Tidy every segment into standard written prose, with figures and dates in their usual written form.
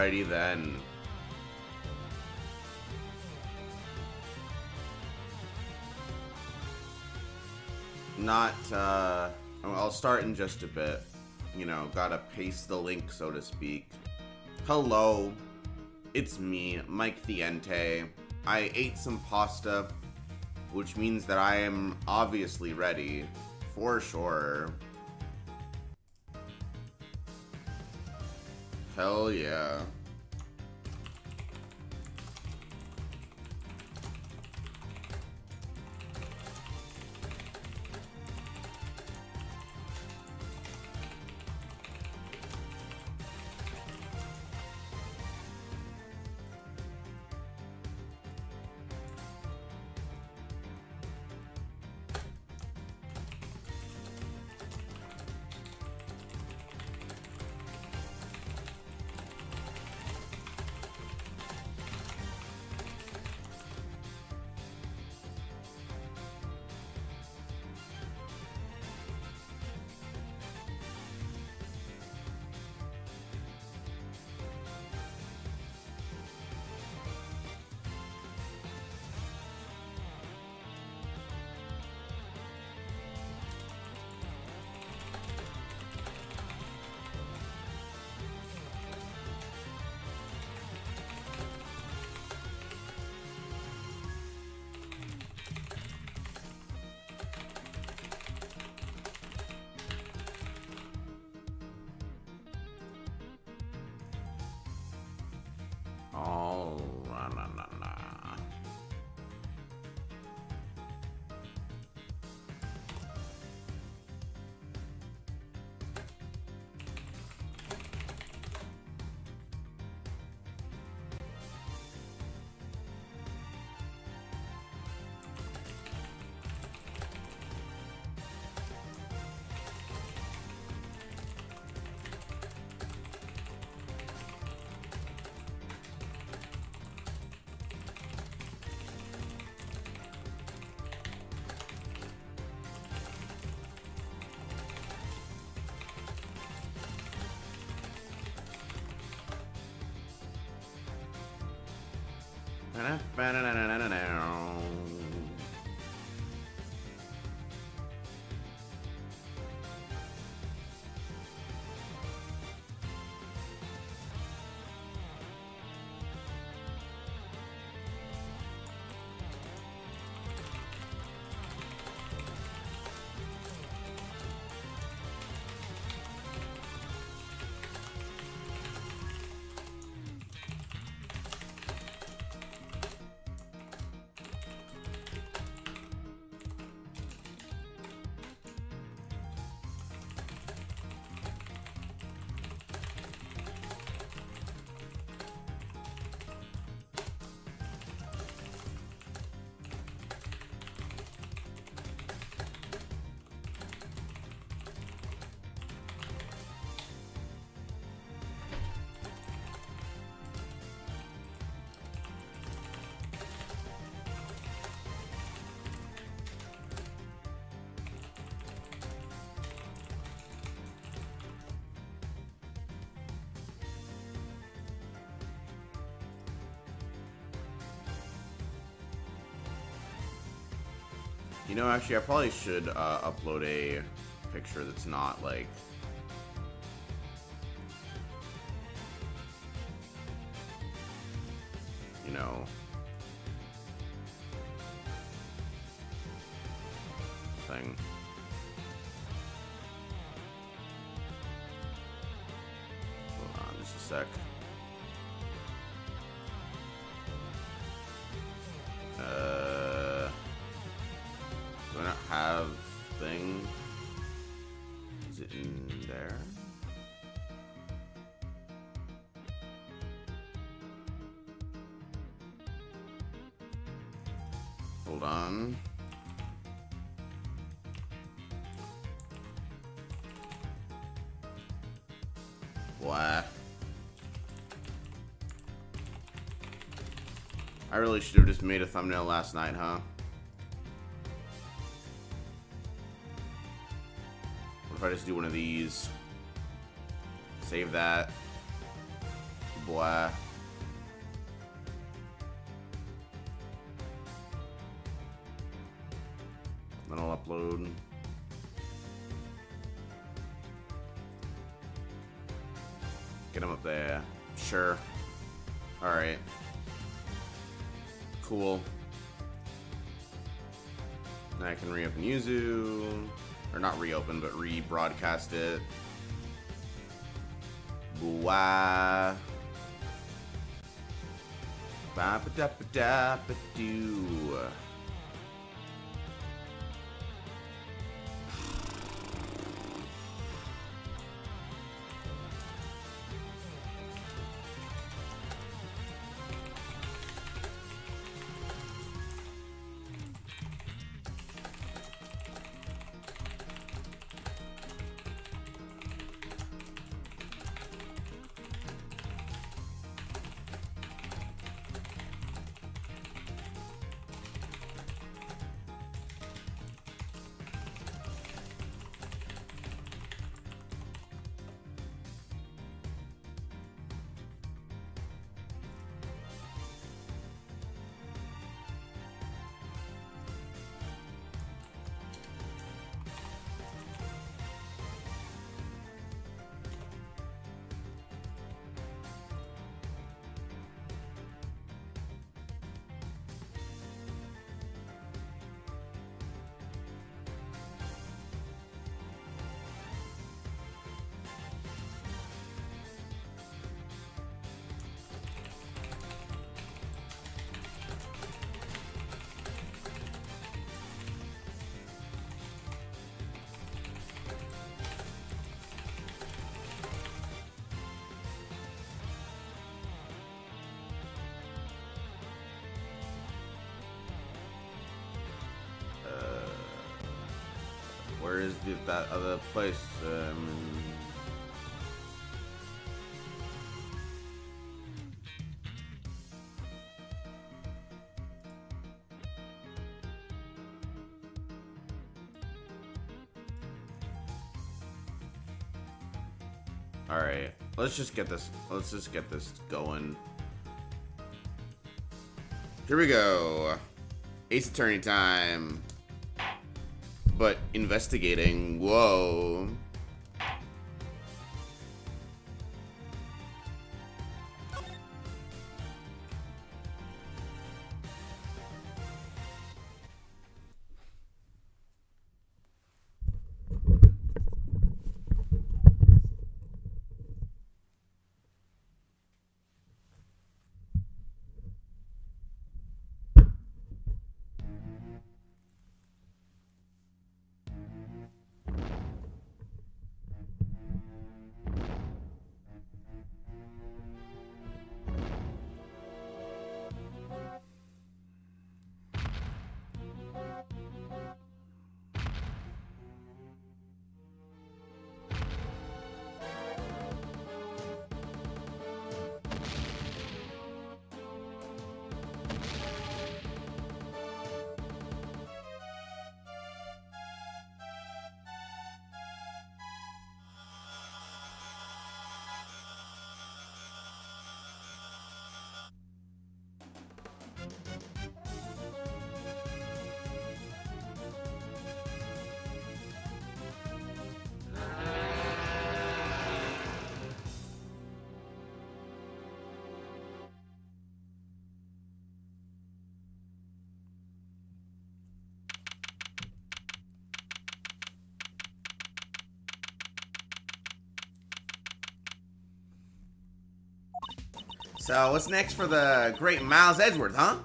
Alrighty then. Not, I'll start in just a bit. You know, gotta paste the link, so to speak. Hello, it's me, Mike Thiente. I ate some pasta, which means that I am obviously ready, for sure. Hell yeah. Oh, la, la, la, la. You know, actually, I probably should upload a picture that's not, like... You know... thing. Hold on just a sec. Do I not have thing? Is it in there? Hold on. What? I really should have just made a thumbnail last night, huh? What if I just do one of these? Save that. boy. Then I'll upload. Get him up there. Sure. Alright. Cool. Now I can reopen Yuzu. Or not reopen, but rebroadcast it. Bwah. Ba-ba-da-ba-da-ba-doo. Where is that other place? All right, let's just get this. Let's just get this going. Here we go. Ace Attorney time. But investigating. Whoa. So, what's next for the great Miles Edgeworth, huh?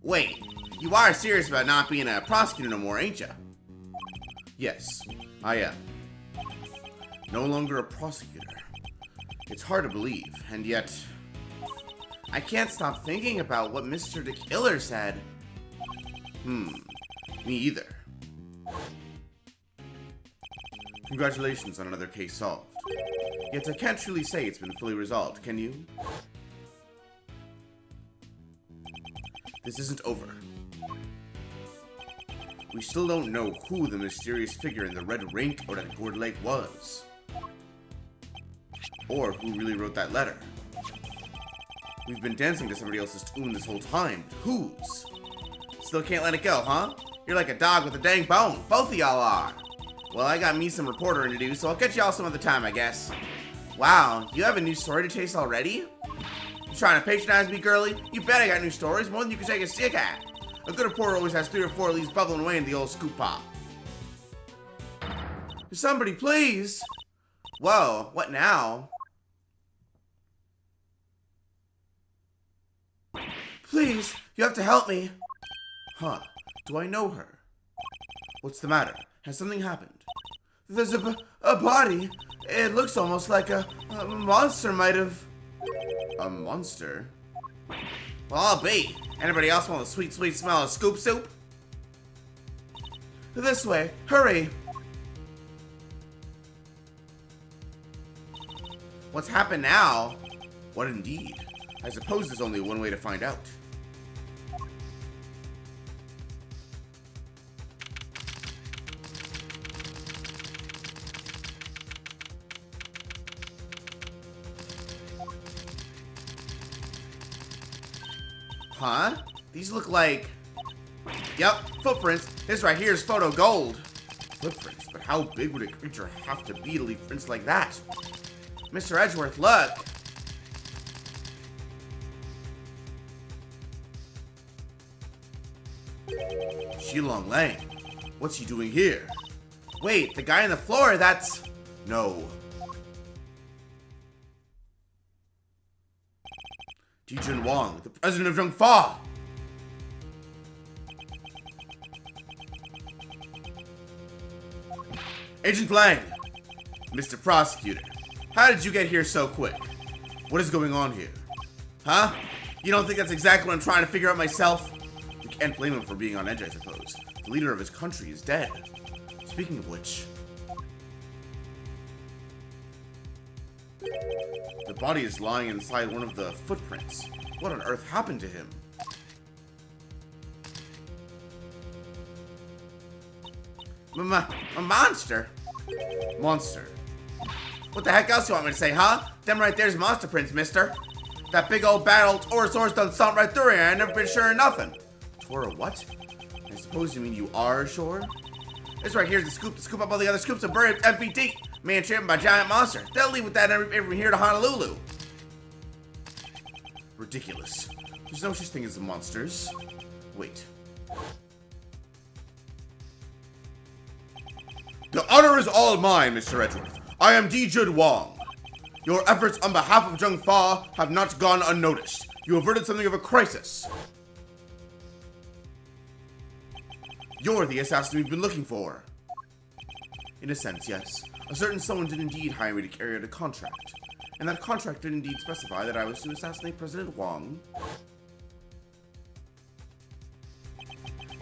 Wait, you are serious about not being a prosecutor no more, ain't ya? Yes, I am. No longer a prosecutor. It's hard to believe, and yet... I can't stop thinking about what Mr. the Killer said. Me either. Congratulations on another case solved. Yet I can't truly say it's been fully resolved, can you? This isn't over. We still don't know who the mysterious figure in the red raincoat at Gourd Lake was. Or who really wrote that letter. We've been dancing to somebody else's tune this whole time. Whose? Still can't let it go, huh? You're like a dog with a dang bone. Both of y'all are. Well, I got me some reportering to do, so I'll catch y'all some other time, I guess. Wow, you have a new story to chase already? You trying to patronize me, girly? You bet I got new stories, more than you can shake a stick at. A good reporter always has 3 or 4 leads bubbling away in the old scoop pop. Somebody, please! Whoa, what now? Please, you have to help me. Huh, do I know her? What's the matter? Has something happened? There's a body. It looks almost like a monster might have... A monster? Well, I'll be. Anybody else want the sweet, sweet smell of scoop soup? This way, hurry. What's happened now? What indeed? I suppose there's only one way to find out. Huh? These look like... Yep, footprints. This right here is photo gold. Footprints? But how big would a creature have to be to leave prints like that? Mr. Edgeworth, look! Shilong Lang. What's he doing here? Wait, the guy on the floor, that's... No. Dijun Wang, the president of Zhongfa! Agent Lang! Mr. Prosecutor, how did you get here so quick? What is going on here? Huh? You don't think that's exactly what I'm trying to figure out myself? You can't blame him for being on edge, I suppose. The leader of his country is dead. Speaking of which... The body is lying inside one of the footprints. What on earth happened to him? A monster? Monster. What the heck else you want me to say, huh? Them right there's monster prints, mister. That big old bad old Taurosaurus done stomped right through here. I ain't never been sure of nothing. Toro what? I suppose you mean you are sure? This right here's the scoop to scoop up all the other scoops and bury it 10 feet deep. Man trapped by giant monster. They'll leave with that every here to Honolulu. Ridiculous. There's no such thing as monsters. Wait. The honor is all mine, Mr. Edgeworth. I am Dijun Wang. Your efforts on behalf of Zhongfa have not gone unnoticed. You averted something of a crisis. You're the assassin we've been looking for. In a sense, yes. A certain someone did indeed hire me to carry out a contract. And that contract did indeed specify that I was to assassinate President Wang.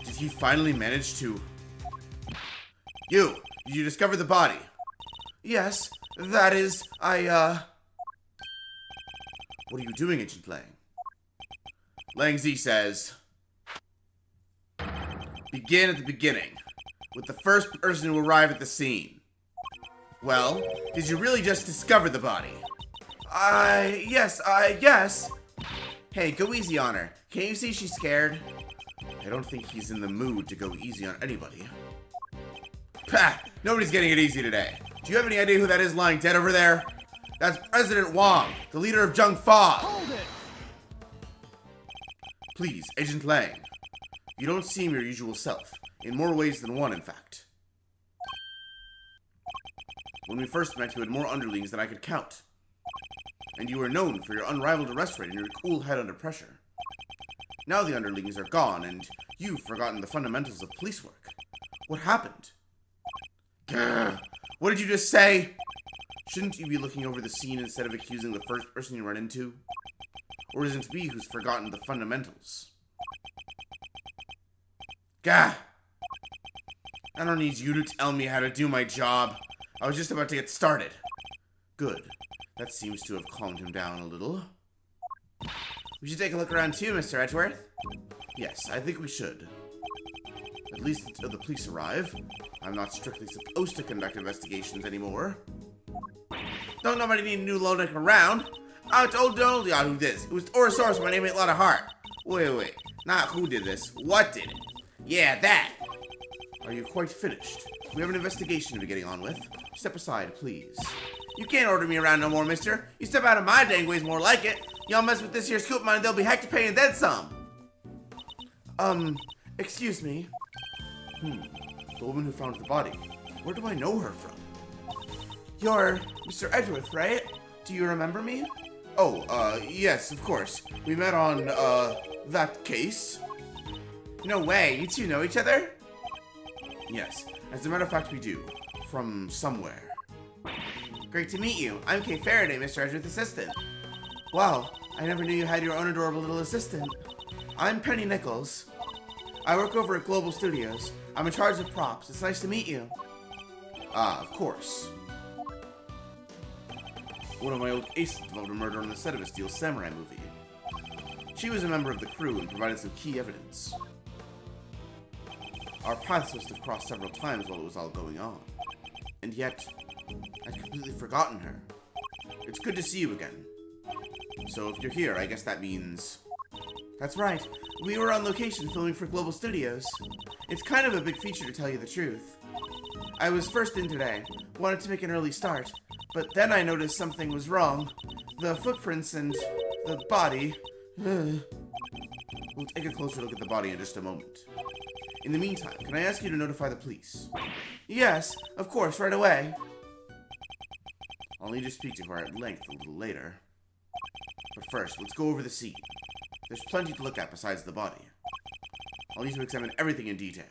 Did he finally manage to... Did you discover the body? Yes, that is, What are you doing, Agent Lang? Lang Zi says... Begin at the beginning, with the first person to arrive at the scene. Well, did you really just discover the body? Yes. Hey, go easy on her. Can't you see she's scared? I don't think he's in the mood to go easy on anybody. Pah! Nobody's getting it easy today. Do you have any idea who that is lying dead over there? That's President Wang, the leader of Zhongfa. Hold it! Please, Agent Lang. You don't seem your usual self. In more ways than one, in fact. When we first met, you had more underlings than I could count. And you were known for your unrivaled arrest rate and your cool head under pressure. Now the underlings are gone, and you've forgotten the fundamentals of police work. What happened? Grr. What did you just say? Shouldn't you be looking over the scene instead of accusing the first person you run into? Or is it me who's forgotten the fundamentals? Gah! I don't need you to tell me how to do my job. I was just about to get started. Good. That seems to have calmed him down a little. We should take a look around too, Mr. Edgeworth. Yes, I think we should. At least until the police arrive. I'm not strictly supposed to conduct investigations anymore. Don't nobody need a new Lodic around. I told y'all who this. It was Orosaurus, my name ain't Lotta Heart. Wait. Not who did this. What did it? Yeah, that. Are you quite finished? We have an investigation to be getting on with. Step aside, please. You can't order me around no more, mister. You step out of my dang ways, more like it. Y'all mess with this here scoop mine, they'll be heck to pay and then some. Excuse me. The woman who found the body. Where do I know her from? You're Mr. Edgeworth, right? Do you remember me? Oh, yes, of course. We met on, that case. No way, you two know each other? Yes, as a matter of fact, we do. From somewhere. Great to meet you. I'm Kay Faraday, Mr. Edgeworth's assistant. Wow, I never knew you had your own adorable little assistant. I'm Penny Nichols. I work over at Global Studios. I'm in charge of props. It's nice to meet you. Ah, of course. One of my old aces involved a murder on the set of a Steel Samurai movie. She was a member of the crew and provided some key evidence. Our paths must have crossed several times while it was all going on. And yet, I'd completely forgotten her. It's good to see you again. So if you're here, I guess that means... That's right. We were on location filming for Global Studios. It's kind of a big feature, to tell you the truth. I was first in today, wanted to make an early start, but then I noticed something was wrong. The footprints and the body... We'll take a closer look at the body in just a moment. In the meantime, can I ask you to notify the police? Yes, of course, right away. I'll need to speak to her at length a little later. But first, let's go over the scene. There's plenty to look at besides the body. I'll need to examine everything in detail.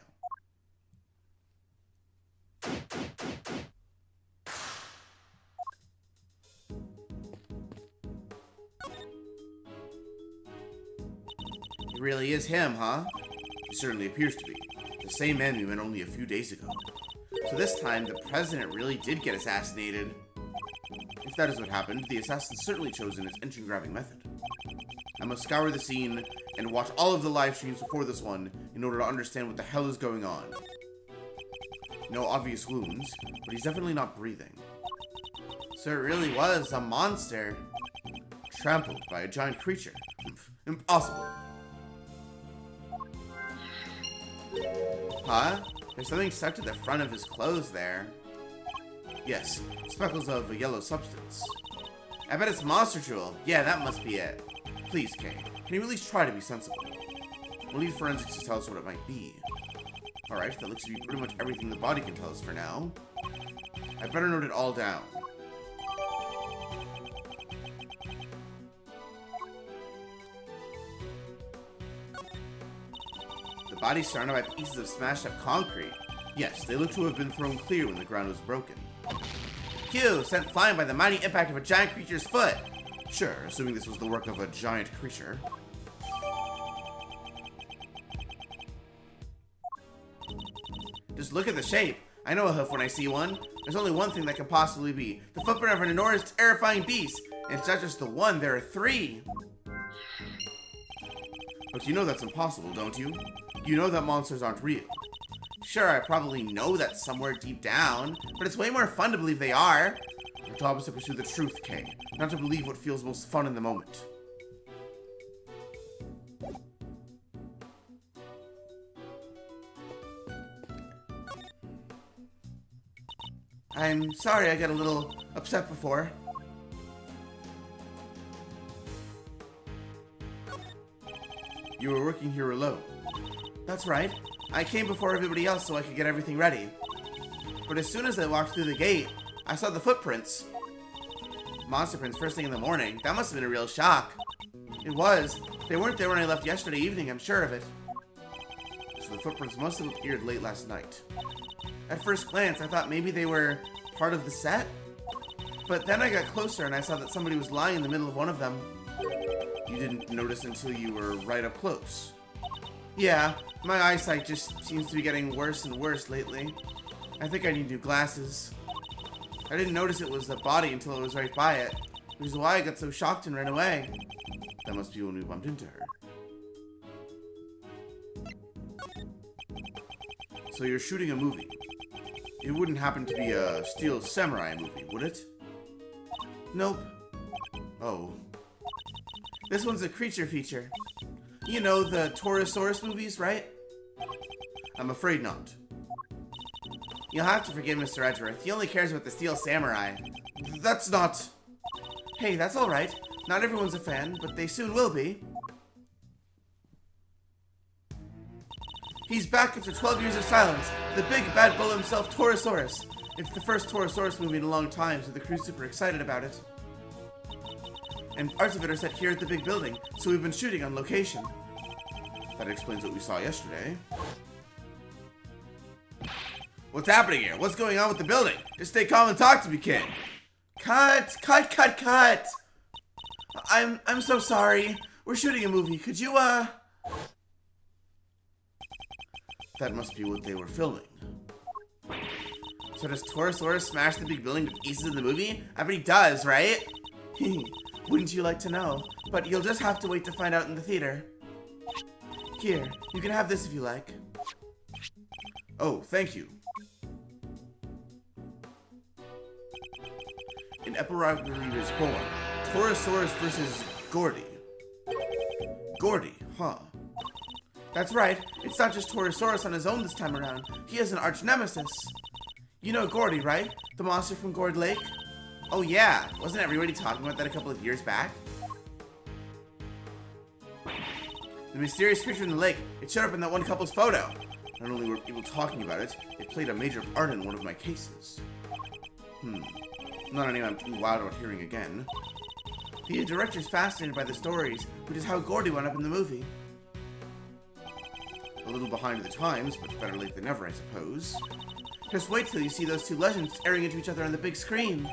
It really is him, huh? He certainly appears to be. The same man we met only a few days ago. So this time, the president really did get assassinated. If that is what happened, the assassin certainly chose an attention-grabbing method. I must scour the scene and watch all of the live streams before this one in order to understand what the hell is going on. No obvious wounds, but he's definitely not breathing. So it really was a monster. Trampled by a giant creature. Impossible. Huh? There's something stuck to the front of his clothes there. Yes, speckles of a yellow substance. I bet it's Monster Jewel. Yeah, that must be it. Please, Kay, can you at least try to be sensible? We'll need forensics to tell us what it might be. Alright, that looks to be pretty much everything the body can tell us for now. I better note it all down. The body's surrounded by pieces of smashed up concrete. Yes, they look to have been thrown clear when the ground was broken. Phew, sent flying by the mighty impact of a giant creature's foot. Sure, assuming this was the work of a giant creature. Just look at the shape. I know a hoof when I see one. There's only one thing that can possibly be. The footprint of an enormous, terrifying beast. And it's not just the one, there are three. But you know that's impossible, don't you? You know that monsters aren't real. Sure, I probably know that somewhere deep down, but it's way more fun to believe they are. Our job is to pursue the truth, Kay, not to believe what feels most fun in the moment. I'm sorry I got a little upset before. You were working here alone. That's right. I came before everybody else so I could get everything ready. But as soon as I walked through the gate, I saw the footprints. Monster prints first thing in the morning. That must have been a real shock. It was. They weren't there when I left yesterday evening, I'm sure of it. So the footprints must have appeared late last night. At first glance, I thought maybe they were part of the set. But then I got closer and I saw that somebody was lying in the middle of one of them. You didn't notice until you were right up close. Yeah, my eyesight just seems to be getting worse and worse lately. I think I need new glasses. I didn't notice it was a body until I was right by it, which is why I got so shocked and ran away. That must be when we bumped into her. So you're shooting a movie. It wouldn't happen to be a Steel Samurai movie, would it? Nope. Oh. This one's a creature feature. You know, the Torosaurus movies, right? I'm afraid not. You'll have to forgive Mr. Edgeworth. He only cares about the Steel Samurai. That's not... Hey, that's alright. Not everyone's a fan, but they soon will be. He's back after 12 years of silence. The big bad bull himself, Torosaurus. It's the first Torosaurus movie in a long time, so the crew's super excited about it. And parts of it are set here at the big building, so we've been shooting on location. That explains what we saw yesterday. What's happening here? What's going on with the building? Just stay calm and talk to me, kid. Cut! Cut, cut, cut! I'm so sorry. We're shooting a movie. Could you, That must be what they were filming. So does Torosaurus smash the big building to pieces in the movie? I bet he does, right? Wouldn't you like to know? But you'll just have to wait to find out in the theater. Here, you can have this if you like. Oh, thank you. An epilogue is born. Torosaurus versus Gordy. Gordy, huh? That's right. It's not just Torosaurus on his own this time around. He has an arch nemesis. You know Gordy, right? The monster from Gourd Lake? Oh yeah, wasn't everybody talking about that a couple of years back? The mysterious creature in the lake, it showed up in that one couple's photo. Not only were people talking about it, it played a major part in one of my cases. Not a name I'm too loud about hearing again. The director's fascinated by the stories, which is how Gordy wound up in the movie. A little behind the times, but better late than never, I suppose. Just wait till you see those two legends staring into each other on the big screen.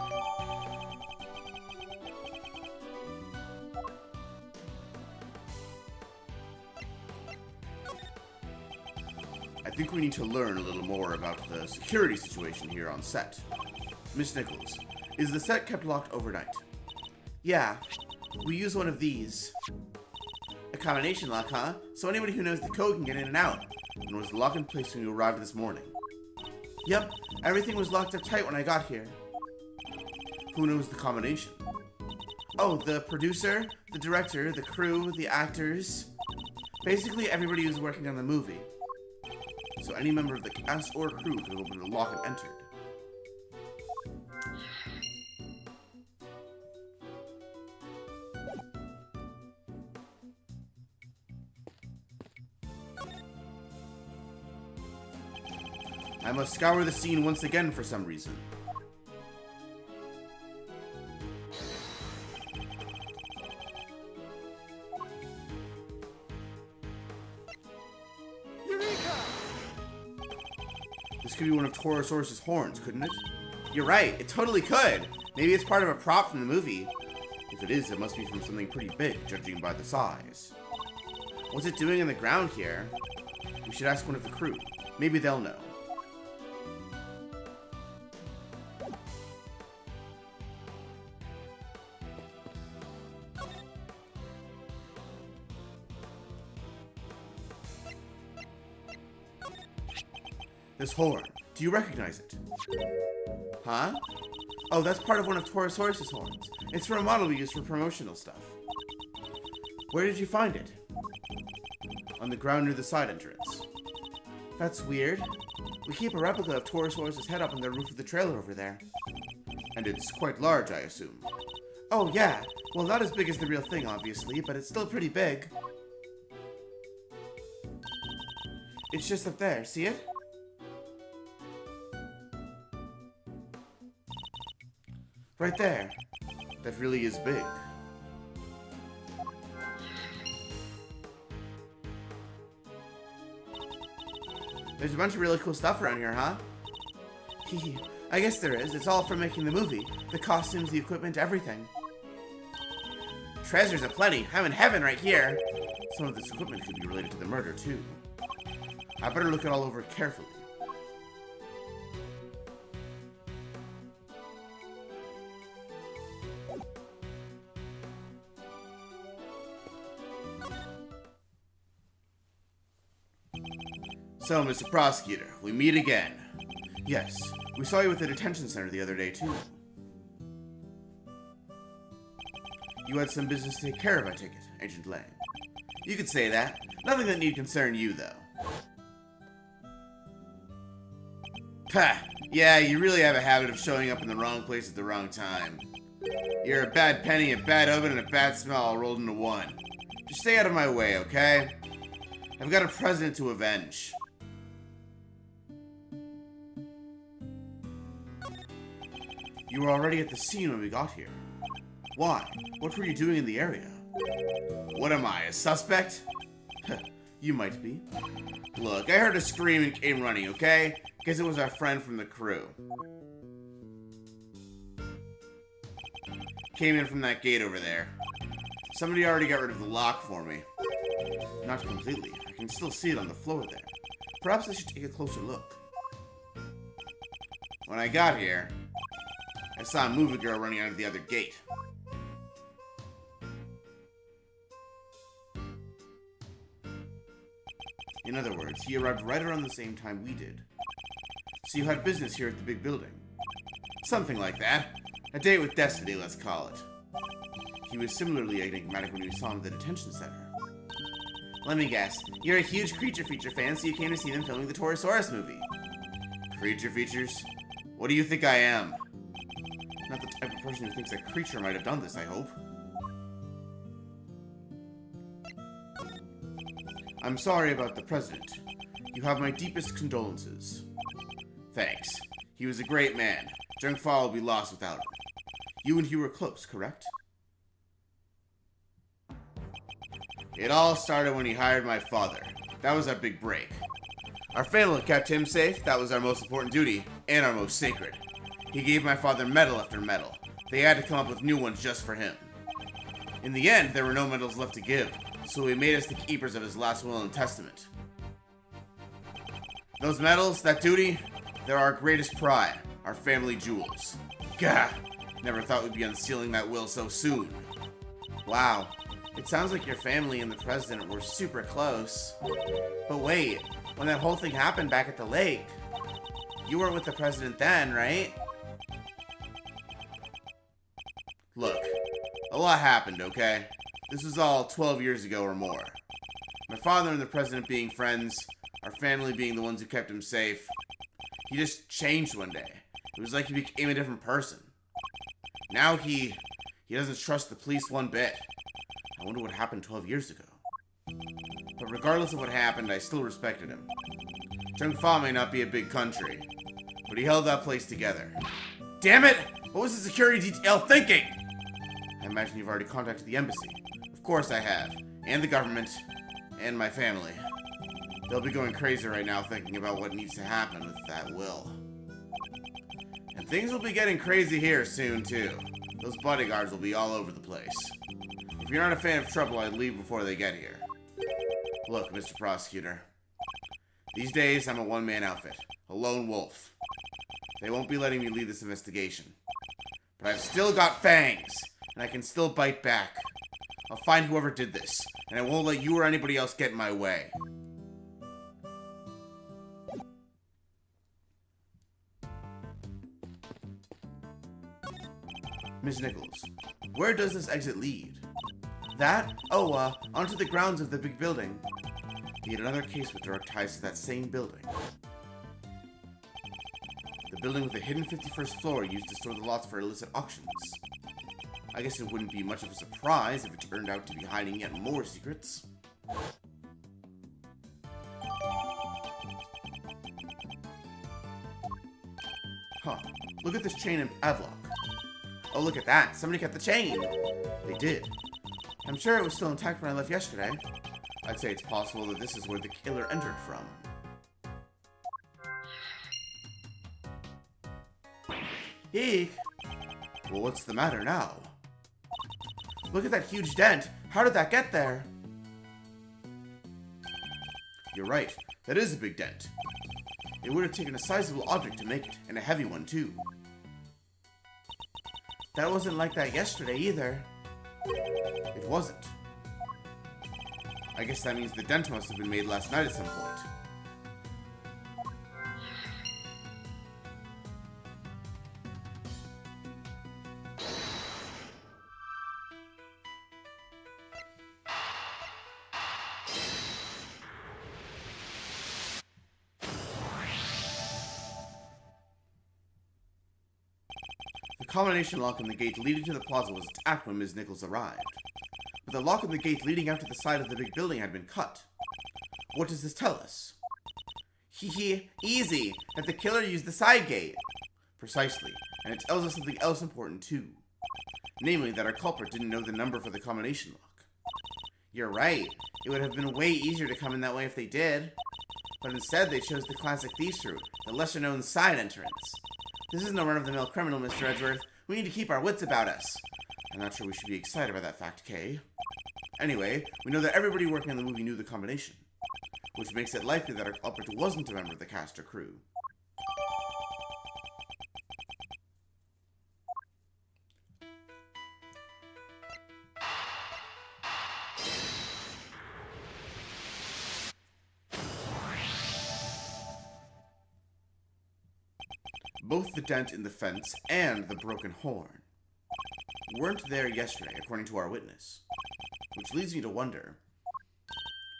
I think we need to learn a little more about the security situation here on set. Miss Nichols, is the set kept locked overnight? Yeah, we use one of these. A combination lock, huh? So anybody who knows the code can get in and out. And was the lock in place when you arrived this morning? Yep, everything was locked up tight when I got here. Who knows the combination? Oh, the producer, the director, the crew, the actors. Basically everybody who's working on the movie. So any member of the cast or crew could open the lock and enter. I must scour the scene once again for some reason. This could be one of Torosaurus' horns, couldn't it? You're right, it totally could. Maybe it's part of a prop from the movie. If it is, it must be from something pretty big, judging by the size. What's it doing on the ground here? We should ask one of the crew. Maybe they'll know. This horn. Do you recognize it? Huh? Oh, that's part of one of Torosaurus' horns. It's for a model we use for promotional stuff. Where did you find it? On the ground near the side entrance. That's weird. We keep a replica of Torosaurus' head up on the roof of the trailer over there. And it's quite large, I assume. Oh, yeah. Well, not as big as the real thing, obviously, but it's still pretty big. It's just up there. See it? Right there. That really is big. There's a bunch of really cool stuff around here, huh? Hehe. I guess there is. It's all for making the movie. The costumes, the equipment, everything. Treasures aplenty. I'm in heaven right here. Some of this equipment could be related to the murder, too. I better look it all over carefully. So, Mr. Prosecutor, we meet again. Yes, we saw you at the detention center the other day, too. You had some business to take care of, I take it, Agent Lang. You could say that. Nothing that need concern you, though. Ha! Yeah, you really have a habit of showing up in the wrong place at the wrong time. You're a bad penny, a bad omen, and a bad smell all rolled into one. Just stay out of my way, okay? I've got a president to avenge. You were already at the scene when we got here. Why? What were you doing in the area? What am I, a suspect? You might be. Look, I heard a scream and came running, okay? Guess it was our friend from the crew. Came in from that gate over there. Somebody already got rid of the lock for me. Not completely. I can still see it on the floor there. Perhaps I should take a closer look. When I got here, I saw a movie girl running out of the other gate. In other words, he arrived right around the same time we did. So you had business here at the big building. Something like that. A date with destiny, let's call it. He was similarly enigmatic when we saw him at the detention center. Let me guess, you're a huge creature feature fan, so you came to see them filming the Torosaurus movie. Creature features? What do you think I am? Not the type of person who thinks a creature might have done this, I hope. I'm sorry about the president. You have my deepest condolences. Thanks. He was a great man. Zhengfa will be lost without him. You and he were close, correct? It all started when he hired my father. That was our big break. Our family kept him safe. That was our most important duty, and our most sacred. He gave my father medal after medal. They had to come up with new ones just for him. In the end, there were no medals left to give, so he made us the keepers of his last will and testament. Those medals, that duty, they're our greatest pride, our family jewels. Gah! Never thought we'd be unsealing that will so soon. Wow. It sounds like your family and the president were super close. But wait, when that whole thing happened back at the lake, you weren't with the president then, right? Look, a lot happened, okay? This was all 12 years ago or more. My father and the president being friends, our family being the ones who kept him safe. He just changed one day. It was like he became a different person. Now he doesn't trust the police one bit. I wonder what happened 12 years ago. But regardless of what happened, I still respected him. Zhengfa may not be a big country, but he held that place together. Damn it! What was the security detail thinking? I imagine you've already contacted the embassy. Of course I have. And the government. And my family. They'll be going crazy right now thinking about what needs to happen with that will. And things will be getting crazy here soon, too. Those bodyguards will be all over the place. If you're not a fan of trouble, I'd leave before they get here. Look, Mr. Prosecutor. These days, I'm a one-man outfit. A lone wolf. They won't be letting me lead this investigation. But I've still got fangs, and I can still bite back. I'll find whoever did this, and I won't let you or anybody else get in my way. Ms. Nichols, where does this exit lead? That? Oh, onto the grounds of the big building. Yet another case with direct ties to that same building. The building with the hidden 51st floor used to store the lots for illicit auctions. I guess it wouldn't be much of a surprise if it turned out to be hiding yet more secrets. Huh. Look at this chain and padlock. Oh, look at that. Somebody kept the chain. They did. I'm sure it was still intact when I left yesterday. I'd say it's possible that this is where the killer entered from. Eek! Well, what's the matter now? Look at that huge dent! How did that get there? You're right. That is a big dent. It would have taken a sizable object to make it, and a heavy one, too. That wasn't like that yesterday, either. It wasn't. I guess that means the dent must have been made last night at some point. combination lock on the gate leading to the plaza was attacked when Ms. Nichols arrived. But the lock on the gate leading out to the side of the big building had been cut. What does this tell us? Easy, that the killer used the side gate. Precisely, and it tells us something else important too. Namely, that our culprit didn't know the number for the combination lock. You're right, it would have been way easier to come in that way if they did. But instead, they chose the classic thieves route, the lesser-known side entrance. This isn't a run-of-the-mill criminal, Mr. Edgeworth. We need to keep our wits about us. I'm not sure we should be excited about that fact, Kay. Anyway, we know that everybody working on the movie knew the combination, which makes it likely that our culprit wasn't a member of the cast or crew. Both the dent in the fence and the broken horn weren't there yesterday, according to our witness. Which leads me to wonder.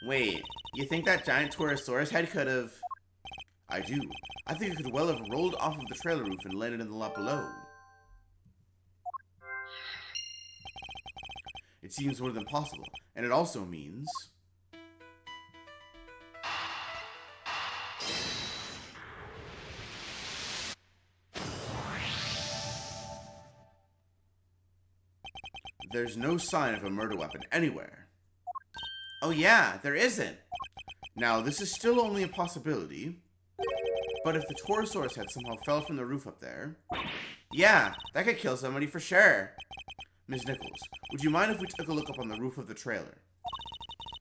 Wait, you think that giant Torosaurus head could have... I do. I think it could well have rolled off of the trailer roof and landed in the lot below. It seems more than possible, and it also means... there's no sign of a murder weapon anywhere. Oh yeah, there isn't. Now, this is still only a possibility, but if the Torosaurus head somehow fell from the roof up there, yeah, that could kill somebody for sure. Ms. Nichols, would you mind if we took a look up on the roof of the trailer?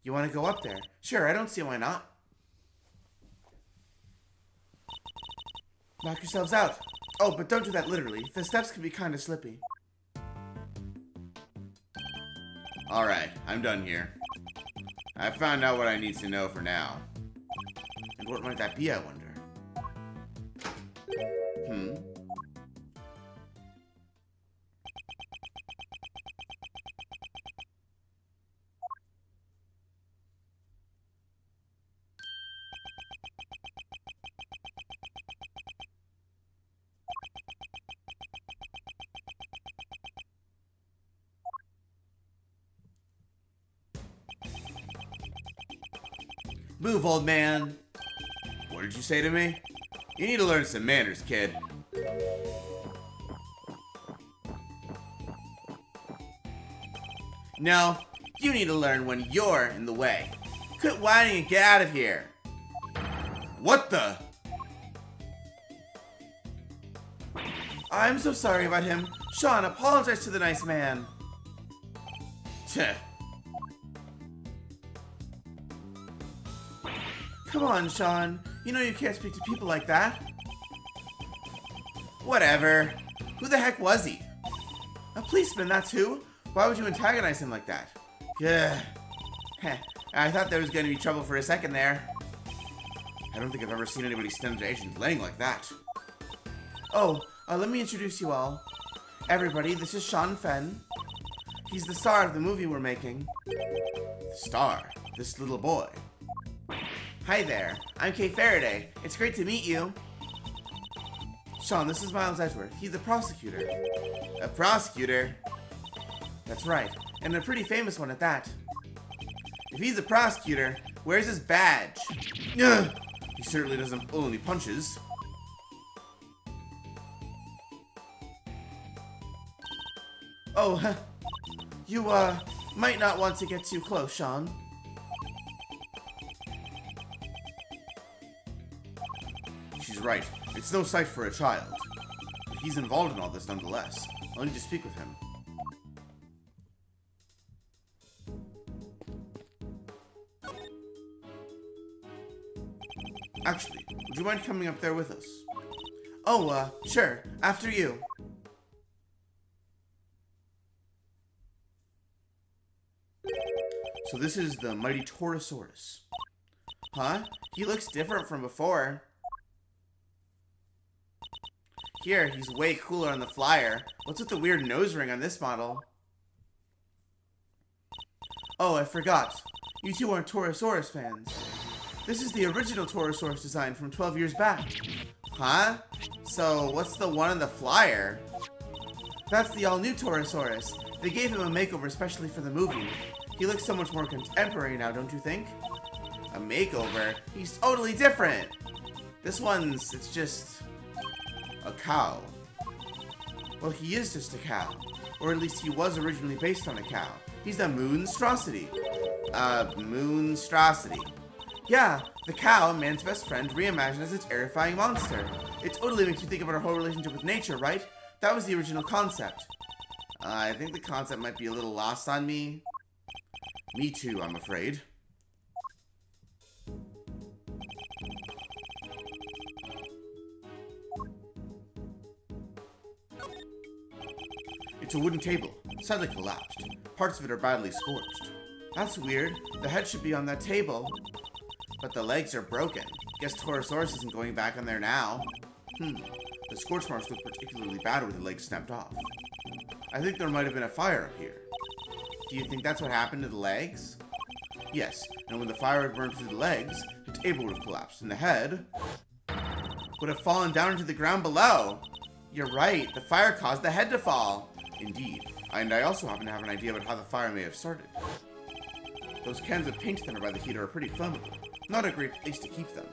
You want to go up there? Sure, I don't see why not. Knock yourselves out. Oh, but don't do that literally. The steps can be kind of slippy. Alright, I'm done here. I've found out what I need to know for now. And what might that be, I wonder? Move, old man. What did you say to me? You need to learn some manners, kid. No, you need to learn when you're in the way. Quit whining and get out of here. What the? I'm so sorry about him. Sean, apologize to the nice man. Tch. Come on, Sean. You know you can't speak to people like that. Whatever. Who the heck was he? A policeman, that's who. Why would you antagonize him like that? Ugh. Heh. I thought there was going to be trouble for a second there. I don't think I've ever seen anybody stand to Asians laying like that. Oh, let me introduce you all. Everybody, this is Sean Fenn. He's the star of the movie we're making. The star? This little boy. Hi there, I'm Kay Faraday. It's great to meet you. Sean, this is Miles Edgeworth. He's a prosecutor. A prosecutor? That's right, and a pretty famous one at that. If he's a prosecutor, where's his badge? Ugh, he certainly doesn't pull any punches. Oh, you, might not want to get too close, Sean. She's right. It's no sight for a child. But he's involved in all this nonetheless. I'll need to speak with him. Actually, would you mind coming up there with us? Oh, sure. After you. So this is the mighty Torosaurus. Huh? He looks different from before. Here, he's way cooler on the flyer. What's with the weird nose ring on this model? Oh, I forgot. You two aren't Torosaurus fans. This is the original Torosaurus design from 12 years back. Huh? So, what's the one on the flyer? That's the all-new Torosaurus. They gave him a makeover especially for the movie. He looks so much more contemporary now, don't you think? A makeover? He's totally different! This one's, it's just a cow. Well, he is just a cow. Or at least he was originally based on a cow. He's the Moonstrosity. Moonstrosity. Yeah, the cow, man's best friend, reimagined as a terrifying monster. It totally makes you think about our whole relationship with nature, right? That was the original concept. I think the concept might be a little lost on me. Me too, I'm afraid. It's a wooden table, sadly collapsed. Parts of it are badly scorched. That's weird. The head should be on that table. But the legs are broken. Guess Torosaurus isn't going back on there now. The scorch marks look particularly bad with the legs snapped off. I think there might have been a fire up here. Do you think that's what happened to the legs? Yes, and when the fire had burned through the legs, the table would have collapsed, and the head would have fallen down into the ground below. You're right, the fire caused the head to fall. Indeed, and I also happen to have an idea about how the fire may have started. Those cans of paint thinner by the heater are pretty flammable. Not a great place to keep them.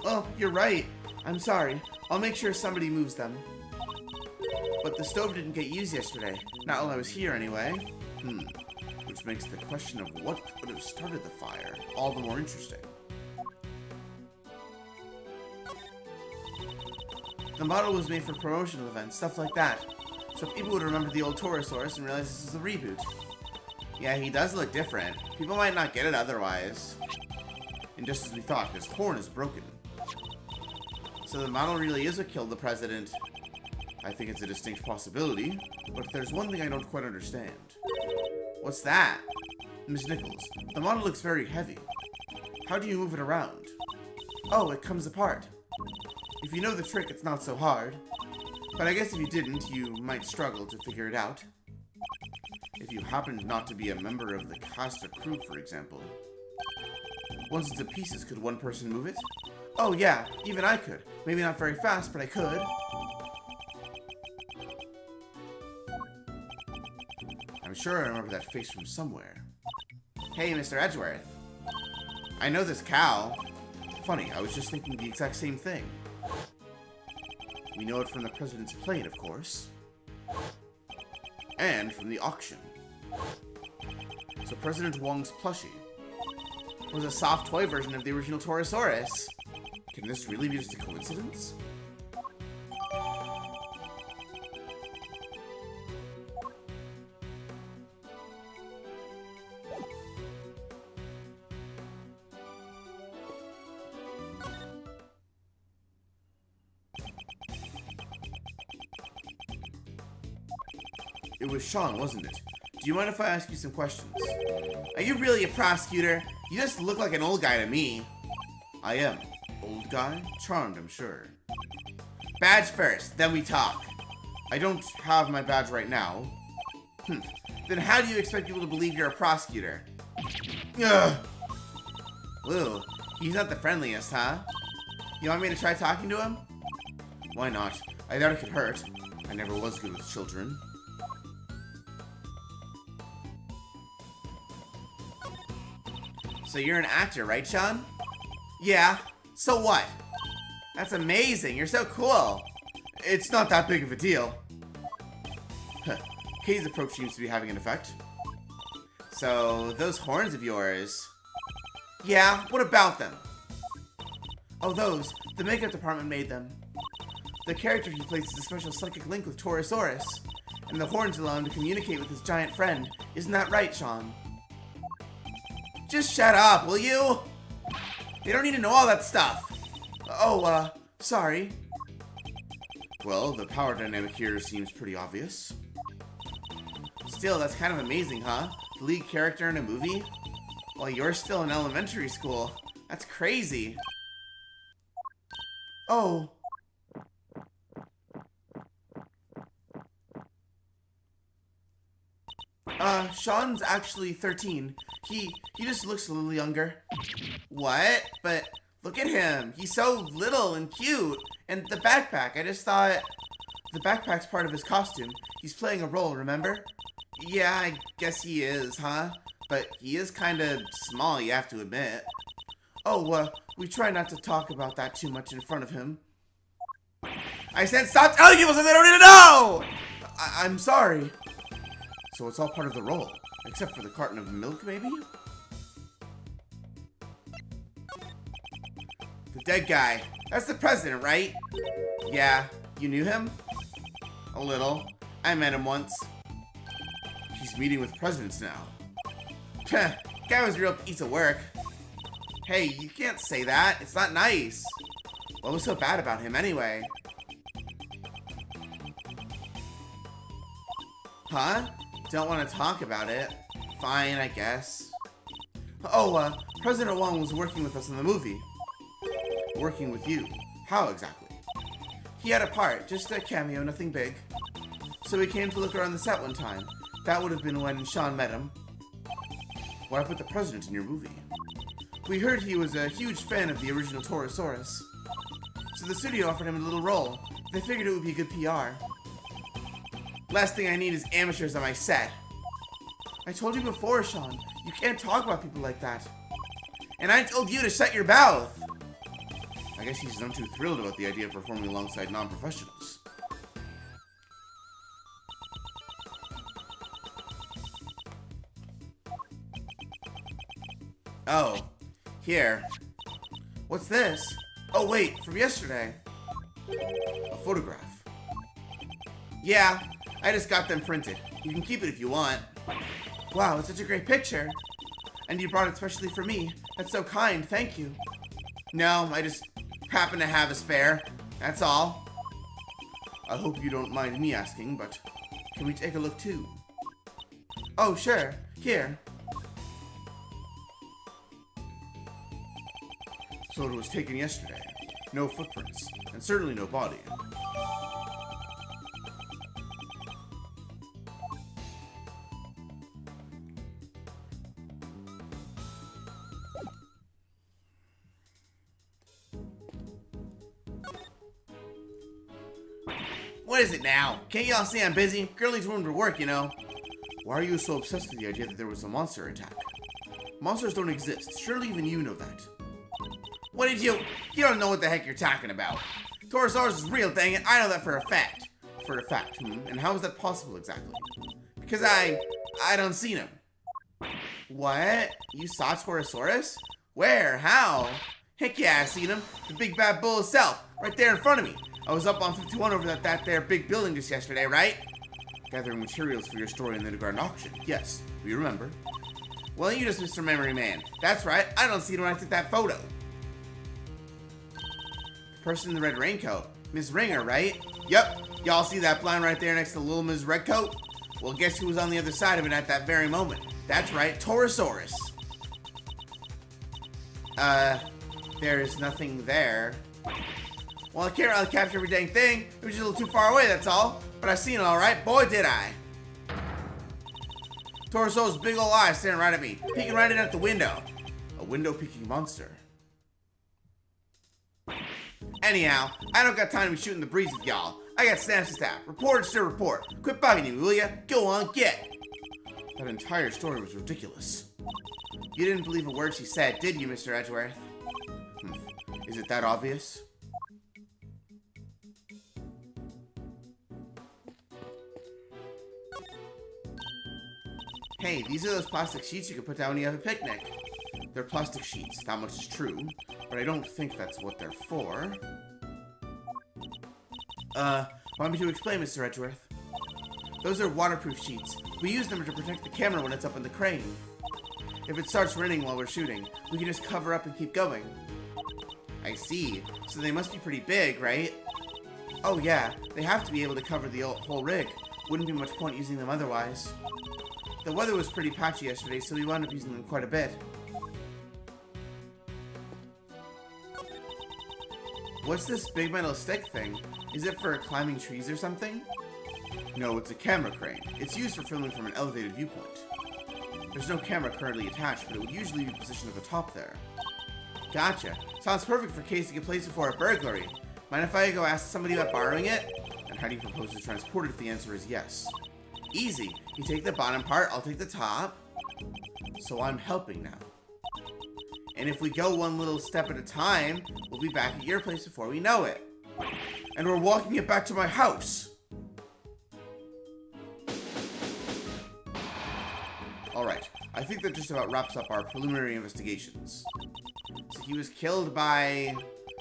Oh, you're right. I'm sorry. I'll make sure somebody moves them. But the stove didn't get used yesterday. Not while I was here, anyway. Which makes the question of what could have started the fire all the more interesting. The model was made for promotional events, stuff like that. So people would remember the old Torosaurus and realize this is a reboot. Yeah, he does look different. People might not get it otherwise. And just as we thought, his horn is broken. So the model really is what killed the president. I think it's a distinct possibility, but there's one thing I don't quite understand. What's that? Miss Nichols, the model looks very heavy. How do you move it around? Oh, it comes apart. If you know the trick, it's not so hard. But I guess if you didn't, you might struggle to figure it out. If you happened not to be a member of the cast or crew, for example. Once it's in pieces, could one person move it? Oh yeah, even I could. Maybe not very fast, but I could. I'm sure I remember that face from somewhere. Hey, Mr. Edgeworth. I know this cow. Funny, I was just thinking the exact same thing. We know it from the president's plane, of course. And from the auction. So President Wong's plushie was a soft toy version of the original Torosaurus. Can this really be just a coincidence? It was Sean, wasn't it? Do you mind if I ask you some questions? Are you really a prosecutor? You just look like an old guy to me. I am. Old guy? Charmed, I'm sure. Badge first, then we talk. I don't have my badge right now. Then how do you expect people to believe you're a prosecutor? Ugh. Whoa, he's not the friendliest, huh? You want me to try talking to him? Why not? I doubt it could hurt. I never was good with children. So you're an actor, right, Sean? Yeah. So what? That's amazing. You're so cool. It's not that big of a deal. Kay's approach seems to be having an effect. So, those horns of yours... Yeah, what about them? Oh, those. The makeup department made them. The character he plays is a special psychic link with Torosaurus. And the horns allow him to communicate with his giant friend. Isn't that right, Sean? Just shut up, will you? They don't need to know all that stuff. Oh, sorry. Well, the power dynamic here seems pretty obvious. Still, that's kind of amazing, huh? The lead character in a movie? While you're still in elementary school. That's crazy. Oh. Sean's actually 13. He just looks a little younger. What? But look at him. He's so little and cute. And the backpack, I just thought... The backpack's part of his costume. He's playing a role, remember? Yeah, I guess he is, huh? But he is kinda small, you have to admit. Oh, we try not to talk about that too much in front of him. I said stop telling people so they don't need to know! I'm sorry. So it's all part of the role, except for the carton of milk, maybe? The dead guy. That's the president, right? Yeah. You knew him? A little. I met him once. He's meeting with presidents now. Guy was a real piece of work. Hey, you can't say that. It's not nice. What was so bad about him anyway? Huh? Don't want to talk about it. Fine, I guess. Oh, President Wong was working with us in the movie. Working with you. How exactly? He had a part, just a cameo, nothing big. So he came to look around the set one time. That would have been when Sean met him. Why put the president in your movie? We heard he was a huge fan of the original Torosaurus. So the studio offered him a little role. They figured it would be good PR. Last thing I need is amateurs on my set. I told you before, Sean. You can't talk about people like that. And I told you to shut your mouth. I guess he's none too thrilled about the idea of performing alongside non-professionals. Oh, here. What's this? Oh wait, from yesterday. A photograph. Yeah, I just got them printed. You can keep it if you want. Wow, it's such a great picture. And you brought it specially for me. That's so kind, thank you. No, I just happen to have a spare. That's all. I hope you don't mind me asking, but can we take a look too? Oh, sure. Here. So it was taken yesterday. No footprints, and certainly no body. What is it now? Can't y'all see I'm busy? Girlie's room to work, you know. Why are you so obsessed with the idea that there was a monster attack? Monsters don't exist. Surely even you know that. What did you... You don't know what the heck you're talking about. Torosaurus is real, dang it. I know that for a fact. For a fact, And how is that possible exactly? Because I don't seen him. What? You saw Torosaurus? Where? How? Heck yeah, I seen him. The big bad bull itself. Right there in front of me. I was up on 51 over that there big building just yesterday, right? Gathering materials for your story in the garden auction. Yes, we remember. Well, you just Mr. Memory Man. That's right. I don't see it when I took that photo. Person in the red raincoat. Miss Ringer, right? Yep. Y'all see that blind right there next to Little Miss Redcoat? Well, guess who was on the other side of it at that very moment? That's right, Torosaurus. There's nothing there. Well, I can't really capture every dang thing. It was just a little too far away, that's all. But I seen it all right. Boy, did I. Torosaurus' big old eyes staring right at me, peeking right in at the window. A window-peeking monster. Anyhow, I don't got time to be shooting the breeze with y'all. I got snaps to snap. Reporters to report. Quit bugging me, will ya? Go on, get. That entire story was ridiculous. You didn't believe a word she said, did you, Mr. Edgeworth? Is it that obvious? Hey, these are those plastic sheets you can put down when you have a picnic. They're plastic sheets, that much is true, but I don't think that's what they're for. Want me to explain, Mr. Edgeworth? Those are waterproof sheets. We use them to protect the camera when it's up in the crane. If it starts raining while we're shooting, we can just cover up and keep going. I see. So they must be pretty big, right? Oh yeah, they have to be able to cover the whole rig. Wouldn't be much point using them otherwise. The weather was pretty patchy yesterday, so we wound up using them quite a bit. What's this big metal stick thing? Is it for climbing trees or something? No, it's a camera crane. It's used for filming from an elevated viewpoint. There's no camera currently attached, but it would usually be positioned at the top there. Gotcha. Sounds perfect for casing a place before a burglary. Mind if I go ask somebody about borrowing it? And how do you propose to transport it if the answer is yes? Easy. You take the bottom part, I'll take the top. So I'm helping now. And if we go one little step at a time, we'll be back at your place before we know it. And we're walking it back to my house. Alright, I think that just about wraps up our preliminary investigations. So he was killed by...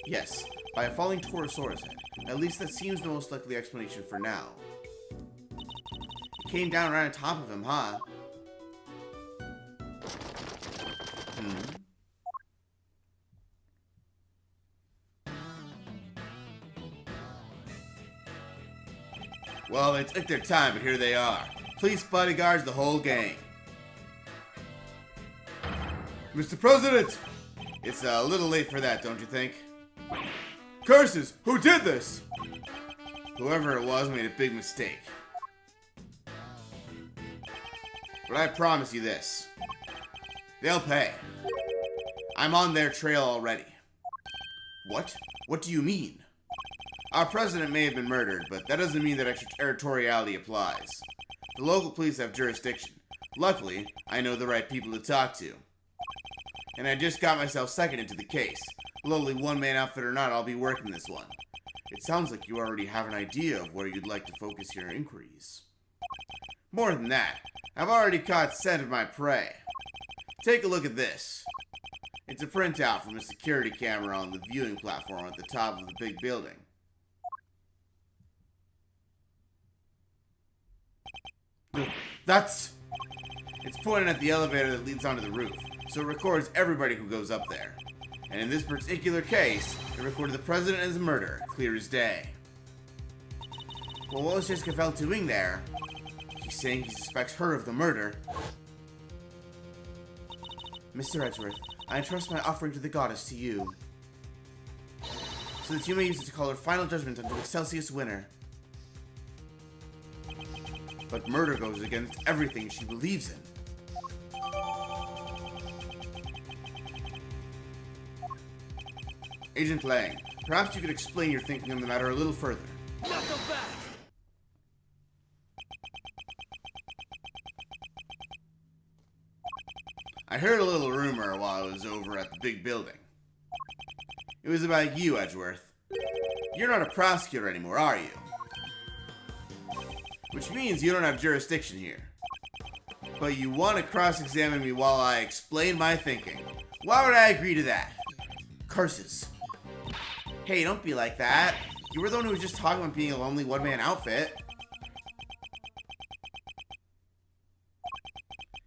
yes, by a falling Torosaurus head. At least that seems the most likely explanation for now. It came down right on top of him, huh? Well, they took their time, but here they are. Police, bodyguards, the whole gang. Mr. President! It's a little late for that, don't you think? Curses! Who did this? Whoever it was made a big mistake. But I promise you this. They'll pay. I'm on their trail already. What? What do you mean? Our president may have been murdered, but that doesn't mean that extraterritoriality applies. The local police have jurisdiction. Luckily, I know the right people to talk to. And I just got myself second into the case. Lowly one-man outfit or not, I'll be working this one. It sounds like you already have an idea of where you'd like to focus your inquiries. More than that, I've already caught scent of my prey. Take a look at this. It's a printout from a security camera on the viewing platform at the top of the big building. It's pointing at the elevator that leads onto the roof, so it records everybody who goes up there. And in this particular case, it recorded the president as a murderer, clear as day. Well, what was Jessica Feld doing there? He's saying he suspects her of the murder. Mr. Edgeworth, I entrust my offering to the goddess to you, so that you may use it to call her final judgment unto Excelsius winner. But murder goes against everything she believes in. Agent Lang, perhaps you could explain your thinking on the matter a little further. Knuckle back! I heard a little rumor while I was over at the big building. It was about you, Edgeworth. You're not a prosecutor anymore, are you? Which means you don't have jurisdiction here. But you want to cross-examine me while I explain my thinking. Why would I agree to that? Curses. Hey, don't be like that. You were the one who was just talking about being a lonely one-man outfit.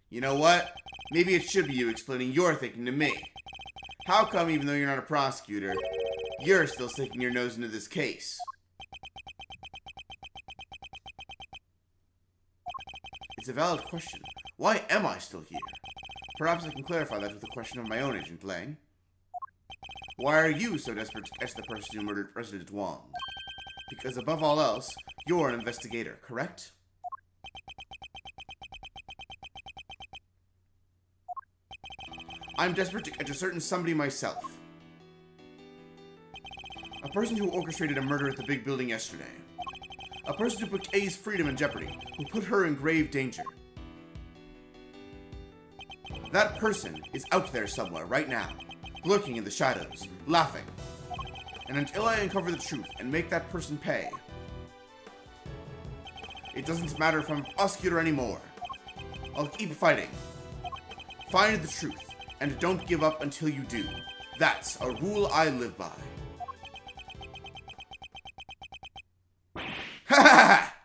You know what? Maybe it should be you explaining your thinking to me. How come, even though you're not a prosecutor, you're still sticking your nose into this case? It's a valid question. Why am I still here? Perhaps I can clarify that with a question of my own, Agent Lang. Why are you so desperate to catch the person who murdered President Wong? Because above all else, you're an investigator, correct? I'm desperate to catch a certain somebody myself. A person who orchestrated a murder at the big building yesterday. A person who put Kay's freedom in jeopardy, who put her in grave danger. That person is out there somewhere right now, lurking in the shadows, laughing. And until I uncover the truth and make that person pay, it doesn't matter if I'm a prosecutor anymore. I'll keep fighting. Find the truth, and don't give up until you do. That's a rule I live by. Ha ha ha!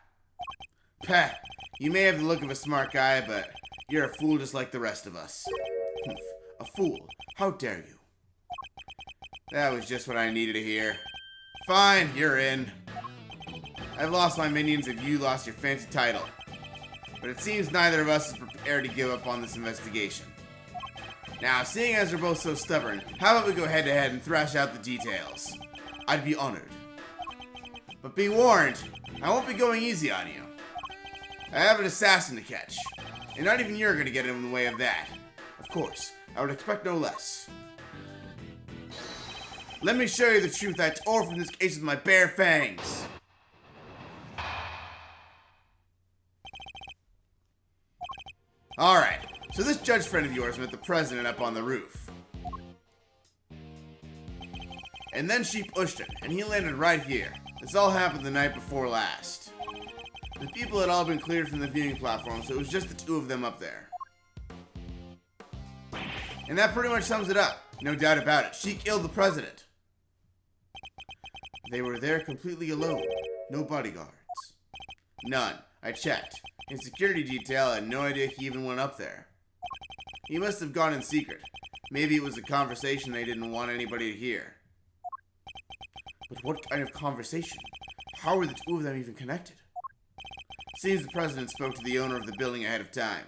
Peh, you may have the look of a smart guy, but you're a fool just like the rest of us. Humph, a fool? How dare you? That was just what I needed to hear. Fine, you're in. I've lost my minions and you lost your fancy title. But it seems neither of us is prepared to give up on this investigation. Now, seeing as we're both so stubborn, how about we go head-to-head and thrash out the details? I'd be honored. But be warned, I won't be going easy on you. I have an assassin to catch, and not even you're gonna get in the way of that. Of course, I would expect no less. Let me show you the truth I tore from this case with my bare fangs. Alright, so this judge friend of yours met the president up on the roof. And then she pushed him, and he landed right here. This all happened the night before last. The people had all been cleared from the viewing platform, so it was just the two of them up there. And that pretty much sums it up. No doubt about it. She killed the president. They were there completely alone. No bodyguards. None. I checked. His security detail had no idea he even went up there. He must have gone in secret. Maybe it was a conversation they didn't want anybody to hear. But what kind of conversation? How were the two of them even connected? Seems the president spoke to the owner of the building ahead of time.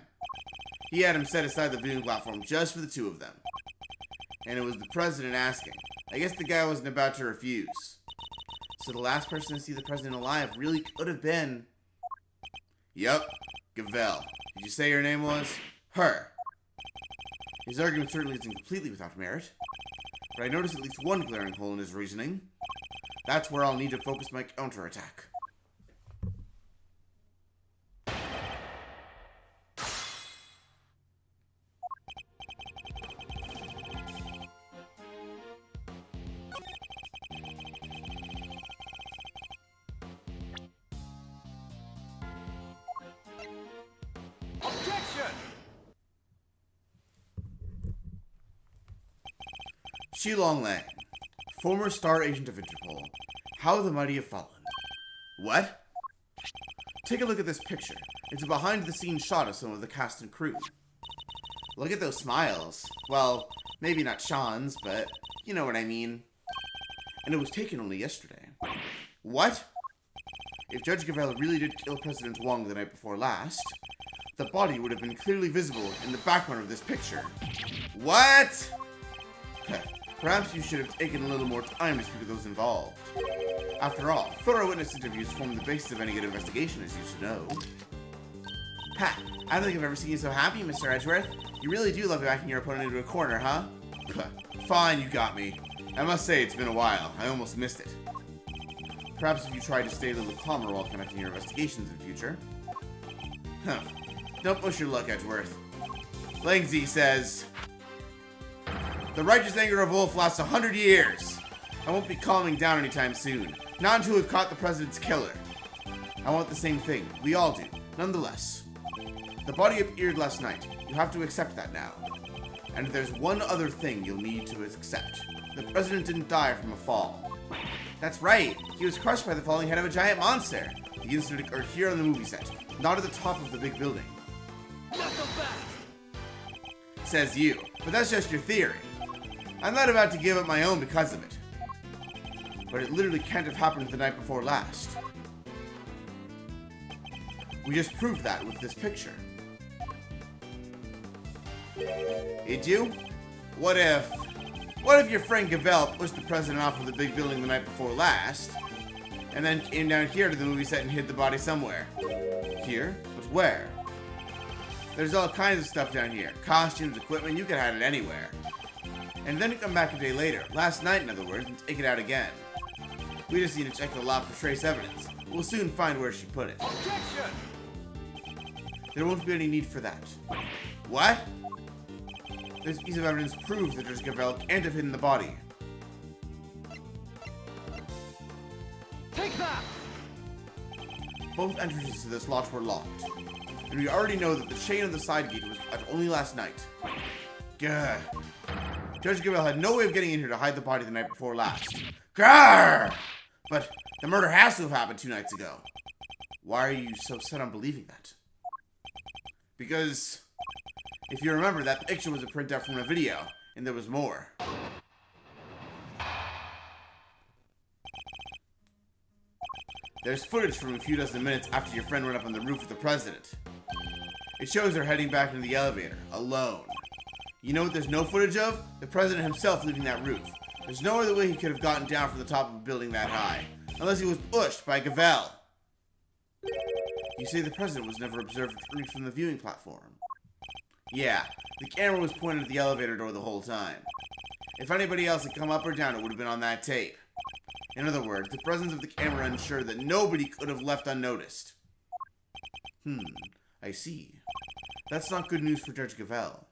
He had him set aside the viewing platform just for the two of them. And it was the president asking. I guess the guy wasn't about to refuse. So the last person to see the president alive really could have been... Yup, Gavel. Did you say her name was? Her. His argument certainly isn't completely without merit. But I noticed at least one glaring hole in his reasoning. That's where I'll need to focus my counterattack. Shilong Lang, former star agent of Interpol. How the mighty have fallen. What? Take a look at this picture. It's a behind-the-scenes shot of some of the cast and crew. Look at those smiles. Well, maybe not Sean's, but you know what I mean. And it was taken only yesterday. What? If Judge Gavel really did kill President Wong the night before last, the body would have been clearly visible in the background of this picture. What? Perhaps you should have taken a little more time to speak with those involved. After all, thorough witness interviews form the basis of any good investigation, as you should know. Ha! I don't think I've ever seen you so happy, Mr. Edgeworth. You really do love backing your opponent into a corner, huh? Fine, you got me. I must say, it's been a while. I almost missed it. Perhaps if you tried to stay a little calmer while conducting your investigations in future. Huh. Don't push your luck, Edgeworth. Langzy says... The righteous anger of Wolf lasts 100 years. I won't be calming down anytime soon. Not until we've caught the president's killer. I want the same thing. We all do. Nonetheless. The body appeared last night. You have to accept that now. And there's one other thing you'll need to accept. The president didn't die from a fall. That's right. He was crushed by the falling head of a giant monster. The incident occurred here on the movie set, not at the top of the big building. Says you. But that's just your theory. I'm not about to give up my own because of it. But it literally can't have happened the night before last. We just proved that with this picture. Did you? What if your friend Gavel pushed the president off of the big building the night before last, and then came down here to the movie set and hid the body somewhere? Here? But where? There's all kinds of stuff down here. Costumes, equipment, you could hide it anywhere. And then come back a day later, last night in other words, and take it out again. We just need to check the lot for trace evidence. We'll soon find where she put it. Objection! There won't be any need for that. What? This piece of evidence proves that Judge Gavel can't have hidden the body. Take that! Both entrances to this lot were locked. And we already know that the chain of the side gate was cut only last night. Gah. Judge Gavel had no way of getting in here to hide the body the night before last. Grrr! But the murder has to have happened 2 nights ago. Why are you so set on believing that? Because, if you remember, that picture was a printout from a video, and there was more. There's footage from a few dozen minutes after your friend went up on the roof with the president. It shows her heading back into the elevator, alone. You know what there's no footage of? The president himself leaving that roof. There's no other way he could have gotten down from the top of a building that high. Unless he was pushed by Gavel. You say the president was never observed returning from the viewing platform. Yeah, the camera was pointed at the elevator door the whole time. If anybody else had come up or down, it would have been on that tape. In other words, the presence of the camera ensured that nobody could have left unnoticed. I see. That's not good news for Judge Gavel.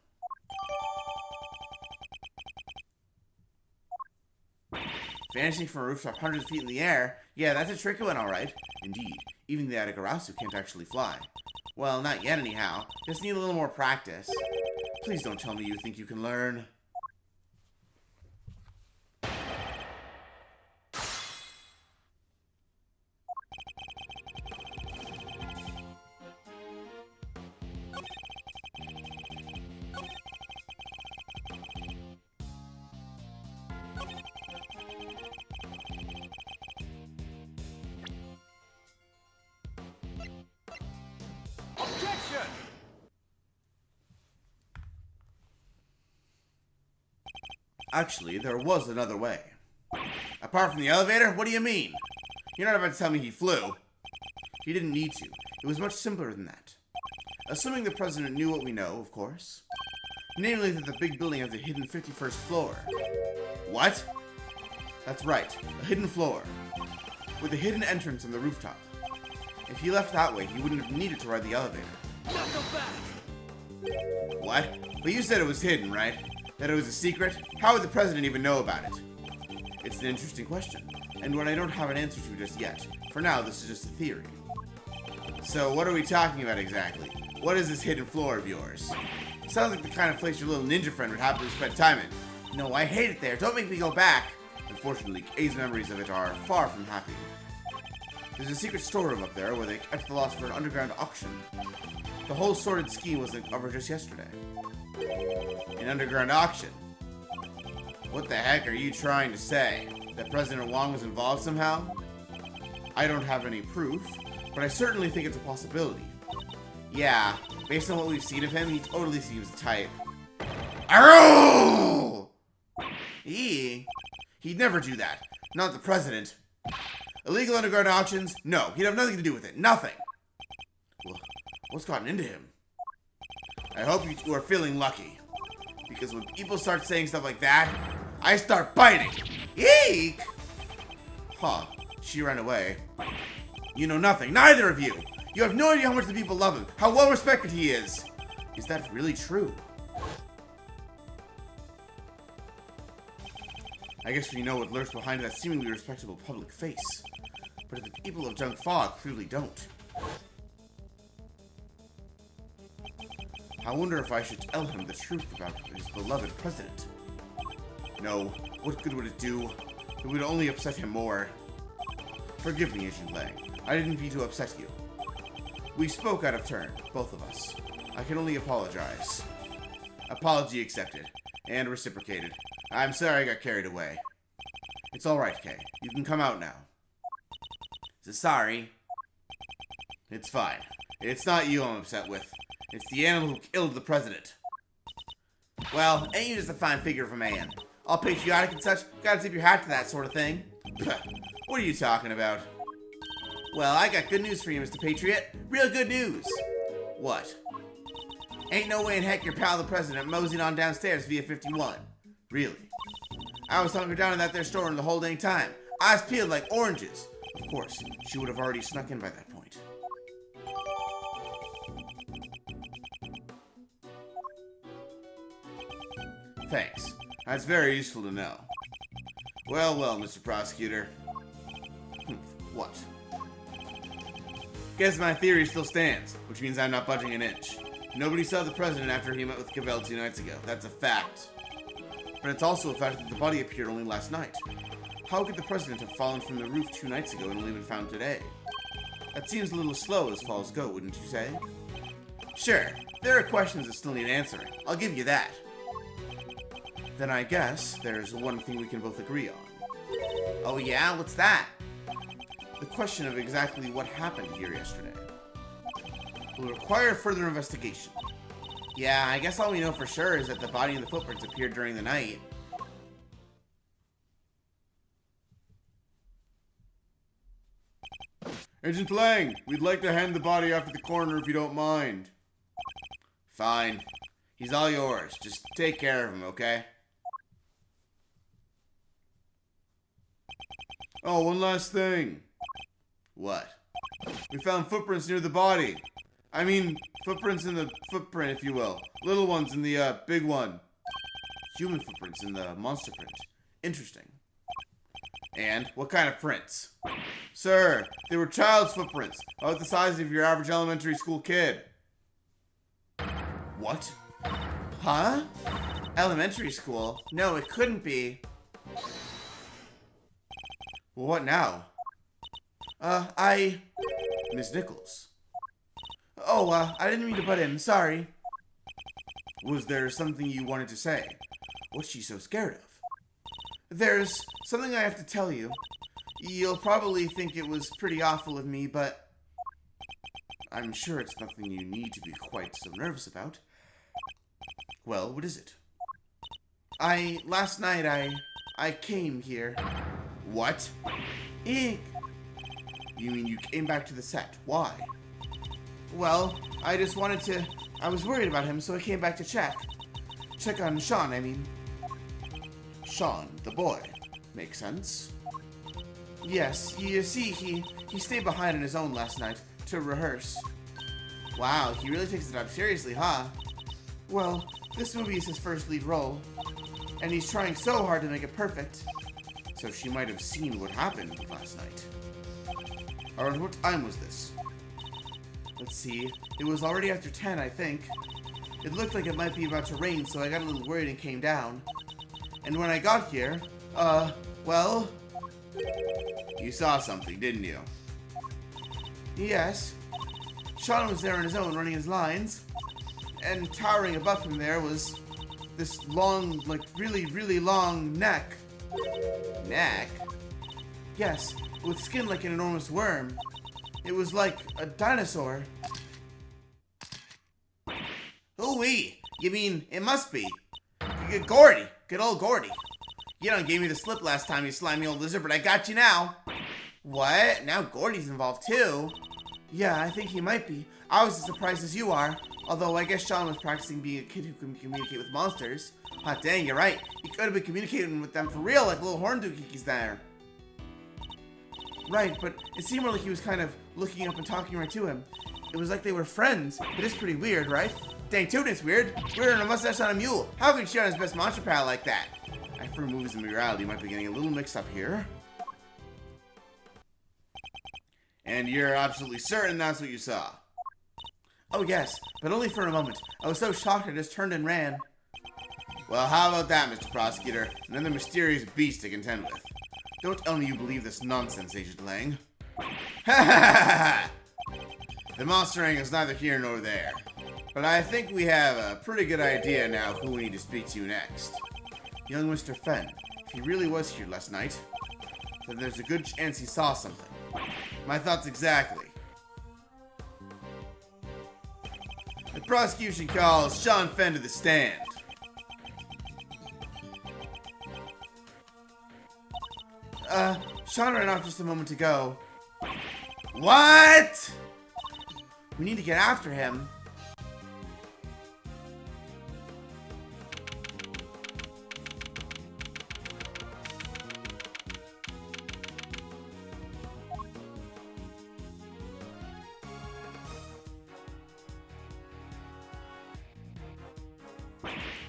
Vanishing from a rooftop hundreds of feet in the air? Yeah, that's a tricky one, alright. Indeed, even the Adagarasu can't actually fly. Well, not yet anyhow. Just need a little more practice. Please don't tell me you think you can learn. Objection! Actually, there was another way. Apart from the elevator? What do you mean? You're not about to tell me he flew. He didn't need to. It was much simpler than that. Assuming the president knew what we know, of course. Namely that the big building has a hidden 51st floor. What? That's right, a hidden floor. With a hidden entrance on the rooftop. If he left that way, he wouldn't have needed to ride the elevator. Knuckle back! What? But you said it was hidden, right? That it was a secret? How would the president even know about it? It's an interesting question, and one I don't have an answer to just yet. For now, this is just a theory. So, what are we talking about exactly? What is this hidden floor of yours? Sounds like the kind of place your little ninja friend would happily spend time in. No, I hate it there. Don't make me go back. Unfortunately, A's memories of it are far from happy. There's a secret storeroom up there where they kept the lost for an underground auction. The whole sordid scheme was uncovered just yesterday. An underground auction? What the heck are you trying to say? That President Wong was involved somehow? I don't have any proof, but I certainly think it's a possibility. Yeah, based on what we've seen of him, he totally seems the type. Arrow! He'd never do that. Not the president. Illegal underground auctions? No, he'd have nothing to do with it. Nothing. Well, what's gotten into him? I hope you two are feeling lucky. Because when people start saying stuff like that, I start biting. Eek! Huh. She ran away. You know nothing. Neither of you. You have no idea how much the people love him. How well respected he is. Is that really true? I guess we know what lurks behind that seemingly respectable public face. But the people of Junk Fog clearly don't. I wonder if I should tell him the truth about his beloved president. No, what good would it do? It would only upset him more. Forgive me, Agent Lang. I didn't mean to upset you. We spoke out of turn, both of us. I can only apologize. Apology accepted. And reciprocated. I'm sorry I got carried away. It's alright, Kay. You can come out now. Sorry. It's fine. It's not you I'm upset with. It's the animal who killed the president. Well, ain't you just a fine figure of a man? All patriotic and such, gotta tip your hat to that sort of thing. What are you talking about? Well, I got good news for you, Mr. Patriot. Real good news. What? Ain't no way in heck your pal the president moseyed on downstairs via 51. Really? I was hunkered down in that there storeroom the whole dang time. Eyes peeled like oranges. Of course, she would have already snuck in by that point. Thanks. That's very useful to know. Well, well, Mr. Prosecutor. What? Guess my theory still stands, which means I'm not budging an inch. Nobody saw the president after he met with Cavell 2 nights ago. That's a fact. But it's also a fact that the body appeared only last night. How could the president have fallen from the roof 2 nights ago and only been found today? That seems a little slow as falls go, wouldn't you say? Sure, there are questions that still need answering. I'll give you that. Then I guess there's one thing we can both agree on. Oh yeah? What's that? The question of exactly what happened here yesterday. Will require further investigation. Yeah, I guess all we know for sure is that the body and the footprints appeared during the night. Agent Lang, we'd like to hand the body off to the coroner if you don't mind. Fine. He's all yours. Just take care of him, okay? Oh, one last thing. What? We found footprints near the body. I mean, footprints in the footprint, if you will. Little ones in the, big one. Human footprints in the monster print. Interesting. And what kind of prints? Sir, they were child's footprints, about the size of your average elementary school kid. What? Huh? Elementary school? No, it couldn't be. Well, what now? Miss Nichols. Oh, I didn't mean to butt in. Sorry. Was there something you wanted to say? What's she so scared of? There's something I have to tell you. You'll probably think it was pretty awful of me, but I'm sure it's nothing you need to be quite so nervous about. Well, what is it? Last night I came here. What? Eek. You mean you came back to the set? Why? Well, I was worried about him, so I came back to check. Check on Sean, I mean. Sean, the boy. Makes sense. Yes, you see, he stayed behind on his own last night to rehearse. Wow, he really takes it up seriously, huh? Well, this movie is his first lead role, and he's trying so hard to make it perfect. So she might have seen what happened last night. Around what time was this? Let's see, it was already after 10, I think. It looked like it might be about to rain, so I got a little worried and came down. And when I got here, well... You saw something, didn't you? Yes. Sean was there on his own, running his lines. And towering above him there was this long, like, really, really long neck. Neck? Yes, with skin like an enormous worm. It was like a dinosaur. Ooh-wee! You mean, it must be. Good Gordy. Good old Gordy. You done gave me the slip last time, you slimy old lizard, but I got you now. What? Now Gordy's involved too? Yeah, I think he might be. I was as surprised as you are. Although I guess Sean was practicing being a kid who can communicate with monsters. Hot dang, you're right. He could have been communicating with them for real, like little horn dookies there. Right, but it seemed more like he was kind of looking up and talking right to him. It was like they were friends. It is pretty weird, right? Dang tootin', it's weird. Weirder than a mustache on a mule. How could she on his best monster pal like that? I fear movies and reality might be getting a little mixed up here. And you're absolutely certain that's what you saw? Oh yes, but only for a moment. I was so shocked I just turned and ran. Well, how about that, Mr. Prosecutor? Another mysterious beast to contend with. Don't tell me you believe this nonsense, Agent Lang. Ha ha ha! The monster angle is neither here nor there. But I think we have a pretty good idea now who we need to speak to next. Young Mr. Fenn. If he really was here last night, then there's a good chance he saw something. My thoughts exactly. The prosecution calls Sean Fenn to the stand. Sean ran off just a moment ago. What? We need to get after him.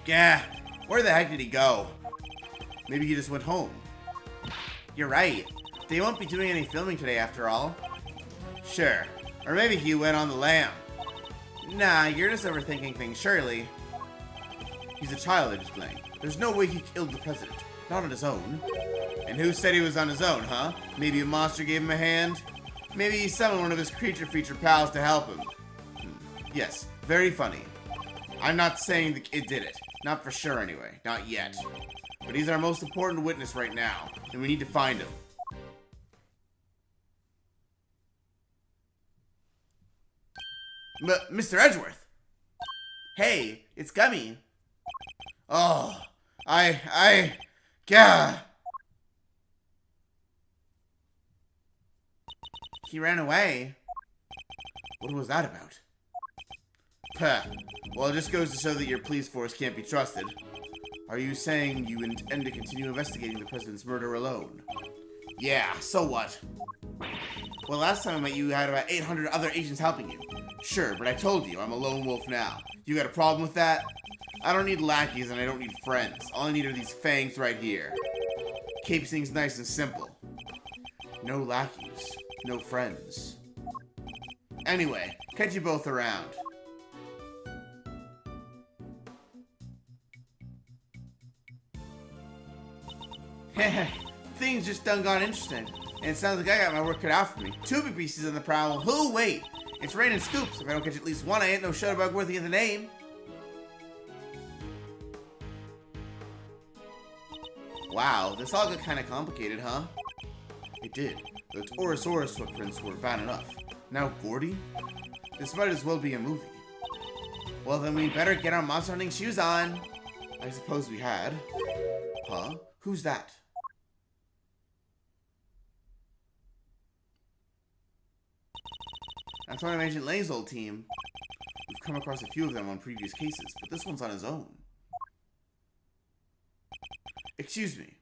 Yeah, where the heck did he go? Maybe he just went home. You're right. They won't be doing any filming today after all. Sure. Or maybe he went on the lam. Nah, you're just overthinking things, surely. He's a child, Agent Lang. There's no way he killed the president. Not on his own. And who said he was on his own, huh? Maybe a monster gave him a hand? Maybe he summoned one of his creature feature pals to help him. Yes, very funny. I'm not saying the kid did it. Not for sure, anyway. Not yet. But he's our most important witness right now, and we need to find him. Mr. Edgeworth! Hey, it's Gummy. Oh, gah! He ran away. What was that about? Puh. Well, it just goes to show that your police force can't be trusted. Are you saying you intend to continue investigating the president's murder alone? Yeah, so what? Well, last time I met you, you had about 800 other agents helping you. Sure, but I told you, I'm a lone wolf now. You got a problem with that? I don't need lackeys and I don't need friends. All I need are these fangs right here. Keeps things nice and simple. No lackeys, no friends. Anyway, catch you both around. Heh, things just done got interesting. And it sounds like I got my work cut out for me. 2 big pieces on the prowl. Who'll wait? It's raining scoops. If I don't catch at least one, I ain't no shutterbug worthy of the name. Wow, this all got kind of complicated, huh? It did. The Torosaurus footprints were bad enough. Now Gordy? This might as well be a movie. Well, then we better get our monster hunting shoes on. I suppose we had. Huh? Who's that? That's one of Agent Lang's old team. We've come across a few of them on previous cases, but this one's on his own. Excuse me.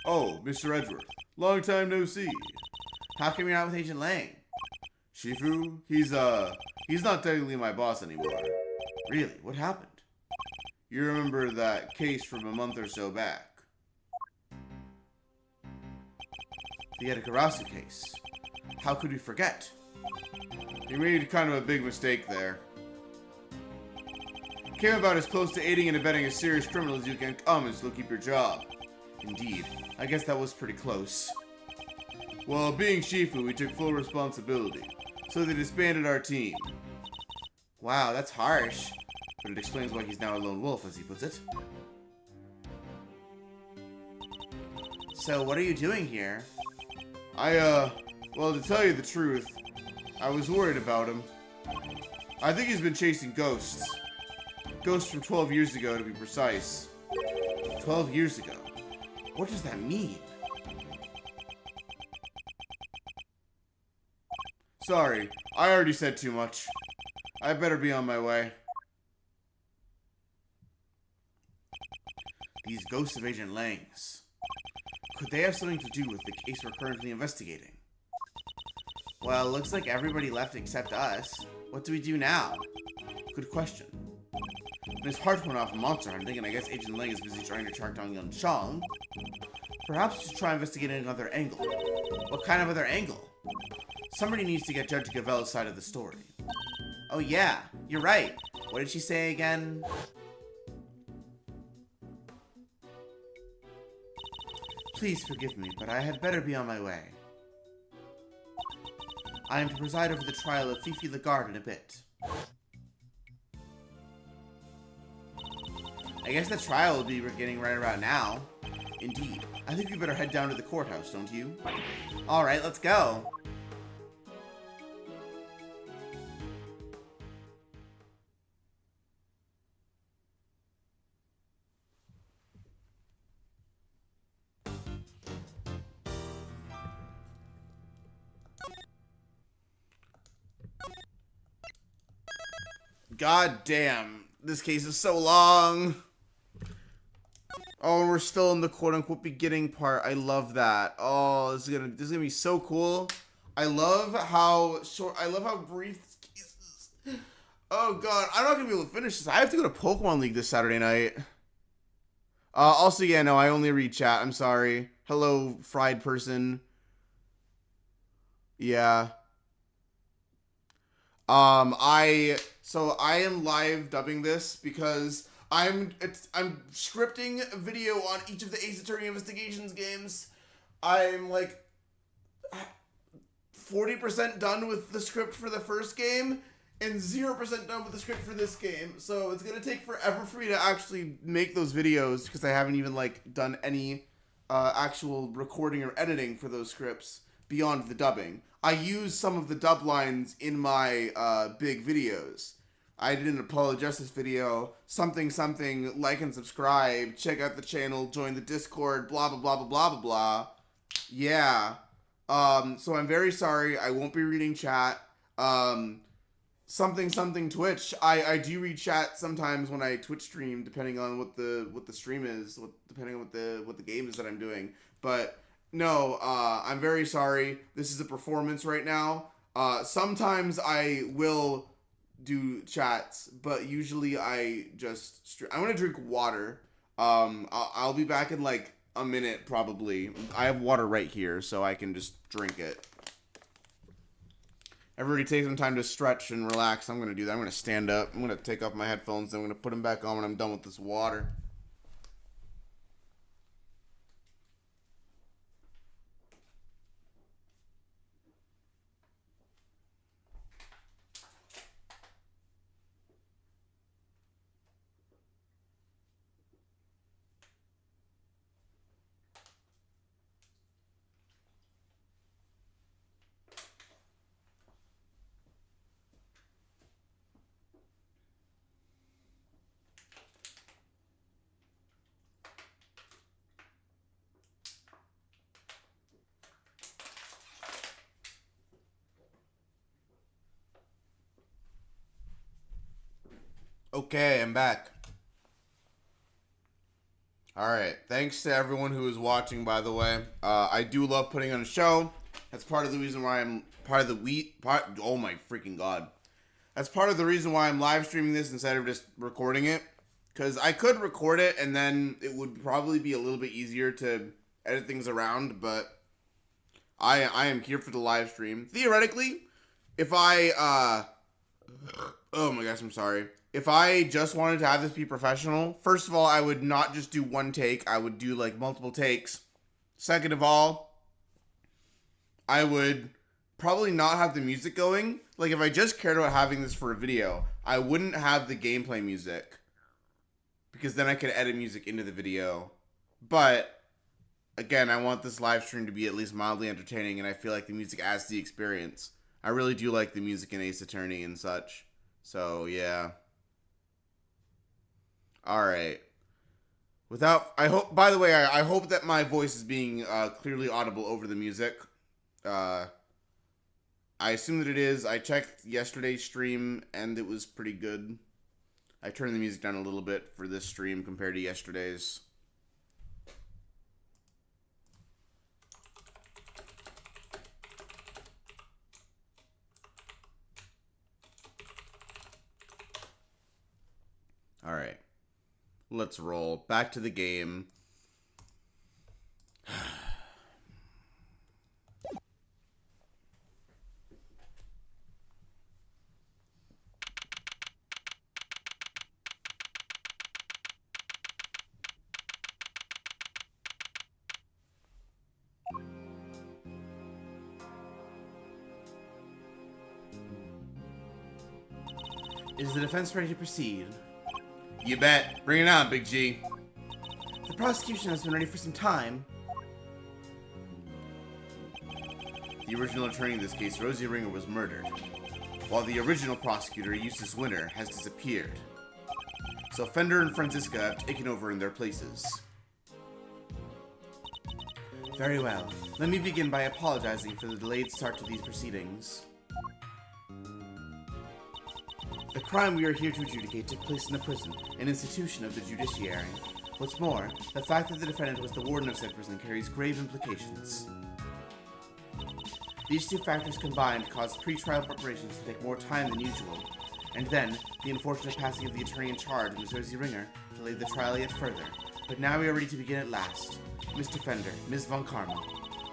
Oh, Mr. Edgeworth. Long time no see. How come you're not with Agent Lang? Shifu? He's not technically my boss anymore. Really? What happened? You remember that case from a month or so back? The Edakarasu case. How could we forget? You made kind of a big mistake there. Came about as close to aiding and abetting a serious criminal as you can come and still keep your job. Indeed. I guess that was pretty close. Well, being Shifu, we took full responsibility. So they disbanded our team. Wow, that's harsh. But it explains why he's now a lone wolf, as he puts it. So, what are you doing here? Well, to tell you the truth, I was worried about him. I think he's been chasing ghosts. Ghosts from 12 years ago, to be precise. 12 years ago? What does that mean? Sorry, I already said too much. I better be on my way. These ghosts of Agent Lang's. Could they have something to do with the case we're currently investigating? Well, looks like everybody left except us. What do we do now? Good question. When his heart went off monster hunting, and I guess Agent Lang is busy trying to track down Yun Chang. Perhaps we should try investigating another angle. What kind of other angle? Somebody needs to get Judge Gavel's side of the story. Oh yeah, you're right. What did she say again? Please forgive me, but I had better be on my way. I am to preside over the trial of Fifi Lagarde in a bit. I guess the trial will be beginning right around now. Indeed. I think we better head down to the courthouse, don't you? Alright, let's go. God damn, this case is so long. Oh, and we're still in the quote-unquote beginning part. I love that. Oh, this is gonna be so cool. I love how brief this case is. Oh god, I'm not gonna be able to finish this. I have to go to Pokemon League this Saturday night. Also, yeah, no, I only read chat. I'm sorry. Hello, fried person. Yeah. I am live dubbing this because I'm scripting a video on each of the Ace Attorney Investigations games. I'm like 40% done with the script for the first game and 0% done with the script for this game. So it's gonna take forever for me to actually make those videos because I haven't even like done any actual recording or editing for those scripts beyond the dubbing. I use some of the dub lines in my big videos. I did an Apollo Justice video, something, like and subscribe, check out the channel, join the Discord, blah, blah, blah, blah, blah, blah, blah. Yeah. So I'm very sorry, I won't be reading chat. Something Twitch. I do read chat sometimes when I Twitch stream, depending on what the stream is, depending on what the game is that I'm doing. But no, I'm very sorry. This is a performance right now. Sometimes I will do chats, but usually I just... I'm gonna drink water. I'll be back in like a minute probably. I have water right here, so I can just drink it. Everybody take some time to stretch and relax. I'm gonna do that. I'm gonna stand up. I'm gonna take off my headphones. I'm gonna put them back on when I'm done with this water. Okay, I'm back. Alright, thanks to everyone who is watching, by the way. I do love putting on a show. That's part of the reason why I'm oh my freaking god. That's part of the reason why I'm live streaming this instead of just recording it. Because I could record it and then it would probably be a little bit easier to edit things around, but I am here for the live stream. Theoretically, if I, oh my gosh, I'm sorry. If I just wanted to have this be professional, first of all, I would not just do one take. I would do like multiple takes. Second of all, I would probably not have the music going. Like if I just cared about having this for a video, I wouldn't have the gameplay music. Because then I could edit music into the video. But again, I want this live stream to be at least mildly entertaining, and I feel like the music adds to the experience. I really do like the music in Ace Attorney and such. So yeah. Alright. I hope that my voice is being clearly audible over the music. I assume that it is. I checked yesterday's stream and it was pretty good. I turned the music down a little bit for this stream compared to yesterday's. Alright. Let's roll. Back to the game. Is the defense ready to proceed? You bet. Bring it on, Big G. The prosecution has been ready for some time. The original attorney in this case, Rosie Ringer, was murdered, while the original prosecutor, Eustace Winter, has disappeared. So Fender and Franziska have taken over in their places. Very well. Let me begin by apologizing for the delayed start to these proceedings. The crime we are here to adjudicate took place in the prison, an institution of the judiciary. What's more, the fact that the defendant was the warden of said prison carries grave implications. These two factors combined caused pre-trial preparations to take more time than usual, and then the unfortunate passing of the attorney in charge, Ms. Rosie Ringer, delayed the trial yet further. But now we are ready to begin at last. Mr. Fender, Ms. Von Karma,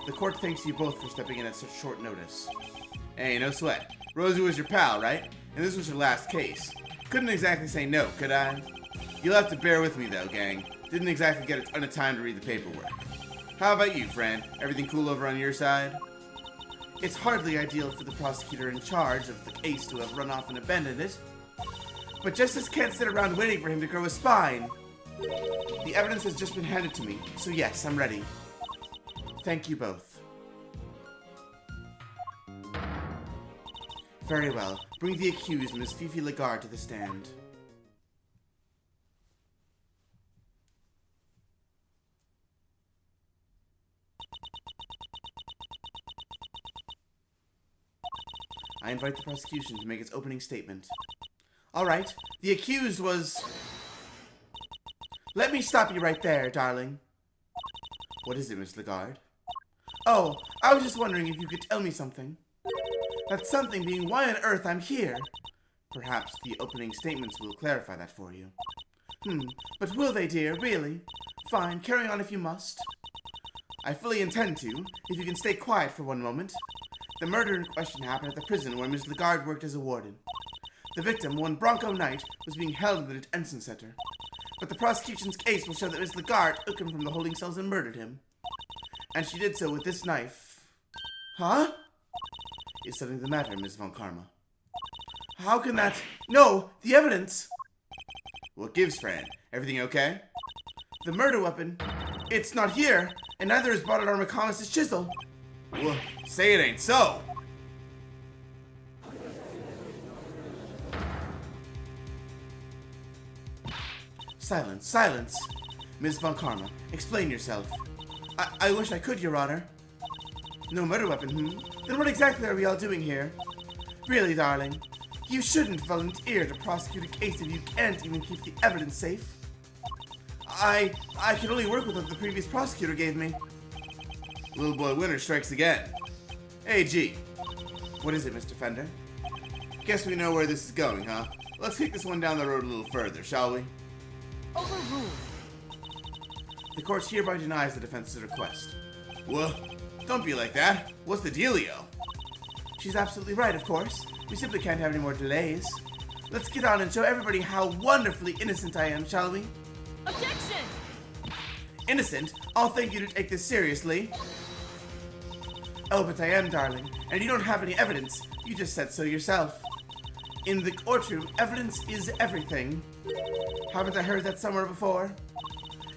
the court thanks you both for stepping in at such short notice. Hey, no sweat. Rosie was your pal, right? And this was her last case. Couldn't exactly say no, could I? You'll have to bear with me though, gang. Didn't exactly get a ton of time to read the paperwork. How about you, friend? Everything cool over on your side? It's hardly ideal for the prosecutor in charge of the case to have run off and abandoned it. But justice can't sit around waiting for him to grow a spine. The evidence has just been handed to me, so yes, I'm ready. Thank you both. Very well. Bring the accused, Miss Fifi Lagarde, to the stand. I invite the prosecution to make its opening statement. All right. The accused was... Let me stop you right there, darling. What is it, Miss Lagarde? Oh, I was just wondering if you could tell me something. That something being why on earth I'm here. Perhaps the opening statements will clarify that for you. But will they, dear, really? Fine, carry on if you must. I fully intend to, if you can stay quiet for one moment. The murder in question happened at the prison where Miss Lagarde worked as a warden. The victim, one Bronco Knight, was being held in the detention center. But the prosecution's case will show that Miss Lagarde took him from the holding cells and murdered him. And she did so with this knife. Huh? Is something the matter, Miss Von Karma? How can that... No! The evidence! What gives, friend? Everything okay? The murder weapon. It's not here, and neither is Bonnadar McComas' chisel. Well, say it ain't so! Silence, silence. Miss Von Karma, explain yourself. I wish I could, Your Honor. No murder weapon, Then what exactly are we all doing here? Really, darling, you shouldn't volunteer to prosecute a case if you can't even keep the evidence safe. I can only work with what the previous prosecutor gave me. Little boy Winter strikes again. Hey, G. What is it, Mr. Fender? Guess we know where this is going, huh? Let's kick this one down the road a little further, shall we? Overruled. The court hereby denies the defense's request. Well, don't be like that. What's the dealio? She's absolutely right, of course. We simply can't have any more delays. Let's get on and show everybody how wonderfully innocent I am, shall we? Objection! Innocent? I'll thank you to take this seriously. Oh, but I am, darling. And you don't have any evidence. You just said so yourself. In the courtroom, evidence is everything. Haven't I heard that somewhere before?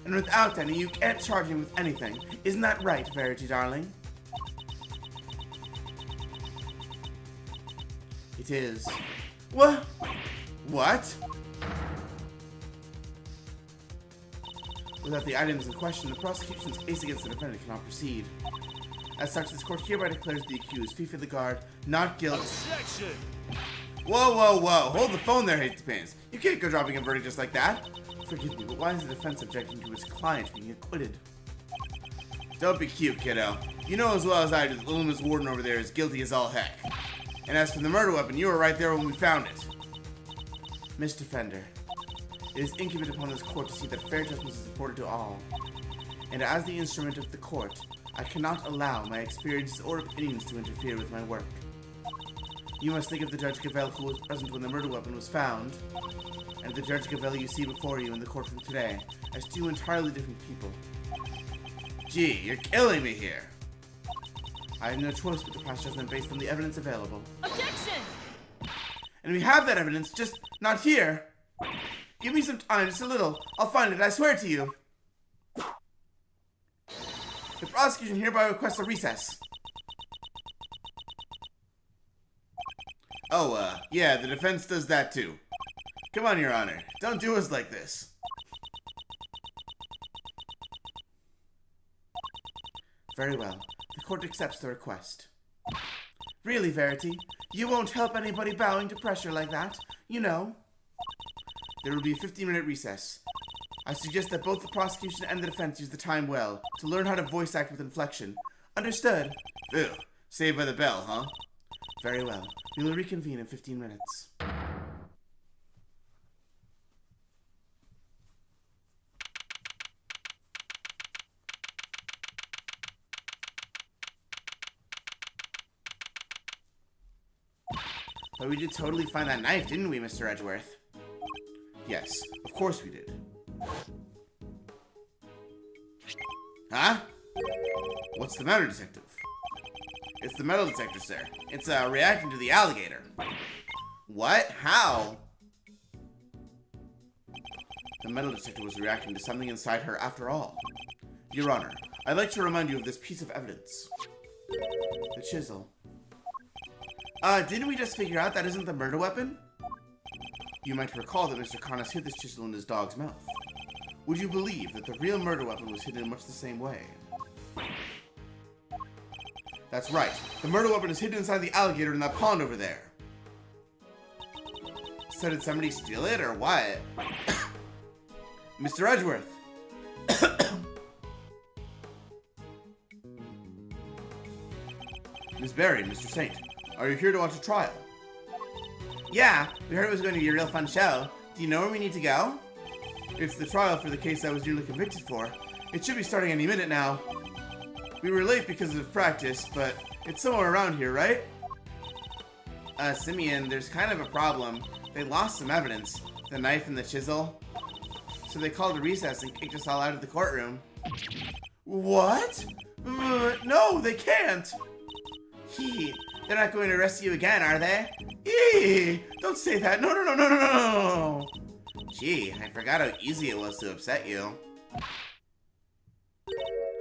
And without any, you can't charge me with anything. Isn't that right, Verity, darling? It is. What? What? Without the items in question, the prosecution's case against the defendant cannot proceed. As such, this court hereby declares the accused, Fifi Lagarde, not guilty. Objection! Whoa, whoa, whoa. Hold the phone there, Hate Pants. You can't go dropping a verdict just like that. Forgive me, but why is the defense objecting to his client being acquitted? Don't be cute, kiddo. You know as well as I do that little Miss Warden over there is guilty as all heck. And as for the murder weapon, you were right there when we found it. Mr. Fender, it is incumbent upon this court to see that fair justice is afforded to all. And as the instrument of the court, I cannot allow my experiences or opinions to interfere with my work. You must think of the Judge Gavel who was present when the murder weapon was found, and the Judge Gavel you see before you in the courtroom today, as two entirely different people. Gee, you're killing me here. I have no choice but to pass judgment based on the evidence available. Objection! And we have that evidence, just not here. Give me some time, just a little. I'll find it, I swear to you. The prosecution hereby requests a recess. Oh, yeah, the defense does that too. Come on, Your Honor. Don't do us like this. Very well. The court accepts the request. Really, Verity? You won't help anybody bowing to pressure like that, you know. There will be a 15-minute recess. I suggest that both the prosecution and the defense use the time well to learn how to voice act with inflection. Understood? Ew. Saved by the bell, huh? Very well. We will reconvene in 15 minutes. But we did totally find that knife, didn't we, Mr. Edgeworth? Yes, of course we did. Huh? What's the matter, detective? It's the metal detector, sir. It's, reacting to the alligator. What? How? The metal detector was reacting to something inside her after all. Your Honor, I'd like to remind you of this piece of evidence. The chisel. Didn't we just figure out that isn't the murder weapon? You might recall that Mr. Karnas hid this chisel in his dog's mouth. Would you believe that the real murder weapon was hidden in much the same way? That's right. The murder weapon is hidden inside the alligator in that pond over there. So did somebody steal it, or what? Mr. Edgeworth! Miss Barry, Mr. Saint. Are you here to watch a trial? Yeah, we heard it was going to be a real fun show. Do you know where we need to go? It's the trial for the case I was nearly convicted for. It should be starting any minute now. We were late because of practice, but it's somewhere around here, right? Simeon, there's kind of a problem. They lost some evidence. The knife and the chisel. So they called a recess and kicked us all out of the courtroom. What? No, they can't. They're not going to arrest you again, are they? Don't say that. No. Gee, I forgot how easy it was to upset you.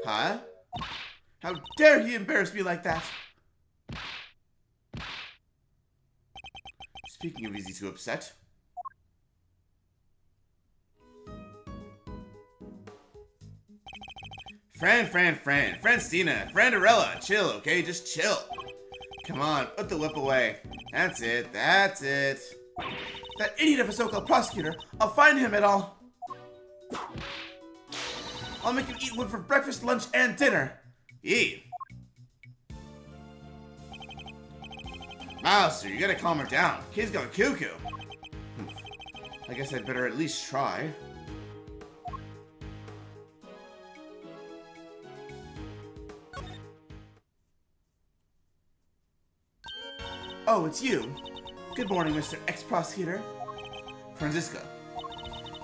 Huh? How dare he embarrass me like that? Speaking of easy to upset. Francina, Frandarella, chill, okay? Just chill. Come on, put the whip away. That's it. That idiot of a so-called prosecutor, I'll find him at all. I'll make him eat whip for breakfast, lunch, and dinner. Eat. Mouser, you gotta calm her down. Kid's going cuckoo. I guess I'd better at least try. Oh, it's you. Good morning, Mr. Ex-Prosecutor. Franziska,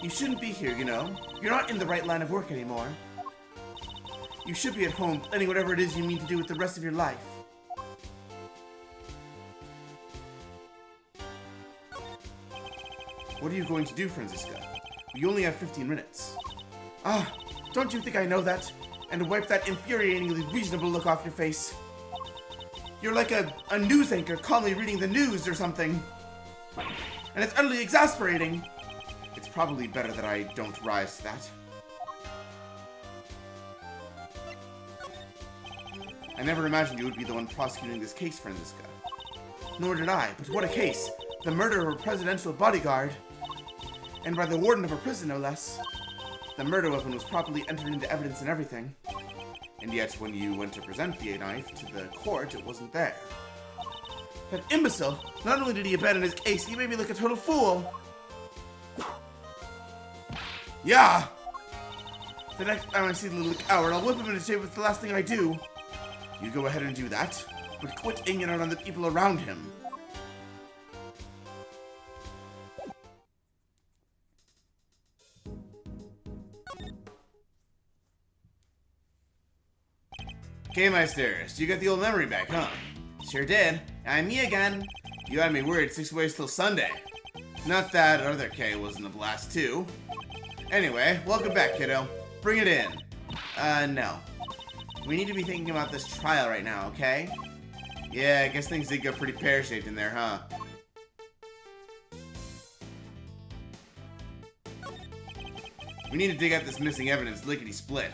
you shouldn't be here, you know. You're not in the right line of work anymore. You should be at home planning whatever it is you mean to do with the rest of your life. What are you going to do, Franziska? We only have 15 minutes. Don't you think I know that? And wipe that infuriatingly reasonable look off your face. You're like a news anchor calmly reading the news or something. And it's utterly exasperating. It's probably better that I don't rise to that. I never imagined you would be the one prosecuting this case, Franziska. Nor did I, but what a case. The murder of a presidential bodyguard. And by the warden of a prison, no less. The murder weapon was properly entered into evidence and everything. And yet, when you went to present the knife to the court, it wasn't there. That imbecile! Not only did he abandon his case, he made me look a total fool! Yeah! The next time I see the little coward, I'll whip him into shape. It's the last thing I do. You go ahead and do that, but quit hanging out on the people around him. Okay, my stairs, you got the old memory back, huh? Sure did. I'm me again. You had me worried 6 ways till Sunday. Not that other K wasn't a blast, too. Anyway, welcome back, kiddo. Bring it in. No. We need to be thinking about this trial right now, okay? Yeah, I guess things did go pretty pear-shaped in there, huh? We need to dig out this missing evidence lickety-split.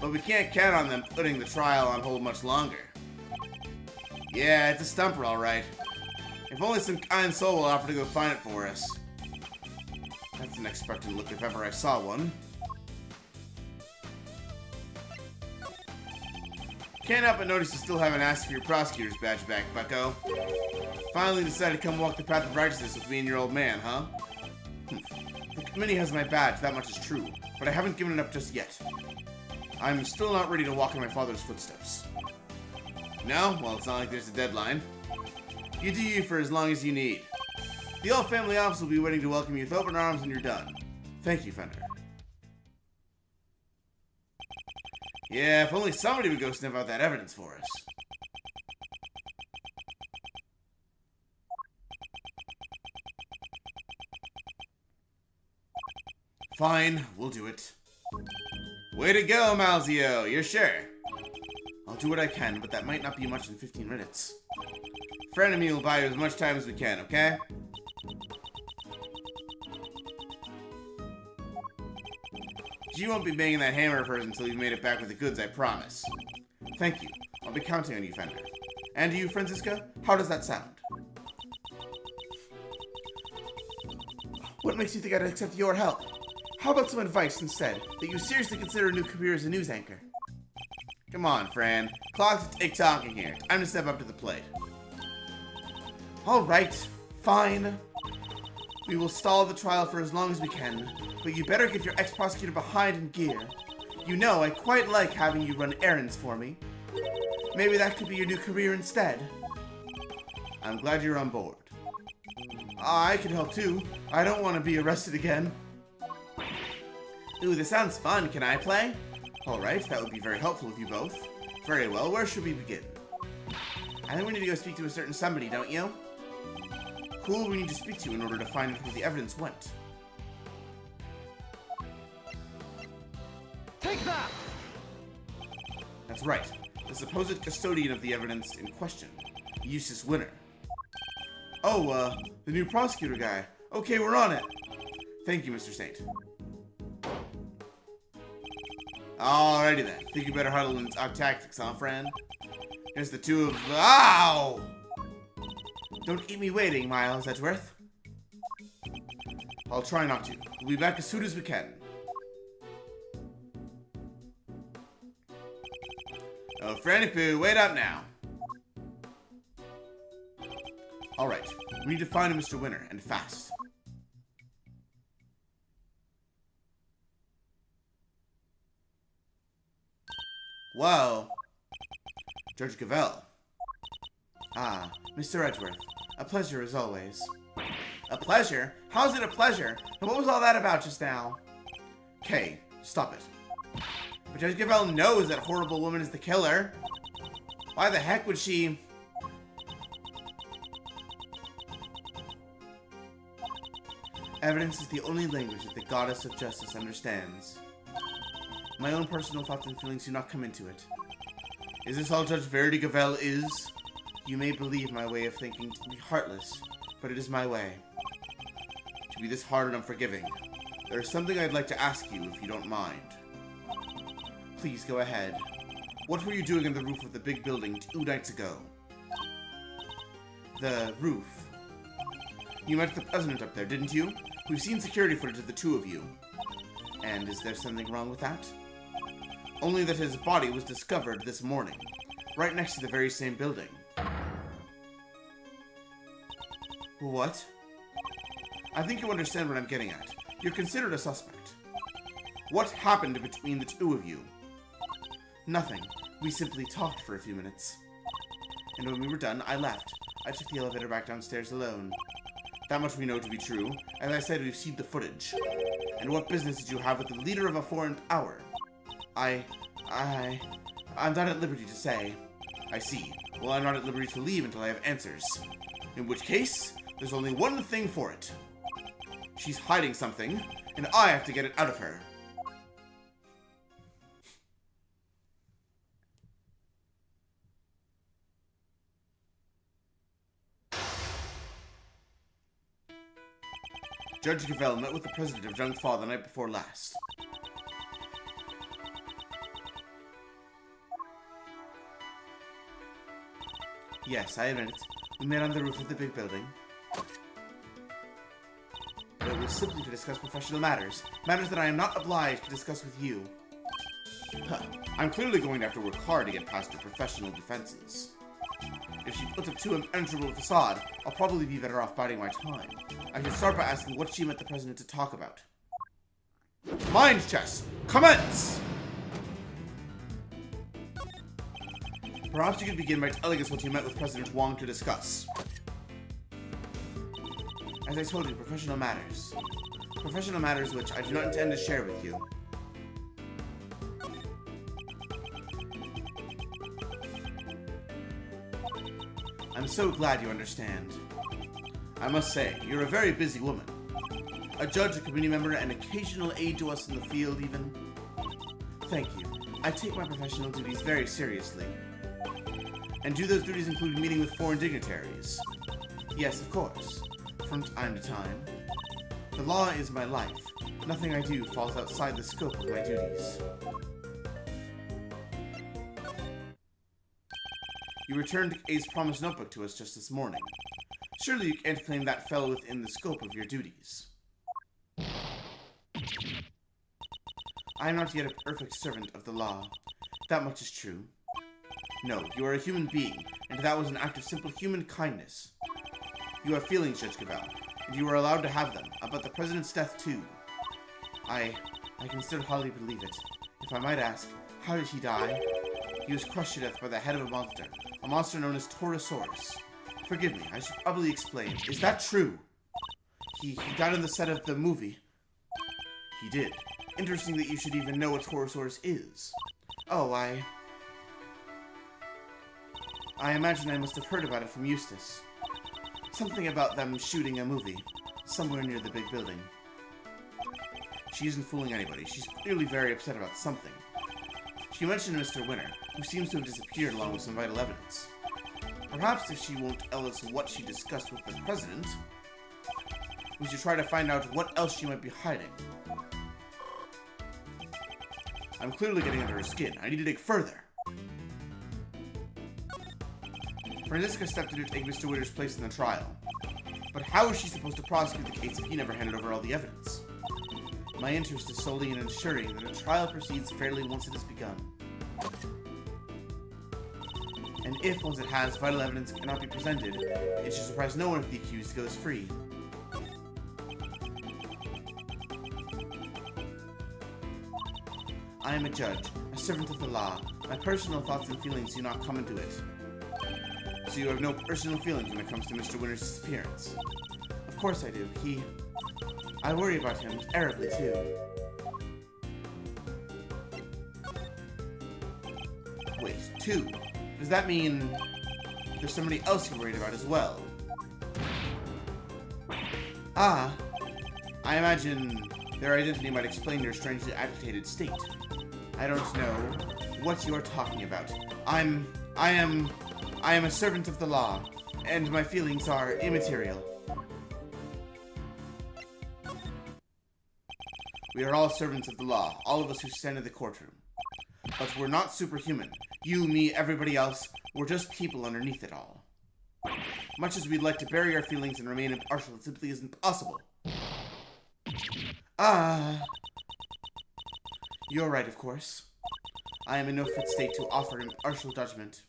But we can't count on them putting the trial on hold much longer. Yeah, it's a stumper, alright. If only some kind soul will offer to go find it for us. That's an expected look if ever I saw one. Can't help but notice you still haven't asked for your prosecutor's badge back, bucko. Finally decided to come walk the path of righteousness with me and your old man, huh? The committee has my badge, that much is true, but I haven't given it up just yet. I'm still not ready to walk in my father's footsteps. No? Well, it's not like there's a deadline. You do you for as long as you need. The old family office will be waiting to welcome you with open arms when you're done. Thank you, Fender. Yeah, if only somebody would go sniff out that evidence for us. Fine, we'll do it. Way to go, Malzio. You're sure? I'll do what I can, but that might not be much in 15 minutes. Friend and me will buy you as much time as we can, okay? G won't be banging that hammer of hers until you've made it back with the goods, I promise. Thank you. I'll be counting on you, Fender. And you, Franziska? How does that sound? What makes you think I'd accept your help? How about some advice instead, that you seriously consider a new career as a news anchor? Come on, Fran. Clock's tick-tocking here. Time to step up to the plate. Alright, fine. We will stall the trial for as long as we can, but you better get your ex-prosecutor behind in gear. You know, I quite like having you run errands for me. Maybe that could be your new career instead. I'm glad you're on board. I can help too. I don't want to be arrested again. Ooh, this sounds fun. Can I play? Alright, that would be very helpful of you both. Very well, where should we begin? I think we need to go speak to a certain somebody, don't you? Who will we need to speak to in order to find where the evidence went? Take that! That's right. The supposed custodian of the evidence in question. Eustace Winner. Oh, the new prosecutor guy. Okay, we're on it. Thank you, Mr. Saint. Alrighty then. Think you better huddle and talk tactics, huh, friend? Here's the two of... Ow! Don't keep me waiting, Miles Edgeworth. I'll try not to. We'll be back as soon as we can. Oh, Franny Poo, wait up now. Alright, we need to find a Mr. Winner, and fast. Whoa. Judge Gavelle. Ah, Mr. Edgeworth. A pleasure as always. A pleasure? How's it a pleasure? And what was all that about just now? Okay, stop it. But Judge Gavelle knows that horrible woman is the killer. Why the heck would she... Evidence is the only language that the goddess of justice understands. My own personal thoughts and feelings do not come into it. Is this all Judge Verity Gavelle is? You may believe my way of thinking to be heartless, but it is my way. To be this hard and unforgiving. There is something I'd like to ask you, if you don't mind. Please go ahead. What were you doing on the roof of the big building 2 nights ago? The roof. You met the president up there, didn't you? We've seen security footage of the two of you. And is there something wrong with that? Only that his body was discovered this morning, right next to the very same building. What? I think you understand what I'm getting at. You're considered a suspect. What happened between the two of you? Nothing. We simply talked for a few minutes. And when we were done, I left. I took the elevator back downstairs alone. That much we know to be true. As I said, we've seen the footage. And what business did you have with the leader of a foreign power? I'm not at liberty to say. I see. Well, I'm not at liberty to leave until I have answers. In which case, there's only one thing for it. She's hiding something, and I have to get it out of her. Judge Gavelle met with the president of Jung Fa the night before last. Yes, I admit it. We met on the roof of the big building. But it was simply to discuss professional matters. Matters that I am not obliged to discuss with you. Huh. I'm clearly going to have to work hard to get past her professional defenses. If she puts up too impenetrable a facade, I'll probably be better off biding my time. I should start by asking what she met the president to talk about. Mind chess! Commence! Perhaps you could begin by telling us what you met with President Wong to discuss. As I told you, professional matters. Professional matters which I do not intend to share with you. I'm so glad you understand. I must say, you're a very busy woman. A judge, a committee member, an occasional aide to us in the field, even. Thank you. I take my professional duties very seriously. And do those duties include meeting with foreign dignitaries? Yes, of course. From time to time. The law is my life. Nothing I do falls outside the scope of my duties. You returned A's promised notebook to us just this morning. Surely you can't claim that fell within the scope of your duties. I am not yet a perfect servant of the law. That much is true. No, you are a human being, and that was an act of simple human kindness. You have feelings, Judge Cavell, and you are allowed to have them, about the President's death, too. I can still hardly believe it. If I might ask, how did he die? He was crushed to death by the head of a monster known as Torosaurus. Forgive me, I should probably explain. Is that true? He died on the set of the movie. He did. Interesting that you should even know what Torosaurus is. Oh, I imagine I must have heard about it from Eustace. Something about them shooting a movie, somewhere near the big building. She isn't fooling anybody. She's clearly very upset about something. She mentioned Mr. Winter, who seems to have disappeared along with some vital evidence. Perhaps if she won't tell us what she discussed with the President, we should try to find out what else she might be hiding. I'm clearly getting under her skin. I need to dig further. Franziska stepped in to take Mr. Winter's place in the trial. But how is she supposed to prosecute the case if he never handed over all the evidence? My interest is solely in ensuring that a trial proceeds fairly once it has begun. And if, once it has, vital evidence cannot be presented, it should surprise no one if the accused goes free. I am a judge, a servant of the law. My personal thoughts and feelings do not come into it. So you have no personal feelings when it comes to Mr. Winter's disappearance? Of course I do. I worry about him terribly, too. Wait, two? Does that mean there's somebody else you're worried about as well? Ah, I imagine their identity might explain your strangely agitated state. I don't know what you're talking about. I am a servant of the law, and my feelings are immaterial. We are all servants of the law, all of us who stand in the courtroom. But we're not superhuman. You, me, everybody else, we're just people underneath it all. Much as we'd like to bury our feelings and remain impartial, it simply isn't possible. You're right, of course. I am in no fit state to offer impartial judgment.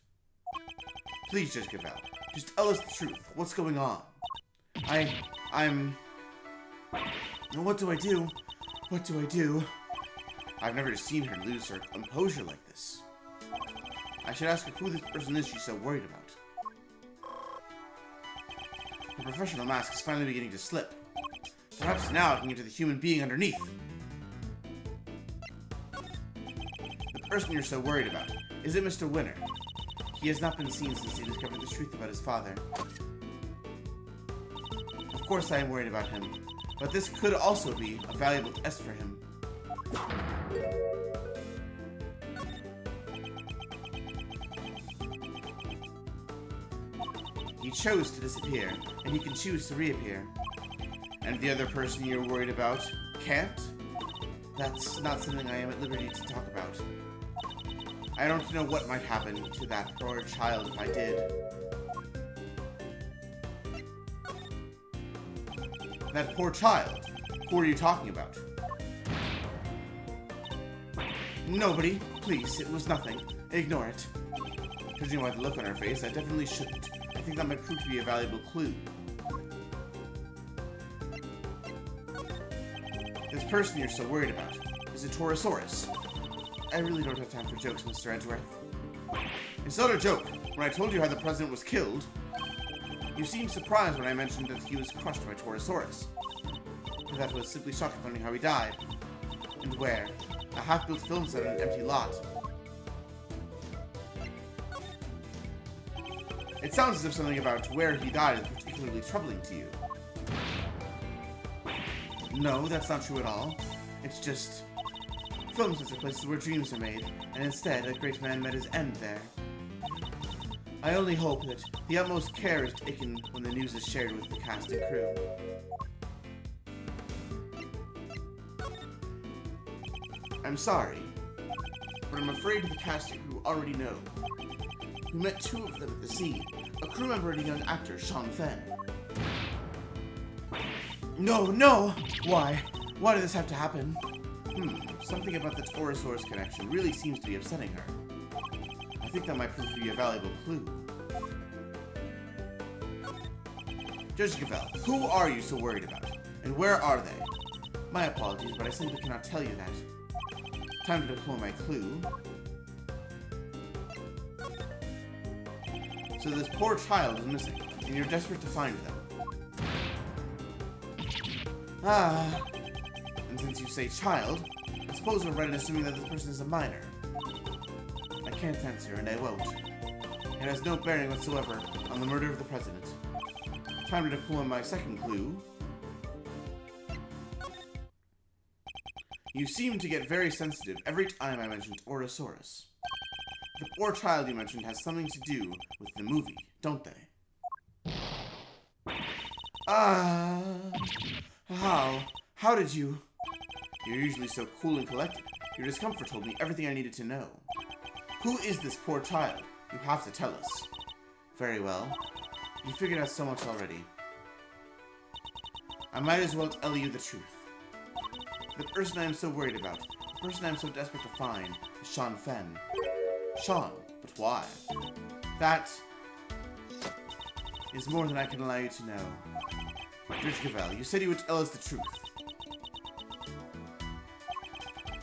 Please, Judge Cavell, just tell us the truth. What's going on? What do I do? What do I do? I've never seen her lose her composure like this. I should ask her who this person is she's so worried about. Her professional mask is finally beginning to slip. Perhaps now I can get to the human being underneath. The person you're so worried about, is it Mr. Winter? He has not been seen since he discovered the truth about his father. Of course I am worried about him, but this could also be a valuable test for him. He chose to disappear, and he can choose to reappear. And the other person you're worried about can't? That's not something I am at liberty to talk about. I don't know what might happen to that poor child if I did. That poor child? Who are you talking about? Nobody. Please, it was nothing. Ignore it. Judging by the look on her face, I definitely shouldn't. I think that might prove to be a valuable clue. This person you're so worried about, is a Torosaurus. I really don't have time for jokes, Mr. Edgeworth. It's not a joke. When I told you how the president was killed, you seemed surprised when I mentioned that he was crushed by Torosaurus. But that was simply shocking learning how he died. And where? A half-built film set on an empty lot. It sounds as if something about where he died is particularly troubling to you. No, that's not true at all. It's just... film sets are places where dreams are made, and instead, a great man met his end there. I only hope that the utmost care is taken when the news is shared with the cast and crew. I'm sorry, but I'm afraid the cast and crew already know. We met two of them at the scene, a crew member and a young actor, Sean Fenn. No! Why? Why did this have to happen? Something about the Torosaurus connection really seems to be upsetting her. I think that might prove to be a valuable clue. Judge Gavel, who are you so worried about? And where are they? My apologies, but I simply cannot tell you that. Time to deploy my clue. So this poor child is missing, and you're desperate to find them. Ah. And since you say child, I suppose we're right in assuming that this person is a minor. I can't answer, and I won't. It has no bearing whatsoever on the murder of the president. Time to deploy my second clue. You seem to get very sensitive every time I mentioned Orosaurus. The poor child you mentioned has something to do with the movie, don't they? How did you? You're usually so cool and collected. Your discomfort told me everything I needed to know. Who is this poor child? You have to tell us. Very well. You figured out so much already. I might as well tell you the truth. The person I am so worried about, the person I am so desperate to find, is Sean Fenn. Sean, but why? That is more than I can allow you to know. Rich Gavel, you said you would tell us the truth.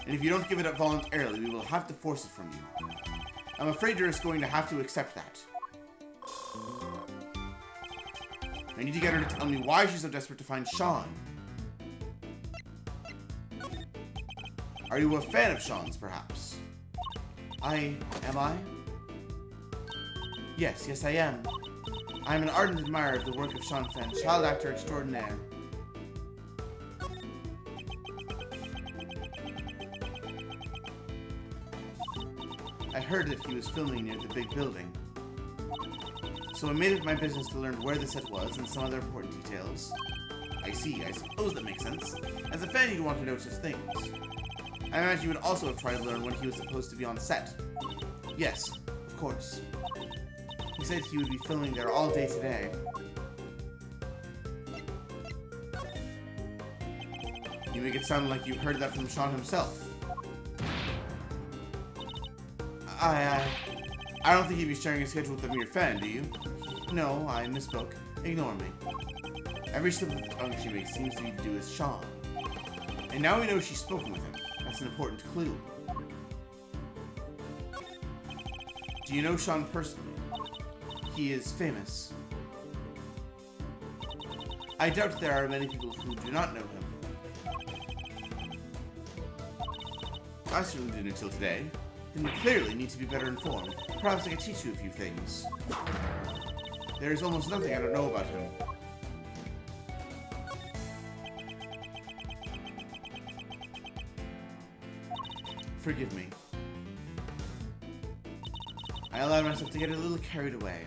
And if you don't give it up voluntarily, we will have to force it from you. I'm afraid you're just going to have to accept that. I need to get her to tell me why she's so desperate to find Sean. Are you a fan of Sean's, perhaps? Am I? Yes, I am. I am an ardent admirer of the work of Sean Fenn, child actor extraordinaire. I heard that he was filming near the big building. So I made it my business to learn where the set was and some other important details. I see, I suppose that makes sense. As a fan, you'd want to know such things. I imagine you would also have tried to learn when he was supposed to be on set. Yes, of course. He said he would be filming there all day today. You make it sound like you heard that from Sean himself. I don't think he'd be sharing his schedule with a mere fan, do you? No, I misspoke. Ignore me. Every slip of the tongue she makes seems to be to do with Sean. And now we know she's spoken with him. That's an important clue. Do you know Sean personally? He is famous. I doubt there are many people who do not know him. I certainly didn't until today. Then you clearly need to be better informed. Perhaps I can teach you a few things. There is almost nothing I don't know about him. Forgive me. I allowed myself to get a little carried away.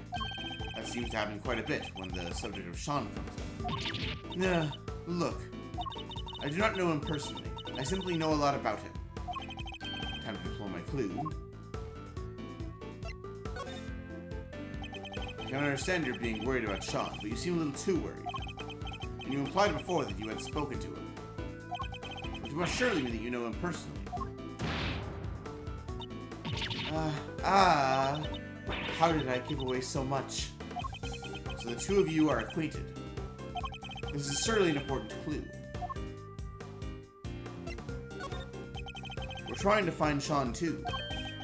That seems to happen quite a bit when the subject of Sean comes up. Nah, look. I do not know him personally. I simply know a lot about him. Time to deploy my clue. I can understand you're being worried about Sean, but you seem a little too worried. And you implied before that you had spoken to him. But you must surely mean that you know him personally. How did I give away so much? So the two of you are acquainted. This is certainly an important clue. We're trying to find Sean too.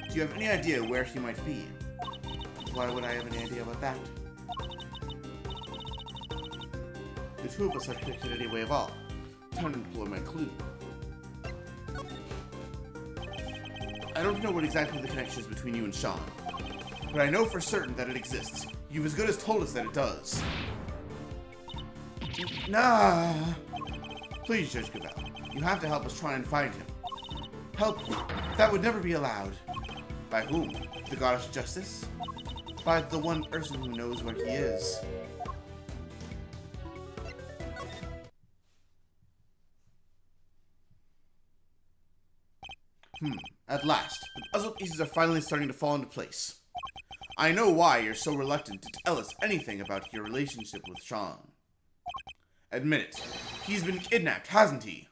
Do you have any idea where he might be? Why would I have any idea about that? The two of us are connected anyway of all. Time to deploy my clue. I don't know what exactly the connection is between you and Sean, but I know for certain that it exists. You've as good as told us that it does. Nah. Please, Judge Gavel, you have to help us try and find him. Help you? That would never be allowed. By whom? The goddess of justice? By the one person who knows where he is. At last, the puzzle pieces are finally starting to fall into place. I know why you're so reluctant to tell us anything about your relationship with Sean. Admit it. He's been kidnapped, hasn't he?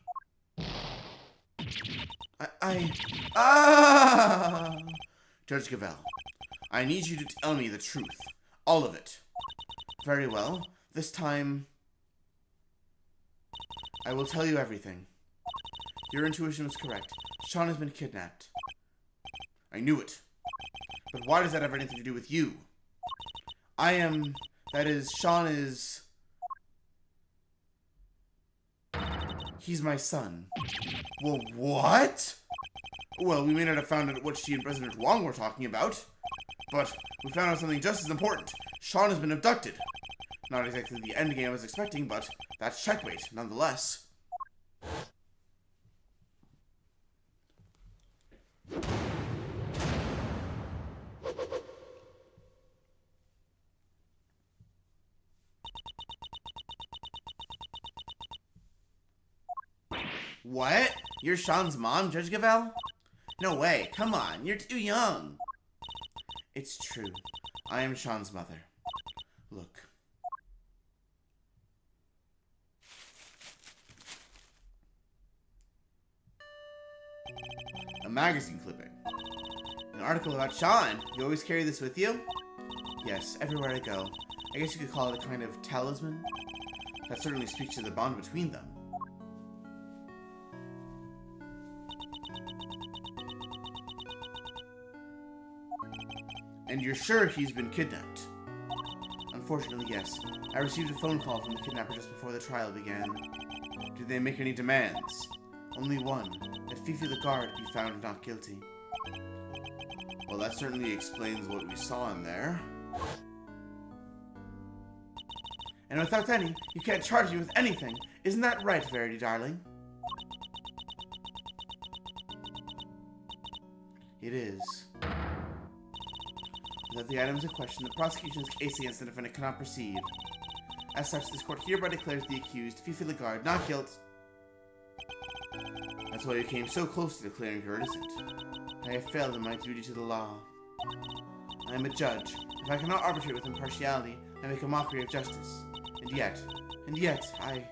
Judge Gavel, I need you to tell me the truth. All of it. Very well. This time, I will tell you everything. Your intuition was correct. Sean has been kidnapped. I knew it. But why does that have anything to do with you? Sean is... He's my son. Well, what? Well, we may not have found out what she and President Wong were talking about, but we found out something just as important. Sean has been abducted. Not exactly the endgame I was expecting, but that's checkmate, nonetheless. What? You're Sean's mom, Judge Gavel? No way, come on, you're too young. It's true. I am Sean's mother. Look. A magazine clipping. An article about Sean. You always carry this with you? Yes, everywhere I go. I guess you could call it a kind of talisman. That certainly speaks to the bond between them. And you're sure he's been kidnapped? Unfortunately, yes. I received a phone call from the kidnapper just before the trial began. Did they make any demands? Only one, that Fifi the guard be found not guilty. Well, that certainly explains what we saw in there. And without any, you can't charge me with anything. Isn't that right, Verity, darling? It is. Without the items in question, the prosecution's case against the defendant cannot proceed. As such, this court hereby declares the accused, Fifi Lagarde, not guilty. That's why you came so close to declaring her innocent. I have failed in my duty to the law. I am a judge. If I cannot arbitrate with impartiality, I make a mockery of justice. And yet, I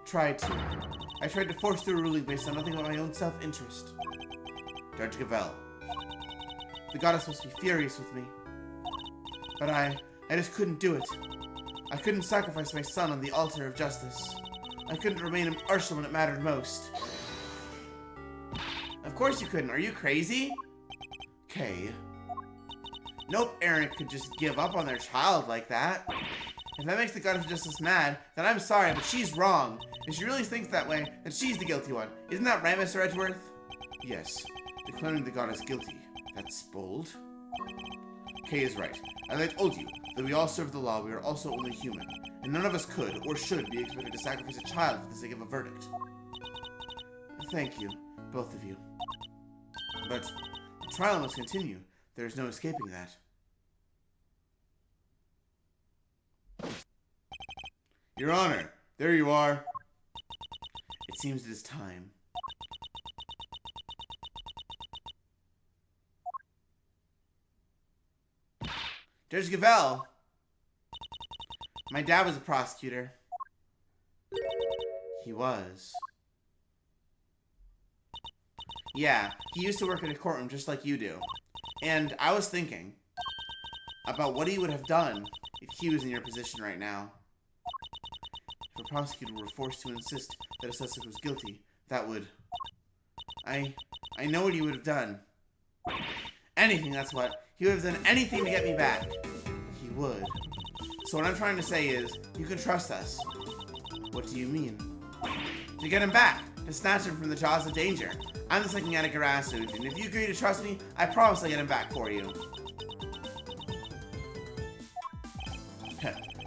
tried to force through a ruling based on nothing but my own self-interest. Judge Gavel. The goddess must be furious with me. But I just couldn't do it. I couldn't sacrifice my son on the altar of justice. I couldn't remain impartial when it mattered most. Of course you couldn't. Are you crazy? Kay. Nope, Aaron could just give up on their child like that. If that makes the goddess of justice mad, then I'm sorry, but she's wrong. If she really thinks that way, then she's the guilty one. Isn't that right, Mr. Edgeworth? Yes. Declaring the goddess guilty. That's bold. Kay is right. As I told you, though we all serve the law, we are also only human, and none of us could or should be expected to sacrifice a child for the sake of a verdict. Thank you, both of you. But the trial must continue. There is no escaping that. Your Honor, there you are. It seems it is time. Judge Gavel. My dad was a prosecutor. He was. Yeah, he used to work in a courtroom just like you do. And I was thinking about what he would have done if he was in your position right now. If a prosecutor were forced to insist that a suspect was guilty, that would... I know what he would have done. Anything, that's what. He would have done anything to get me back. He would. So what I'm trying to say is, you can trust us. What do you mean? To get him back. To snatch him from the jaws of danger. I'm just looking at a Garasu, and if you agree to trust me, I promise I'll get him back for you.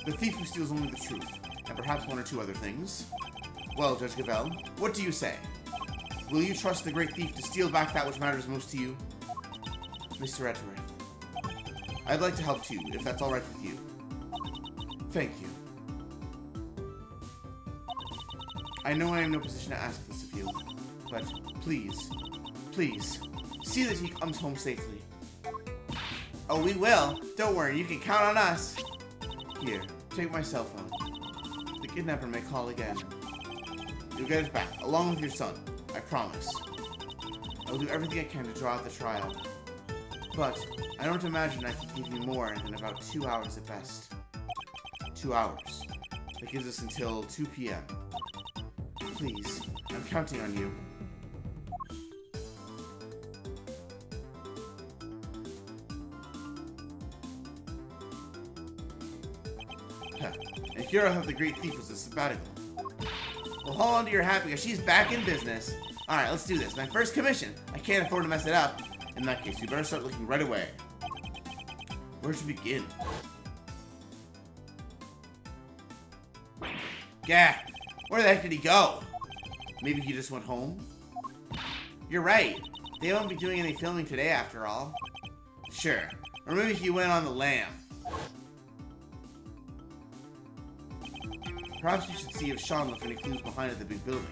The thief who steals only the truth, and perhaps one or two other things. Well, Judge Gavel, what do you say? Will you trust the great thief to steal back that which matters most to you? Mr. Edgeworth, I'd like to help too, if that's alright with you. Thank you. I know I am in no position to ask this of you, but please, see that he comes home safely. Oh, we will. Don't worry, you can count on us. Here, take my cell phone. The kidnapper may call again. You'll get it back, along with your son. I promise. I'll do everything I can to draw out the trial. But I don't imagine I can give you more than about 2 hours at best. 2 hours. That gives us until 2 p.m. Please, I'm counting on you. Huh. And hero of the Great Thief was a sabbatical. Well, hold on to your hat because she's back in business. Alright, let's do this. My first commission. I can't afford to mess it up. In that case, you better start looking right away. Where to begin? Gah! Where the heck did he go? Maybe he just went home? You're right. They won't be doing any filming today after all. Sure. Or maybe he went on the lam. Perhaps you should see if Sean left any clues behind at the big building.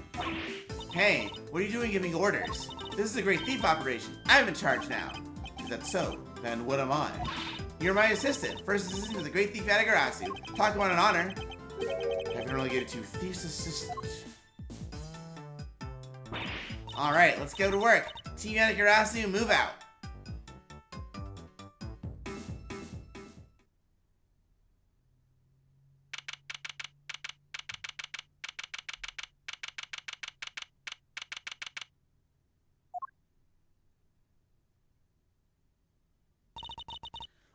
Hey, what are you doing giving orders? This is a Great Thief operation. I'm in charge now. Is that so? Then what am I? You're my assistant. First assistant to the Great Thief Yatagarasu. Talk about an honor. I can only get it to Thief's assistant. Alright, let's go to work. Team Yatagarasu, move out.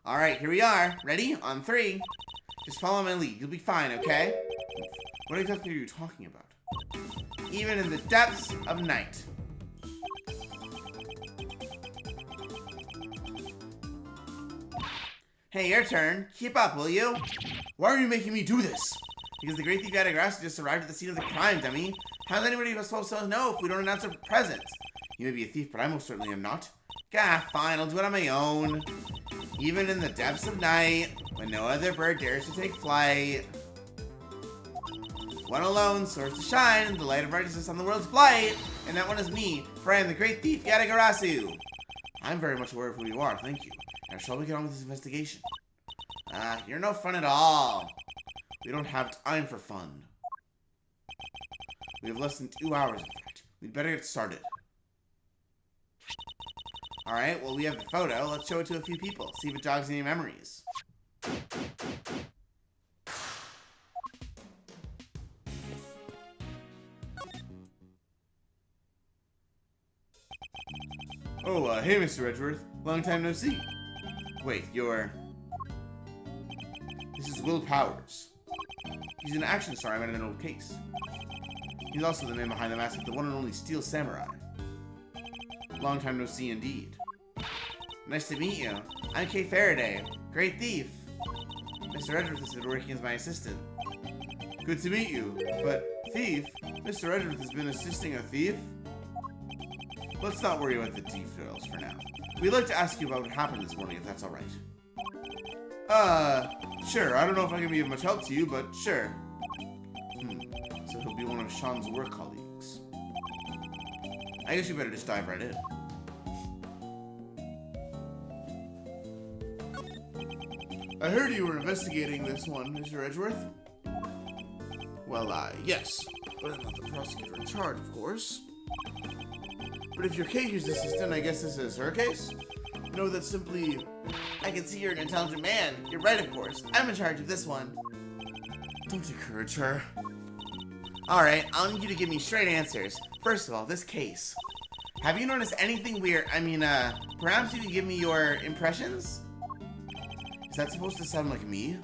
Alright, here we are. Ready? On 3. Just follow my lead. You'll be fine, okay? What exactly are you talking about? Even in the depths of night. Hey, your turn. Keep up, will you? Why are you making me do this? Because the Great Thief Yatagarasu just arrived at the scene of the crime, dummy. How's anybody supposed to know if we don't announce our presence? You may be a thief, but I most certainly am not. Gah, fine, I'll do it on my own. Even in the depths of night, when no other bird dares to take flight. One alone soars to shine, the light of righteousness on the world's blight. And that one is me, for I am the Great Thief Yatagarasu. I'm very much aware of who you are, thank you. Now shall we get on with this investigation? You're no fun at all. We don't have time for fun. We have less than 2 hours, in fact. We'd better get started. Alright, well we have the photo. Let's show it to a few people. See if it jogs any memories. Oh, hey Mr. Edgeworth. Long time no see. Wait, you're... This is Will Powers. He's an action star I met in an old case. He's also the man behind the mask of the one and only Steel Samurai. Long time no see indeed. Nice to meet you. I'm Kay Faraday, Great Thief. Mr. Edgeworth has been working as my assistant. Good to meet you, but thief? Mr. Edgeworth has been assisting a thief? Let's not worry about the details for now. We'd like to ask you about what happened this morning, if that's alright. Sure. I don't know if I can be of much help to you, but sure. So he'll be one of Sean's work colleagues. I guess you better just dive right in. I heard you were investigating this one, Mr. Edgeworth. Well, yes. But I'm not the prosecutor in charge, of course. But if you're Keiju's assistant, I guess this is her case? No, that's simply... I can see you're an intelligent man. You're right, of course. I'm in charge of this one. Don't encourage her. Alright, I'll need you to give me straight answers. First of all, this case. Have you noticed anything weird? I mean, perhaps you can give me your impressions? Is that supposed to sound like me?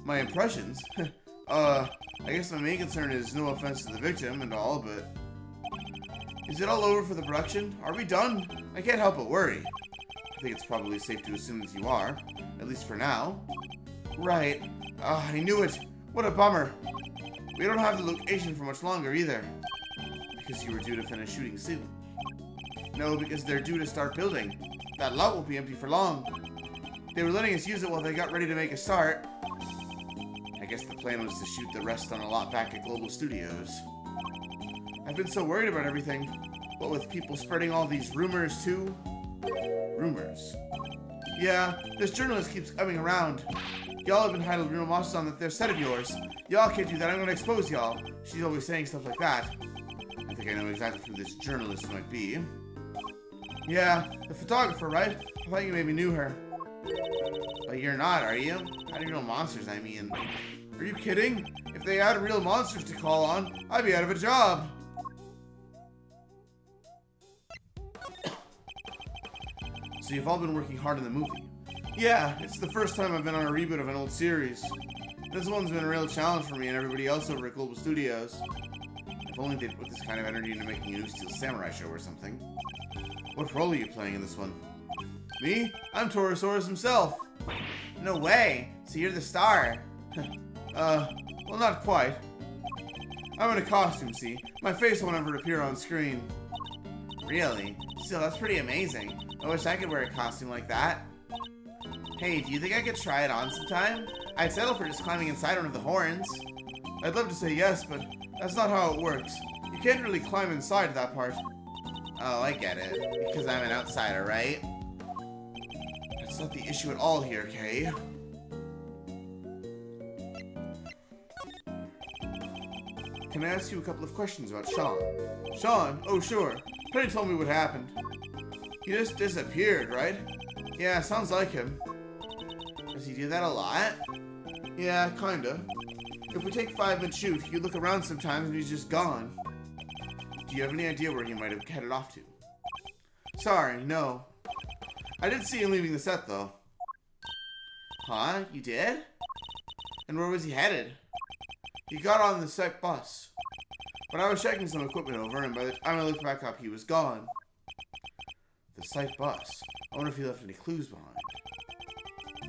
My impressions? I guess my main concern is no offense to the victim and all, but... Is it all over for the production? Are we done? I can't help but worry. I think it's probably safe to assume that you are. At least for now. Right. I knew it. What a bummer. We don't have the location for much longer either. Because you were due to finish shooting soon. No, because they're due to start building. That lot won't be empty for long. They were letting us use it while they got ready to make a start. I guess the plan was to shoot the rest on a lot back at Global Studios. I've been so worried about everything. What with people spreading all these rumors too? Rumors? Yeah, this journalist keeps coming around. Y'all have been hiding real monsters on their set of yours. Y'all can't do that, I'm gonna expose y'all. She's always saying stuff like that. I think I know exactly who this journalist might be. Yeah, the photographer, right? I thought you maybe knew her. But you're not, are you? How do you know monsters, I mean? Are you kidding? If they had real monsters to call on, I'd be out of a job. So you've all been working hard on the movie. Yeah, it's the first time I've been on a reboot of an old series. This one's been a real challenge for me and everybody else over at Global Studios. If only they'd put this kind of energy into making a new Steel Samurai show or something. What role are you playing in this one? Me? I'm Torosaurus himself. No way. So you're the star. Well, not quite. I'm in a costume, see? My face won't ever appear on screen. Really? Still, that's pretty amazing. I wish I could wear a costume like that. Hey, do you think I could try it on sometime? I'd settle for just climbing inside one of the horns. I'd love to say yes, but that's not how it works. You can't really climb inside that part. Oh, I get it. Because I'm an outsider, right? That's not the issue at all here, Kay. Can I ask you a couple of questions about Sean? Sean? Oh, sure. Penny told me what happened. He just disappeared, right? Yeah, sounds like him. Does he do that a lot? Yeah, kinda. If we take 5-minute shoot, you look around sometimes and he's just gone. Do you have any idea where he might have headed off to? Sorry, no. I did see him leaving the set, though. Huh? You did? And where was he headed? He got on the set bus. But I was checking some equipment over, and by the time I looked back up, he was gone. The site bus. I wonder if he left any clues behind.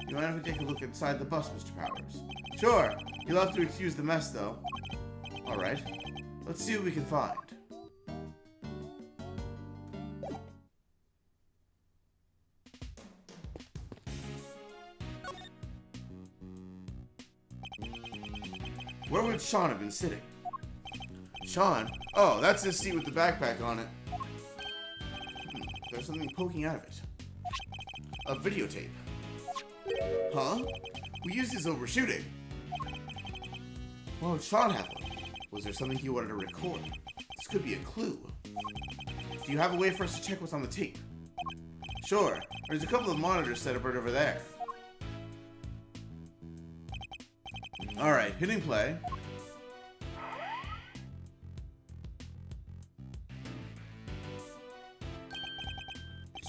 You mind if we take a look inside the bus, Mr. Powers? Sure. You'll have to excuse the mess, though. Alright. Let's see what we can find. Where would Sean have been sitting? Sean? Oh, that's his seat with the backpack on it. There's something poking out of it. A videotape. Huh? We used this over shooting. Why would Sean have one? Was there something he wanted to record? This could be a clue. Do you have a way for us to check what's on the tape? Sure. There's a couple of monitors set up right over there. Alright, hitting play.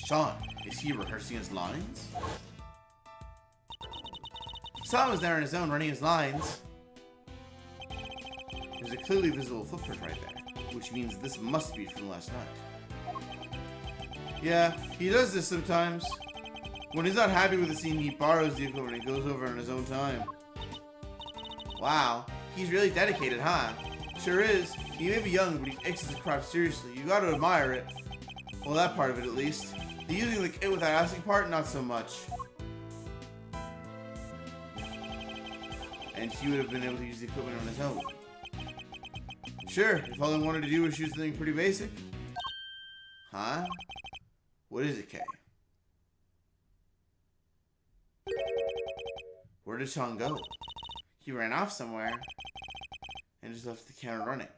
Sean, is he rehearsing his lines? Sean was there on his own running his lines. There's a clearly visible footprint right there, which means this must be from last night. Yeah, he does this sometimes. When he's not happy with the scene, he borrows the equipment and goes over on his own time. Wow, he's really dedicated, huh? Sure is. He may be young, but he takes his craft seriously. You gotta admire it. Well, that part of it at least. The using the kit without asking part, not so much. And he would have been able to use the equipment on his own. Sure, if all I wanted to do was shoot something pretty basic. Huh? What is it, Kay? Where did Sean go? He ran off somewhere and just left the camera running.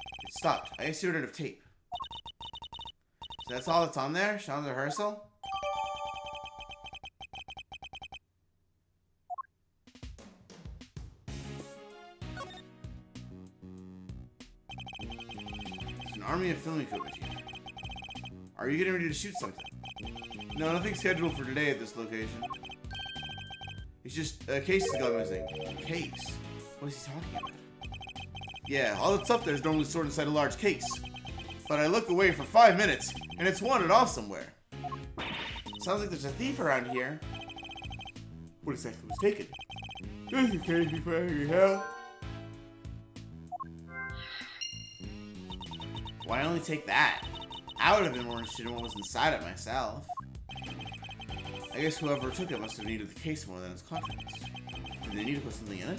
It stopped. I guess he ran out of tape. So that's all that's on there? Sean's rehearsal? There's an army of film equipment here. Are you getting ready to shoot something? No, nothing scheduled for today at this location. It's just a case has gone missing. A case? What is he talking about? Yeah, all the stuff there is normally stored inside a large case. But I look away for 5 minutes, and it's wandered off somewhere. Sounds like there's a thief around here. What exactly was taken? This is crazy for hell. Why only take that? I would have been more interested in what was inside it myself. I guess whoever took it must have needed the case more than its contents. Did they need to put something in it?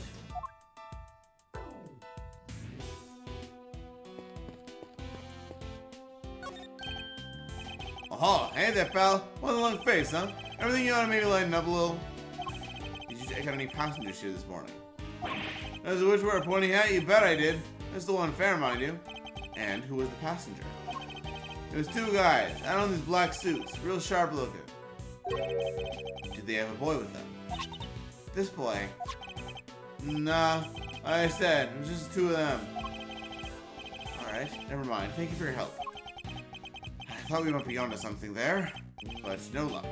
Oh, hey there, pal. One long face, huh? Everything you want to maybe lighten up a little? Did you check out any passengers here this morning? As a which wear a pointy hat, you bet I did. That's the one fair, mind you. And who was the passenger? It was 2 guys, out on these black suits, real sharp looking. Did they have a boy with them? This boy. Nah, like I said, it was just the two of them. Alright, never mind. Thank you for your help. I thought we might be onto something there, but no luck.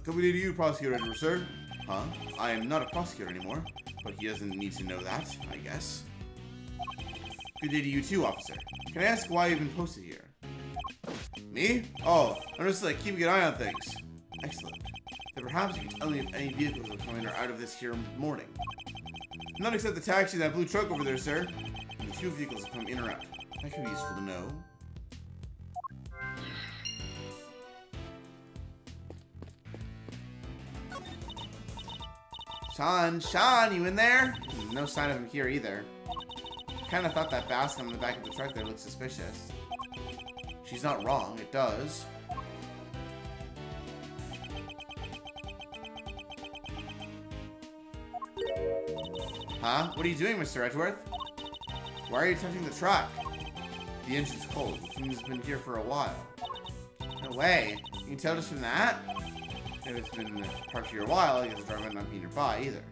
Good day to you, Prosecutor Edward, sir. Huh? I am not a prosecutor anymore, but he doesn't need to know that, I guess. Good day to you too, officer. Can I ask why you've been posted here? Me? Oh, I'm just like keeping an eye on things. Excellent. Then perhaps you can tell me if any vehicles are coming or out of this here morning. None except the taxi and that blue truck over there, sir. And the two vehicles have come in or out. That could be useful to know. Sean, you in there? No sign of him here either. Kinda thought that basket on the back of the truck there looked suspicious. She's not wrong, it does. Huh? What are you doing, Mr. Edgeworth? Why are you touching the truck? The engine's cold, which means it's been here for a while. No way. You can tell just from that? If it's been parked here a while, I guess the driver might not be nearby either.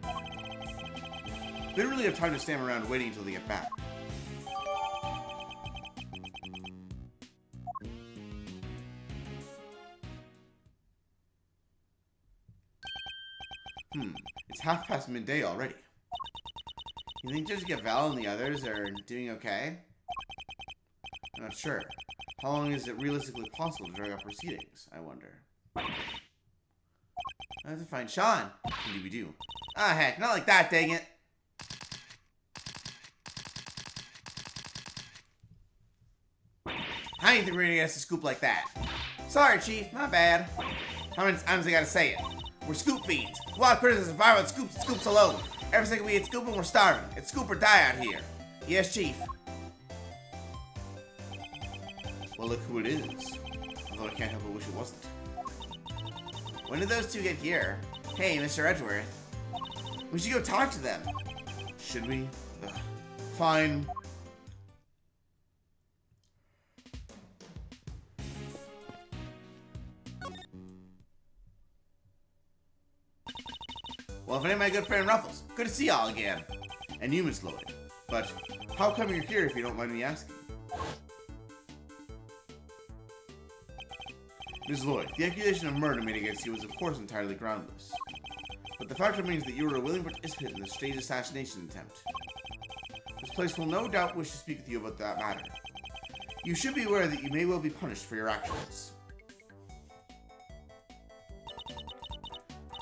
We don't really have time to stand around waiting until they get back. It's 1/2 midday already. You think Judge Val and the others are doing okay? I'm not sure. How long is it realistically possible to drag out proceedings, I wonder? I have to find Sean. Indeed we do. Ah, heck, not like that, dang it. How do you think we're gonna get us a scoop like that? Sorry, Chief, not bad. How many times I gotta say it? We're scoop fiends. A lot of criticism about scoops and scoops alone. Every second we eat scooping, we're starving. It's scoop or die out here. Yes, Chief. Well, look who it is. Although I can't help but wish it wasn't. When did those two get here? Hey, Mr. Edgeworth. We should go talk to them. Should we? Ugh. Fine. Well, if it ain't my good friend Ruffles, good to see y'all again. And you, Miss Lloyd. But how come you're here if you don't mind me asking? Miss Lloyd, the accusation of murder made against you was of course entirely groundless. But the fact remains that you were a willing participant in the staged assassination attempt. This place will no doubt wish to speak with you about that matter. You should be aware that you may well be punished for your actions.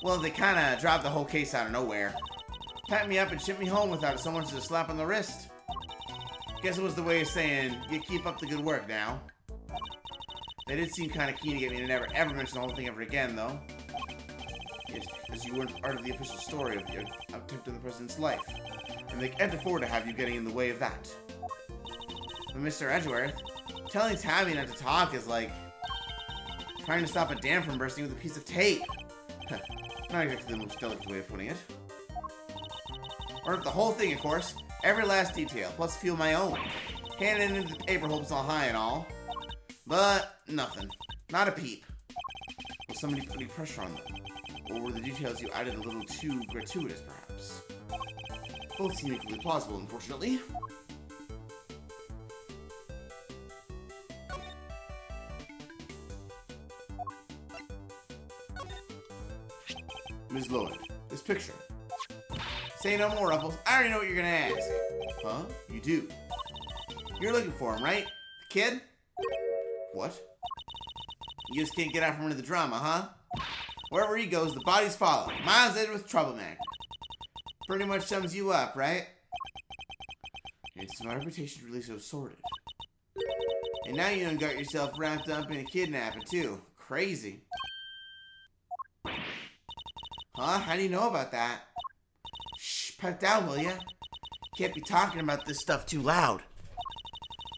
Well, they kinda dropped the whole case out of nowhere. Pat me up and shipped me home without so much as a slap on the wrist. Guess it was the way of saying, you keep up the good work now. They did seem kinda keen to get me to never ever mention the whole thing ever again, though. Yes, because you weren't part of the official story of the attempt on the president's life. And they can't afford to have you getting in the way of that. But Mr. Edgeworth, telling Tabby not to talk is like trying to stop a dam from bursting with a piece of tape. Not exactly the most delicate way of putting it. Or the whole thing, of course. Every last detail, plus a few of my own. Handing into the paper hopes all high and all. But nothing. Not a peep. Was somebody putting pressure on them? Or were the details you added a little too gratuitous, perhaps? Both seem equally plausible, unfortunately. Ms. Lloyd, this picture. Say no more, Ruffles. I already know what you're gonna ask. Huh? You do? You're looking for him, right? The kid? What? You just can't get out from under the drama, huh? Wherever he goes, the bodies follow. Miles Edgeworth troublemaker. Pretty much sums you up, right? It's my reputation really so sordid. And now you done got yourself wrapped up in a kidnapping, too. Crazy. Huh? How do you know about that? Shh, pipe down, will ya? Can't be talking about this stuff too loud.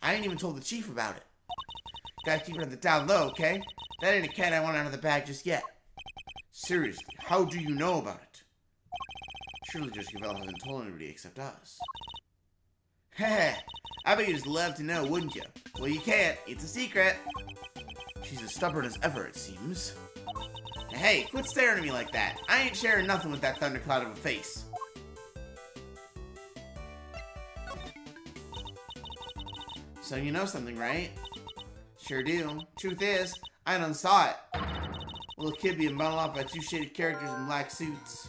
I ain't even told the chief about it. Gotta keep it on the down low, okay? That ain't a cat I want out of the bag just yet. Seriously, how do you know about it? Surely Judge Val hasn't told anybody except us. Heh, I bet you'd just love to know, wouldn't you? Well, you can't. It's a secret. She's as stubborn as ever, it seems. Hey, quit staring at me like that. I ain't sharing nothing with that thundercloud of a face. So you know something, right? Sure do. Truth is, I done saw it. Little kid being bundled off by two shaded characters in black suits.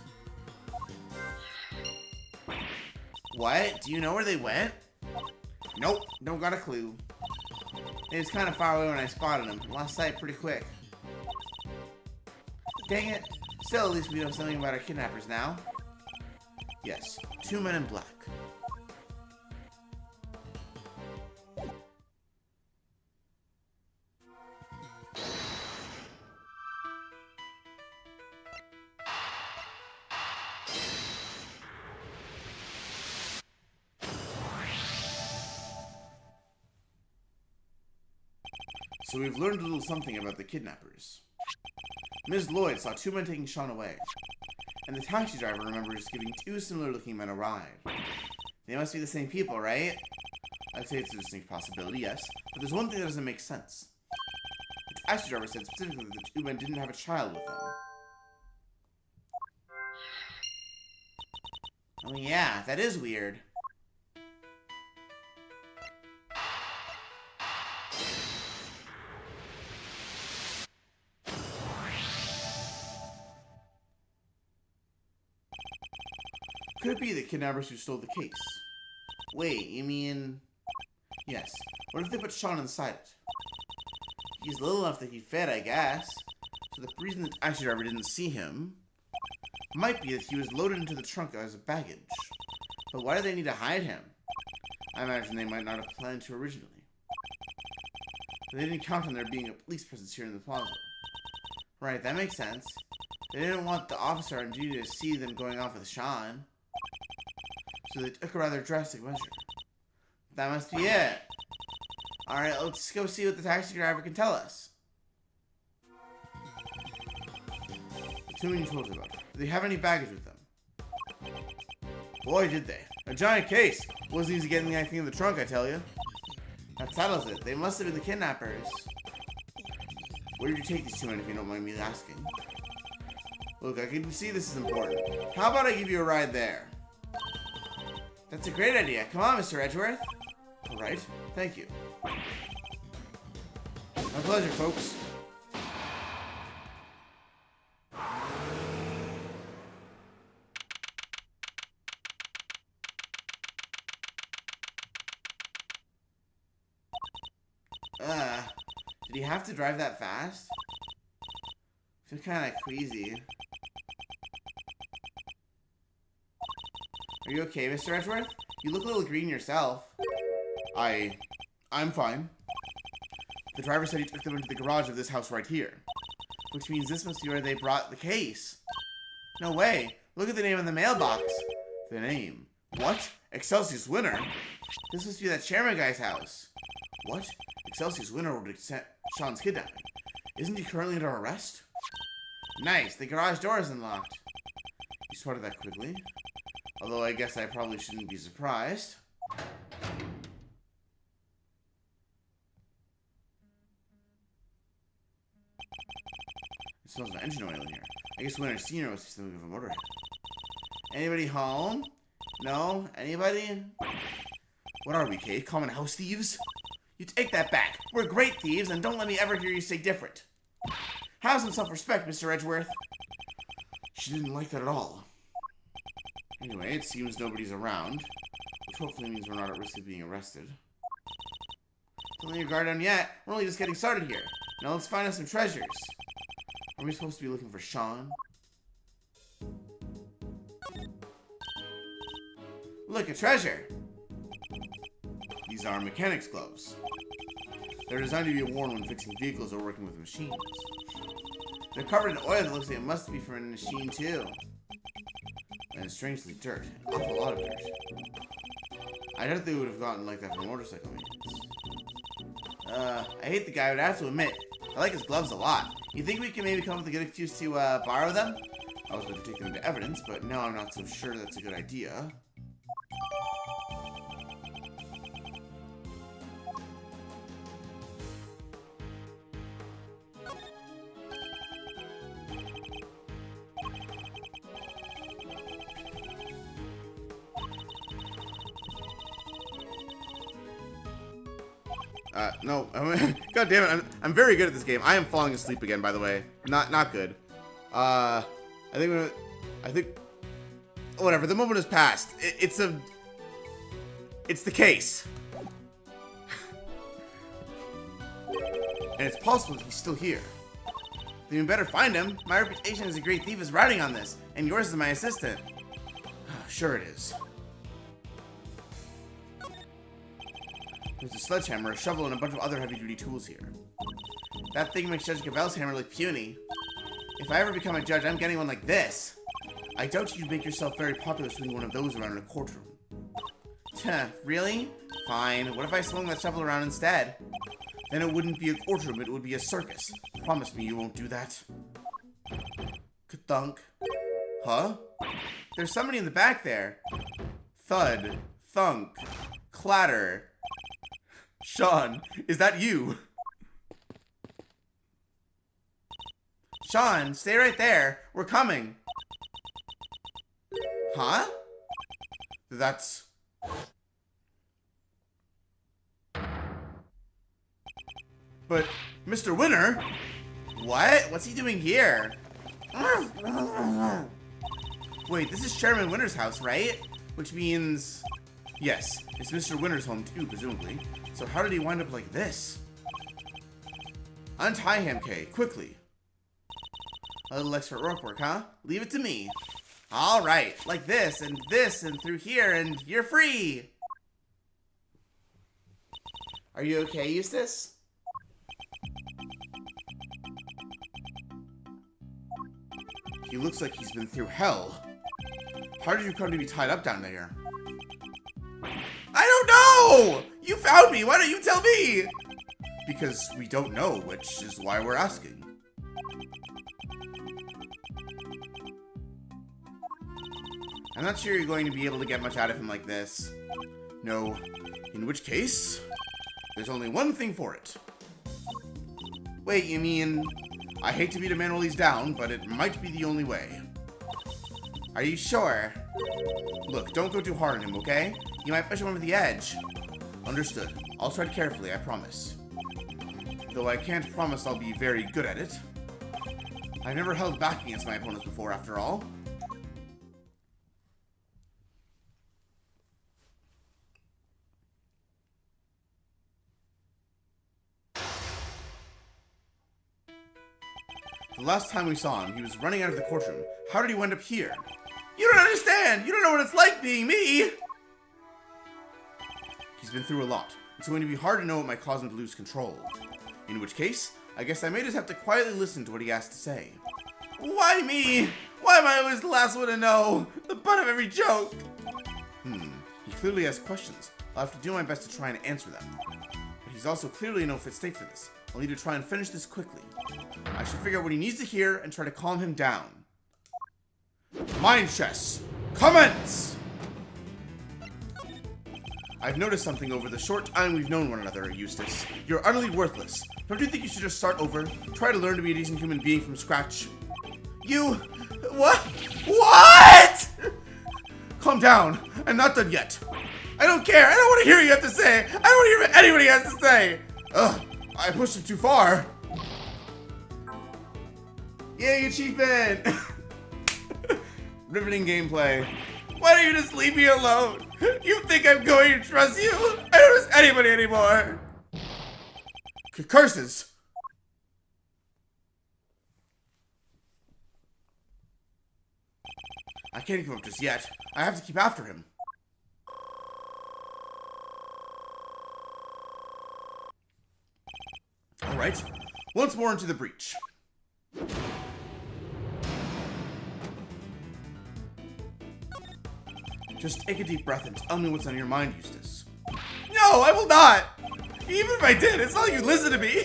What? Do you know where they went? Nope, don't got a clue. It was kind of far away when I spotted him. Lost sight pretty quick. Dang it. Still, at least we know something about our kidnappers now. Yes, 2 men in black. So we've learned a little something about the kidnappers. Ms. Lloyd saw 2 men taking Sean away, and the taxi driver remembers giving 2 similar-looking men a ride. They must be the same people, right? I'd say it's a distinct possibility, yes, but there's one thing that doesn't make sense. The taxi driver said specifically that the 2 men didn't have a child with them. Oh yeah, that is weird. Could it be the kidnappers who stole the case? Wait, you mean... Yes. What if they put Sean inside it? He's little enough that he fit, I guess. So the reason the taxi driver didn't see him might be that he was loaded into the trunk as baggage. But why do they need to hide him? I imagine they might not have planned to originally. But they didn't count on there being a police presence here in the plaza. Right, that makes sense. They didn't want the officer on duty to see them going off with Sean. So they took a rather drastic measure. That must be it. Alright, let's go see what the taxi driver can tell us. The 2 men you told us about. Do they have any baggage with them? Boy, did they. A giant case. Wasn't easy getting anything in the trunk, I tell you. That settles it. They must have been the kidnappers. Where did you take these 2 men, if you don't mind me asking? Look, I can see this is important. How about I give you a ride there? That's a great idea. Come on, Mr. Edgeworth. All right. Thank you. My pleasure, folks. Did he have to drive that fast? I feel kind of queasy. Are you okay, Mr. Edgeworth? You look a little green yourself. I'm fine. The driver said he took them into the garage of this house right here. Which means this must be where they brought the case. No way. Look at the name on the mailbox. The name. What? Excelsius Winter? This must be that chairman guy's house. What? Excelsius Winter ordered Sean's kidnapping. Isn't he currently under arrest? Nice. The garage door is unlocked. You spotted that quickly. Although I guess I probably shouldn't be surprised. It smells of engine oil in here. I guess Winter Senior must be something of a motorhead. Anybody home? No? Anybody? What are we, Kate? Common house thieves? You take that back. We're great thieves, and don't let me ever hear you say different. Have some self-respect, Mr. Edgeworth. She didn't like that at all. Anyway, it seems nobody's around, which hopefully means we're not at risk of being arrested. Don't let your guard down yet. We're only just getting started here. Now let's find us some treasures. Are we supposed to be looking for Sean? Look, a treasure! These are mechanics gloves. They're designed to be worn when fixing vehicles or working with machines. They're covered in oil that looks like it must be from a machine too. And strangely dirt. An awful lot of dirt. I doubt they would have gotten like that from motorcycle maintenance. I hate the guy, but I have to admit, I like his gloves a lot. You think we can maybe come up with a good excuse to, borrow them? I was going to take them into evidence, but now I'm not so sure that's a good idea. No. God damn it. I'm very good at this game. I am falling asleep again, by the way. Not good. I think, whatever. The moment has passed. It's the case. And it's possible that he's still here. Then you better find him. My reputation as a great thief is riding on this, and yours as my assistant. Sure it is. There's a sledgehammer, a shovel, and a bunch of other heavy-duty tools here. That thing makes Judge Gavel's hammer look puny. If I ever become a judge, I'm getting one like this. I doubt you'd make yourself very popular swinging one of those around in a courtroom. Really? Fine. What if I swung that shovel around instead? Then it wouldn't be a courtroom, it would be a circus. Promise me you won't do that. Ka-thunk. Huh? There's somebody in the back there. Thud. Thunk. Clatter. Sean, is that you? Sean, stay right there. We're coming. Huh? That's... But, Mr. Winner? What? What's he doing here? Wait, this is Chairman Winner's house, right? Which means... Yes, it's Mr. Winner's home too, presumably. So how did he wind up like this? Untie him, Kay, quickly. A little extra rope work, huh? Leave it to me. Alright, like this, and through here, and you're free! Are you okay, Eustace? He looks like he's been through hell. How did you come to be tied up down there? I don't know! You found me, why don't you tell me? Because we don't know, which is why we're asking. I'm not sure you're going to be able to get much out of him like this. No. In which case, there's only one thing for it. Wait, you mean... I hate to beat a man while he's down, but it might be the only way. Are you sure? Look, don't go too hard on him, okay? You might push him over the edge. Understood. I'll tread carefully, I promise. Though I can't promise I'll be very good at it. I've never held back against my opponents before, after all. The last time we saw him, he was running out of the courtroom. How did he wind up here? You don't understand! You don't know what it's like being me! He's been through a lot. It's going to be hard to know what might cause him to lose control. In which case, I guess I may just have to quietly listen to what he has to say. Why me? Why am I always the last one to know? The butt of every joke! He clearly has questions. I'll have to do my best to try and answer them. But he's also clearly in no fit state for this. I'll need to try and finish this quickly. I should figure out what he needs to hear and try to calm him down. Mind chess, commence! I've noticed something over the short time we've known one another, Eustace. You're utterly worthless. Don't you think you should just start over? Try to learn to be a decent human being from scratch? You... What? What?! Calm down. I'm not done yet. I don't care. I don't want to hear what you have to say. I don't want to hear what anybody has to say. Ugh. I pushed him too far. Yay, achievement! Riveting gameplay. Why don't you just leave me alone? You think I'm going to trust you? I don't trust anybody anymore. Curses! I can't give up just yet. I have to keep after him. Alright, once more into the breach. Just take a deep breath and tell me what's on your mind, Eustace. No, I will not! Even if I did, it's not like you'd listen to me!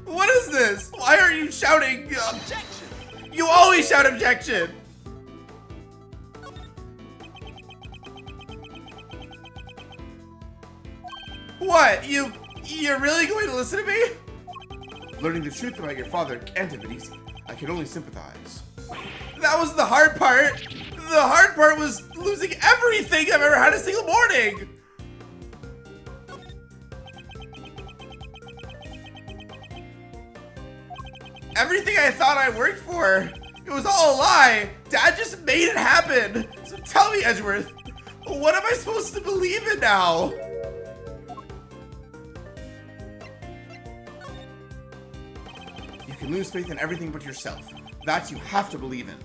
What is this? Why are you shouting? Objection! You always shout objection! What? You're really going to listen to me? Learning the truth about your father can't have been easy. I can only sympathize. That was the hard part! The hard part was losing everything I've ever had a single morning. Everything I thought I worked for, it was all a lie. Dad just made it happen. So tell me, Edgeworth, what am I supposed to believe in now? You can lose faith in everything but yourself. That you have to believe in.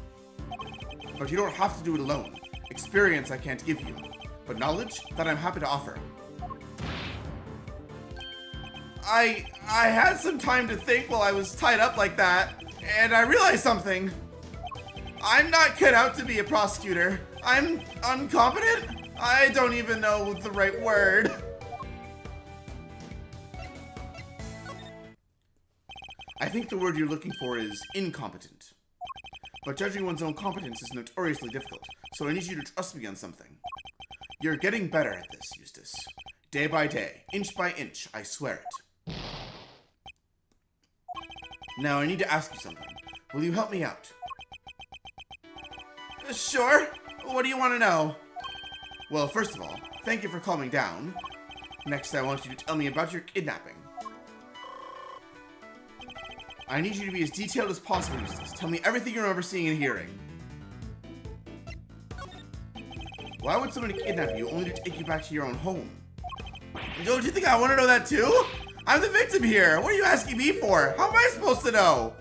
But you don't have to do it alone. Experience I can't give you, but knowledge that I'm happy to offer. I had some time to think while I was tied up like that, and I realized something. I'm not cut out to be a prosecutor. I'm incompetent? I don't even know the right word. I think the word you're looking for is incompetent. But judging one's own competence is notoriously difficult, so I need you to trust me on something. You're getting better at this, Eustace. Day by day, inch by inch, I swear it. Now I need to ask you something. Will you help me out? Sure. What do you want to know? Well, first of all, thank you for calming down. Next, I want you to tell me about your kidnapping. I need you to be as detailed as possible, Eustace. Tell me everything you remember seeing and hearing. Why would somebody kidnap you only to take you back to your own home? Don't you think I want to know that too? I'm the victim here. What are you asking me for? How am I supposed to know?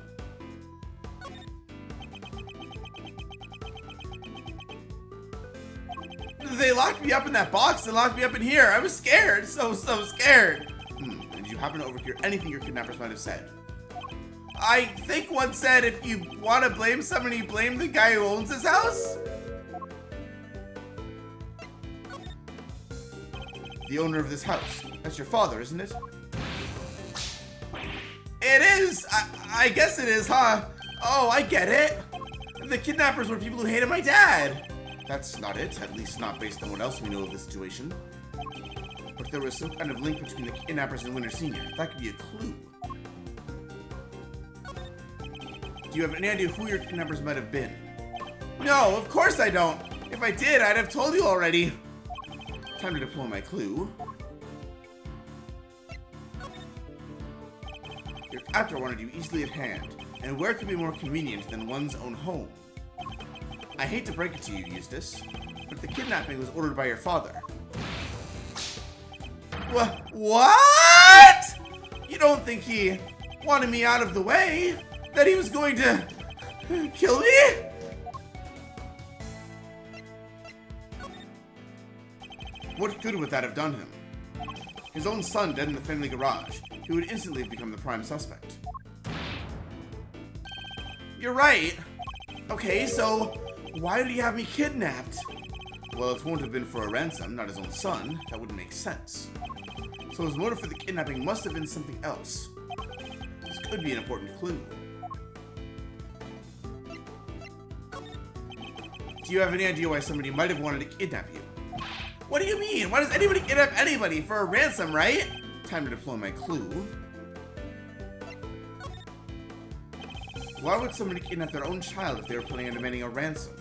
They locked me up in that box and locked me up in here. I was scared. So scared. Did you happen to overhear anything your kidnappers might have said? I think one said if you want to blame somebody, blame the guy who owns this house? The owner of this house. That's your father, isn't it? It is! I guess it is, huh? Oh, I get it. The kidnappers were people who hated my dad. That's not it, at least not based on what else we know of the situation. But there was some kind of link between the kidnappers and Winter Senior. That could be a clue. Do you have any idea who your kidnappers might have been? No, of course I don't. If I did, I'd have told you already. Time to deploy my clue. Your captor wanted you easily at hand, and where could be more convenient than one's own home? I hate to break it to you, Eustace, but the kidnapping was ordered by your father. What? You don't think he wanted me out of the way? That he was going to kill me? What good would that have done him? His own son dead in the family garage. He would instantly have become the prime suspect. You're right. Okay, so why did he have me kidnapped? Well, it won't have been for a ransom, not his own son. That wouldn't make sense. So his motive for the kidnapping must have been something else. This could be an important clue. Do you have any idea why somebody might have wanted to kidnap you? What do you mean? Why does anybody kidnap anybody? For a ransom, right? Time to deploy my clue. Why would somebody kidnap their own child if they were planning on demanding a ransom?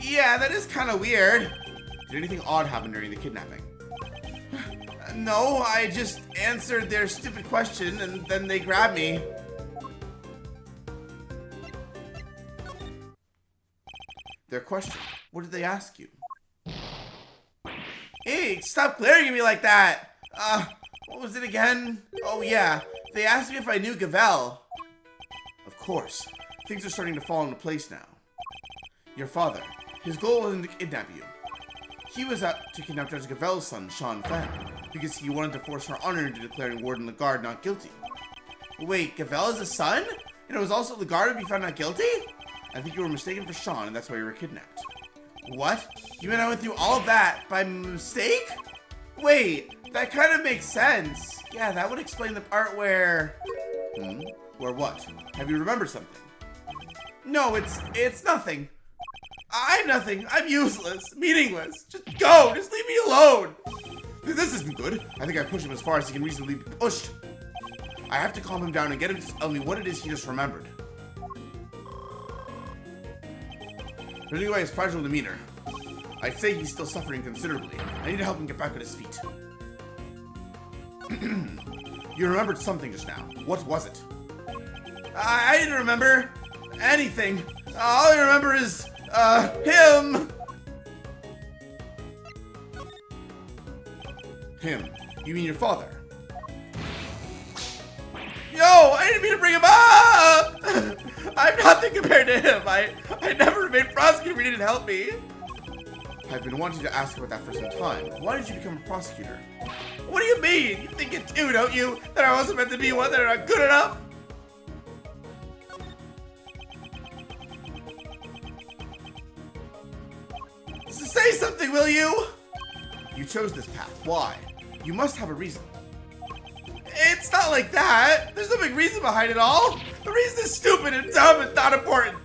Yeah, that is kind of weird. Did anything odd happen during the kidnapping? No, I just answered their stupid question and then they grabbed me. Their question. What did they ask you? Hey, stop glaring at me like that! What was it again? Oh yeah, they asked me if I knew Gavel. Of course. Things are starting to fall into place now. Your father, his goal wasn't to kidnap you. He was out to kidnap Judge Gavel's son, Sean Fan, because he wanted to force her honor into declaring Warden Lagarde not guilty. Wait, Gavel is a son? And it was also Lagarde to be found not guilty? I think you were mistaken for Sean, and that's why you were kidnapped. What? You mean I went through all of that by mistake? Wait, that kind of makes sense. Yeah, that would explain the part where... Where what? Have you remembered something? No, it's nothing. I'm nothing. I'm useless. Meaningless. Just go. Just leave me alone. This isn't good. I think I pushed him as far as he can reasonably be pushed. I have to calm him down and get him to tell me what it is he just remembered. judging by his fragile demeanor, I'd say he's still suffering considerably. I need to help him get back on his feet. You remembered something just now. What was it? I didn't remember anything. All I remember is, him! Him? You mean your father? Yo, I didn't mean to bring him up! I'm nothing compared to him. I never remained prosecutor if he didn't help me. I've been wanting to ask about that for some time. Why did you become a prosecutor? What do you mean? You think it too, don't you? That I wasn't meant to be one, that I'm not good enough? So say something, will you? You chose this path. Why? You must have a reason. It's not like that. There's no big reason behind it all. The reason is stupid and dumb and not important.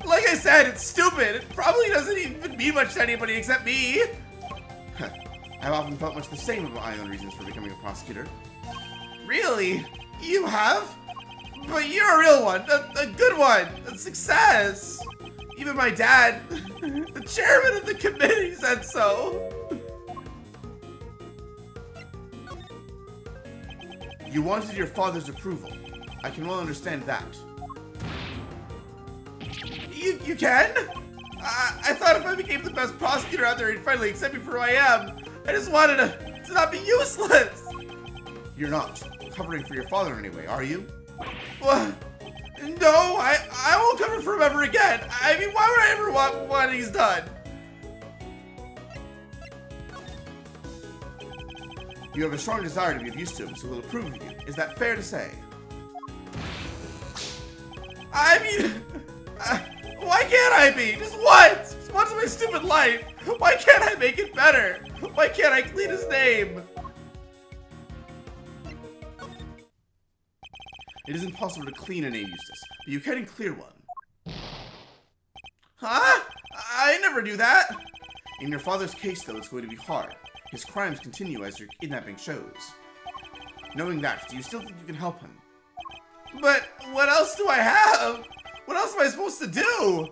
Like I said, it's stupid. It probably doesn't even mean much to anybody except me. I've often felt much the same about my own reasons for becoming a prosecutor. Really? You have? But you're a real one. A good one. A success. Even my dad, the chairman of the committee, said so. You wanted your father's approval. I can well understand that. You can? I thought if I became the best prosecutor out there, he'd finally accept me for who I am. I just wanted to not be useless. You're not covering for your father anyway, are you? What? No, I won't cover for him ever again. I mean, why would I ever want what he's done? You have a strong desire to be of use to him, so he'll approve of you. Is that fair to say? I mean, why can't I be? Just once! Just once in my stupid life! Why can't I make it better? Why can't I clean his name? It is impossible to clean a name, Eustace, but you can clear one. Huh? I never knew that! In your father's case, though, it's going to be hard. His crimes continue as your kidnapping shows. Knowing that, do you still think you can help him? But what else do I have? What else am I supposed to do?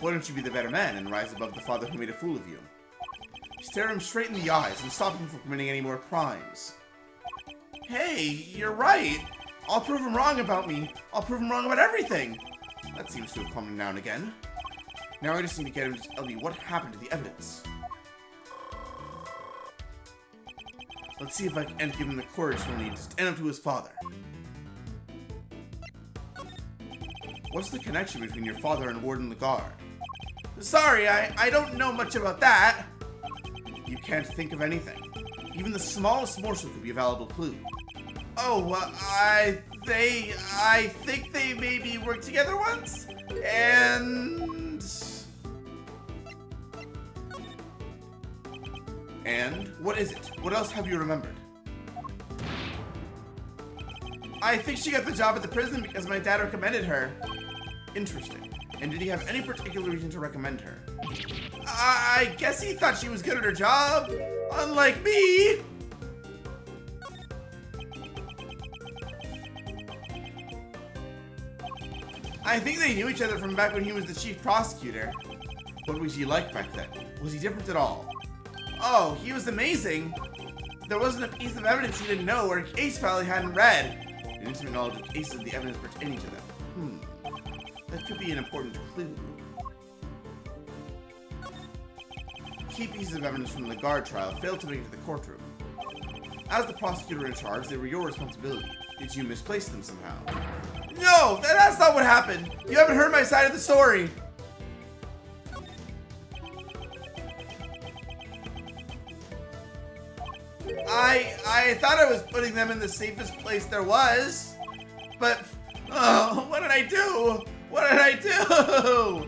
Why don't you be the better man and rise above the father who made a fool of you? Stare him straight in the eyes and stop him from committing any more crimes. Hey, you're right. I'll prove him wrong about me. I'll prove him wrong about everything. That seems to have calmed him down again. Now I just need to get him to tell me what happened to the evidence. Let's see if I can give him the courage he'll need to stand up to his father. What's the connection between your father and Warden the Guard? Sorry, I don't know much about that. You can't think of anything. Even the smallest morsel could be a valuable clue. Oh, I think they maybe worked together once? And what is it? What else have you remembered? I think she got the job at the prison because my dad recommended her. Interesting. And did he have any particular reason to recommend her? I guess he thought she was good at her job, unlike me. I think they knew each other from back when he was the chief prosecutor. What was he like back then? Was he different at all? Oh, he was amazing. There wasn't a piece of evidence he didn't know or a case file he hadn't read. An intimate knowledge of cases and the evidence pertaining to them. That could be an important clue. Key pieces of evidence from the guard trial failed to make it to the courtroom. As the prosecutor in charge, they were your responsibility. Did you misplace them somehow? No, that's not what happened. You haven't heard my side of the story. I thought I was putting them in the safest place there was. But, oh, what did I do? What did I do?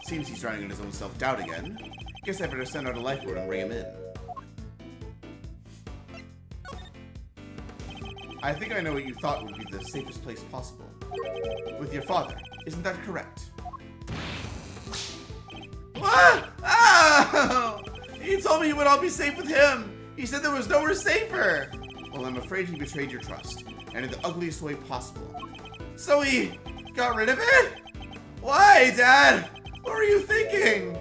Seems he's drowning in his own self-doubt again. Guess I better send out a lifeboat and bring him in. I think I know what you thought would be the safest place possible. With your father. Isn't that correct? What? Oh! He told me you would all be safe with him. He said there was nowhere safer. Well, I'm afraid he betrayed your trust. And and in the ugliest way possible. So he got rid of it? Why, Dad? What were you thinking?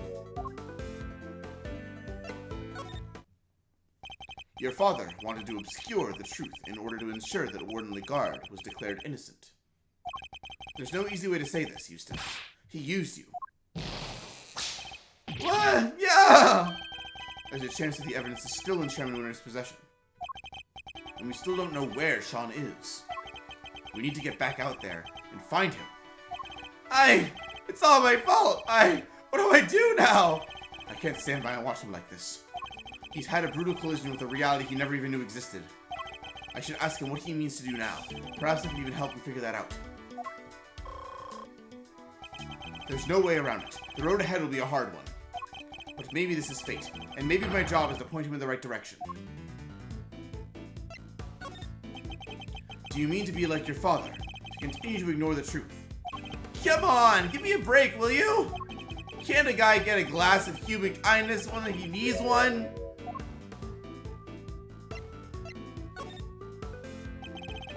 Your father wanted to obscure the truth in order to ensure that Warden Legard was declared innocent. There's no easy way to say this, Eustace. He used you. What? Yeah! There's a chance that the evidence is still in Chairman Winter's possession. And we still don't know where Sean is. We need to get back out there and find him. It's all my fault. What do I do now? I can't stand by and watch him like this. He's had a brutal collision with a reality he never even knew existed. I should ask him what he means to do now. Perhaps I can even help him figure that out. There's no way around it. The road ahead will be a hard one. But maybe this is fate, and maybe my job is to point him in the right direction. Do you mean to be like your father? To continue to ignore the truth? Come on, give me a break, will you? Can't a guy get a glass of human kindness when he needs one?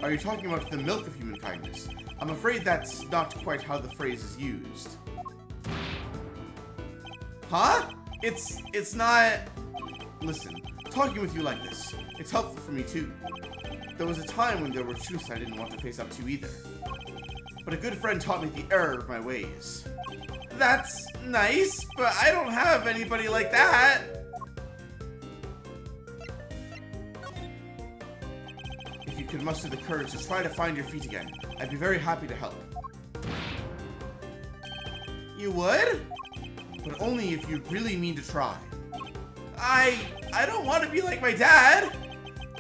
Are you talking about the milk of human kindness? I'm afraid that's not quite how the phrase is used. Huh? It's not... Listen, talking with you like this, it's helpful for me too. There was a time when there were truths I didn't want to face up to either. But a good friend taught me the error of my ways. That's nice, but I don't have anybody like that. If you could muster the courage to try to find your feet again, I'd be very happy to help. You would? But only if you really mean to try. I don't want to be like my dad.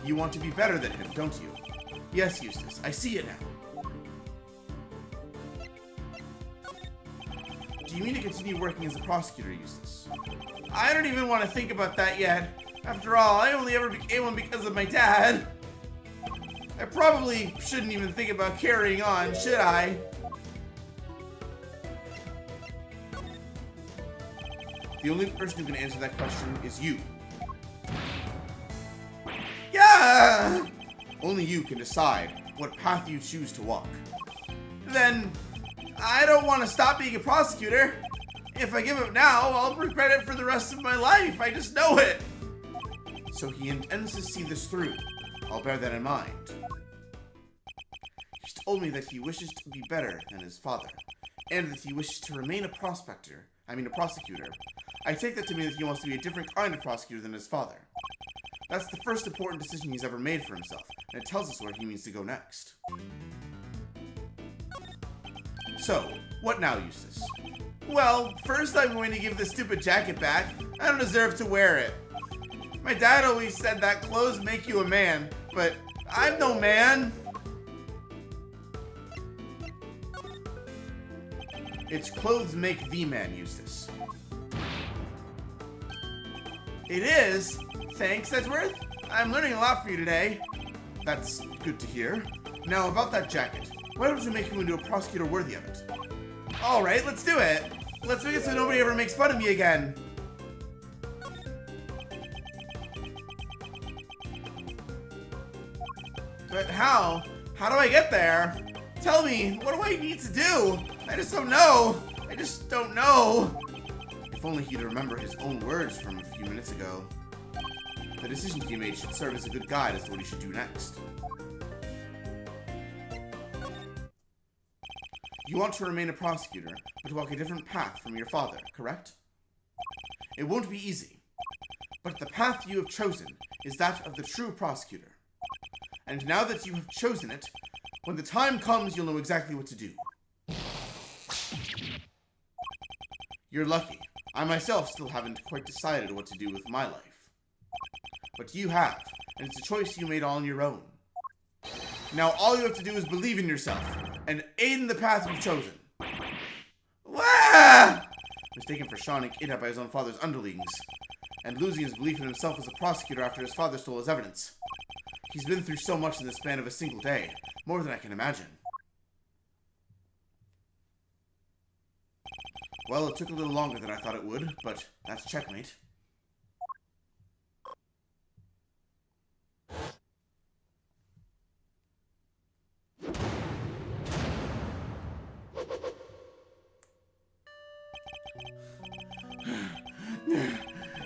You want to be better than him, don't you? Yes, Eustace, I see it now. Do you mean to continue working as a prosecutor, Eustace? I don't even want to think about that yet. After all, I only ever became one because of my dad. I probably shouldn't even think about carrying on, should I? The only person who can answer that question is you. Yeah! Only you can decide what path you choose to walk. Then, I don't want to stop being a prosecutor. If I give up now, I'll regret it for the rest of my life. I just know it. So he intends to see this through. I'll bear that in mind. He's told me that he wishes to be better than his father, and that he wishes to remain a prosecutor. I take that to mean that he wants to be a different kind of prosecutor than his father. That's the first important decision he's ever made for himself, and it tells us where he means to go next. So, what now, Eustace? Well, first I'm going to give this stupid jacket back. I don't deserve to wear it. My dad always said that clothes make you a man, but I'm no man. It's clothes make the man, Eustace. It is? Thanks, Edgeworth. I'm learning a lot for you today. That's good to hear. Now, about that jacket. Why don't you make you into a prosecutor worthy of it? Alright, let's do it. Let's make it so nobody ever makes fun of me again. But how? How do I get there? Tell me, what do I need to do? I just don't know. I just don't know. If only he'd remember his own words from a few minutes ago. The decision he made should serve as a good guide as to what he should do next. You want to remain a prosecutor, but walk a different path from your father, correct? It won't be easy, but the path you have chosen is that of the true prosecutor. And now that you have chosen it, when the time comes, you'll know exactly what to do. You're lucky. I myself still haven't quite decided what to do with my life. But you have, and it's a choice you made on your own. Now all you have to do is believe in yourself, and aid in the path you've chosen. Wah! Mistaken for Sean and kidnapped by his own father's underlings, and losing his belief in himself as a prosecutor after his father stole his evidence. He's been through so much in the span of a single day, more than I can imagine. Well, it took a little longer than I thought it would, but that's checkmate.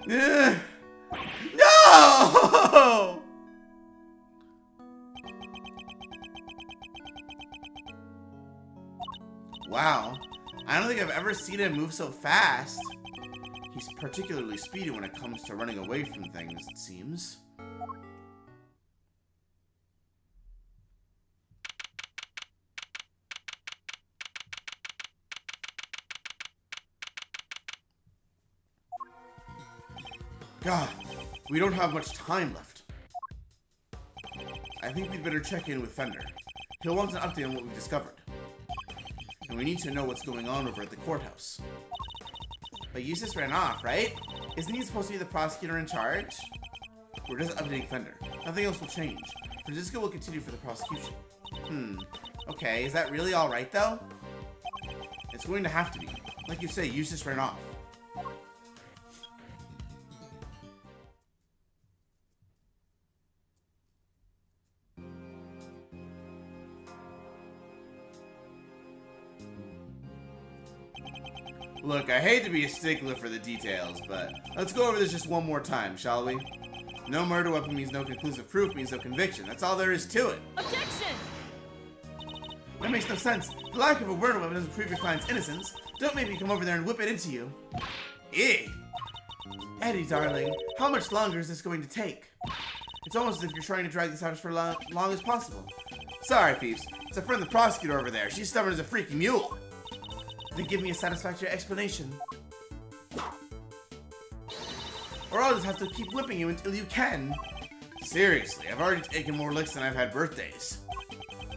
No! Wow. I don't think I've ever seen him move so fast. He's particularly speedy when it comes to running away from things, it seems. God, we don't have much time left. I think we'd better check in with Fender. He'll want an update on what we've discovered. And we need to know what's going on over at the courthouse. But Eustace ran off, right? Isn't he supposed to be the prosecutor in charge? We're just updating Fender. Nothing else will change. Francisco will continue for the prosecution. Okay, is that really alright though? It's going to have to be. Like you say, Eustace ran off. Look, I hate to be a stickler for the details, but let's go over this just one more time, shall we? No murder weapon means no conclusive proof means no conviction. That's all there is to it. Objection! That makes no sense. The lack of a murder weapon doesn't prove your client's innocence. Don't make me come over there and whip it into you. Eh? Eddie, darling, how much longer is this going to take? It's almost as if you're trying to drag this out for as long as possible. Sorry, Peeps. It's a friend of the prosecutor over there. She's stubborn as a freaking mule. Then give me a satisfactory explanation. Or I'll just have to keep whipping you until you can. Seriously, I've already taken more licks than I've had birthdays.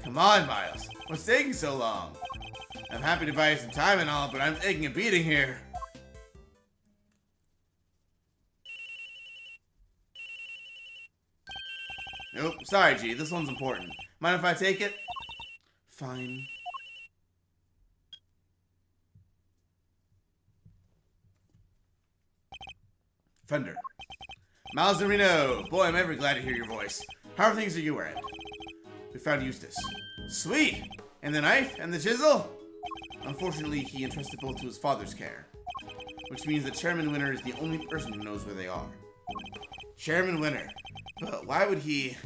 Come on, Miles. What's taking so long? I'm happy to buy you some time and all, but I'm taking a beating here. Nope, sorry, G. This one's important. Mind if I take it? Fine. Fender. Miles and Reno. Boy, I'm ever glad to hear your voice. How are things at your end? We found Eustace. Sweet! And the knife? And the chisel? Unfortunately, he entrusted both to his father's care. Which means that Chairman Winter is the only person who knows where they are. Chairman Winter. But why would he...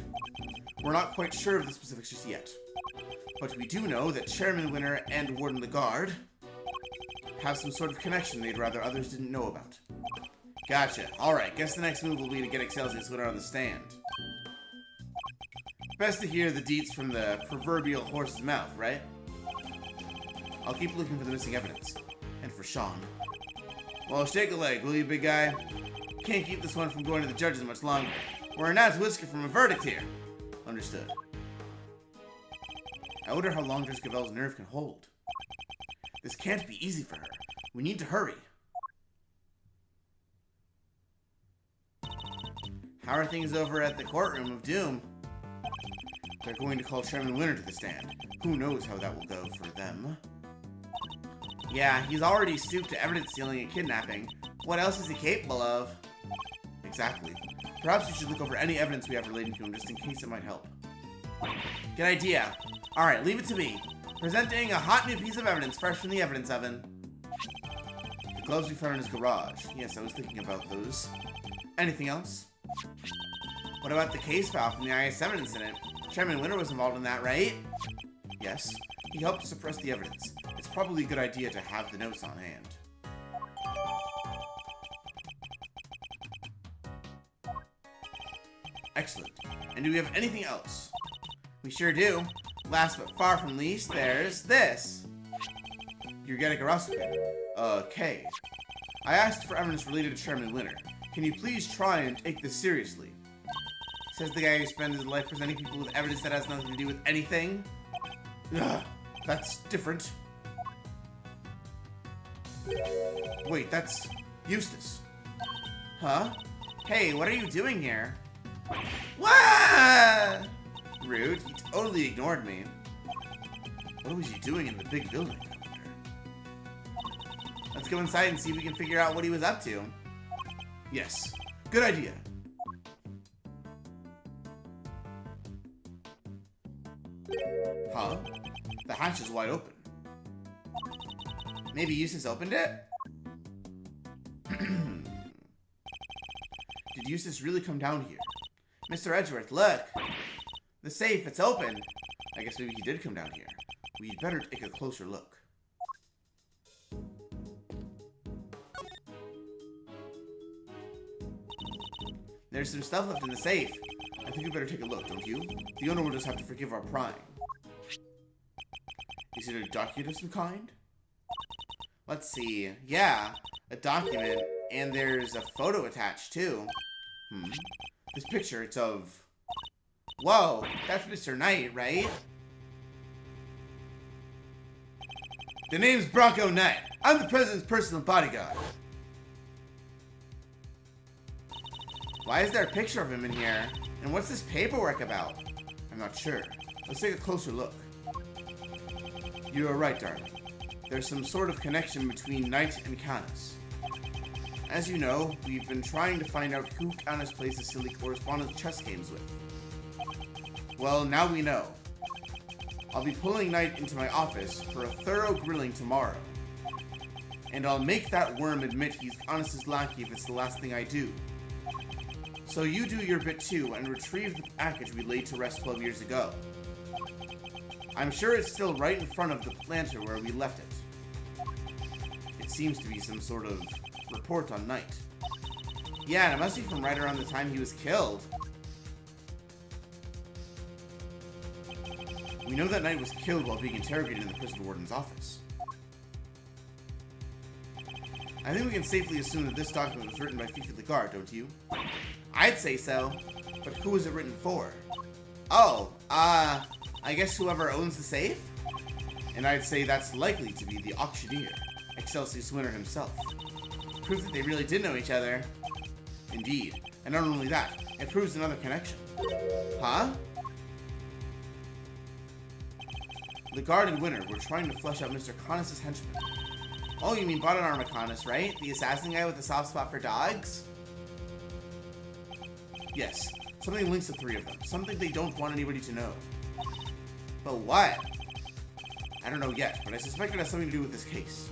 We're not quite sure of the specifics just yet. But we do know that Chairman Winter and Warden Lagarde have some sort of connection they'd rather others didn't know about. Gotcha. Alright, guess the next move will be to get Excelsius Winter on the stand. Best to hear the deets from the proverbial horse's mouth, right? I'll keep looking for the missing evidence. And for Sean. Well, shake a leg, will you, big guy? Can't keep this one from going to the judges much longer. We're a gnat's whisker from a verdict here. Understood. I wonder how long Jessica Gavel's nerve can hold. This can't be easy for her. We need to hurry. How are things over at the courtroom of doom? They're going to call Chairman Winter to the stand. Who knows how that will go for them? Yeah, he's already stooped to evidence stealing and kidnapping. What else is he capable of? Exactly. Perhaps we should look over any evidence we have relating to him just in case it might help. Good idea. Alright, leave it to me. Presenting a hot new piece of evidence fresh from the evidence oven. The gloves we found in his garage. Yes, I was thinking about those. Anything else? What about the case file from the IS-7 incident? Chairman Winter was involved in that, right? Yes. He helped to suppress the evidence. It's probably a good idea to have the notes on hand. Excellent. And do we have anything else? We sure do. Last but far from least, there's this. Yurgetic Arasuke. Okay. I asked for evidence related to Chairman Winter. Can you please try and take this seriously? Says the guy who spends his life presenting people with evidence that has nothing to do with anything. Ugh, that's different. Wait, that's Eustace. Huh? Hey, what are you doing here? What? Rude. He totally ignored me. What was he doing in the big building down there? Let's go inside and see if we can figure out what he was up to. Yes. Good idea. Huh? The hatch is wide open. Maybe Eustace opened it? Did Eustace really come down here? Mr. Edgeworth, look! The safe, it's open! I guess maybe he did come down here. We'd better take a closer look. There's some stuff left in the safe. I think we better take a look, don't you? The owner will just have to forgive our prying. Is it a document of some kind? Let's see. Yeah, a document. And there's a photo attached, too. This picture, it's of... Whoa, that's Mr. Knight, right? The name's Bronco Knight. I'm the president's personal bodyguard. Why is there a picture of him in here? And what's this paperwork about? I'm not sure. Let's take a closer look. You are right, darling. There's some sort of connection between Knight and Canis. As you know, we've been trying to find out who Canis plays the silly correspondence chess games with. Well, now we know. I'll be pulling Knight into my office for a thorough grilling tomorrow. And I'll make that worm admit he's Canis' lackey if it's the last thing I do. So you do your bit too, and retrieve the package we laid to rest 12 years ago. I'm sure it's still right in front of the planter where we left it. It seems to be some sort of report on Knight. Yeah, and it must be from right around the time he was killed. We know that Knight was killed while being interrogated in the prison warden's office. I think we can safely assume that this document was written by Fifi the Guard, don't you? I'd say so, but who was it written for? Oh, I guess whoever owns the safe? And I'd say that's likely to be the auctioneer, Excelsius winner himself. Proof that they really did know each other. Indeed, and not only that, it proves another connection. Huh? The Guard and Winner were trying to flesh out Mr. Canis' henchman. Oh, you mean Bottom Canis, right? The assassin guy with the soft spot for dogs? Yes, something links the three of them. Something they don't want anybody to know. But what? I don't know yet, but I suspect it has something to do with this case.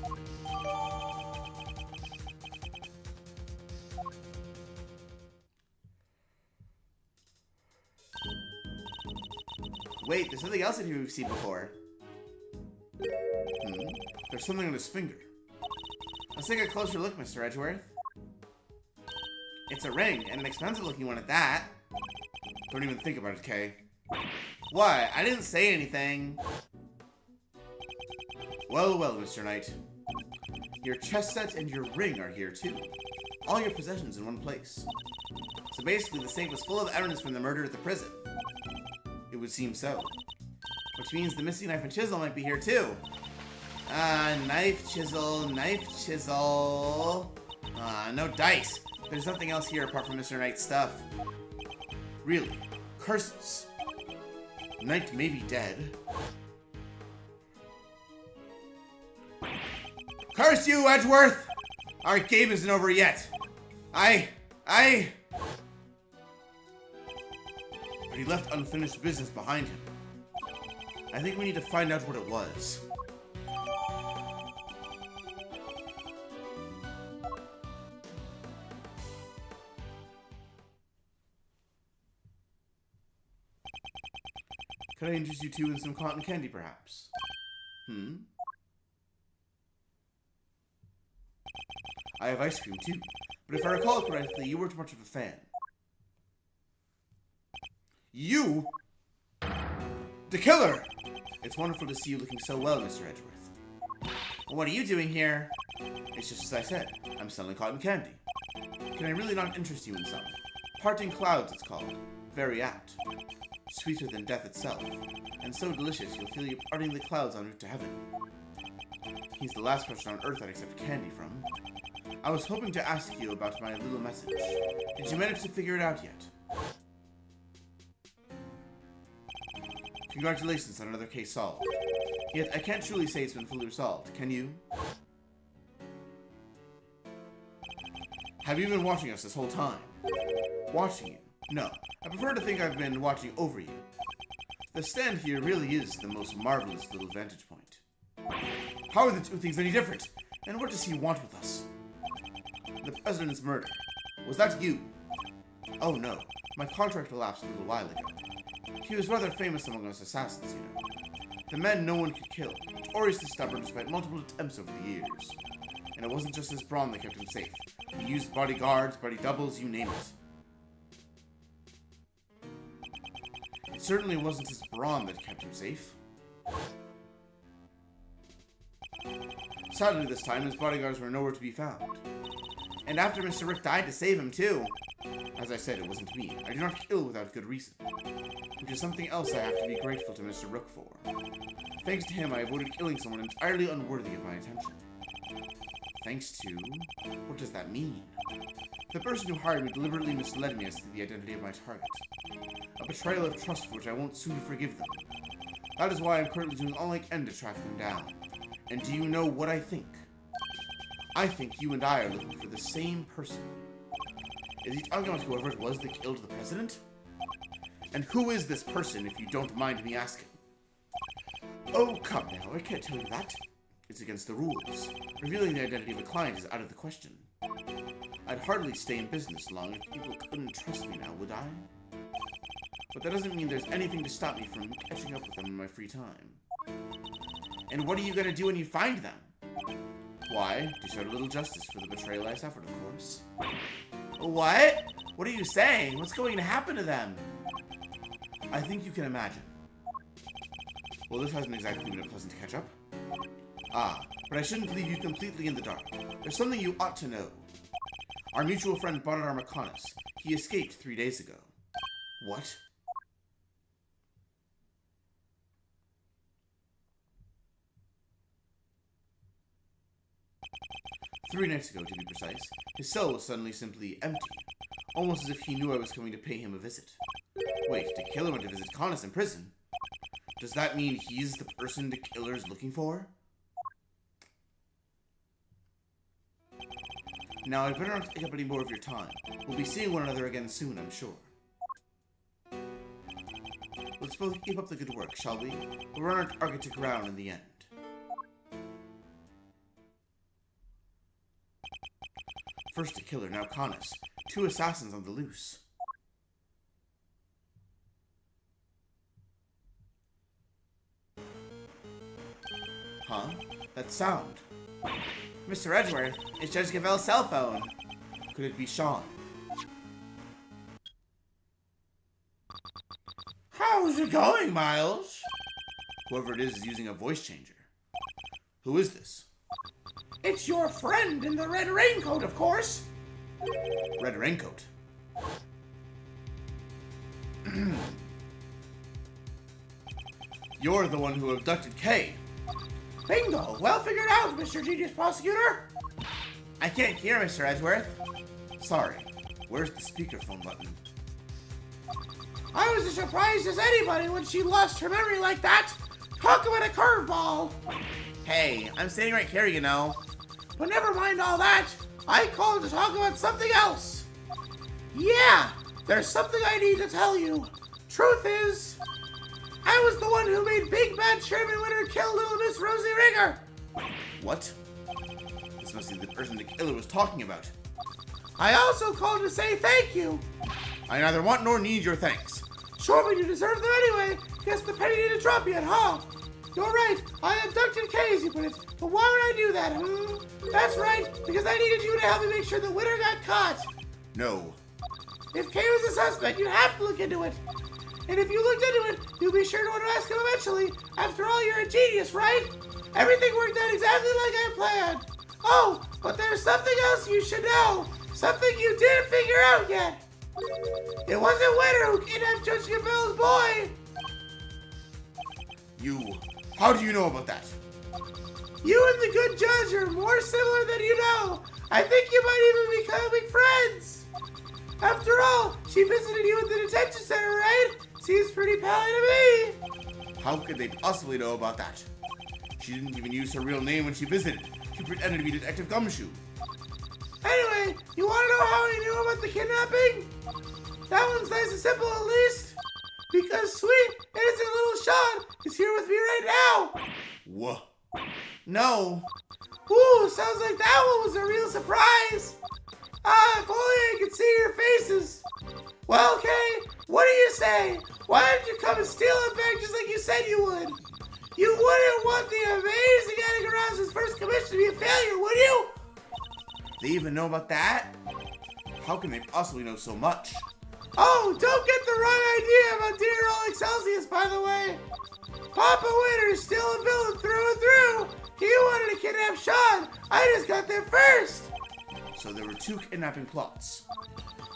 Wait, there's something else in here we've seen before. There's something on his finger. Let's take a closer look, Mr. Edgeworth. It's a ring, and an expensive looking one at that. Don't even think about it, Kay. What? I didn't say anything. Well, well, Mr. Knight. Your chess set and your ring are here, too. All your possessions in one place. So basically, the safe was full of evidence from the murder at the prison. It would seem so. Which means the missing knife and chisel might be here, too. Knife, chisel, knife, chisel. No dice. There's nothing else here apart from Mr. Knight's stuff. Really? Curses. Knight may be dead. Curse you, Edgeworth! Our game isn't over yet. But he left unfinished business behind him. I think we need to find out what it was. Could I interest you two in some cotton candy, perhaps? I have ice cream, too. But if I recall correctly, you weren't much of a fan. You? The killer! It's wonderful to see you looking so well, Mr. Edgeworth. Well, what are you doing here? It's just as I said. I'm selling cotton candy. Can I really not interest you in some? Parting Clouds, it's called. Very apt. Sweeter than death itself. And so delicious, you'll feel you parting the clouds en route to heaven. He's the last person on Earth I'd accept candy from. I was hoping to ask you about my little message. Did you manage to figure it out yet? Congratulations on another case solved. Yet I can't truly say it's been fully resolved, can you? Have you been watching us this whole time? Watching you? No. I prefer to think I've been watching over you. The stand here really is the most marvelous little vantage point. How are the two things any different? And what does he want with us? The president's murder. Was that you? Oh no, my contract elapsed a little while ago. He was rather famous among us assassins, you know. The men no one could kill, notoriously stubborn despite multiple attempts over the years. And it wasn't just his brawn that kept him safe. He used bodyguards, body doubles, you name it. It certainly wasn't his brawn that kept him safe. Sadly this time, his bodyguards were nowhere to be found. And after Mr. Rick died to save him too. As I said, it wasn't me. I do not kill without good reason. Which is something else I have to be grateful to Mr. Rook for. Thanks to him, I avoided killing someone entirely unworthy of my attention. Thanks to... What does that mean? The person who hired me deliberately misled me as to the identity of my target. A betrayal of trust for which I won't soon forgive them. That is why I'm currently doing all I can to track them down. And do you know what I think? I think you and I are looking for the same person. Is he talking about whoever it was that killed the president? And who is this person, if you don't mind me asking? Oh, come now, I can't tell you that. It's against the rules. Revealing the identity of a client is out of the question. I'd hardly stay in business long if people couldn't trust me now, would I? But that doesn't mean there's anything to stop me from catching up with them in my free time. And what are you gonna do when you find them? Why, dish out a little justice for the betrayal I suffered, of course. What? What are you saying? What's going to happen to them? I think you can imagine. Well, this hasn't exactly been a pleasant catch-up. Ah, but I shouldn't leave you completely in the dark. There's something you ought to know. Our mutual friend Bonadar McConus. He escaped 3 days ago. What? Three nights ago, to be precise, his cell was suddenly simply empty. Almost as if he knew I was coming to pay him a visit. Wait, the killer went to visit Connus in prison? Does that mean he's the person the killer's looking for? Now, I'd better not take up any more of your time. We'll be seeing one another again soon, I'm sure. Let's both keep up the good work, shall we? We'll run our target to ground in the end. First a killer, now Connus. 2 assassins on the loose. Huh? That sound. Mr. Edgeworth, it's Judge Gavel's cell phone. Could it be Sean? How's it going, Miles? Whoever it is using a voice changer. Who is this? It's your friend in the red raincoat, of course. Red raincoat? You're the one who abducted Kay. Bingo! Well figured out, Mr. Genius Prosecutor! I can't hear, Mr. Edgeworth. Sorry. Where's the speakerphone button? I was as surprised as anybody when she lost her memory like that! Talk about a curveball! Hey, I'm sitting right here, you know. But never mind all that. I called to talk about something else. Yeah, there's something I need to tell you. Truth is, I was the one who made Big Bad Chairman Winter kill Little Miss Rosie Ringer. What? This must be the person the killer was talking about. I also called to say thank you. I neither want nor need your thanks. Sure, but you deserve them anyway. Guess the penny didn't drop yet, huh? You're right, I abducted Kay, as you put it, but why would I do that, That's right, because I needed you to help me make sure the winner got caught. No. If Kay was a suspect, you'd have to look into it. And if you looked into it, you'll be sure to want to ask him eventually. After all, you're a genius, right? Everything worked out exactly like I planned. Oh, but there's something else you should know. Something you didn't figure out yet. It wasn't Winter who kidnapped Judge Gavel's boy. How do you know about that? You and the good judge are more similar than you know. I think you might even be becoming friends. After all, she visited you at the detention center, right? Seems pretty pally to me. How could they possibly know about that? She didn't even use her real name when she visited. She pretended to be Detective Gumshoe. Anyway, you want to know how I knew about the kidnapping? That one's nice and simple at least. Because sweet, innocent little Sean is here with me right now. Whoa. No. Ooh, sounds like that one was a real surprise. Ah, if only I could see your faces. Well, okay, what do you say? Why didn't you come and steal it back just like you said you would? You wouldn't want the amazing Anagarazu's first commission to be a failure, would you? They even know about that? How can they possibly know so much? Oh, don't get the wrong idea about dear old Excelsius, by the way. Papa Winter's still a villain through and through. He wanted to kidnap Sean. I just got there first. So there were 2 kidnapping plots.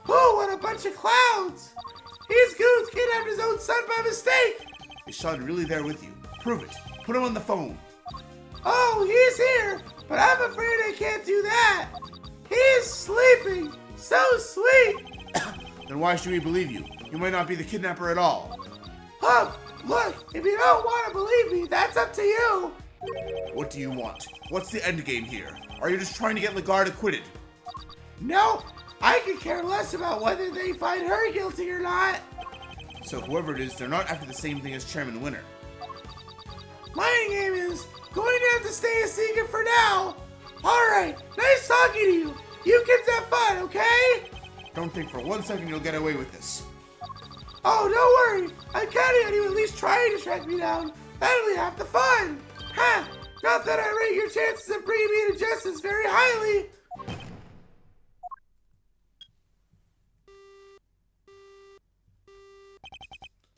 Oh, what a bunch of clowns! His goons kidnapped his own son by mistake! Is Sean really there with you? Prove it. Put him on the phone. Oh, he's here, but I'm afraid I can't do that. He's sleeping. So sweet. Then why should we believe you? You might not be the kidnapper at all. Huff, look, if you don't want to believe me, that's up to you. What do you want? What's the end game here? Are you just trying to get Lagarde acquitted? No, I could care less about whether they find her guilty or not. So whoever it is, they're not after the same thing as Chairman Winter. My game is going to have to stay a secret for now. All right, nice talking to you. You kids have fun, okay? Don't think for 1 second you'll get away with this. Oh, don't worry. I'm counting on you at least trying to track me down. That'll be half the fun. Ha! Not that I rate your chances of bringing me to justice very highly.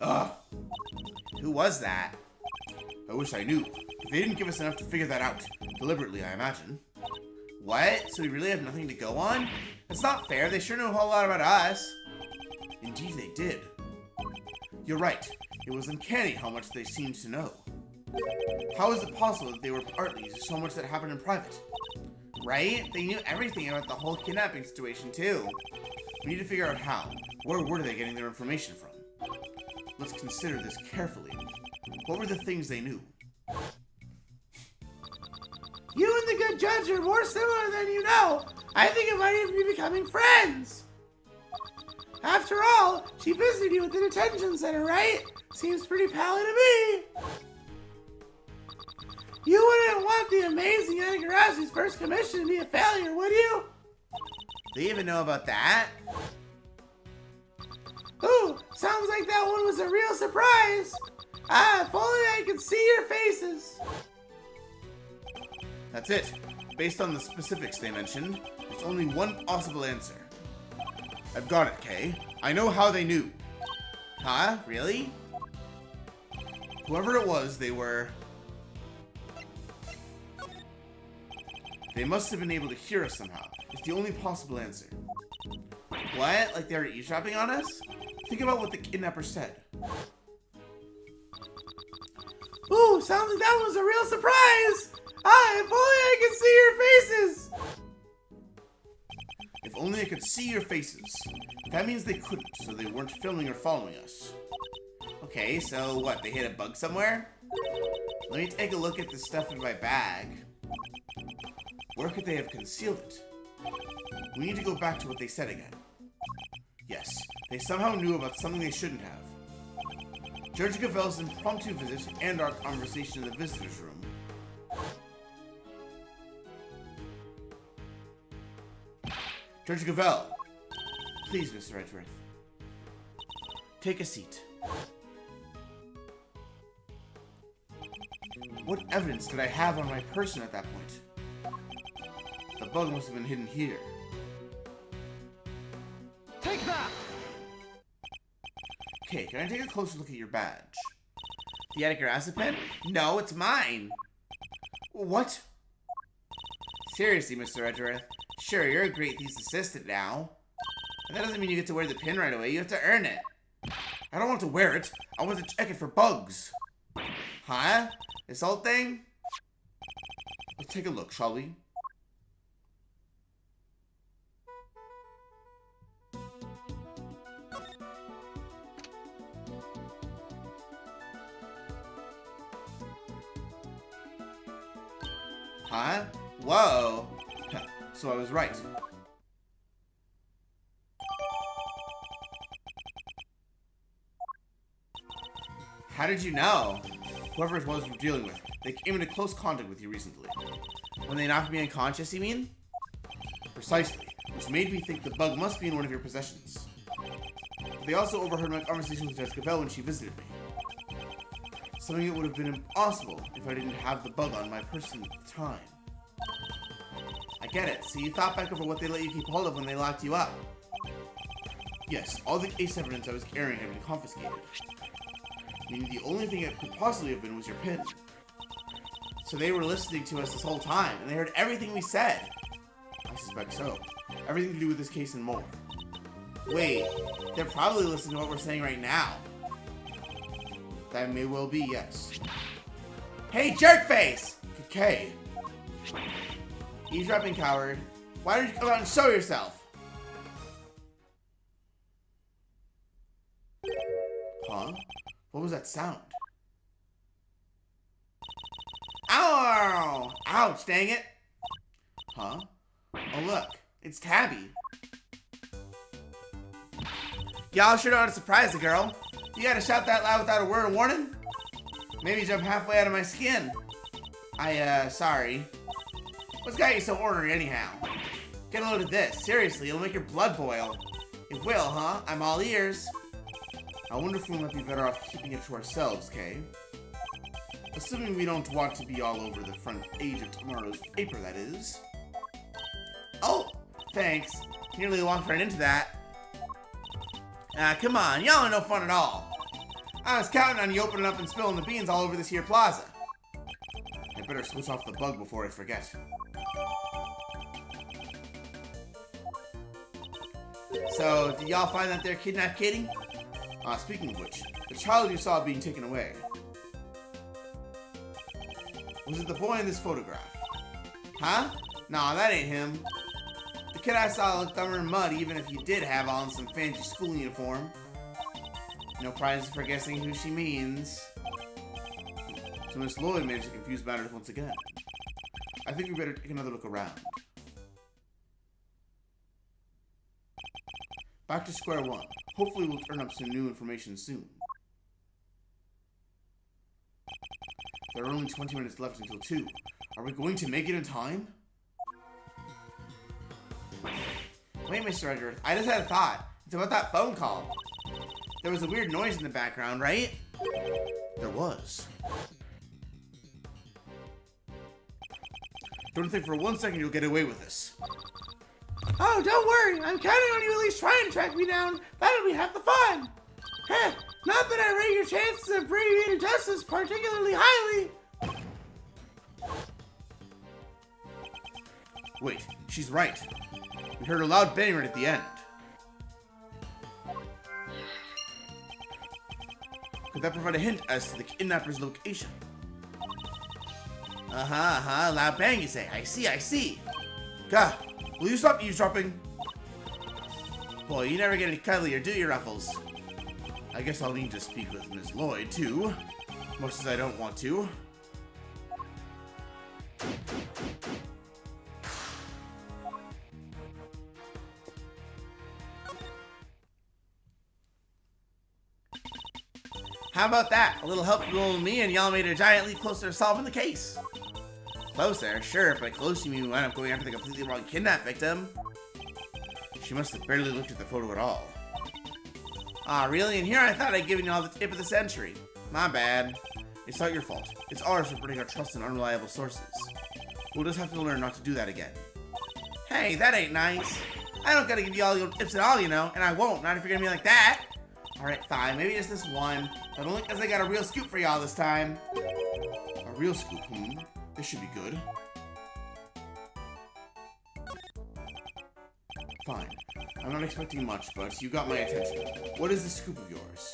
Ugh. Who was that? I wish I knew. But they didn't give us enough to figure that out. Deliberately, I imagine. What? So we really have nothing to go on? That's not fair. They sure know a whole lot about us. Indeed they did. You're right. It was uncanny how much they seemed to know. How is it possible that they were party to so much that happened in private? Right? They knew everything about the whole kidnapping situation, too. We need to figure out how. Where were they getting their information from? Let's consider this carefully. What were the things they knew? You and the good judge are more similar than you know. I think it might even be becoming friends. After all, she visited you at the detention center, right? Seems pretty pally to me. You wouldn't want the amazing Anagarazu's first commission to be a failure, would you? They even know about that? Ooh, sounds like that one was a real surprise. Ah, if only I could see your faces. That's it. Based on the specifics they mentioned, there's only one possible answer. I've got it, Kay. I know how they knew. Huh? Really? Whoever it was, they must have been able to hear us somehow. It's the only possible answer. What? Like they were eavesdropping on us? Think about what the kidnapper said. Ooh, sounds like that was a real surprise! Ah, if only I could see your faces! If only I could see your faces. That means they couldn't, so they weren't filming or following us. Okay, so what, they hit a bug somewhere? Let me take a look at the stuff in my bag. Where could they have concealed it? We need to go back to what they said again. Yes, they somehow knew about something they shouldn't have. Judge Gavel's impromptu visit and our conversation in the visitor's room. Judge Gavel, please, Mr. Edgeworth. Take a seat. What evidence did I have on my person at that point? The bug must have been hidden here. Take that! Okay, can I take a closer look at your badge? The Anagarazu pen? No, it's mine! What? Seriously, Mr. Edgeworth. Sure, you're a great thief's assistant now. But that doesn't mean you get to wear the pin right away. You have to earn it. I don't want to wear it. I want to check it for bugs. Huh? This old thing? Let's take a look, shall we? Huh? Whoa! So I was right. How did you know? Whoever it was we're dealing with, they came into close contact with you recently. When they knocked me unconscious, you mean? Precisely, which made me think the bug must be in one of your possessions. They also overheard my conversation with Judge Cavell when she visited me. Something that would have been impossible if I didn't have the bug on my person at the time. I get it. So you thought back over what they let you keep hold of when they locked you up. Yes, all the case evidence I was carrying had been confiscated. Meaning the only thing it could possibly have been was your pin. So they were listening to us this whole time, and they heard everything we said. I suspect so. Everything to do with this case and more. Wait, they're probably listening to what we're saying right now. That may well be, yes. Hey, jerkface! Okay. Eavesdropping coward. Why don't you come out and show yourself? Huh? What was that sound? Ow! Ouch, dang it! Huh? Oh look, it's Tabby. Y'all sure know how to surprise a girl. You gotta shout that loud without a word of warning? Maybe jump halfway out of my skin. Sorry. What's got you so ornery anyhow? Get a load of this. Seriously, it'll make your blood boil. It will, huh? I'm all ears. I wonder if we might be better off keeping it to ourselves, Kay. Assuming we don't want to be all over the front page of tomorrow's paper, that is. Oh, thanks. Nearly walked right into that. Come on, y'all are no fun at all. I was counting on you opening up and spilling the beans all over this here plaza. I better switch off the bug before I forget. So, did y'all find that there kidnapped Katie? Speaking of which, the child you saw being taken away. Was it the boy in this photograph? Huh? Nah, that ain't him. The kid I saw looked dumber than mud, even if he did have on some fancy school uniform. No prizes for guessing who she means. So Miss Lloyd managed to confuse matters once again. I think we better take another look around. Back to square one. Hopefully we'll turn up some new information soon. There are only 20 minutes left until 2. Are we going to make it in time? Wait, Mr. Edgeworth, I just had a thought. It's about that phone call. There was a weird noise in the background, right? There was. Don't think for 1 second you'll get away with this. Oh, don't worry. I'm counting on you at least trying to track me down. That'll be half the fun. Heh, not that I rate your chances of bringing me to justice particularly highly. Wait, she's right. We heard a loud bang right at the end. Could that provide a hint as to the kidnapper's location? Loud bang you say. I see. God, will you stop eavesdropping? Boy, you never get any cuddlier, do you, Ruffles? I guess I'll need to speak with Miss Lloyd, too. Much as I don't want to. How about that? A little help from old me and y'all made a giant leap closer to solving the case. Closer, sure, but close you mean we wound up going after the completely wrong kidnap victim. She must have barely looked at the photo at all. Ah, really? And here I thought I'd given you all the tip of the century. My bad. It's not your fault. It's ours for putting our trust in unreliable sources. We'll just have to learn not to do that again. Hey, that ain't nice. I don't gotta give you all your tips at all, you know, and I won't, not if you're gonna be like that. Alright, fine, maybe just this one, but only because I got a real scoop for y'all this time. A real scoop, This should be good. Fine. I'm not expecting much, but you got my attention. What is the scoop of yours?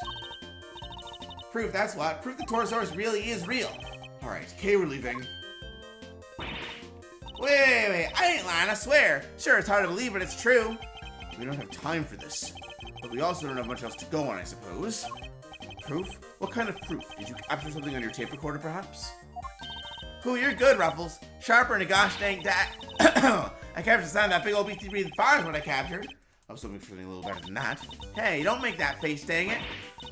Proof, that's what. Proof the Torosaurus really is real. Alright, Kay, we're leaving. Wait, I ain't lying, I swear. Sure, it's hard to believe, but it's true. We don't have time for this. But we also don't have much else to go on, I suppose. Proof? What kind of proof? Did you capture something on your tape recorder, perhaps? Cool, you're good, Ruffles. Sharper than a gosh dang I captured the sound of that big old beastie breathing fire is what I captured. I was hoping for something a little better than that. Hey, don't make that face, dang it.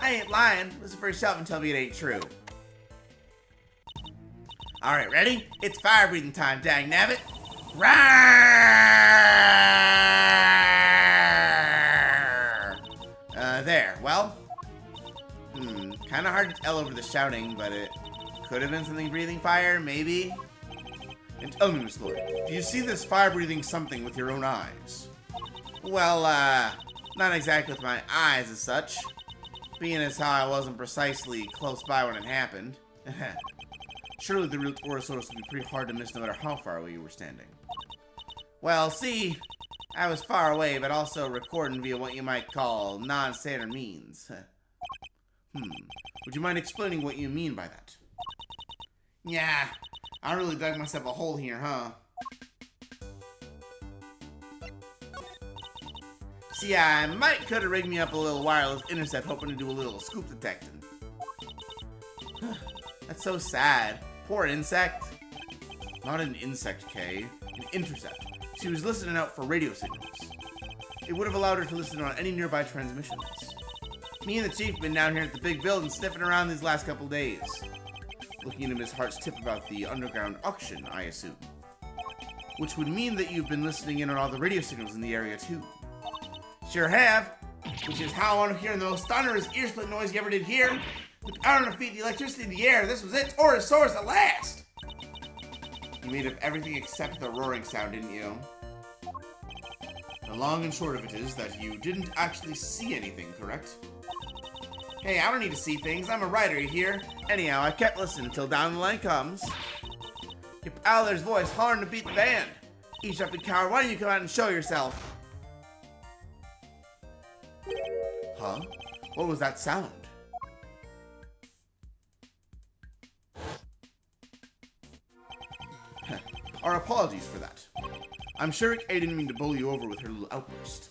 I ain't lying. Listen for yourself and tell me it ain't true. Alright, ready? It's fire breathing time, dang nabbit. There. Kind of hard to tell over the shouting, but it could have been something breathing fire, maybe? And tell me, Miss Lloyd, do you see this fire-breathing something with your own eyes? Well, not exactly with my eyes as such, being as how I wasn't precisely close by when it happened. Surely the real Torosaurus would be pretty hard to miss no matter how far away you were standing. Well, see, I was far away, but also recording via what you might call non-standard means. Would you mind explaining what you mean by that? Yeah, I really dug myself a hole here, huh? See, I might could have rigged me up a little wireless intercept hoping to do a little scoop detecting. That's so sad. Poor insect. Not an insect, Kay. An intercept. She was listening out for radio signals. It would have allowed her to listen on any nearby transmissions. Me and the chief been down here at the big building sniffing around these last couple days. Looking into Miss Hart's tip about the underground auction, I assume. Which would mean that you've been listening in on all the radio signals in the area too. Sure have. Which is how I want to hear the most thunderous ear-split noise you ever did hear. The power to feed the electricity in the air. This was it. Torosaurus at last! You made up everything except the roaring sound, didn't you? The long and short of it is that you didn't actually see anything, correct? Hey, I don't need to see things. I'm a writer, you hear? Anyhow, I kept listening until down the line comes. Your pal there's voice hollering to beat the band. Eavesdropping coward, why don't you come out and show yourself? Huh? What was that sound? Our apologies for that. I'm sure Kay didn't mean to bully you over with her little outburst.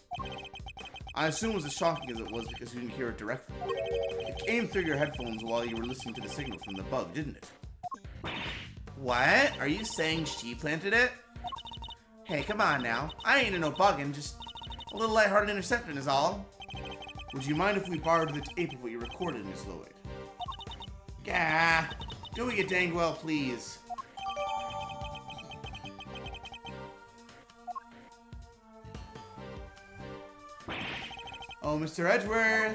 I assume it was as shocking as it was because you didn't hear it directly. It came through your headphones while you were listening to the signal from the bug, didn't it? What? Are you saying she planted it? Hey, come on now. I ain't no bugging, just a little lighthearted intercepting is all. Would you mind if we borrowed the tape of what you recorded, Miss Lloyd? Gah. Do what you dang well please. Oh, Mr. Edgeworth.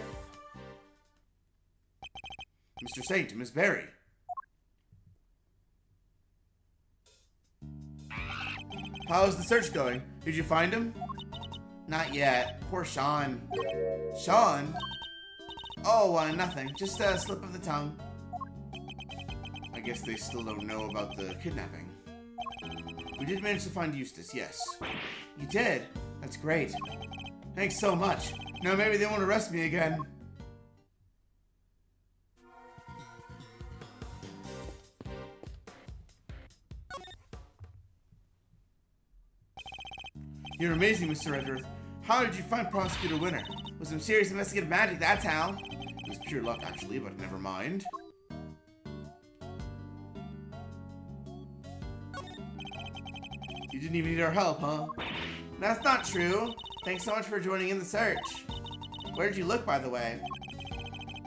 Mr. Saint, Miss Berry. How's the search going? Did you find him? Not yet. Poor Sean. Sean? Oh, nothing. Just a slip of the tongue. I guess they still don't know about the kidnapping. We did manage to find Eustace, yes. You did? That's great. Thanks so much. Now maybe they won't arrest me again. You're amazing, Mr. Edgeworth. How did you find Prosecutor Winner? With some serious investigative magic, that's how. It was pure luck, actually, but never mind. You didn't even need our help, huh? That's not true. Thanks so much for joining in the search. Where did you look, by the way?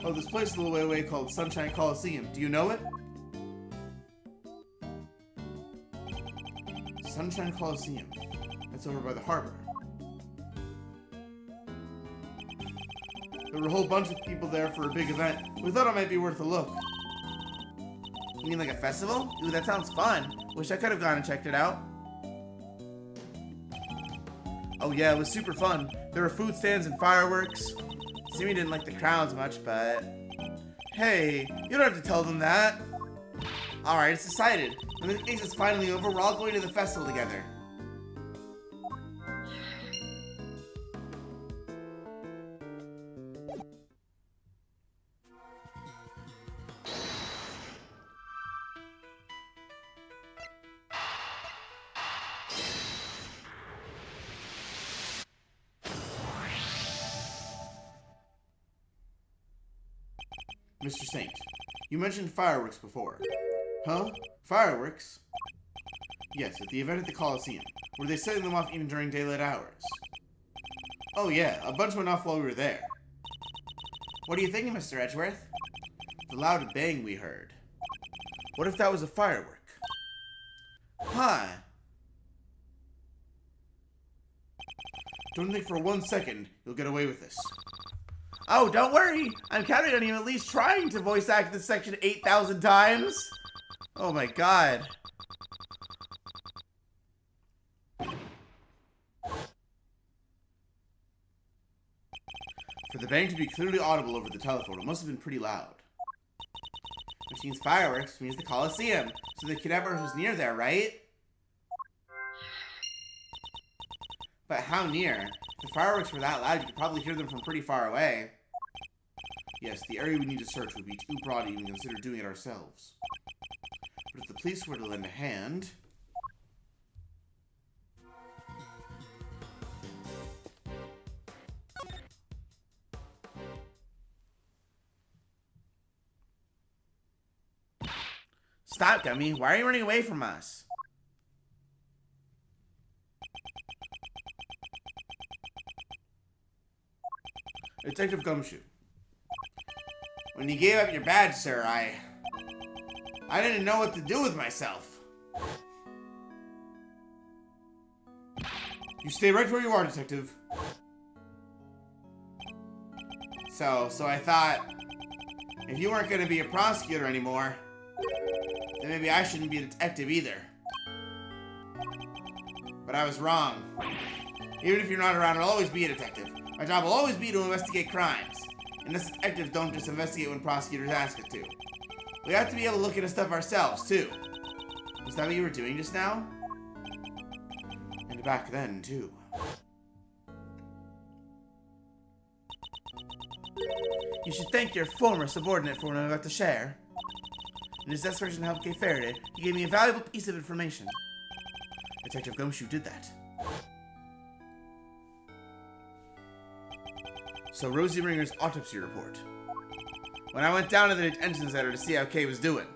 Oh, this place a little way away called Sunshine Coliseum. Do you know it? Sunshine Coliseum. That's over by the harbor. There were a whole bunch of people there for a big event. We thought it might be worth a look. You mean like a festival? Ooh, that sounds fun. Wish I could have gone and checked it out. Oh yeah, it was super fun. There were food stands and fireworks. Simi didn't like the crowds much, but... Hey, you don't have to tell them that. Alright, it's decided. When the case is finally over, we're all going to the festival together. Mr. Saint, you mentioned fireworks before. Huh? Fireworks? Yes, at the event at the Coliseum. Were they setting them off even during daylight hours? Oh yeah, a bunch went off while we were there. What are you thinking, Mr. Edgeworth? The loud bang we heard. What if that was a firework? Huh? Don't think for 1 second you'll get away with this. Oh, don't worry. I'm counting on you at least trying to voice act this section 8,000 times. Oh my god. For the bang to be clearly audible over the telephone, it must have been pretty loud. Which means fireworks, means the Coliseum. So the kidnapper was near there, right? But how near? If the fireworks were that loud, you could probably hear them from pretty far away. Yes, the area we need to search would be too broad to even consider doing it ourselves. But if the police were to lend a hand... Stop, Gummy. Why are you running away from us? Detective Gumshoe. When you gave up your badge, sir, I didn't know what to do with myself. You stay right where you are, Detective. So I thought, if you weren't going to be a prosecutor anymore, then maybe I shouldn't be a detective either. But I was wrong. Even if you're not around, I'll always be a detective. My job will always be to investigate crimes. And us detectives don't just investigate when prosecutors ask us to. We have to be able to look into stuff ourselves, too. Is that what you were doing just now? And back then, too. You should thank your former subordinate for what I'm about to share. In his desperation to help Kay Faraday, he gave me a valuable piece of information. Detective Gumshoe did that. So Rosie Ringer's autopsy report. When I went down to the detention center to see how Kay was doing,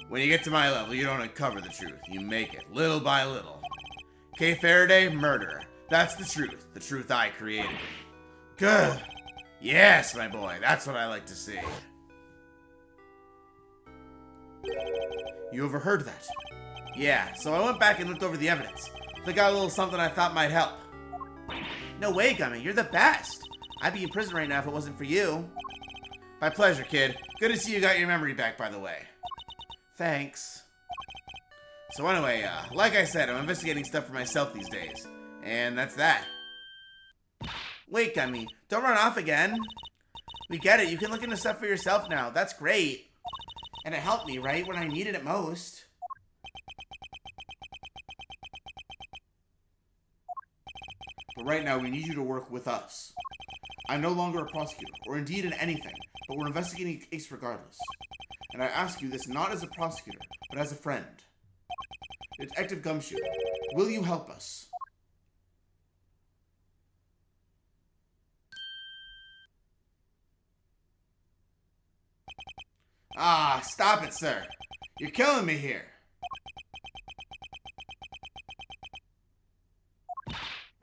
when you get to my level, you don't uncover the truth. You make it, little by little. Kay Faraday, murderer. That's the truth I created. Good. Yes, my boy, that's what I like to see. You overheard that? Yeah, so I went back and looked over the evidence. I got a little something I thought might help. No way, Gummy, you're the best. I'd be in prison right now if it wasn't for you. My pleasure, kid. Good to see you got your memory back, by the way. Thanks. So anyway, like I said, I'm investigating stuff for myself these days. And that's that. Wait, Gummy, don't run off again. We get it, you can look into stuff for yourself now. That's great. And it helped me, right, when I needed it most. But right now, we need you to work with us. I'm no longer a prosecutor, or indeed in anything, but we're investigating a case regardless. And I ask you this not as a prosecutor, but as a friend. Detective Gumshoe, will you help us? Ah, stop it, sir. You're killing me here.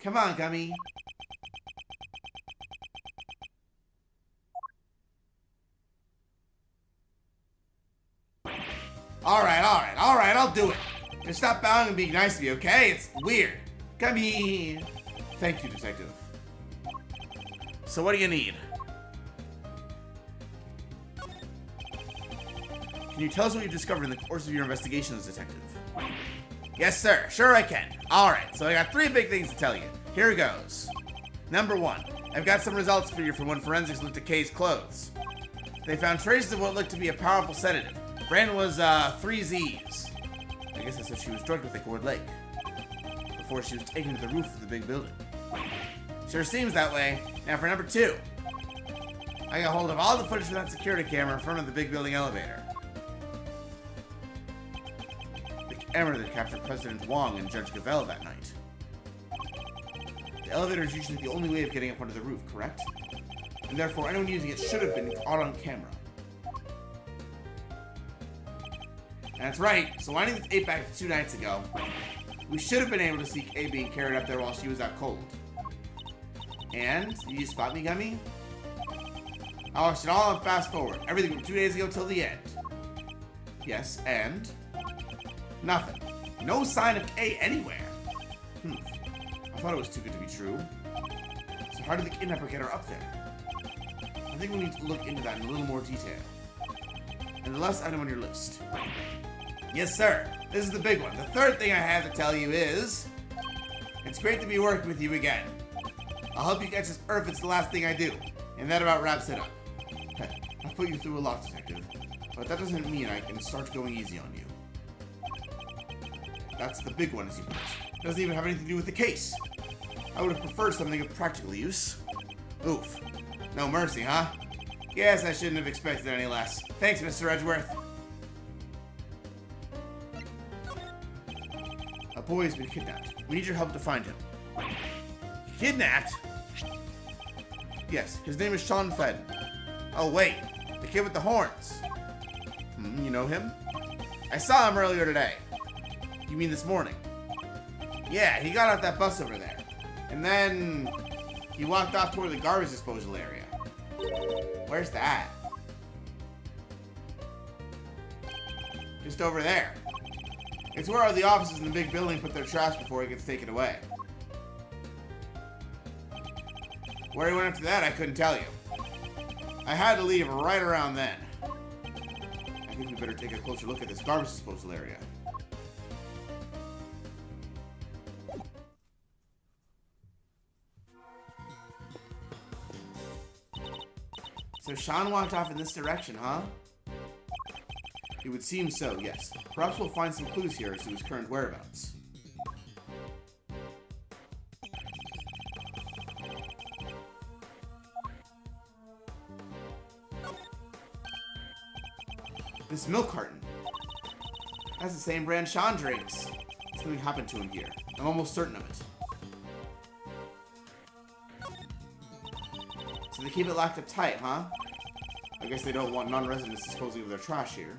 Come on, Gummy. Alright, I'll do it. Just stop bowing and being nice to me, okay? It's weird. Gummy. Thank you, Detective. So what do you need? Can you tell us what you discovered in the course of your investigations, Detective? Yes, sir. Sure I can. Alright, so I got 3 big things to tell you. Here goes. Number 1. I've got some results for you from when forensics looked at Kay's clothes. They found traces of what looked to be a powerful sedative. Brand was 3 Z's. I guess that's what she was drugged with at Gourd Lake. Before she was taken to the roof of the big building. Sure seems that way. Now for number 2. I got hold of all the footage from that security camera in front of the big building elevator. The camera that captured President Wong and Judge Gavel that night. The elevator is usually the only way of getting up onto the roof, correct? And therefore anyone using it should have been caught on camera. That's right, so winding this 8 back to 2 nights ago, we should have been able to see Kay being carried up there while she was out cold. And, did you spot me, Gummy? I watched it all on fast forward, everything from 2 days ago till the end. Yes, and? Nothing. No sign of Kay anywhere. I thought it was too good to be true. So how did the kidnapper get her up there? I think we need to look into that in a little more detail. And the last item on your list. Yes, sir. This is the big one. The third thing I have to tell you is... It's great to be working with you again. I'll help you catch this Earth if it's the last thing I do. And that about wraps it up. I've put you through a lot, Detective. But that doesn't mean I can start going easy on you. That's the big one, as you put it. Doesn't even have anything to do with the case. I would have preferred something of practical use. Oof. No mercy, huh? Guess I shouldn't have expected any less. Thanks, Mr. Edgeworth. A boy has been kidnapped. We need your help to find him. Kidnapped? Yes, his name is Sean Fenn. Oh, wait. The kid with the horns. You know him? I saw him earlier today. You mean this morning? Yeah, he got off that bus over there. And then... he walked off toward the garbage disposal area. Where's that? Just over there. It's where all the offices in the big building put their trash before it gets taken away. Where he went after that, I couldn't tell you. I had to leave right around then. I think we better take a closer look at this garbage disposal area. So Sean walked off in this direction, huh? It would seem so, yes. Perhaps we'll find some clues here as to his current whereabouts. This milk carton. That's the same brand Sean drinks. Something happened to him here. I'm almost certain of it. So they keep it locked up tight, huh? I guess they don't want non-residents disposing of their trash here.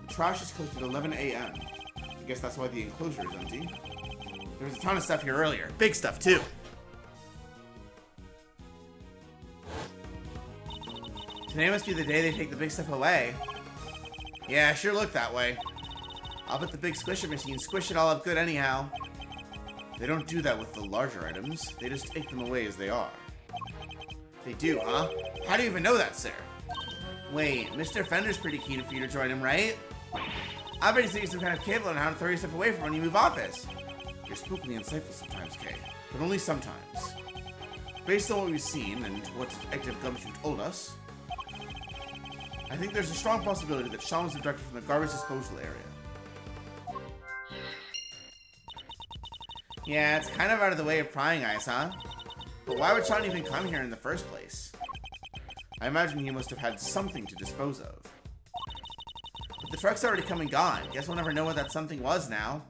The trash is closed at 11 a.m. I guess that's why the enclosure is empty. There was a ton of stuff here earlier. Big stuff, too. Today must be the day they take the big stuff away. Yeah, it sure looked that way. I'll bet the big squisher machine squish it all up good anyhow. They don't do that with the larger items. They just take them away as they are. They do, huh? How do you even know that, sir? Wait, Mr. Fender's pretty keen for you to join him, right? I bet he's thinking some kind of cable on how to throw your stuff away from when you move office. You're spookily insightful sometimes, Kay. But only sometimes. Based on what we've seen and what Detective Gumshoe told us, I think there's a strong possibility that Sean was abducted from the garbage disposal area. Yeah, it's kind of out of the way of prying eyes, huh? But why would Sean even come here in the first place? I imagine he must have had something to dispose of. But the truck's already come and gone. Guess we'll never know what that something was now.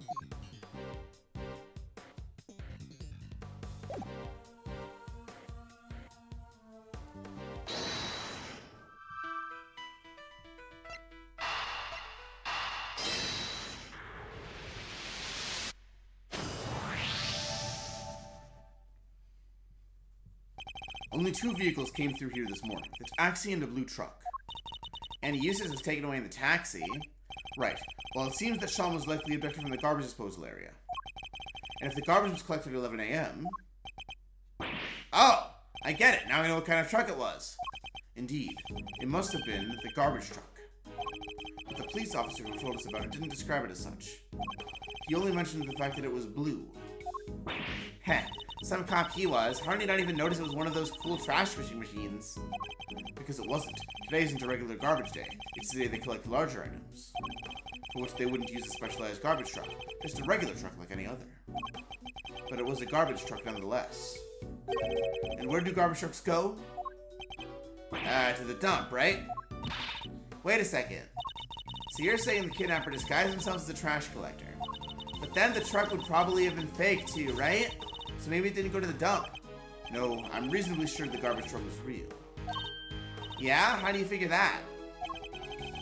Only 2 vehicles came through here this morning, the taxi and a blue truck. Any uses was taken away in the taxi. Right. Well, it seems that Sean was likely abducted from the garbage disposal area. And if the garbage was collected at 11 a.m. Oh! I get it! Now I know what kind of truck it was. Indeed. It must have been the garbage truck. But the police officer who told us about it didn't describe it as such. He only mentioned the fact that it was blue. Heh. Some cop he was. How did he not even notice it was one of those cool trash fishing machines? Because it wasn't. Today isn't a regular garbage day. It's the day they collect larger items. For which they wouldn't use a specialized garbage truck. Just a regular truck like any other. But it was a garbage truck nonetheless. And where do garbage trucks go? To the dump, right? Wait a second. So you're saying the kidnapper disguised themselves as a trash collector. But then the truck would probably have been fake too, right? So maybe it didn't go to the dump. No, I'm reasonably sure the garbage truck was real. Yeah? How do you figure that?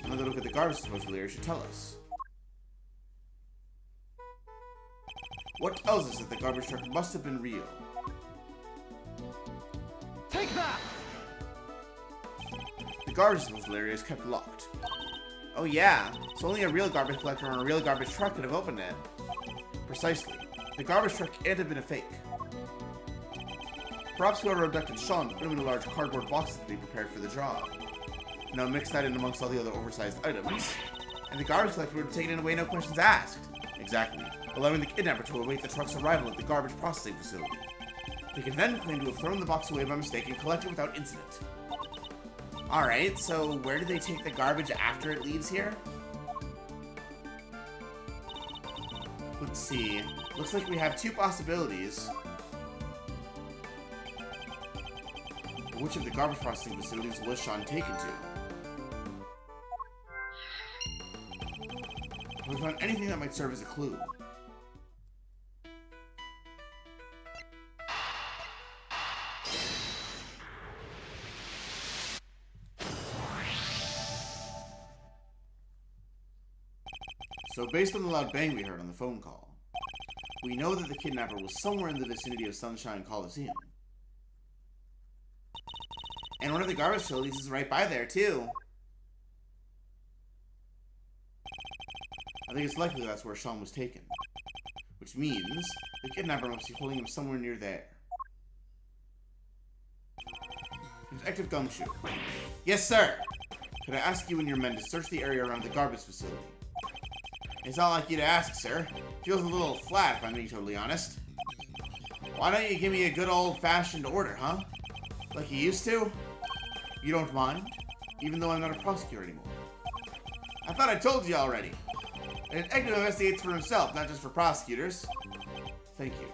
Another look at the garbage disposal area should tell us. What tells us that the garbage truck must have been real? Take that! The garbage disposal area is kept locked. Oh yeah, so only a real garbage collector or a real garbage truck could have opened it. Precisely. The garbage truck can't have been a fake. Perhaps whoever abducted Sean put him in a large cardboard box that they prepared for the job. Now mix that in amongst all the other oversized items, and the garbage collector would have taken it away no questions asked. Exactly, allowing the kidnapper to await the truck's arrival at the garbage processing facility. They can then claim to have thrown the box away by mistake and collect it without incident. Alright, so where do they take the garbage after it leaves here? Let's see. Looks like we have two possibilities. Which of the garbage processing facilities was Sean taken to? Have we found anything that might serve as a clue? So based on the loud bang we heard on the phone call, we know that the kidnapper was somewhere in the vicinity of Sunshine Coliseum. And one of the garbage facilities is right by there, too. I think it's likely that's where Sean was taken. Which means the kidnapper must be holding him somewhere near there. Detective Gumshoe. Yes, sir! Could I ask you and your men to search the area around the garbage facility? It's not like you to ask, sir. Feels a little flat, if I'm being totally honest. Why don't you give me a good old-fashioned order, huh? Like you used to? You don't mind? Even though I'm not a prosecutor anymore. I thought I told you already. A detective investigates for himself, not just for prosecutors. Thank you.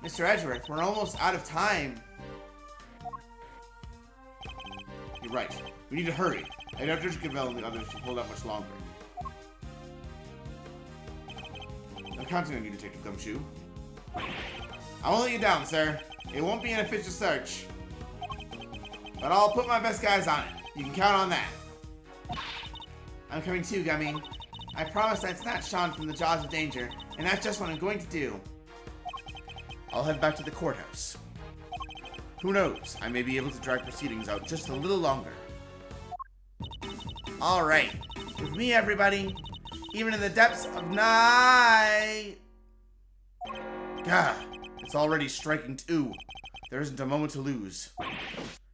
Mr. Edgeworth, we're almost out of time. You're right. We need to hurry. I doubt Judge Cavell and the others should hold out much longer. I'm counting on you, Detective Gumshoe. I won't let you down, sir. It won't be an official search. But I'll put my best guys on it. You can count on that. I'm coming too, Gummy. I promise I'd snatch Sean from the jaws of danger, and that's just what I'm going to do. I'll head back to the courthouse. Who knows? I may be able to drag proceedings out just a little longer. Alright. With me, everybody. Even in the depths of night. God, it's already striking 2. There isn't a moment to lose.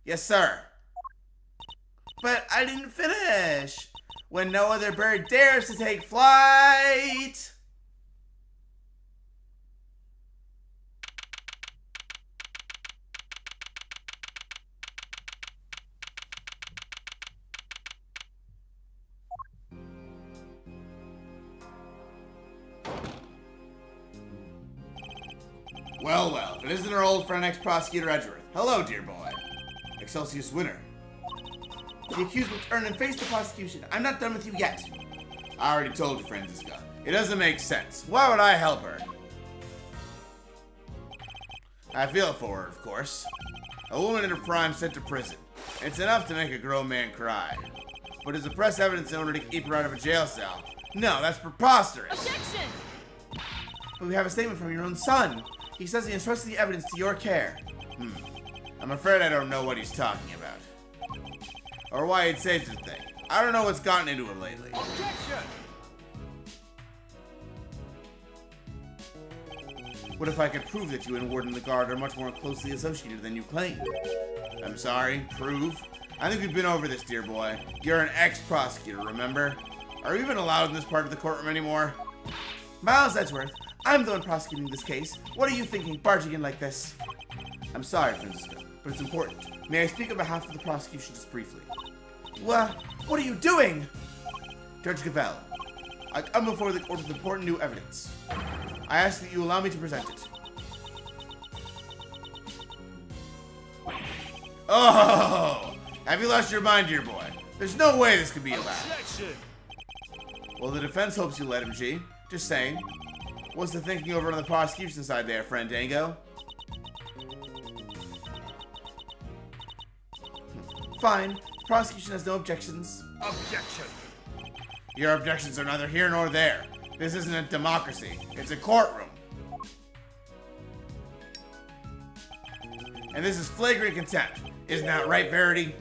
Yes, sir. But I didn't finish. When no other bird dares to take flight. Well, well, if it isn't our old friend ex-prosecutor Edgeworth. Hello, dear boy. Excelsius winner. The accused will turn and face the prosecution. I'm not done with you yet. I already told you, Franziska. It doesn't make sense. Why would I help her? I feel for her, of course. A woman in her prime sent to prison. It's enough to make a grown man cry. But to suppress evidence in order to keep her out of a jail cell? No, that's preposterous. Objection! But we have a statement from your own son. He says he entrusted the evidence to your care. I'm afraid I don't know what he's talking about. Or why he'd say such a thing. I don't know what's gotten into him lately. Objection! What if I could prove that you and Warden the Guard are much more closely associated than you claim? I'm sorry, prove? I think we've been over this, dear boy. You're an ex-prosecutor, remember? Are you even allowed in this part of the courtroom anymore? Miles Edgeworth, I'm the one prosecuting this case. What are you thinking, barging in like this? I'm sorry, Francisco, but it's important. May I speak on behalf of the prosecution just briefly? What are you doing? Judge Cavell, I come before the court with important new evidence. I ask that you allow me to present it. Oh! Have you lost your mind, dear boy? There's no way this could be allowed. Objection! Well, the defense hopes you let him, G. Just saying. What's the thinking over on the prosecution side there, friend Dango? Fine. The prosecution has no objections. Objection! Your objections are neither here nor there. This isn't a democracy. It's a courtroom. And this is flagrant contempt. Isn't that right, Verity?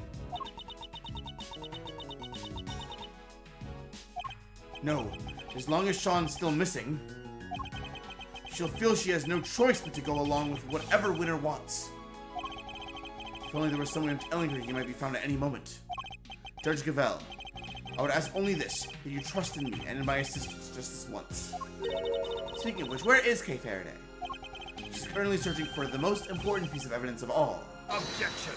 No. As long as Sean's still missing, she'll feel she has no choice but to go along with whatever Winner wants. If only there was someone telling her he might be found at any moment. Judge Gavel, I would ask only this, that you trust in me and in my assistance just this once. Speaking of which, where is Kay Faraday? She's currently searching for the most important piece of evidence of all. Objection.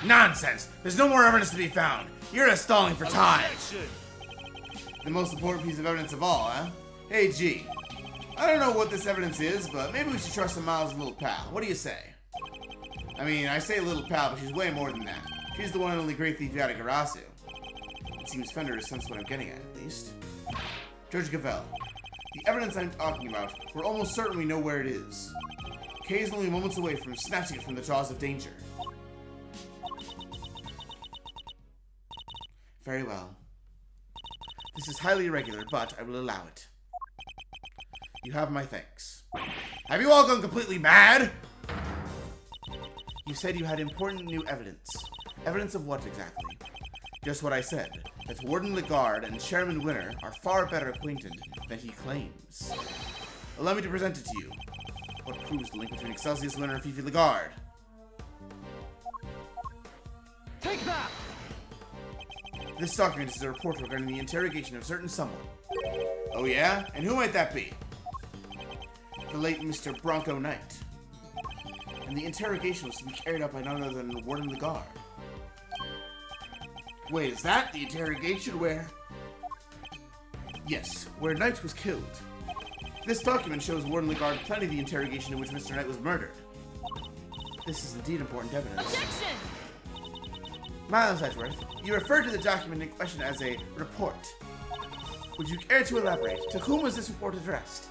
Nonsense! There's no more evidence to be found. You're just stalling for time. Objection. The most important piece of evidence of all, huh? Hey, G. I don't know what this evidence is, but maybe we should trust in Miles' little pal. What do you say? I mean, I say little pal, but she's way more than that. She's the one and only great thief out of Garasu. It seems Fender has sensed what I'm getting at least. Judge Gavel, the evidence I'm talking about, we're almost certain we know where it is. Kay is only moments away from snatching it from the jaws of danger. Very well. This is highly irregular, but I will allow it. You have my thanks. Have you all gone completely mad? You said you had important new evidence. Evidence of what exactly? Just what I said, that Warden Lagarde and Chairman Winner are far better acquainted than he claims. Allow me to present it to you. What proves the link between Excelsius Winner and Fifi Lagarde? Take that. This document is a report regarding the interrogation of certain someone. Oh yeah? And who might that be? The late Mr. Bronco Knight. And the interrogation was to be carried out by none other than Warden Lagarde. Wait, is that the interrogation where... Yes, where Knight was killed. This document shows Warden Lagarde planning the interrogation in which Mr. Knight was murdered. This is indeed important evidence. Objection! Miles Edgeworth, you referred to the document in question as a report. Would you care to elaborate? To whom was this report addressed?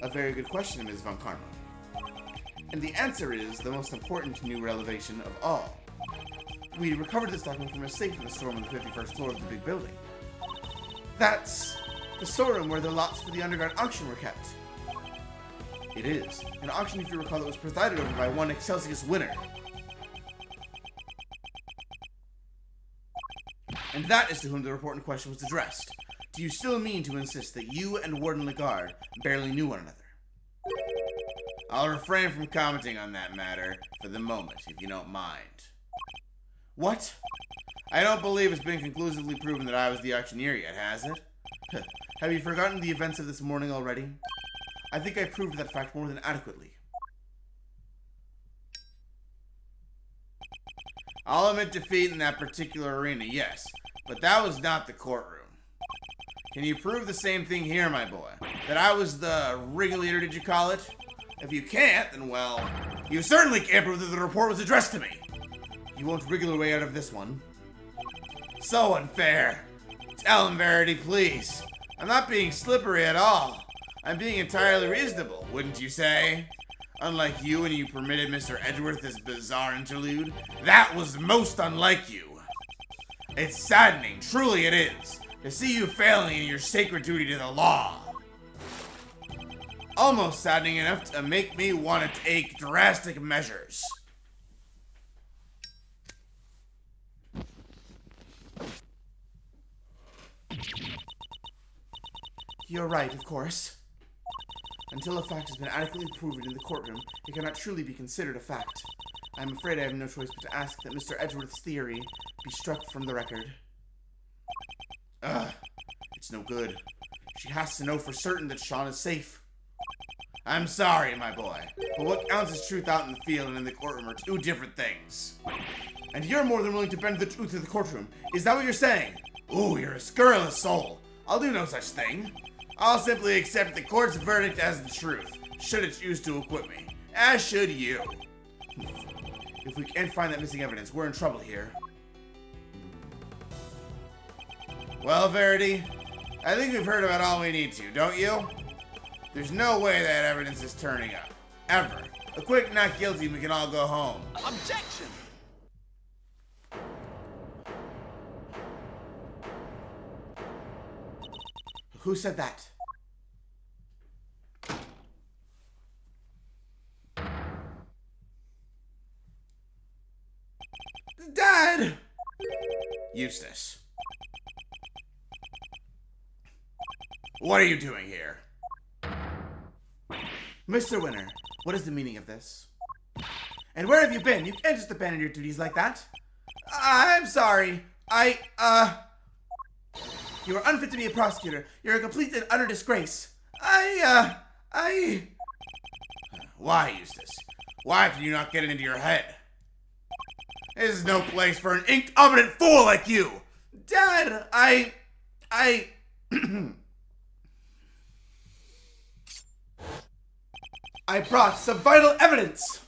A very good question, Ms. Von Karma. And the answer is the most important new revelation of all. We recovered this document from a safe in the storeroom on the 51st floor of the big building. That's the storeroom where the lots for the underground auction were kept. It is. An auction, if you recall, that was presided over by one Excelsius Winner. And that is to whom the report in question was addressed. Do you still mean to insist that you and Warden Lagarde barely knew one another? I'll refrain from commenting on that matter for the moment, if you don't mind. What? I don't believe it's been conclusively proven that I was the auctioneer yet, has it? Have you forgotten the events of this morning already? I think I proved that fact more than adequately. I'll admit defeat in that particular arena, yes, but that was not the courtroom. Can you prove the same thing here, my boy? That I was the ringleader, did you call it? If you can't, then well, you certainly can't prove that the report was addressed to me. You won't wriggle your way out of this one. So unfair. Tell him, Verity, please. I'm not being slippery at all. I'm being entirely reasonable, wouldn't you say? Unlike you when you permitted Mr. Edgeworth this bizarre interlude. That was most unlike you. It's saddening, truly it is, to see you failing in your sacred duty to the law. Almost saddening enough to make me want to take drastic measures. You're right, of course. Until a fact has been adequately proven in the courtroom, it cannot truly be considered a fact. I'm afraid I have no choice but to ask that Mr. Edgeworth's theory be struck from the record. It's no good. She has to know for certain that Sean is safe. I'm sorry, my boy, but what counts as truth out in the field and in the courtroom are two different things. And you're more than willing to bend the truth of the courtroom. Is that what you're saying? Ooh, you're a scurrilous soul. I'll do no such thing. I'll simply accept the court's verdict as the truth, should it choose to acquit me. As should you. If we can't find that missing evidence, we're in trouble here. Well, Verity, I think we've heard about all we need to, don't you? There's no way that evidence is turning up. Ever. A quick not guilty and we can all go home. Objection. Who said that? Dad! Eustace. What are you doing here? Mr. Winter, what is the meaning of this? And where have you been? You can't just abandon your duties like that. I'm sorry. You are unfit to be a prosecutor. You're a complete and utter disgrace. Why, Eustace? Why can you not get it into your head? This is no place for an incompetent fool like you! Dad, I brought some vital evidence!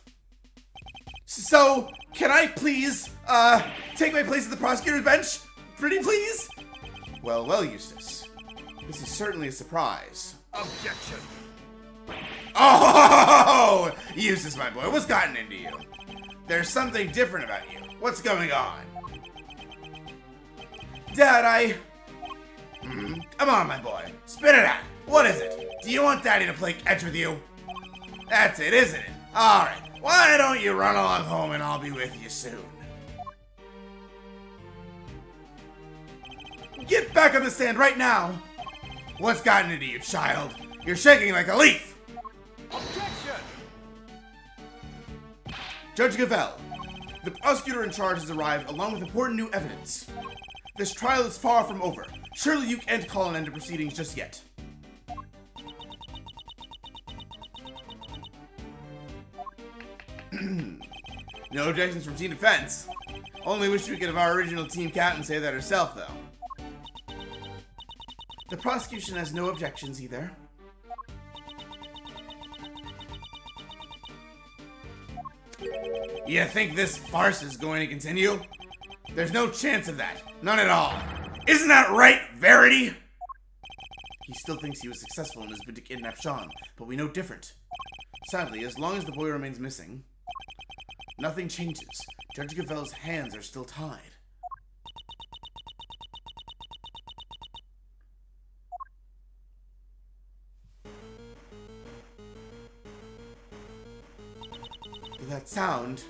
So, can I please, take my place at the prosecutor's bench? Pretty please? Well, Eustace. This is certainly a surprise. Objection. Oh, Eustace, my boy, what's gotten into you? There's something different about you. What's going on? Dad, Come on, my boy. Spit it out. What is it? Do you want Daddy to play catch with you? That's it, isn't it? Alright, why don't you run along home and I'll be with you soon. Get back on the stand right now! What's gotten into you, child? You're shaking like a leaf! Objection. Judge Gavelle, the prosecutor in charge has arrived along with important new evidence. This trial is far from over. Surely you can't call an end to proceedings just yet. No objections from team defense. Only wish we could have our original team captain say that herself, though. The prosecution has no objections either. You think this farce is going to continue? There's no chance of that. None at all. Isn't that right, Verity? He still thinks he was successful in his bid to kidnap Sean, but we know different. Sadly, as long as the boy remains missing, nothing changes. Judge Gavelle's hands are still tied. That sound...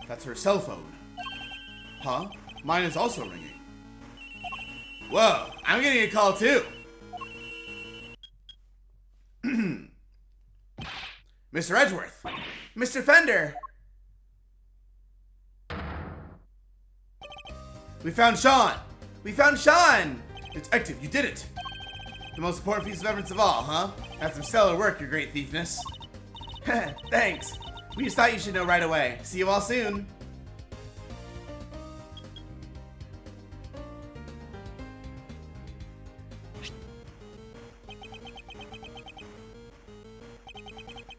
That's her cell phone. Huh? Mine is also ringing. Whoa, I'm getting a call too. Mr. Edgeworth. Mr. Fender. We found Sean. We found Sean. Detective, you did it. The most important piece of evidence of all, huh? That's some stellar work, your great thiefness. Thanks. We just thought you should know right away. See you all soon.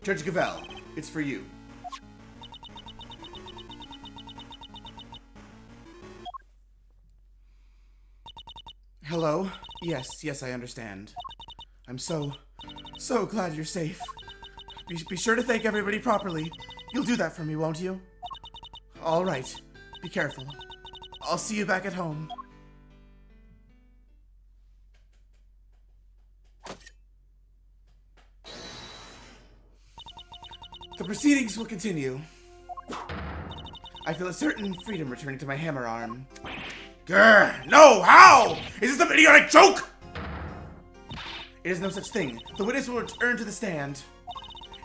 Judge Gavelle, it's for you. Hello? Yes, I understand. I'm so glad you're safe. Be sure to thank everybody properly. You'll do that for me, won't you? All right. Be careful. I'll see you back at home. The proceedings will continue. I feel a certain freedom returning to my hammer arm. Grr! No! How? Is this some idiotic joke? It is no such thing. The witness will return to the stand.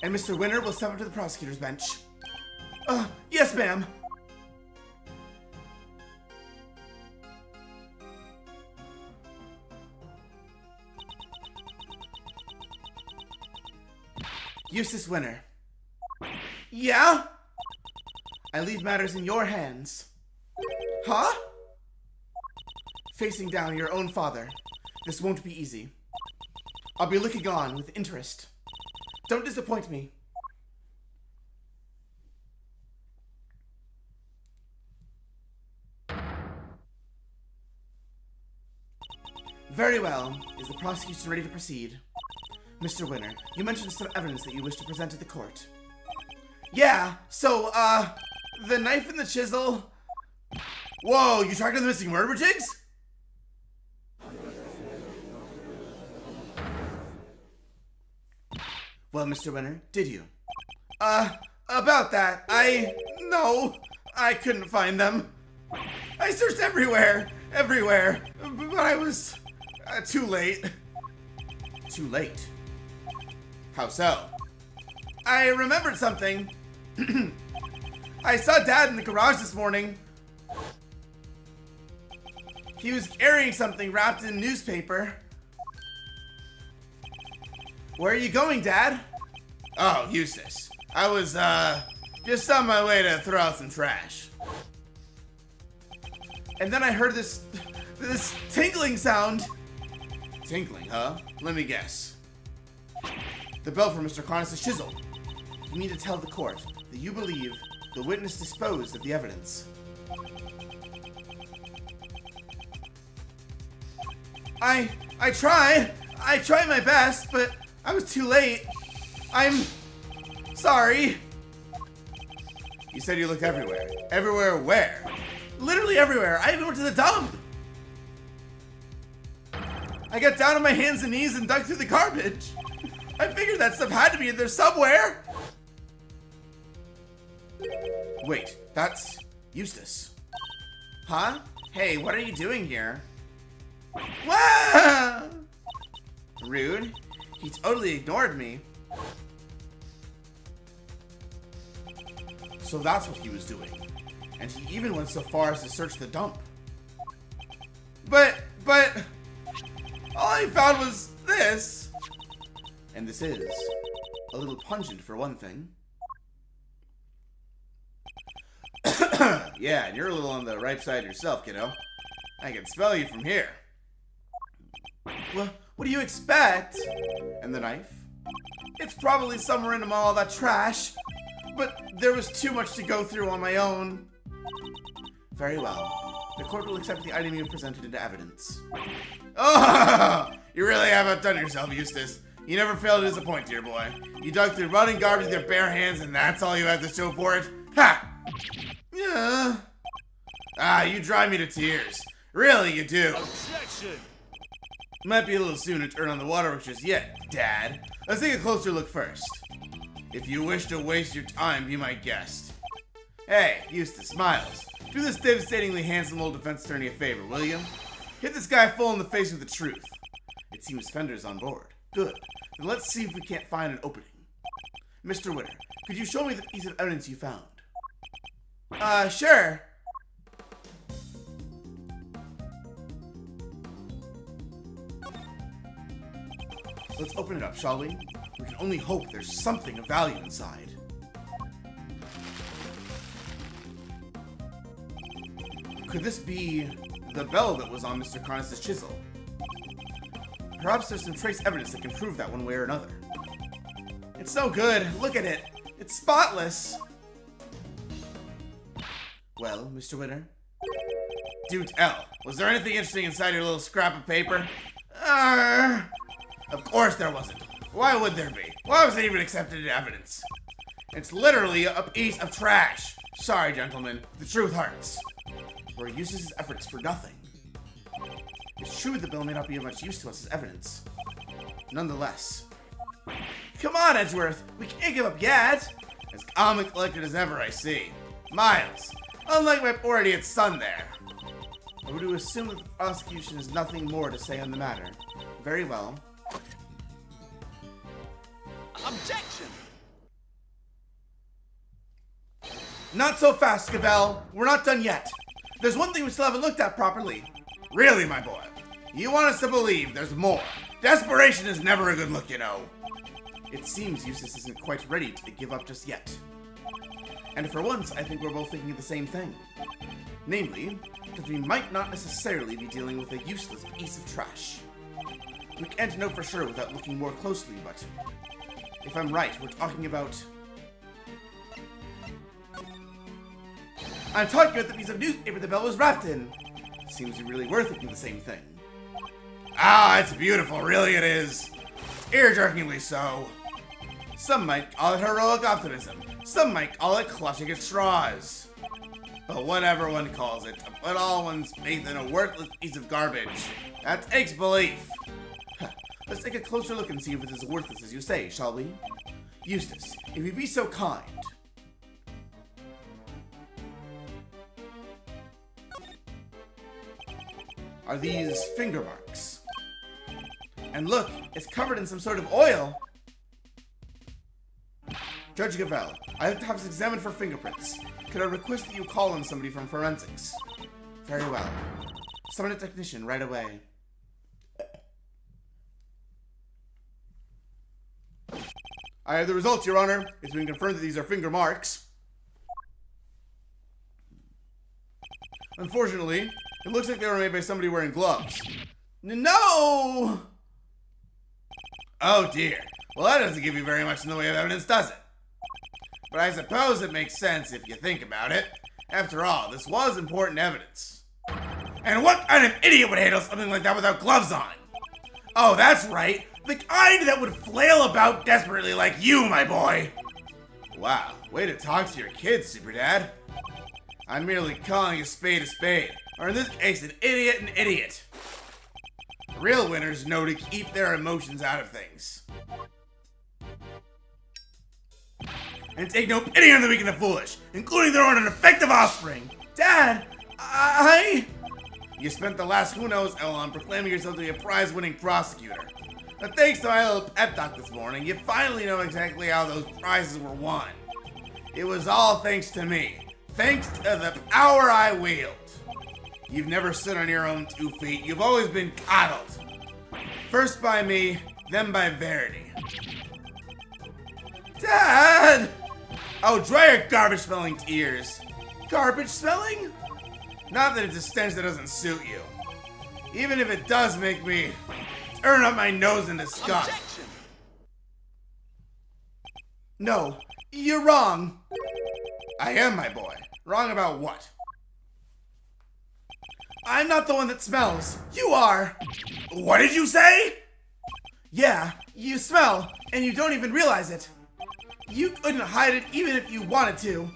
And Mr. Winter will step up to the prosecutor's bench. Yes, ma'am. Eustace Winter. Yeah? I leave matters in your hands. Huh? Facing down your own father. This won't be easy. I'll be looking on with interest. Don't disappoint me. Very well. Is the prosecution ready to proceed? Mr. Winter, you mentioned some evidence that you wish to present to the court. Yeah, so, the knife and the chisel... Whoa, you tracked down the missing murder jigs? Well, Mr. Winter, did you? About that, no, I couldn't find them. I searched everywhere, but I was too late. Too late? How so? I remembered something. I saw Dad in the garage this morning. He was carrying something wrapped in newspaper. Where are you going, Dad? Oh, Eustace. I was, just on my way to throw out some trash. And then I heard this tinkling sound. Tinkling, huh? Let me guess. The bell for Mr. Cronus' chisel. You need to tell the court that you believe the witness disposed of the evidence. I tried my best, but I was too late. I'm sorry. You said you looked everywhere. Everywhere where? Literally everywhere. I even went to the dump. I got down on my hands and knees and dug through the garbage. I figured that stuff had to be in there somewhere. Wait, that's Eustace. Huh? Hey, what are you doing here? Wah! Rude. He totally ignored me. So that's what he was doing. And he even went so far as to search the dump. But all I found was this. And this is a little pungent for one thing. Yeah, and you're a little on the right side yourself, kiddo. I can smell you from here. Well, what do you expect? And the knife? It's probably somewhere in all that trash. But there was too much to go through on my own. Very well. The court will accept the item you have presented into evidence. Oh, you really have outdone yourself, Eustace. You never fail to disappoint, dear boy. You dug through rotting garbage with your bare hands, and that's all you have to show for it? Ha! Yeah. Ah, you drive me to tears. Really, you do. Objection! Might be a little soon to turn on the waterworks just yet, Dad. Let's take a closer look first. If you wish to waste your time, be my guest. Hey, Eustace, Miles. Do this devastatingly handsome old defense attorney a favor, will you? Hit this guy full in the face with the truth. It seems Fender's on board. Good. Then let's see if we can't find an opening. Mr. Witter, could you show me the piece of evidence you found? Sure. Let's open it up, shall we? We can only hope there's something of value inside. Could this be the bell that was on Mr. Cronus' chisel? Perhaps there's some trace evidence that can prove that one way or another. It's so good. Look at it. It's spotless. Well, Mr. Witter? Do tell. Was there anything interesting inside your little scrap of paper? Of course there wasn't. Why would there be? Why was it even accepted as evidence? It's literally a piece of trash. Sorry, gentlemen. The truth hurts. We're Eustace's efforts for nothing. It's true the bill may not be of much use to us as evidence. Nonetheless. Come on, Edgeworth. We can't give up yet. As calm and collected as ever, I see. Miles, unlike my poor idiot son there. I would assume that the prosecution has nothing more to say on the matter. Very well. Objection! Not so fast, Cavell. We're not done yet. There's one thing we still haven't looked at properly. Really, my boy? You want us to believe there's more? Desperation is never a good look, you know. It seems Eustace isn't quite ready to give up just yet. And for once, I think we're both thinking of the same thing. Namely, that we might not necessarily be dealing with a useless piece of trash. We can't know for sure without looking more closely, but if I'm right, we're talking about... I'm talking about the piece of newspaper the bell was wrapped in. Seems really worth thinking the same thing. Ah, it's beautiful, really it is. Ear-jerkingly so. Some might call it heroic optimism. Some might call it clutching at straws. But whatever one calls it, to put all one's faith in a worthless piece of garbage, that takes belief. Let's take a closer look and see if it is as worthless as you say, shall we? Eustace, if you'd be so kind. are these finger marks. And look, it's covered in some sort of oil. Judge Gavel, I have to have this examined for fingerprints. Could I request that you call on somebody from forensics? Very well. Summon a technician right away. I have the results, Your Honor. It's been confirmed that these are finger marks. Unfortunately, it looks like they were made by somebody wearing gloves. No! Oh dear. Well, that doesn't give you very much in the way of evidence, does it? But I suppose it makes sense if you think about it. After all, this was important evidence. And what kind of idiot would handle something like that without gloves on? Oh, that's right. The kind that would flail about desperately like you, my boy. Wow, way to talk to your kids, Super Dad. I'm merely calling a spade, or in this case, an idiot an idiot. Real winners know to keep their emotions out of things. And take no pity on the weak and the foolish, including their own ineffective offspring. Dad, You spent the last who knows how long proclaiming yourself to be a prize-winning prosecutor. But thanks to my little pep talk this morning, you finally know exactly how those prizes were won. It was all thanks to me. Thanks to the power I wield. You've never stood on your own 2 feet. You've always been coddled. First by me, then by Verity. Dad! Oh, dry your garbage-smelling tears. Garbage-smelling? Not that it's a stench that doesn't suit you. Even if it does make me turn up my nose in disgust. Objection! No, you're wrong. I am, my boy. Wrong about what? I'm not the one that smells. You are. What did you say? Yeah, you smell, and you don't even realize it. You couldn't hide it even if you wanted to.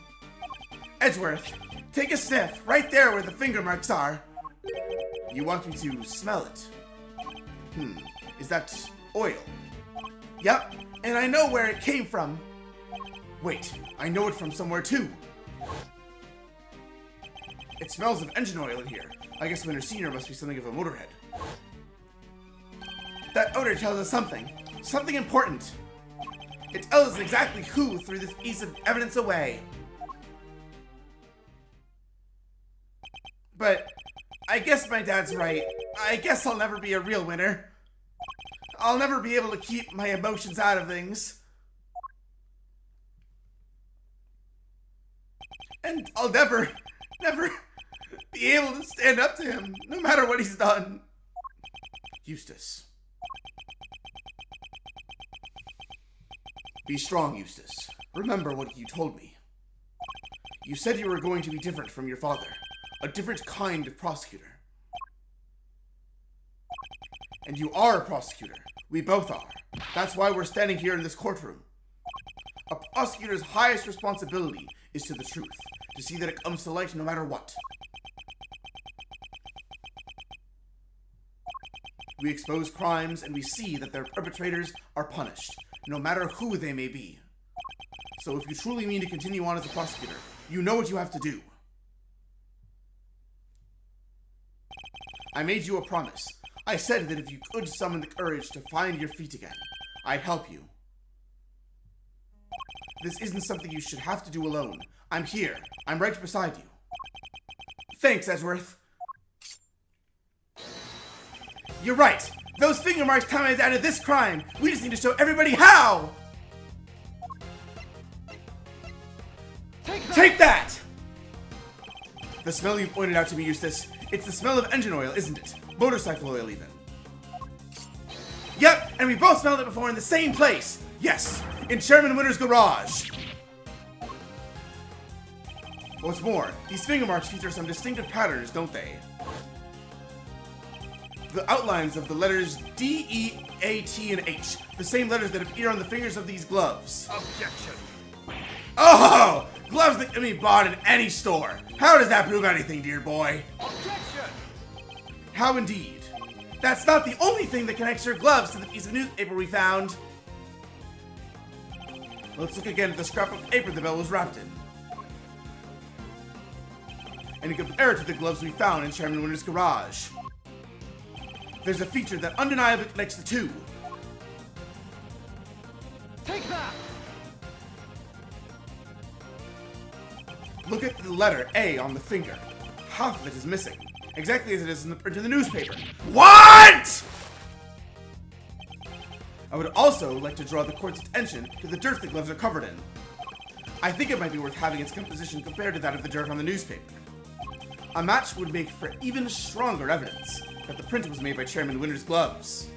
Edgeworth, take a sniff right there where the finger marks are. You want me to smell it? Is that oil? Yep, and I know where it came from. Wait, I know it from somewhere too. It smells of engine oil in here. I guess Winter Senior must be something of a motorhead. That odor tells us something. Something important. It tells us exactly who threw this piece of evidence away. But I guess my dad's right. I guess I'll never be a real winner. I'll never be able to keep my emotions out of things. And I'll never be able to stand up to him, no matter what he's done. Eustace. Be strong, Eustace. Remember what you told me. You said you were going to be different from your father. A different kind of prosecutor. And you are a prosecutor. We both are. That's why we're standing here in this courtroom. A prosecutor's highest responsibility is to the truth, to see that it comes to light no matter what. We expose crimes and we see that their perpetrators are punished, no matter who they may be. So if you truly mean to continue on as a prosecutor, you know what you have to do. I made you a promise. I said that if you could summon the courage to find your feet again, I'd help you. This isn't something you should have to do alone. I'm here. I'm right beside you. Thanks, Edgeworth. You're right. Those finger marks tell me out of this crime. We just need to show everybody how. Take that! The smell you pointed out to me, Eustace. It's the smell of engine oil, isn't it? Motorcycle oil, even. Yep, and we both smelled it before in the same place. Yes, in Chairman Winter's garage. What's more, these finger marks feature some distinctive patterns, don't they? The outlines of the letters D, E, A, T, and H. The same letters that appear on the fingers of these gloves. Objection! Oh! Gloves that can be bought in any store. How does that prove anything, dear boy? Objection! How indeed. That's not the only thing that connects your gloves to the piece of newspaper we found. Let's look again at the scrap of paper the bell was wrapped in. And compare it to the gloves we found in Chairman Winter's garage. there's a feature that undeniably connects the two. Take that! Look at the letter A on the finger. Half of it is missing, exactly as it is in the print of the newspaper. What?! I would also like to draw the court's attention to the dirt the gloves are covered in. I think it might be worth having its composition compared to that of the dirt on the newspaper. A match would make for even stronger evidence that the print was made by Chairman Winter's gloves.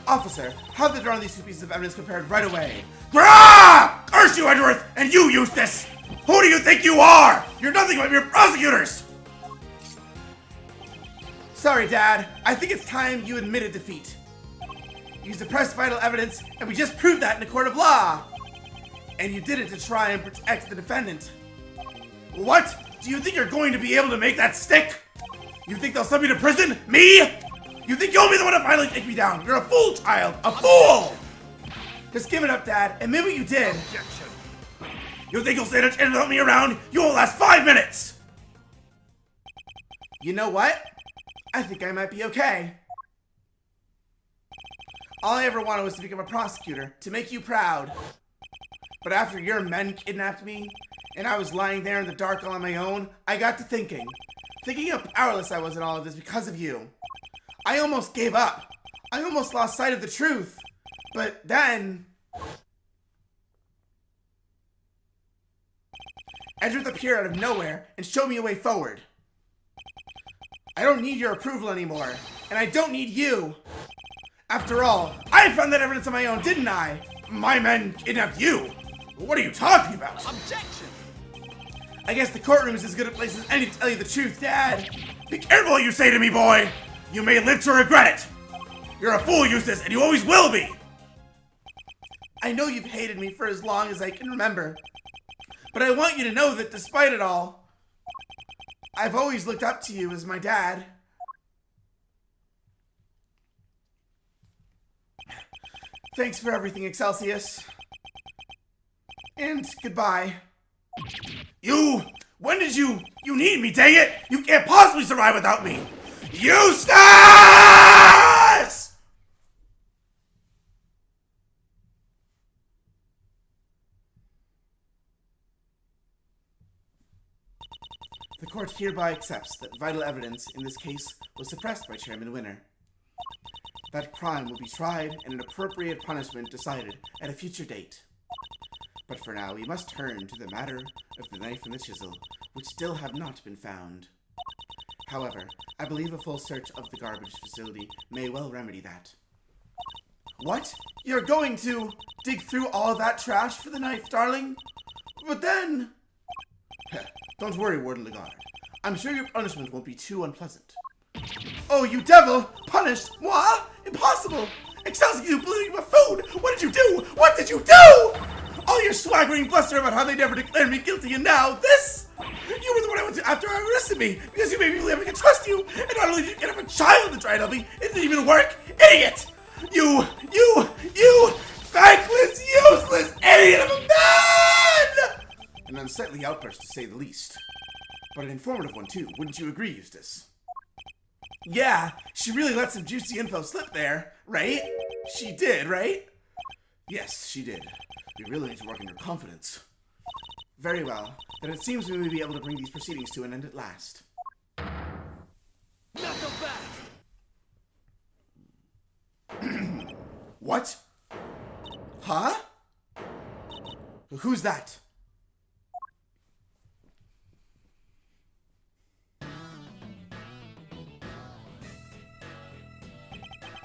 Officer, have the drawing of these two pieces of evidence compared right away. Grah! Curse you, Edgeworth, and you, Eustace! Who do you think you are? You're nothing but mere prosecutors! Sorry, Dad. I think it's time you admitted defeat. You suppressed vital evidence, and we just proved that in a court of law. And you did it to try and protect the defendant. What? Do you think you're going to be able to make that stick? You think they'll send me to prison? Me? You think you'll be the one to finally take me down? You're a fool, child! A fool! Just give it up, Dad. Admit what you did. Objection. You think you'll stand a chance without me around? You won't last 5 minutes! You know what? I think I might be okay. All I ever wanted was to become a prosecutor, to make you proud. But after your men kidnapped me, and I was lying there in the dark all on my own, I got to thinking how powerless I was in all of this because of you. I almost gave up. I almost lost sight of the truth. But then... Edgeworth appeared out of nowhere and showed me a way forward. I don't need your approval anymore, and I don't need you. After all, I found that evidence on my own, didn't I? My men kidnapped you. What are you talking about? Objection. I guess the courtroom is as good a place as any to tell you the truth, Dad. Be careful what you say to me, boy. You may live to regret it. You're a fool, Eustace, and you always will be. I know you've hated me for as long as I can remember, but I want you to know that despite it all, I've always looked up to you as my dad. Thanks for everything, Excelsius. And goodbye. When did you need me, dang it! You can't possibly survive without me! Eustace! The court hereby accepts that vital evidence in this case was suppressed by Chairman Winter. That crime will be tried and an appropriate punishment decided at a future date. But for now, we must turn to the matter of the knife and the chisel, which still have not been found. However, I believe a full search of the garbage facility may well remedy that. What? You're going to dig through all that trash for the knife, darling? But then... Don't worry, Warden Lagarde. I'm sure your punishment won't be too unpleasant. Oh, you devil! Punished? What? Impossible! Excelsior, you bleeding buffoon! What did you do? What did you do? All your swaggering bluster about how they never declared me guilty, and now this? You were the one I went to after I arrested me, because you made me believe I could trust you, and not only did you get up a child to try and help me, it didn't even work! Idiot! You thankless, useless idiot of a man! An unsightly outburst, to say the least. But an informative one, too. Wouldn't you agree, Eustace? Yeah, she really let some juicy info slip there, right? She did, right? Yes, she did. We really need to work on your confidence. Very well. Then it seems we may be able to bring these proceedings to an end at last. Not so fast! What? Huh? Who's that?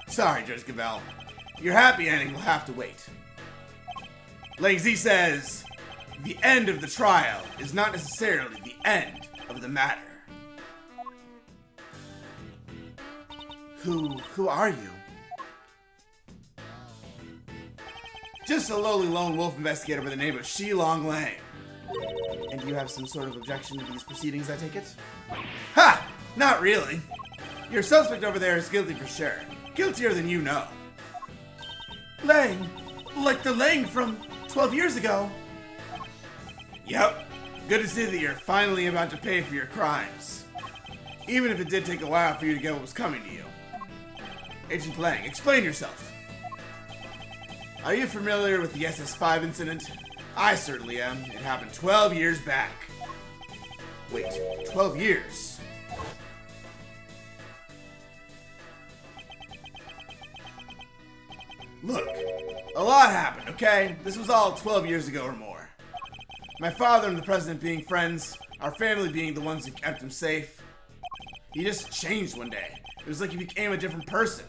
Sorry, Judge Gavelle. Your happy ending will have to wait. Lang Z says, the end of the trial is not necessarily the end of the matter. Who are you? Just a lowly lone wolf investigator by the name of Shilong Lang. And you have some sort of objection to these proceedings, I take it? Ha! Not really. Your suspect over there is guilty for sure. Guiltier than you know. Lang? Like the Lang from 12 years ago? Yep. Good to see that you're finally about to pay for your crimes. Even if it did take a while for you to get what was coming to you. Agent Lang, explain yourself. Are you familiar with the SS5 incident? I certainly am. It happened 12 years back. Wait, 12 years? Look, a lot happened, okay? This was all 12 years ago or more. My father and the president being friends, our family being the ones who kept him safe. He just changed one day. It was like he became a different person.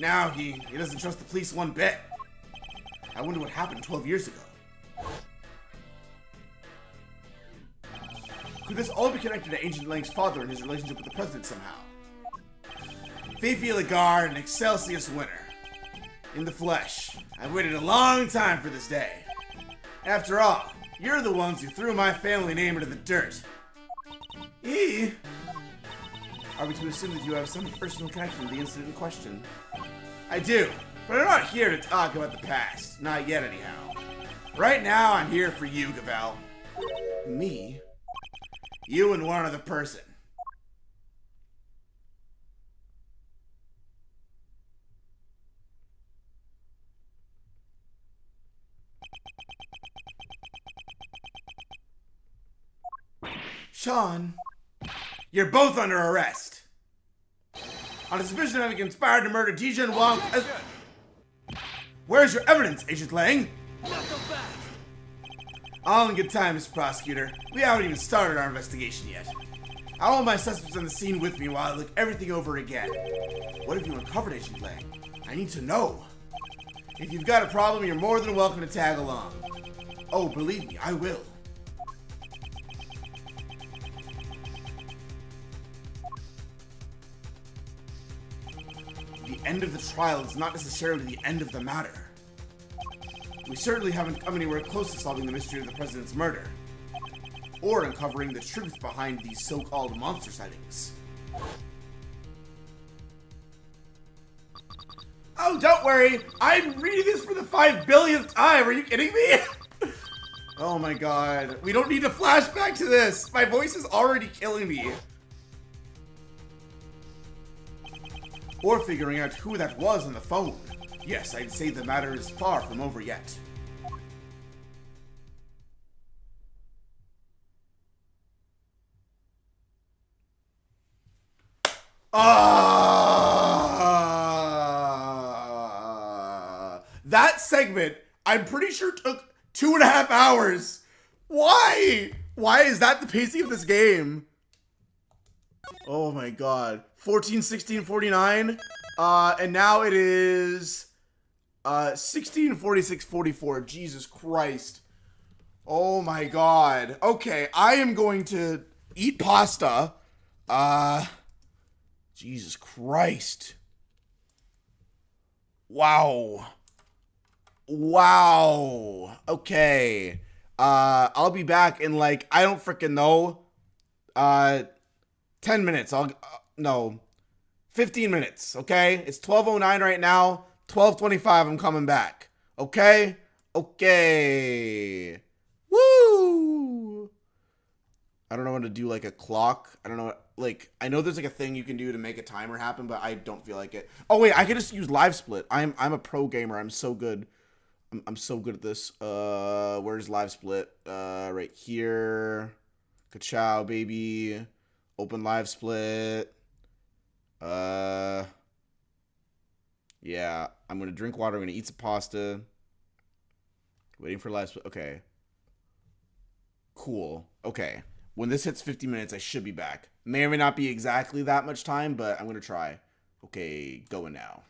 Now he doesn't trust the police one bit. I wonder what happened 12 years ago. Could this all be connected to Agent Lang's father and his relationship with the president somehow? Fifi Lagarde and Excelsius Winter. In the flesh. I've waited a long time for this day. After all, you're the ones who threw my family name into the dirt. Are we to assume that you have some personal connection to the incident in question? I do, but I'm not here to talk about the past. Not yet, anyhow. Right now, I'm here for you, Gavel. Me? You and one other person. Sean, you're both under arrest. On a suspicion of having conspired to murder Dijon Wong. Where's your evidence, Agent Lang? Not so fast. All in good time, Mr. Prosecutor. We haven't even started our investigation yet. I want my suspects on the scene with me while I look everything over again. What have you uncovered, Agent Lang? I need to know. If you've got a problem, you're more than welcome to tag along. Oh, believe me, I will. The end of the trial is not necessarily the end of the matter. We certainly haven't come anywhere close to solving the mystery of the president's murder, or uncovering the truth behind these so-called monster sightings. Oh, don't worry! I'm reading this for the 5 billionth time! Are you kidding me? Oh my god. We don't need a flashback to this! My voice is already killing me. Or figuring out who that was on the phone. Yes, I'd say the matter is far from over yet. That segment, I'm pretty sure took 2.5 hours. Why? Why is that the pacing of this game? Oh my god. 14, 16, 49. And now it is 16, 46, 44. Jesus Christ. Oh my god. Okay, I am going to eat pasta. Jesus Christ. Wow. Wow. Okay. I'll be back in like, I don't freaking know. 10 minutes. No. 15 minutes, okay? It's 12:09 right now. 12:25, I'm coming back. Okay? Okay. Woo! I don't know how to do like a clock. I don't know what, like, I know there's like a thing you can do to make a timer happen, but I don't feel like it. Oh wait, I can just use live split. I'm a pro gamer. I'm so good. I'm so good at this. Where's live split? Right here. Ka-chow, baby. Open live split. Yeah, I'm gonna drink water. I'm gonna eat some pasta. Waiting for live split. Okay. Cool. Okay. When this hits 50 minutes, I should be back. May or may not be exactly that much time, but I'm gonna try. Okay, going now.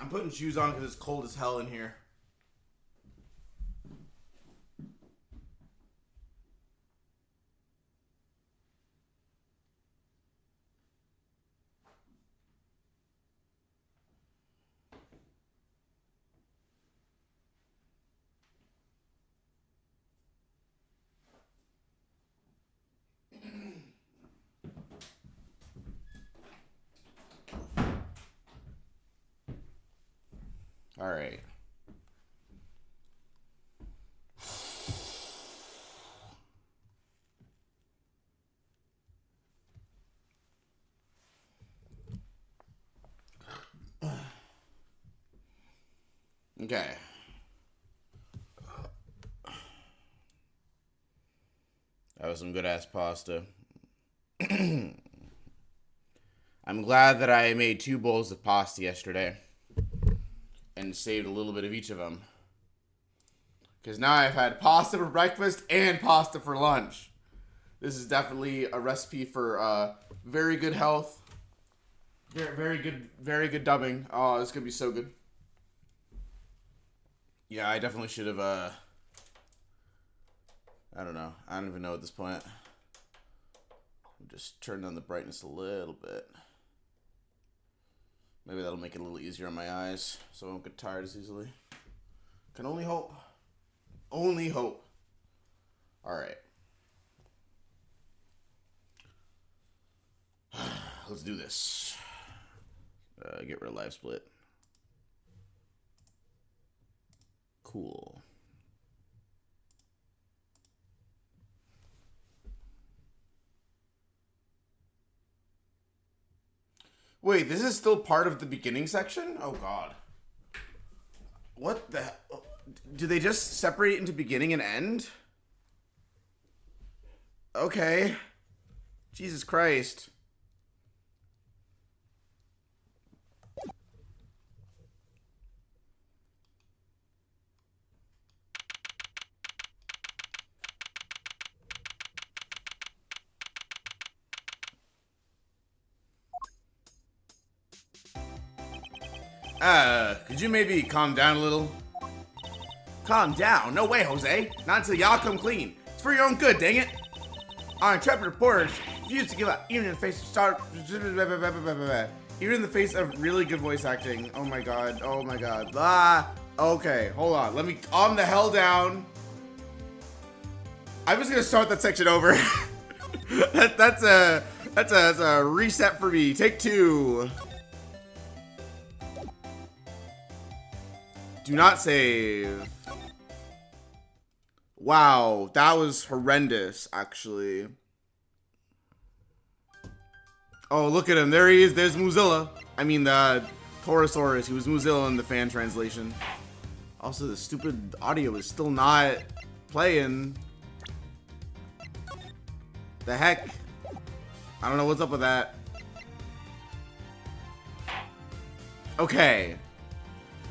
I'm putting shoes on because it's cold as hell in here. All right. Okay. That was some good ass pasta. I'm glad that I made 2 bowls of pasta yesterday and saved a little bit of each of them. Because now I've had pasta for breakfast and pasta for lunch. This is definitely a recipe for very good health. Very good dubbing. Oh, this is going to be so good. Yeah, I definitely should have, I don't know. I don't even know at this point. Just turn down the brightness a little bit. Maybe that'll make it a little easier on my eyes, so I won't get tired as easily. Can only hope. Only hope. Alright. Let's do this. Get rid of live split. Cool. Wait, this is still part of the beginning section? Oh, God. What the hell? Do they just separate into beginning and end? Okay. Jesus Christ. Could you maybe calm down a little? Calm down? No way, Jose. Not until y'all come clean. It's for your own good, dang it. Our intrepid reporters refuse to give up, even in the face of really good voice acting. Oh my god. Oh my god. Ah. Okay, hold on. Let me calm the hell down. I'm just gonna start that section over. That's a reset for me. Take 2. Do not save. Wow, that was horrendous, actually. Oh, look at him. There he is. There's Mozilla. I mean, the Torosaurus. He was Mozilla in the fan translation. Also, the stupid audio is still not playing. The heck? I don't know what's up with that. Okay.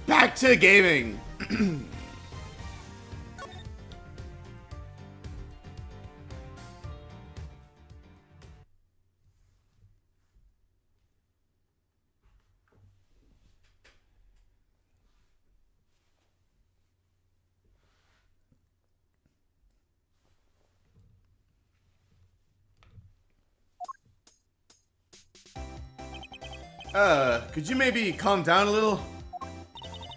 Back to gaming. Could you maybe calm down a little?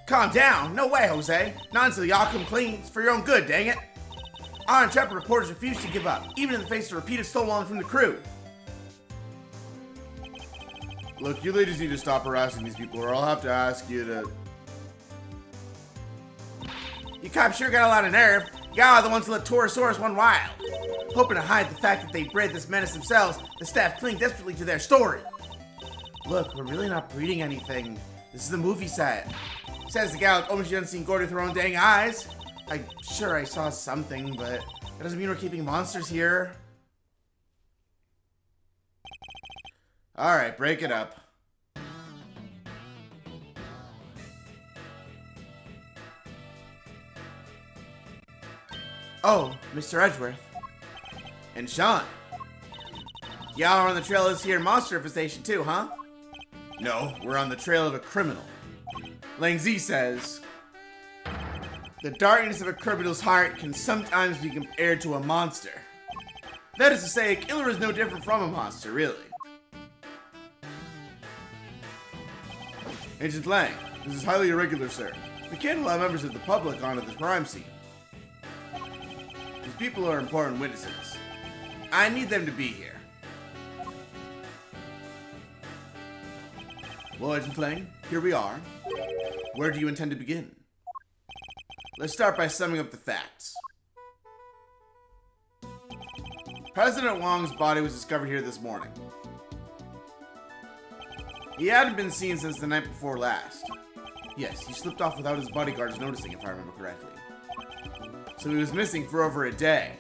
Calm down? No way, Jose. Not until y'all come clean. It's for your own good, dang it. Our intrepid reporters refuse to give up, even in the face of repeated stonewalling from the crew. Look, you ladies need to stop harassing these people, or I'll have to ask you to... You cops sure got a lot of nerve. Y'all are the ones that let Torosaurus run wild. Hoping to hide the fact that they bred this menace themselves, the staff cling desperately to their story. Look, we're really not breeding anything. This is the movie set. Says the gal almost hasn't seen Gordy with her own dang eyes. I'm sure I saw something, but that doesn't mean we're keeping monsters here. Alright, break it up. Oh, Mr. Edgeworth. And Sean. Y'all are on the trail of this here monster infestation too, huh? No, we're on the trail of a criminal. Lang Zi says, the darkness of a criminal's heart can sometimes be compared to a monster. That is to say, a killer is no different from a monster, really. Agent Lang, this is highly irregular, sir. We can't allow members of the public onto the crime scene. These people are important witnesses. I need them to be here. Well, Agent Lang, here we are. Where do you intend to begin? Let's start by summing up the facts. President Wong's body was discovered here this morning. He hadn't been seen since the night before last. Yes, he slipped off without his bodyguards noticing, if I remember correctly. So he was missing for over a day.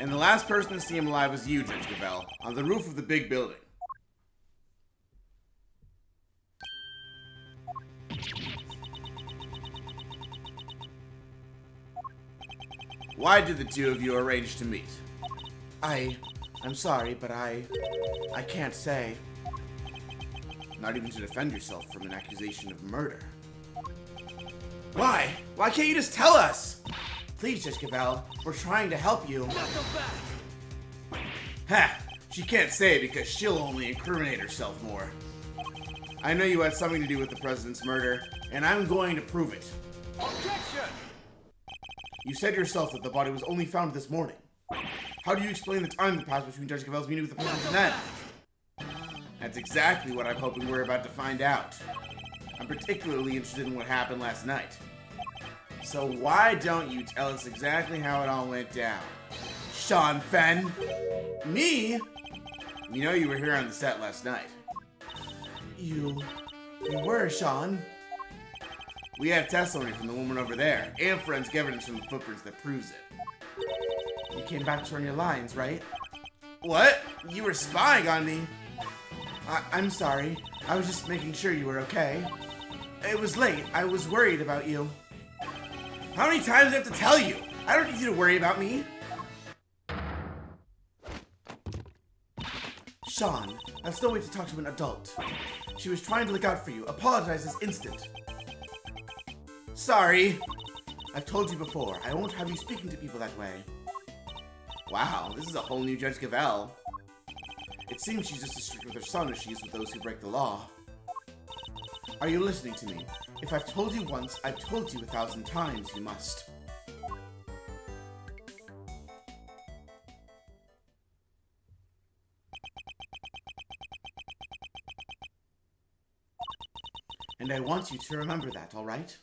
And the last person to see him alive was you, Judge Cavell, on the roof of the big building. Why did the two of you arrange to meet? I'm sorry, but I can't say. Not even to defend yourself from an accusation of murder. Why? Why can't you just tell us? Please, Judge Cavell, we're trying to help you. Ha! She can't say because she'll only incriminate herself more. I know you had something to do with the president's murder, and I'm going to prove it. Objection! You said yourself that the body was only found this morning. How do you explain the time that passed between Judge Cavell's meeting with the president and then? That's exactly what I'm hoping we're about to find out. I'm particularly interested in what happened last night. So why don't you tell us exactly how it all went down? Sean Fenn? Me? You know you were here on the set last night. You were, Sean. We have testimony from the woman over there, and forensic evidence from the footprints that proves it. You came back to run your lines, right? What? You were spying on me? I'm sorry. I was just making sure you were okay. It was late. I was worried about you. How many times do I have to tell you? I don't need you to worry about me. Sean, I still wait to talk to an adult. She was trying to look out for you. Apologize this instant. Sorry. I've told you before, I won't have you speaking to people that way. Wow, this is a whole new Judge Cavell. It seems she's just as strict with her son as she is with those who break the law. Are you listening to me? If I've told you once, I've told you 1,000 times, you must. And I want you to remember that, alright?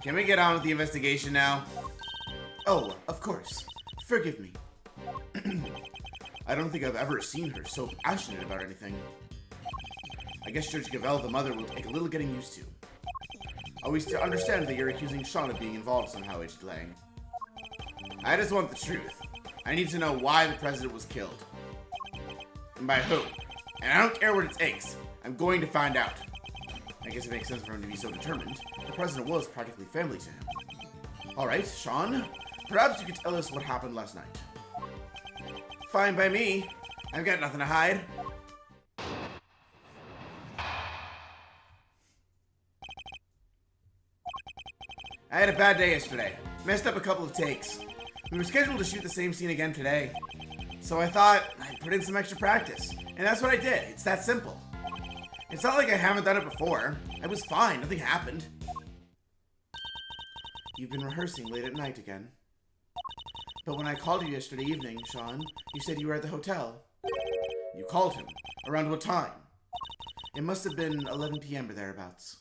Can we get on with the investigation now? Oh, of course. Forgive me. I don't think I've ever seen her so passionate about anything. I guess Judge Cavell, the mother, will take a little getting used to. Always to understand that you're accusing Sean of being involved somehow, Agent Lang. I just want the truth. I need to know why the president was killed. And by who. And I don't care what it takes. I'm going to find out. I guess it makes sense for him to be so determined. The president was practically family to him. Alright, Sean. Perhaps you could tell us what happened last night. Fine by me. I've got nothing to hide. I had a bad day yesterday. Messed up a couple of takes. We were scheduled to shoot the same scene again today. So I thought I'd put in some extra practice. And that's what I did. It's that simple. It's not like I haven't done it before. I was fine. Nothing happened. You've been rehearsing late at night again. But when I called you yesterday evening, Sean, you said you were at the hotel. You called him. Around what time? It must have been 11 p.m. or thereabouts.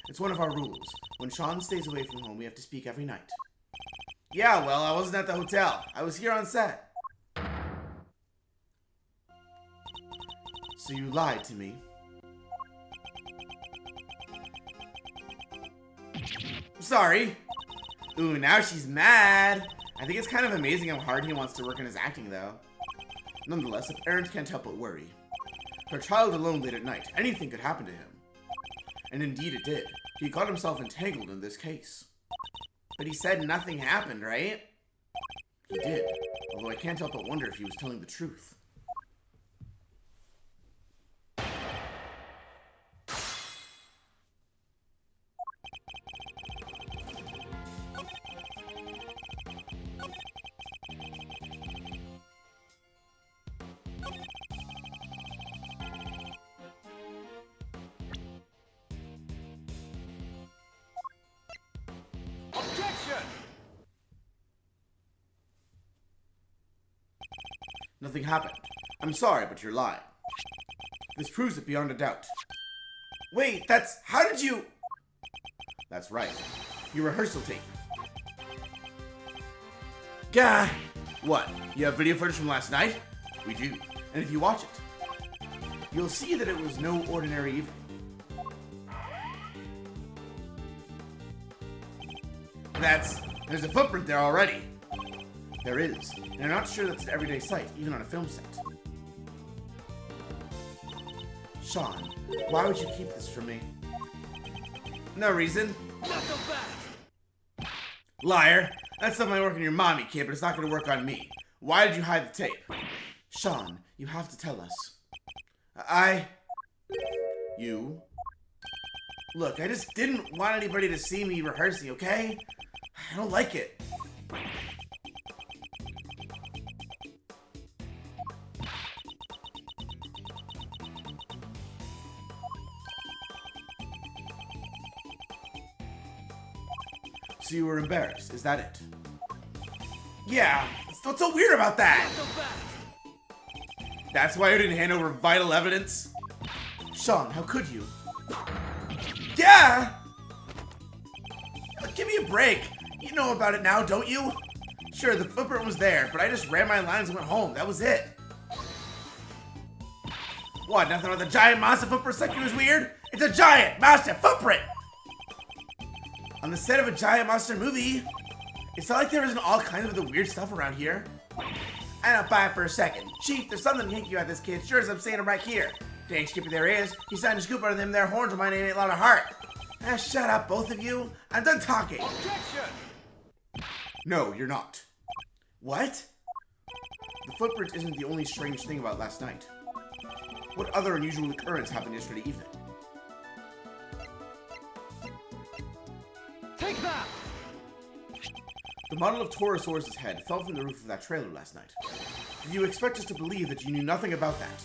It's one of our rules. When Sean stays away from home, we have to speak every night. Yeah, well, I wasn't at the hotel. I was here on set. So you lied to me. Sorry. Ooh, now she's mad. I think it's kind of amazing how hard he wants to work on his acting, though. Nonetheless, a parent can't help but worry. Her child alone late at night, anything could happen to him. And indeed it did. He got himself entangled in this case. But he said nothing happened, right? He did, although I can't help but wonder if he was telling the truth. Nothing happened. I'm sorry, but you're lying. This proves it beyond a doubt. Wait, how did you... That's right. Your rehearsal tape. Gah! What? You have video footage from last night? We do. And if you watch it, you'll see that it was no ordinary evening. There's a footprint there already. There is, and I'm not sure that's an everyday sight, even on a film set. Sean, why would you keep this from me? No reason. Not so fast. Liar! That stuff might work on your mommy, kid, but it's not gonna work on me. Why did you hide the tape? Sean, you have to tell us. You? Look, I just didn't want anybody to see me rehearsing, okay? I don't like it. So you were embarrassed, is that it? Yeah, what's so weird about that? Not so fast. That's why you didn't hand over vital evidence? Sean, how could you? Yeah! Give me a break. You know about it now, don't you? Sure, the footprint was there, but I just ran my lines and went home. That was it. What, nothing about the giant monster footprint section was weird? It's a giant monster footprint! On the set of a giant monster movie. It's not like there isn't all kinds of the weird stuff around here. I don't buy it for a second. Chief, there's something hinky about this kid. Sure as I'm saying it right here. Dang, Skippy, there he is. He's trying to scoop out of them there horns with my name ain't a lot of heart. Ah, shut up, both of you. I'm done talking. Objection. No, you're not. What? The footprint isn't the only strange thing about last night. What other unusual occurrence happened yesterday evening? Take that. The model of Torosaurus's head fell from the roof of that trailer last night. Do you expect us to believe that you knew nothing about that?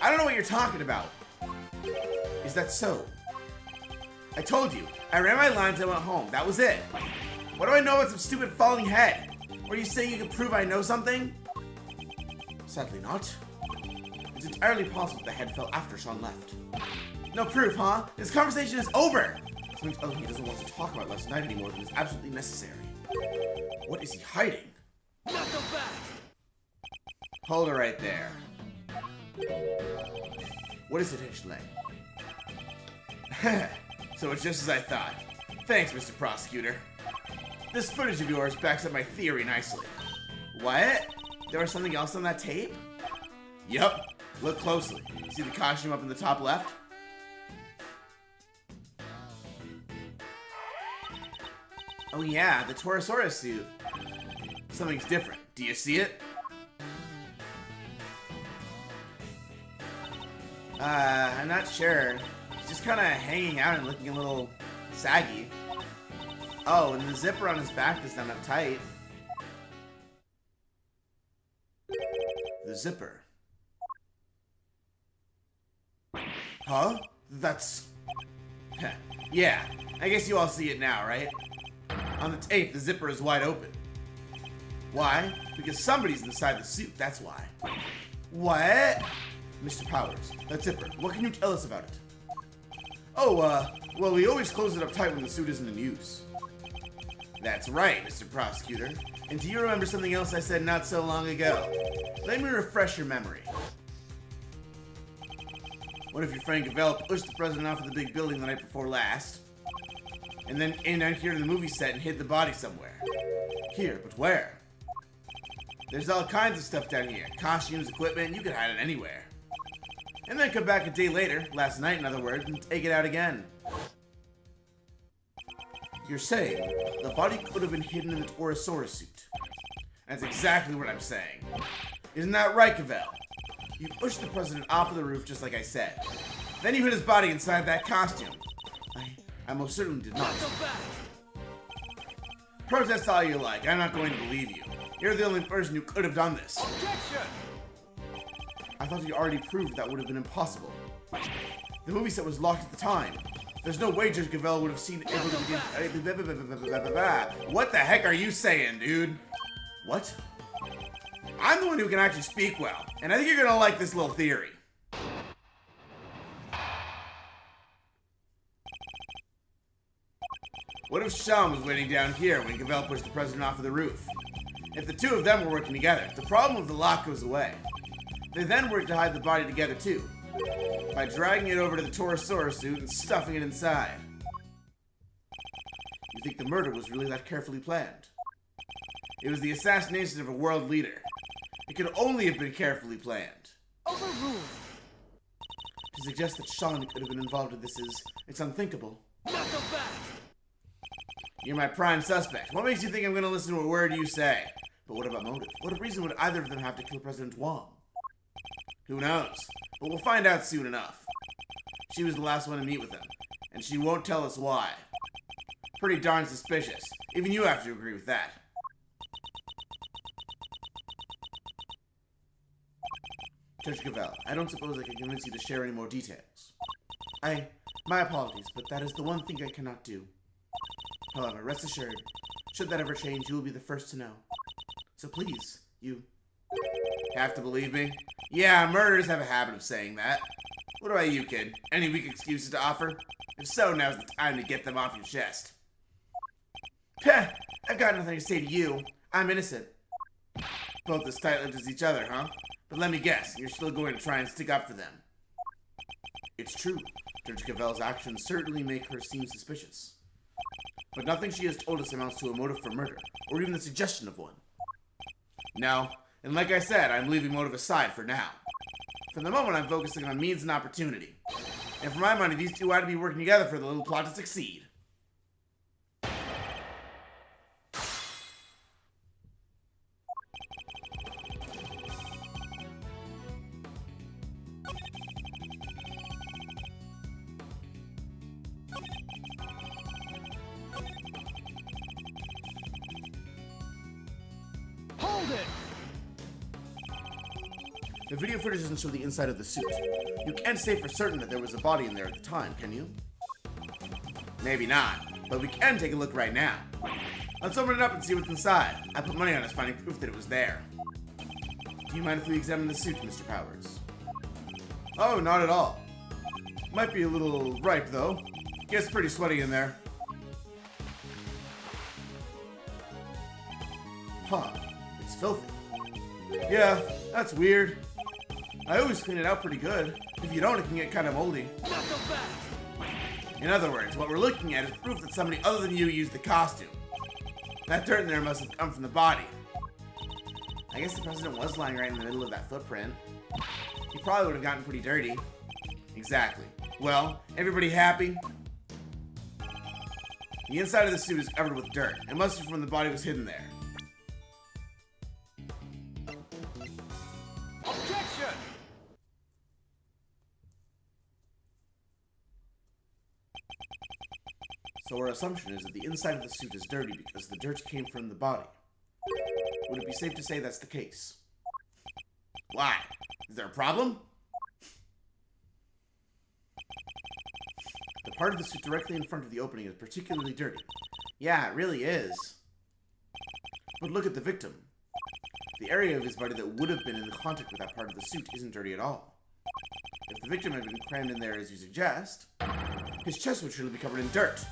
I don't know what you're talking about. Is that so? I told you. I ran my lines and I went home. That was it. What do I know about some stupid falling head? Or are you saying you can prove I know something? Sadly not. It's entirely possible the head fell after Sean left. No proof, huh? This conversation is over! Something tells me he doesn't want to talk about last night anymore than is absolutely necessary. What is he hiding? Not so fast. Hold her right there. What is it, Ashley? So it's just as I thought. Thanks, Mr. Prosecutor. This footage of yours backs up my theory nicely. What? There was something else on that tape? Yup. Look closely. See the costume up in the top left? Oh yeah, the Torosaurus suit. Something's different. Do you see it? I'm not sure. It's just kind of hanging out and looking a little saggy. Oh, and the zipper on his back is done up tight. The zipper. Huh? That's... Yeah, I guess you all see it now, right? On the tape, the zipper is wide open. Why? Because somebody's inside the suit, that's why. What? Mr. Powers, that zipper, what can you tell us about it? Oh, well, we always close it up tight when the suit isn't in use. That's right, Mr. Prosecutor. And do you remember something else I said not so long ago? Let me refresh your memory. What if your friend Gavel pushed the president off of the big building the night before last? And then came down here to the movie set and hid the body somewhere? Here, but where? There's all kinds of stuff down here. Costumes, equipment, you could hide it anywhere. And then come back a day later, last night in other words, and take it out again. You're saying the body could have been hidden in the Torosaurus suit. That's exactly what I'm saying. Isn't that right, Cavell? You pushed the president off of the roof just like I said. Then you hid his body inside that costume. I most certainly did not. Not so fast. Protest all you like. I'm not going to believe you. You're the only person who could have done this. Objection. I thought you already proved that would have been impossible. The movie set was locked at the time. There's no way Judge Gavel would have seen able to begin. What the heck are you saying, dude? What? I'm the one who can actually speak well, and I think you're gonna like this little theory. What if Sean was waiting down here when Cavell pushed the president off of the roof? If the two of them were working together, the problem with the lock goes away. They then work to hide the body together too, by dragging it over to the Torosaurus suit and stuffing it inside. You think the murder was really that carefully planned? It was the assassination of a world leader. It could only have been carefully planned. Overruled. To suggest that Sean could have been involved with this it's unthinkable. Not so fast. You're my prime suspect. What makes you think I'm going to listen to a word you say? But what about motive? What reason would either of them have to kill President Wong? Who knows? But we'll find out soon enough. She was the last one to meet with him, and she won't tell us why. Pretty darn suspicious. Even you have to agree with that. Judge Cavell, I don't suppose I can convince you to share any more details. My apologies, but that is the one thing I cannot do. However, rest assured, should that ever change, you will be the first to know. So please, you have to believe me? Yeah, murderers have a habit of saying that. What about you, kid? Any weak excuses to offer? If so, now's the time to get them off your chest. Heh, I've got nothing to say to you. I'm innocent. Both as tight-lipped as each other, huh? But let me guess, you're still going to try and stick up for them. It's true. Judge Cavell's actions certainly make her seem suspicious. But nothing she has told us amounts to a motive for murder, or even the suggestion of one. No, and like I said, I'm leaving motive aside for now. For the moment, I'm focusing on means and opportunity. And for my money, these two ought to be working together for the little plot to succeed. Hold it. The video footage doesn't show the inside of the suit. You can't say for certain that there was a body in there at the time, can you? Maybe not, but we can take a look right now. Let's open it up and see what's inside. I put money on us finding proof that it was there. Do you mind if we examine the suit, Mr. Powers? Oh, not at all. Might be a little ripe, though. Gets pretty sweaty in there. Huh. It's filthy. Yeah, that's weird. I always clean it out pretty good. If you don't, it can get kind of moldy. Not so fast. In other words, what we're looking at is proof that somebody other than you used the costume. That dirt in there must have come from the body. I guess the president was lying right in the middle of that footprint. He probably would have gotten pretty dirty. Exactly. Well, everybody happy? The inside of the suit is covered with dirt. It must be from the body was hidden there. Objection. So our assumption is that the inside of the suit is dirty because the dirt came from the body. Would it be safe to say that's the case? Why? Is there a problem? The part of the suit directly in front of the opening is particularly dirty. Yeah, it really is. But look at the victim. The area of his body that would have been in contact with that part of the suit isn't dirty at all. If the victim had been crammed in there as you suggest, his chest would surely be covered in dirt.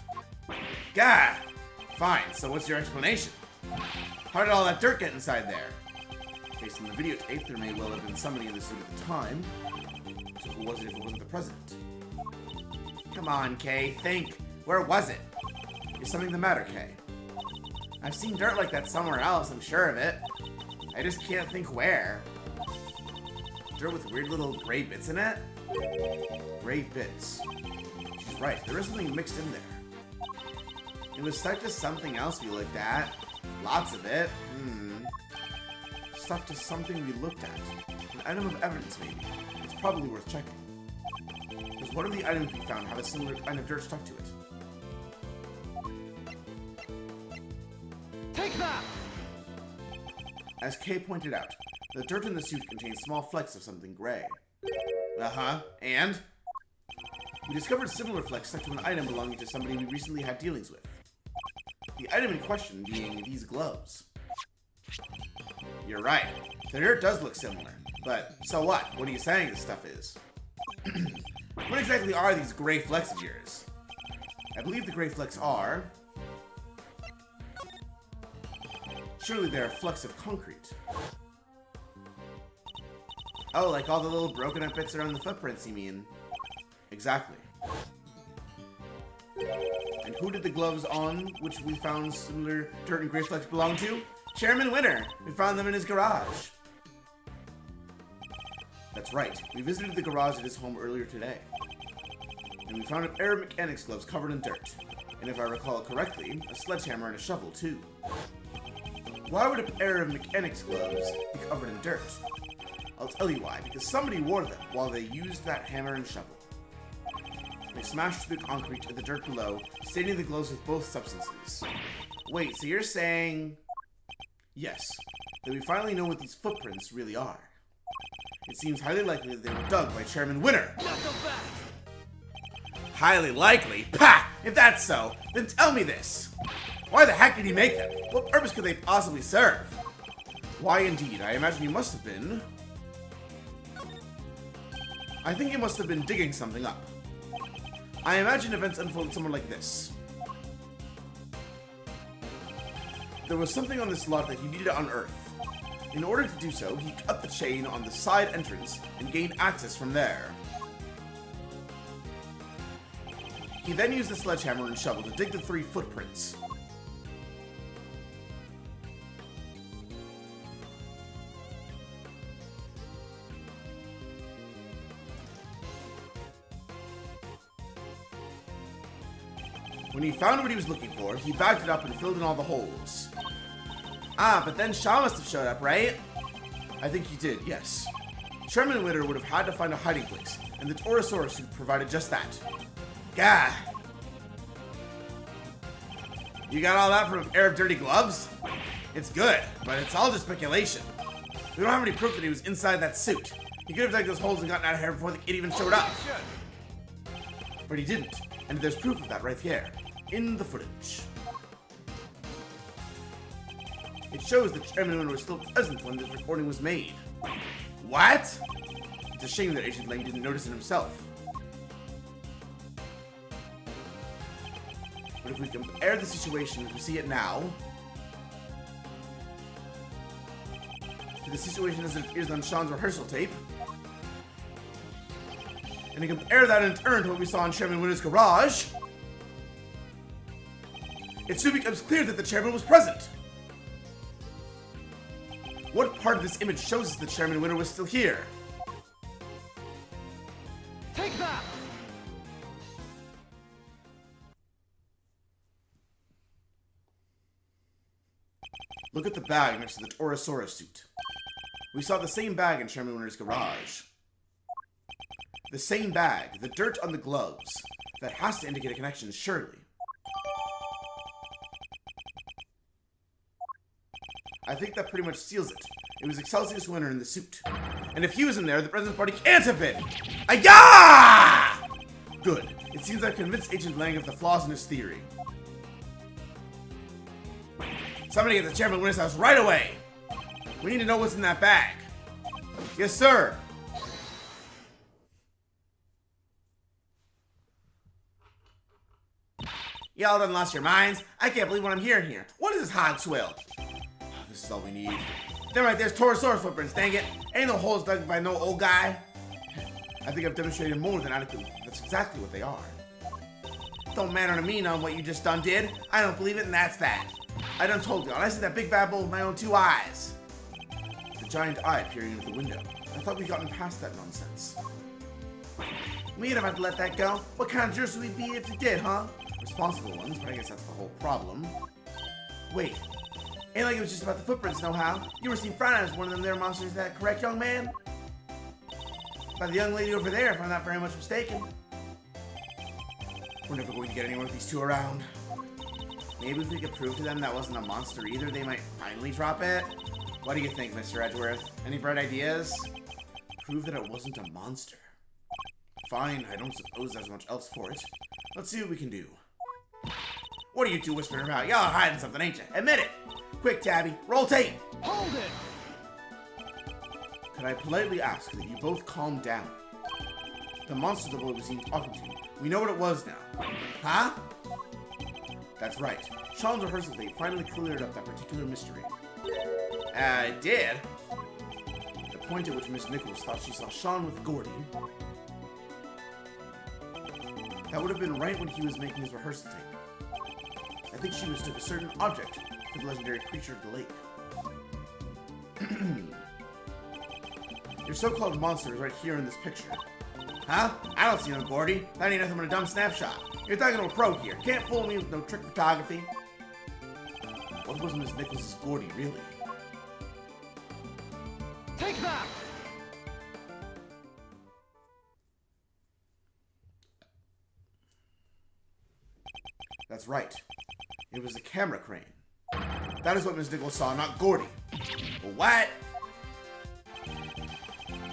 Gah! Fine, so what's your explanation? How did all that dirt get inside there? Based on the videotape, there may well have been somebody in the suit at the time. So who was it if it wasn't the president? Come on, Kay, think. Where was it? Is something the matter, Kay? I've seen dirt like that somewhere else, I'm sure of it. I just can't think where. Dirt with weird little gray bits in it? Gray bits. She's right, there is something mixed in there. It was stuck to something else we looked at. Lots of it. Stuck to something we looked at. An item of evidence, maybe. It's probably worth checking. Because one of the items we found had a similar kind of dirt stuck to it. Take that. As Kay pointed out, the dirt in the suit contains small flecks of something gray. Uh-huh. And? We discovered similar flecks stuck to an item belonging to somebody we recently had dealings with. The item in question being these gloves. You're right. The dirt does look similar, but so what? What are you saying this stuff is? What exactly are these gray flecks of yours? I believe the gray flecks are... Surely they're flecks of concrete. Oh, like all the little broken up bits around the footprints, you mean? Exactly. And who did the gloves on, which we found similar dirt and gray flecks, belong to? Chairman Winter! We found them in his garage. That's right. We visited the garage at his home earlier today. And we found a pair of mechanics gloves covered in dirt. And if I recall correctly, a sledgehammer and a shovel, too. Why would a pair of mechanics gloves be covered in dirt? I'll tell you why. Because somebody wore them while they used that hammer and shovel. They smashed through the concrete to the dirt below, staining the gloves with both substances. Wait, so you're saying... Yes, that we finally know what these footprints really are. It seems highly likely that they were dug by Chairman Winter. Not so fast! Highly likely? Pah! If that's so, then tell me this. Why the heck did he make them? What purpose could they possibly serve? Why indeed, I imagine you must have been... I think you must have been digging something up. I imagine events unfolded somewhere like this. There was something on this lot that he needed to unearth. In order to do so, he cut the chain on the side entrance and gained access from there. He then used the sledgehammer and shovel to dig the 3 footprints. When he found what he was looking for, he backed it up and filled in all the holes. Ah, but then Shaw must have showed up, right? I think he did, yes. Chairman Winter would have had to find a hiding place, and the Torosaurus suit provided just that. Gah! You got all that from a pair of dirty gloves? It's good, but it's all just speculation. We don't have any proof that he was inside that suit. He could have dug those holes and gotten out of here before the kid even showed up. But he didn't, and there's proof of that right here, in the footage. It shows that Chairman Winter was still present when this recording was made. What? It's a shame that Agent Lang didn't notice it himself. But if we compare the situation as we see it now to the situation as it appears on Sean's rehearsal tape, and to compare that in turn to what we saw in Chairman Winter's garage, it soon becomes clear that the chairman was present. What part of this image shows us that Chairman Winter was still here? Take that! Look at the bag next to the Torosaurus suit. We saw the same bag in Chairman Winter's garage. The same bag, the dirt on the gloves. That has to indicate a connection, surely. I think that pretty much seals it. It was Excelsius Winter in the suit. And if he was in there, the President's Party can't have been! Ayah! Good. It seems I've convinced Agent Lang of the flaws in his theory. Somebody get to Chairman Winter's house right away! We need to know what's in that bag. Yes, sir! Y'all done lost your minds? I can't believe what I'm hearing here. What is this hog swill? This is all we need. Then right there's Torosaurus footprints, dang it. Ain't no holes dug by no old guy. I think I've demonstrated more than adequately. That's exactly what they are. Don't matter to me on what you just done did. I don't believe it, and that's that. I done told you, I see that big bad bull with my own 2 eyes. The giant eye peering into the window. I thought we'd gotten past that nonsense. We ain't about to let that go. What kind of jerks would we be if we did, huh? Responsible ones, but I guess that's the whole problem. Wait. Ain't like it was just about the footprints, no how. You were seen frowned at as one of them there monsters, is that correct, young man? By the young lady over there, if I'm not very much mistaken. We're never going to get anywhere with these 2 around. Maybe if we could prove to them that wasn't a monster either, they might finally drop it. What do you think, Mr. Edgeworth? Any bright ideas? Prove that it wasn't a monster. Fine, I don't suppose there's much else for it. Let's see what we can do. What are you 2 whispering about? Y'all are hiding something, ain't you? Admit it! Quick, Tabby, roll tape! Hold it! could I politely ask that you both calm down? The monster the boy was seen talking to. We know what it was now. Huh? That's right. Sean's rehearsal date finally cleared up that particular mystery. It did? The point at which Miss Nichols thought she saw Sean with Gordy. That would have been right when he was making his rehearsal tape. I think she mistook a certain object for the legendary creature of the lake. Your so-called monster is right here in this picture. Huh? I don't see no Gordy. That ain't nothing but a dumb snapshot. You're talking to a pro here. Can't fool me with no trick photography. What was Miss Nichols' Gordy, really? Take that! That's right. It was a camera crane. That is what Miss Nichols saw, not Gordy. What?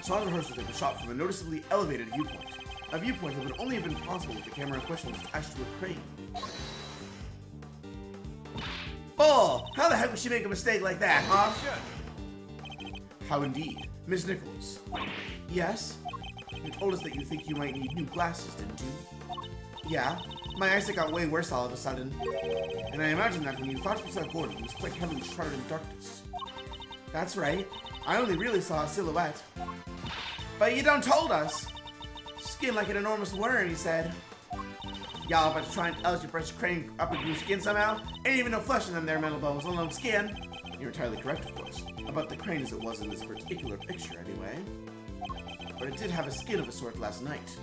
Sean's rehearsal tape was shot from a noticeably elevated viewpoint. A viewpoint that would only have been possible if the camera in question was attached to a crane. Oh, how the heck would she make a mistake like that, huh? How indeed. Miss Nichols. Yes? You told us that you think you might need new glasses, didn't you? Yeah. My eyesight got way worse all of a sudden. And I imagine that when you thought you saw Gordy, he was quite heavily shrouded in darkness. That's right. I only really saw a silhouette. But you done told us. Skin like an enormous worm, he said. Y'all about to try and elevate your brush crane up into your skin somehow? Ain't even no flesh in them there metal bones, let alone skin. You're entirely correct, of course. About the crane as it was in this particular picture, anyway. But it did have a skin of a sort last night.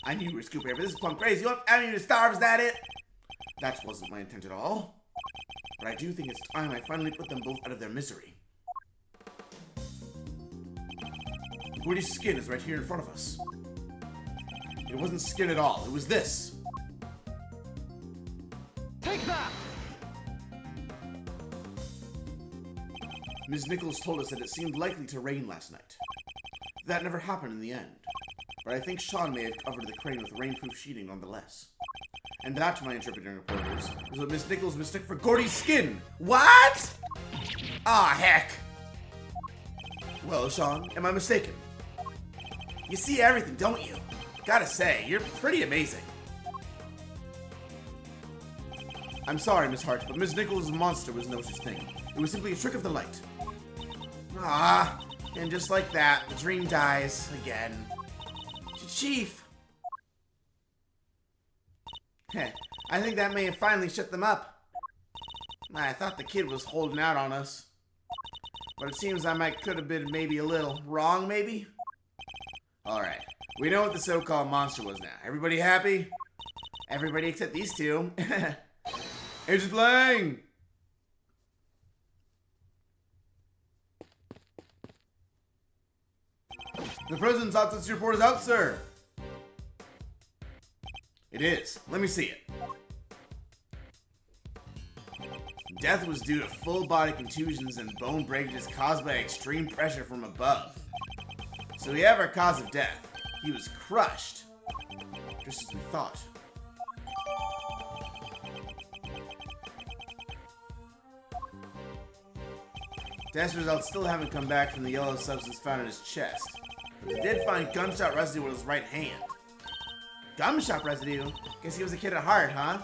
I knew you were scoop here, but this is plumb crazy. You want me to starve, is that it? That wasn't my intent at all. But I do think it's time I finally put them both out of their misery. Gordy's skin is right here in front of us. It wasn't skin at all, it was this. Take that! Ms. Nichols told us that it seemed likely to rain last night. That never happened in the end. But I think Sean may have covered the crane with rainproof sheeting nonetheless. And that, to my interpreting reporters, is what Miss Nichols mistook for Gordy's skin. What? Ah, heck. Well, Sean, am I mistaken? You see everything, don't you? Gotta say, you're pretty amazing. I'm sorry, Miss Hart, but Miss Nichols' monster was no such thing. It was simply a trick of the light. Ah, and just like that, the dream dies again. Chief! Heh, I think that may have finally shut them up. I thought the kid was holding out on us. But it seems I could have been maybe a little wrong, maybe? Alright, we know what the so-called monster was now. Everybody happy? Everybody except these two. Agent Lang! The President's autopsy report is out, sir. It is. Let me see it. Death was due to full body contusions and bone breakages caused by extreme pressure from above. So we have our cause of death. He was crushed. Just as we thought. Test results still haven't come back from the yellow substance found in his chest. But they did find gunshot residue on his right hand. Gunshot residue? Guess he was a kid at heart, huh?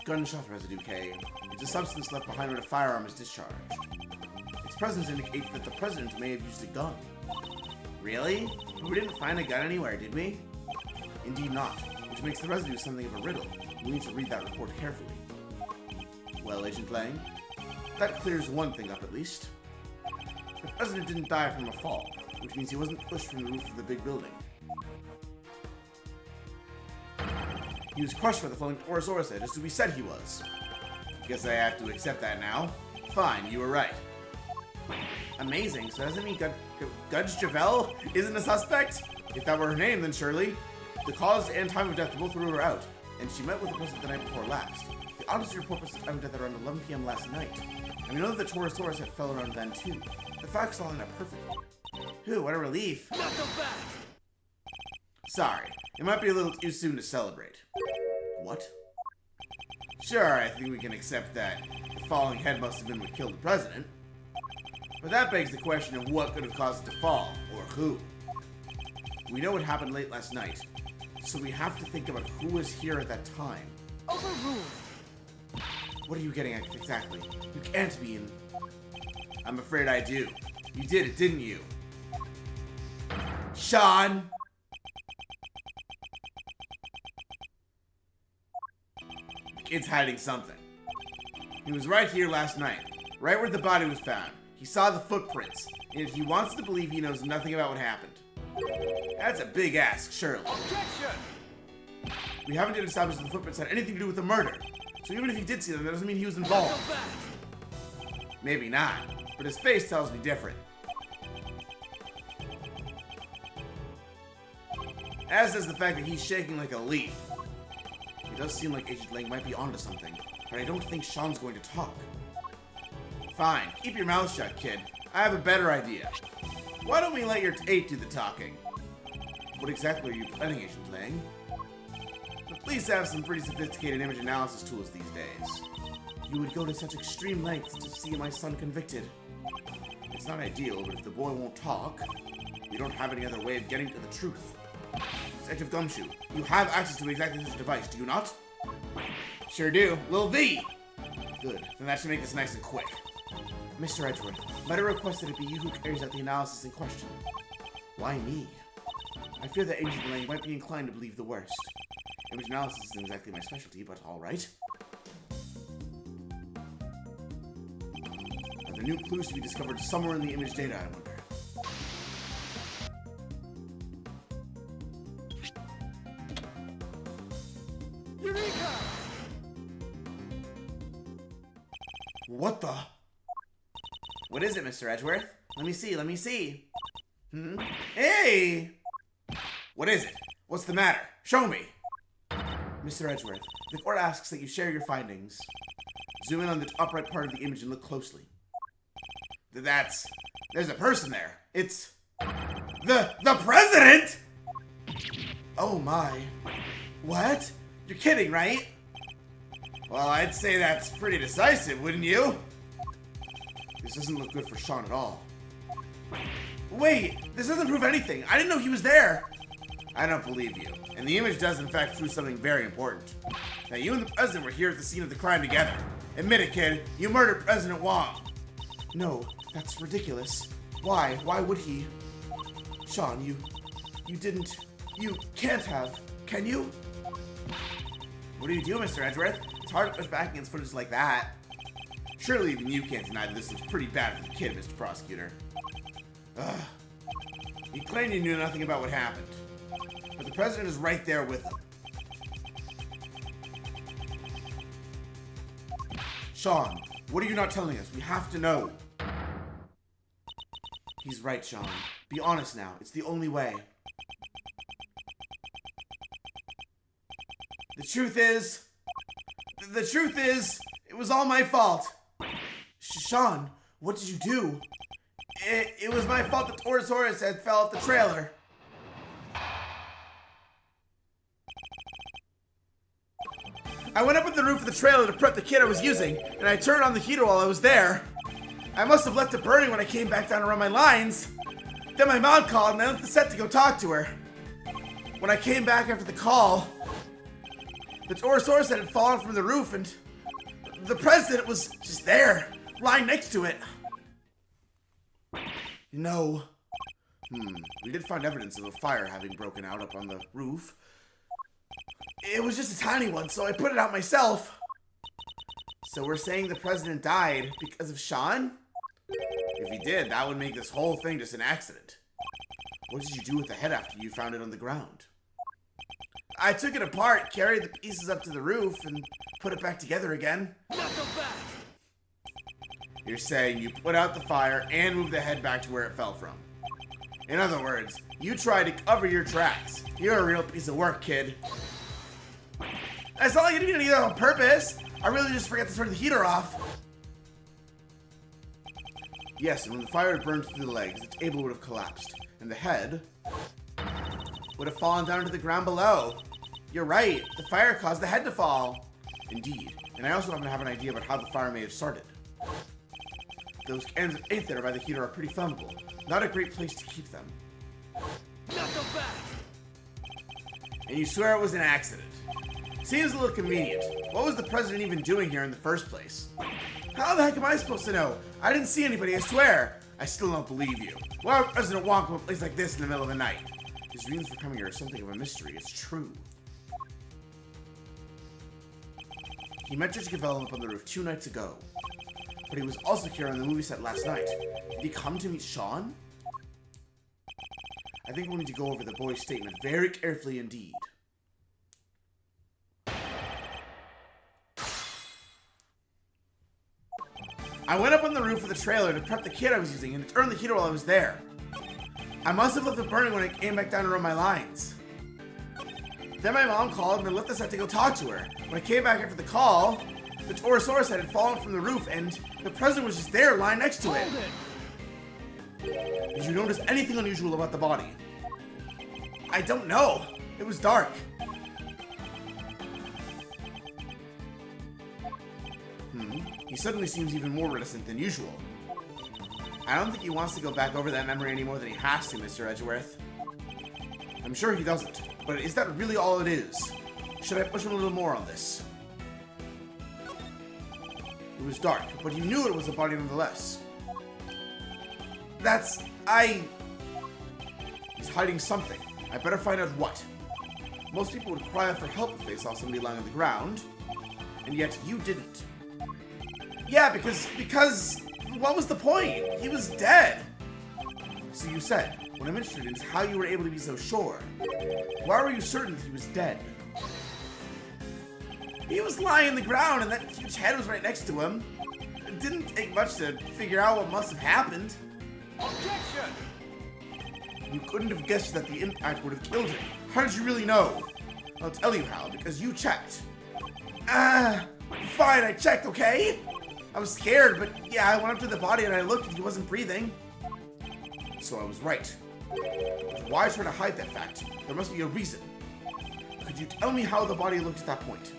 Gunshot residue, Kay. It's a substance left behind when a firearm is discharged. Its presence indicates that the President may have used a gun. Really? But we didn't find a gun anywhere, did we? Indeed not, which makes the residue something of a riddle. We need to read that report carefully. Well, Agent Lang, that clears one thing up at least. The President didn't die from a fall, which means he wasn't pushed from the roof of the big building. He was crushed by the falling Torosaurus head, just as we said he was. Guess I have to accept that now. Fine, you were right. Amazing, so doesn't mean Gudge Javel isn't a suspect? If that were her name, then surely. The cause and time of death both ruled her out, and she met with the President the night before last. The autopsy report was the time of death around 11 p.m. last night. And we know that the Torosaurus head fell around then too. The facts all line up perfectly. Whew, what a relief. Not so fast! Sorry, it might be a little too soon to celebrate. What? Sure, I think we can accept that the falling head must have been what killed the President. But that begs the question of what could have caused it to fall, or who. We know what happened late last night, so we have to think about who was here at that time. Overruled. What are you getting at exactly? You can't be in... I'm afraid I do. You did it, didn't you? Sean! The kid's hiding something. He was right here last night, right where the body was found. He saw the footprints, and if he wants to believe he knows nothing about what happened. That's a big ask, surely. Objection! We haven't yet established that the footprints had anything to do with the murder. So even if he did see them, that doesn't mean he was involved. Go back. Maybe not, but his face tells me different. As does the fact that he's shaking like a leaf. It does seem like Agent Lang might be onto something, but I don't think Sean's going to talk. Fine, keep your mouth shut, kid. I have a better idea. Why don't we let your tape do the talking? What exactly are you planning, Agent Lang? The police have some pretty sophisticated image analysis tools these days. You would go to such extreme lengths to see my son convicted. It's not ideal, but if the boy won't talk, we don't have any other way of getting to the truth. Detective Gumshoe, you have access to exactly such a device, do you not? Sure do. Lil V! Good. Then that should make this nice and quick. Mr. Edgeworth, might I request that it be you who carries out the analysis in question? Why me? I fear that Agent Lang might be inclined to believe the worst. Image analysis isn't exactly my specialty, but alright. Are there new clues to be discovered somewhere in the image data, I wonder? Eureka! What the? What is it, Mr. Edgeworth? Let me see. Hey! What is it? What's the matter? Show me! Mr. Edgeworth, the court asks that you share your findings. Zoom in on the top right part of the image and look closely. There's a person there. It's... The president?! Oh my. What? You're kidding, right? Well, I'd say that's pretty decisive, wouldn't you? This doesn't look good for Sean at all. Wait, this doesn't prove anything. I didn't know he was there. I don't believe you. And the image does in fact prove something very important. Now you and the president were here at the scene of the crime together. Admit it, kid. You murdered President Wong. No, that's ridiculous. Why? Why would he? Sean, you didn't... You can't have. Can you? What do you do, Mr. Edgeworth? It's hard to push back against footage like that. Surely even you can't deny that this looks pretty bad for the kid, Mr. Prosecutor. Ugh. You claimed you knew nothing about what happened. But the president is right there with him. Sean, what are you not telling us? We have to know. He's right, Sean. Be honest now. It's the only way. The truth is, it was all my fault. Sean, what did you do? It was my fault that Torosaurus had fell off the trailer. I went up on the roof of the trailer to prep the kit I was using, and I turned on the heater while I was there. I must have left it burning when I came back down to run my lines. Then my mom called, and I left the set to go talk to her. When I came back after the call, the Torosaurus had fallen from the roof, and the president was just there, lying next to it. No. We did find evidence of a fire having broken out up on the roof. It was just a tiny one, so I put it out myself. So we're saying the president died because of Sean? If he did, that would make this whole thing just an accident. What did you do with the head after you found it on the ground? I took it apart, carried the pieces up to the roof, and put it back together again. Knuckle back! You're saying you put out the fire and moved the head back to where it fell from. In other words, you tried to cover your tracks. You're a real piece of work, kid. It's not like I didn't do that on purpose. I really just forgot to turn the heater off. Yes, and when the fire had burned through the legs, the table would have collapsed, and the head would have fallen down to the ground below. You're right, the fire caused the head to fall. Indeed, and I also happen to have an idea about how the fire may have started. those cans of ink that are by the heater are pretty flammable. Not a great place to keep them. Knuckle back! And you swear it was an accident. Seems a little convenient. What was the president even doing here in the first place? How the heck am I supposed to know? I didn't see anybody, I swear. I still don't believe you. Why would President walk from a place like this in the middle of the night? His reasons for coming here are something of a mystery, it's true. He met Judge Gavel up on the roof 2 nights ago. But he was also here on the movie set last night. Did he come to meet Sean? I think we'll need to go over the boy's statement very carefully indeed. I went up on the roof of the trailer to prep the kit I was using and to turn the heater while I was there. I must have left it burning when I came back down to run my lines. Then my mom called and I left the set to go talk to her. When I came back after the call, the Torosaurus head had fallen from the roof and the president was just there lying next to it. Did you notice anything unusual about the body? I don't know. It was dark. He suddenly seems even more reticent than usual. I don't think he wants to go back over that memory any more than he has to, Mr. Edgeworth. I'm sure he doesn't, but is that really all it is? Should I push him a little more on this? It was dark, but you knew it was a body nonetheless. He's hiding something. I better find out what. Most people would cry out for help if they saw somebody lying on the ground, and yet you didn't. Yeah, because what was the point? He was dead. So you said, what I'm interested in is how you were able to be so sure. Why were you certain that he was dead? He was lying on the ground and that huge head was right next to him. It didn't take much to figure out what must have happened. Objection! You couldn't have guessed that the impact would have killed him. How did you really know? I'll tell you how, because you checked. Fine, I checked, okay? I was scared, but yeah, I went up to the body and I looked and he wasn't breathing. So I was right. But why try to hide that fact? There must be a reason. Could you tell me how the body looked at that point?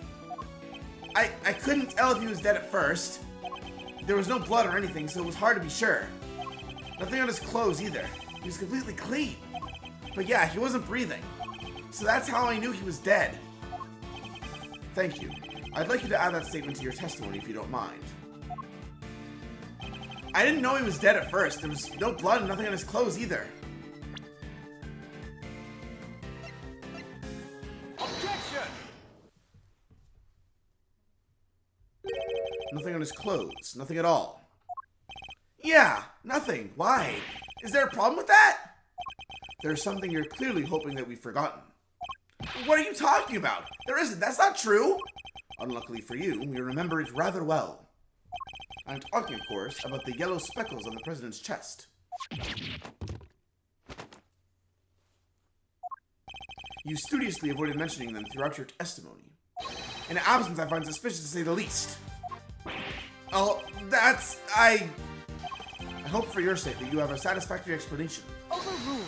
I couldn't tell if he was dead at first. There was no blood or anything, so it was hard to be sure. Nothing on his clothes either. He was completely clean. But yeah, he wasn't breathing. So that's how I knew he was dead. Thank you. I'd like you to add that statement to your testimony if you don't mind. I didn't know he was dead at first. There was no blood and nothing on his clothes either. Objection! Nothing on his clothes. Nothing at all. Yeah, nothing. Why? Is there a problem with that? There's something you're clearly hoping that we've forgotten. What are you talking about? There isn't. That's not true. Unluckily for you, we remember it rather well. I'm talking, of course, about the yellow speckles on the president's chest. You studiously avoided mentioning them throughout your testimony. An absence I find suspicious to say the least. Oh, I hope for your sake that you have a satisfactory explanation. Overruled!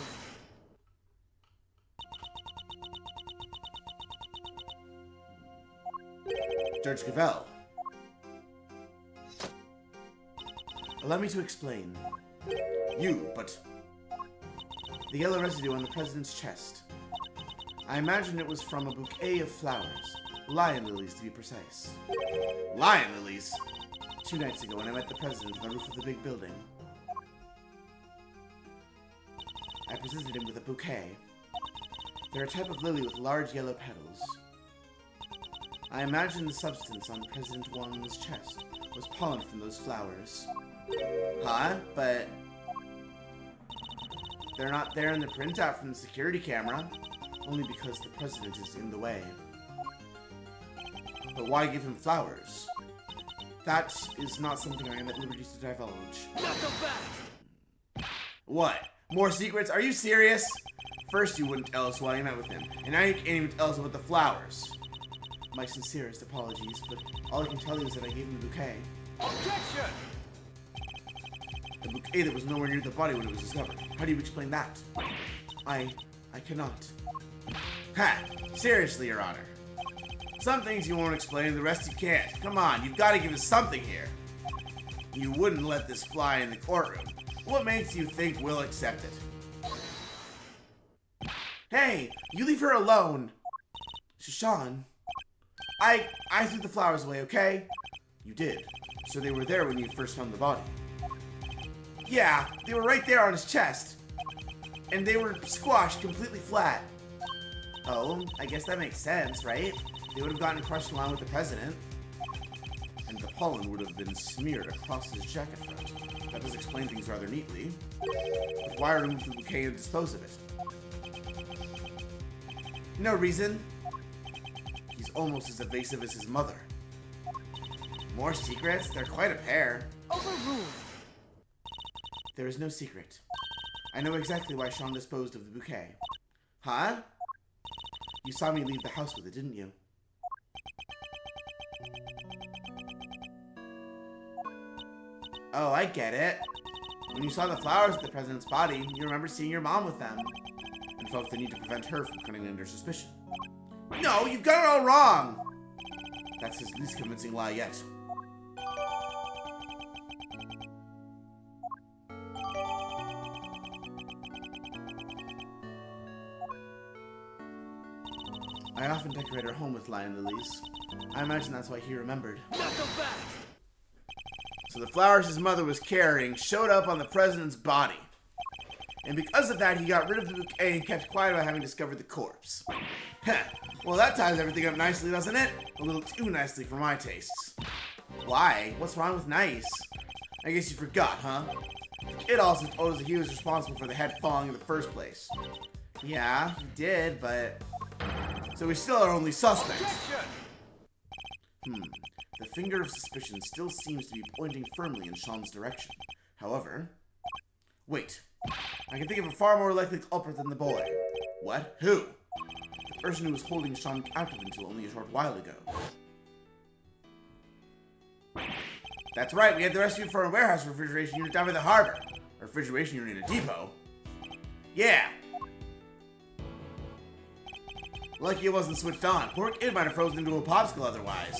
Judge Gavel. Allow me to explain. But the yellow residue on the president's chest. I imagine it was from a bouquet of flowers. Lion lilies, to be precise. Lion lilies? 2 nights ago when I met the president on the roof of the big building. I presented him with a bouquet. They're a type of lily with large yellow petals. I imagine the substance on President Wang's chest was pollen from those flowers. Huh? But they're not there in the printout from the security camera, only because the president is in the way. But why give him flowers? That is not something I am at liberty to divulge. Knuckle back! What? More secrets? Are you serious? First you wouldn't tell us why you met with him, and now you can't even tell us about the flowers. My sincerest apologies, but all I can tell you is that I gave him a bouquet. Objection! A bouquet that was nowhere near the body when it was discovered. How do you explain that? I cannot. Ha! Seriously, Your Honor. Some things you won't explain, the rest you can't. Come on, you've got to give us something here. You wouldn't let this fly in the courtroom. What makes you think we'll accept it? Hey, you leave her alone. Sean, I threw the flowers away, okay? You did. So they were there when you first found the body. Yeah, they were right there on his chest. And they were squashed completely flat. Oh, I guess that makes sense, right? They would have gotten crushed along with the president. And the pollen would have been smeared across his jacket front. That does explain things rather neatly. But why remove the bouquet and dispose of it? No reason. He's almost as evasive as his mother. More secrets? They're quite a pair. Overruled. There is no secret. I know exactly why Sean disposed of the bouquet. Huh? You saw me leave the house with it, didn't you? Oh, I get it. When you saw the flowers at the president's body, you remember seeing your mom with them, and felt the need to prevent her from coming under suspicion. No, you've got it all wrong! That's his least convincing lie yet. I often decorate our home with lion lilies. I imagine that's why he remembered. Not the best. So the flowers his mother was carrying showed up on the president's body. And because of that, he got rid of the bouquet and kept quiet about having discovered the corpse. Heh. Well, that ties everything up nicely, doesn't it? A little too nicely for my tastes. Why? What's wrong with nice? I guess you forgot, huh? The kid also told us that he was responsible for the head falling in the first place. Yeah, he did, but... So he's still our only suspect. Objection. The finger of suspicion still seems to be pointing firmly in Sean's direction. However... Wait. I can think of a far more likely culprit than the boy. What? Who? The person who was holding Sean captive until only a short while ago. That's right, we had the rescue for a warehouse refrigeration unit down by the harbor. A refrigeration unit in a depot. Yeah. Lucky it wasn't switched on. Poor kid might have frozen into a popsicle otherwise.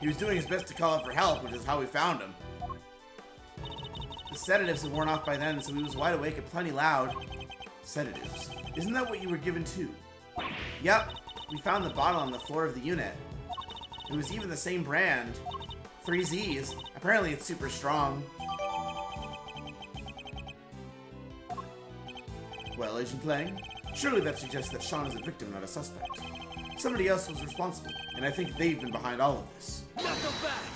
He was doing his best to call out for help, which is how we found him. The sedatives had worn off by then, so he was wide awake and plenty loud. Sedatives. Isn't that what you were given too? Yep. We found the bottle on the floor of the unit. It was even the same brand. 3Z's. Apparently it's super strong. Well, Agent Lang, surely that suggests that Sean is a victim, not a suspect. Somebody else was responsible, and I think they've been behind all of this. Not the best.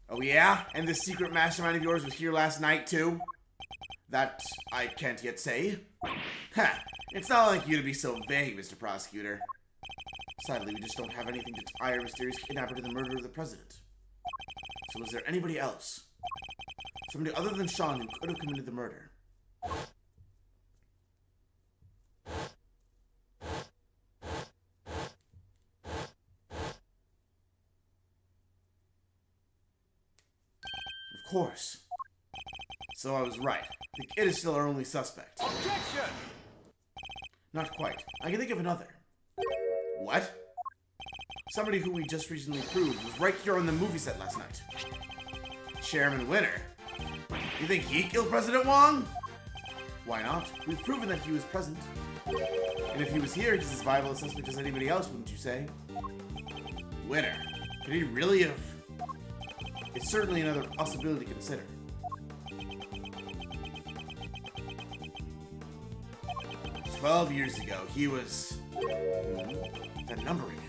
Oh yeah? And this secret mastermind of yours was here last night too? That I can't yet say. Ha! It's not like you to be so vague, Mr. Prosecutor. Sadly, we just don't have anything to tie our mysterious kidnapper to the murder of the president. So was there anybody else? Somebody other than Sean who could have committed the murder? Of course. So I was right. The kid is still our only suspect. Objection. Not quite. I can think of another. What? Somebody who we just recently proved was right here on the movie set last night. Chairman Winner. You think he killed President Wong? Why not? We've proven that he was present. And if he was here, he's as viable a suspect as anybody else, wouldn't you say? Winner. Could he really have... It's certainly another possibility to consider. "12 years ago, he was... That number again.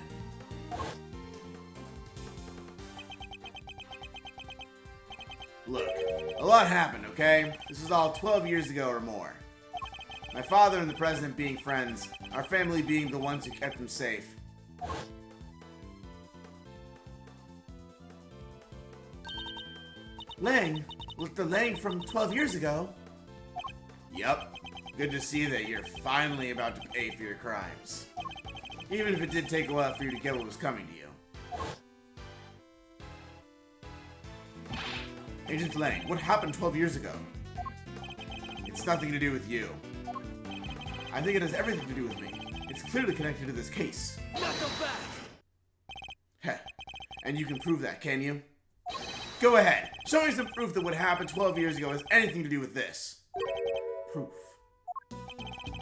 Look, a lot happened, okay? This was all 12 years ago or more. My father and the president being friends, our family being the ones who kept him safe. Lang? Look, the Lang from 12 years ago? Yup. Good to see that you're finally about to pay for your crimes. Even if it did take a while for you to get what was coming to you. Agent Lang, what happened 12 years ago? It's nothing to do with you. I think it has everything to do with me. It's clearly connected to this case. Not the best. Heh. And you can prove that, can you? Go ahead. Show me some proof that what happened 12 years ago has anything to do with this. Proof.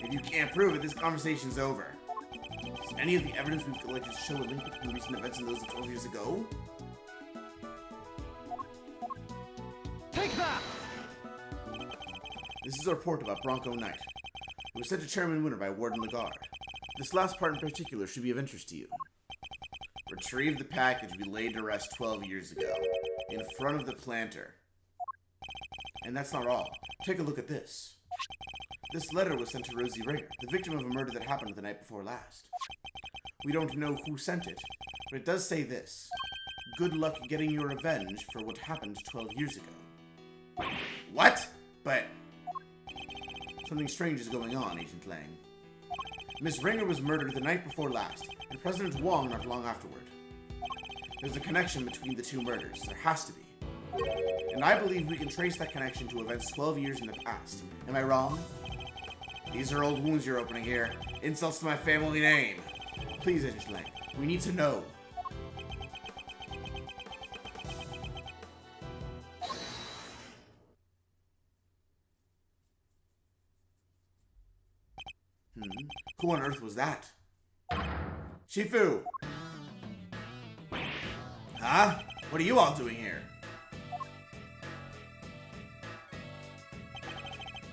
If you can't prove it, this conversation's over. Does any of the evidence we've collected show a link between recent events and those of 12 years ago? Take that! This is a report about Bronco Knight. It was sent to Chairman Winter by Warden Lagarde. This last part in particular should be of interest to you. Retrieve the package we laid to rest 12 years ago, in front of the planter. And that's not all. Take a look at this. This letter was sent to Rosie Ringer, the victim of a murder that happened the night before last. We don't know who sent it, but it does say this. Good luck getting your revenge for what happened 12 years ago. What? But... something strange is going on, Agent Lang. Miss Ringer was murdered the night before last, and President Wong not long afterward. There's a connection between the two murders. There has to be. And I believe we can trace that connection to events 12 years in the past. Am I wrong? These are old wounds you're opening here. Insults to my family name. Please, Agent Lang, we need to know. Who on earth was that? Shifu! Huh? What are you all doing here?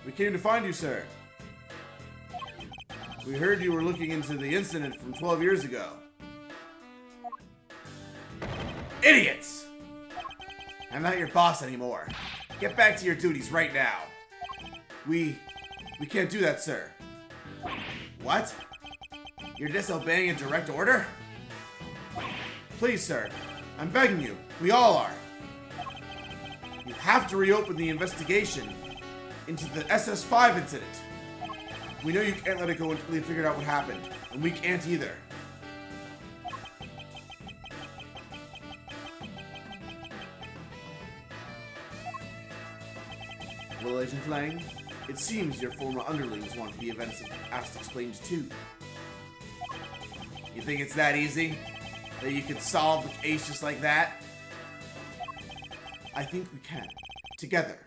We came to find you, sir. We heard you were looking into the incident from 12 years ago. Idiots! I'm not your boss anymore. Get back to your duties right now. We can't do that, sir. What? You're disobeying a direct order? Please, sir. I'm begging you. We all are. You have to reopen the investigation into the SS5 incident. We know you can't let it go until you figured out what happened, and we can't either. Well, Agent Lang, it seems your former underlings want the events of the past explained too. You think it's that easy? That you could solve the case just like that? I think we can. Together.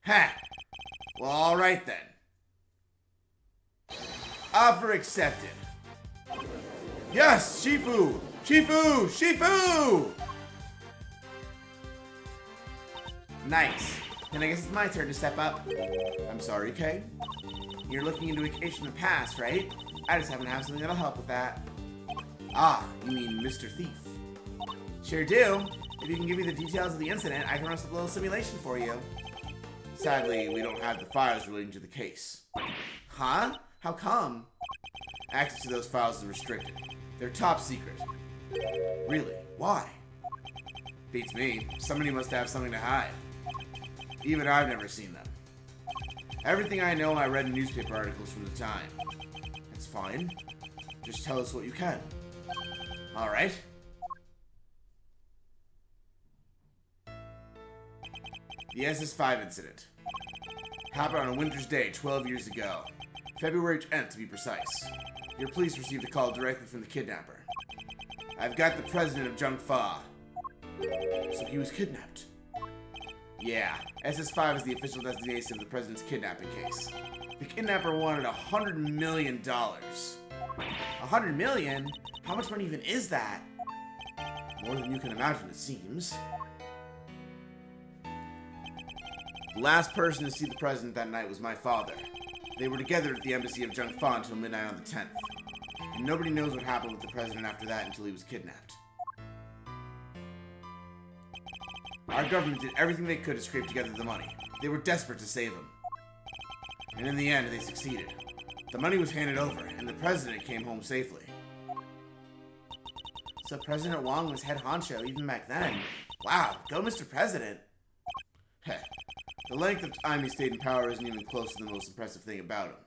Ha! Well, alright then. Offer accepted. Yes, Shifu! Shifu! Shifu! Nice. And I guess it's my turn to step up. I'm sorry, Kay. You're looking into a case from the past, right? I just happen to have something that'll help with that. Ah, you mean Mr. Thief. Sure do. If you can give me the details of the incident, I can run a little simulation for you. Sadly, we don't have the files relating to the case. Huh? How come? Access to those files is restricted. They're top secret. Really? Why? Beats me. Somebody must have something to hide. Even I've never seen them. Everything I know I read in newspaper articles from the time. That's fine. Just tell us what you can. Alright. The SS5 incident. Happened on a winter's day 12 years ago. February 10th to be precise. Your police received a call directly from the kidnapper. I've got the president of Zhengfa. So he was kidnapped. Yeah, SS5 is the official designation of the president's kidnapping case. The kidnapper wanted $100 million. $100 million? How much money even is that? More than you can imagine, it seems. The last person to see the president that night was my father. They were together at the embassy of Zhengfa until midnight on the 10th. And nobody knows what happened with the president after that until he was kidnapped. Our government did everything they could to scrape together the money. They were desperate to save him. And in the end, they succeeded. The money was handed over, and the president came home safely. So President Wong was head honcho even back then. Wow, go Mr. President. Heh, the length of time he stayed in power isn't even close to the most impressive thing about him.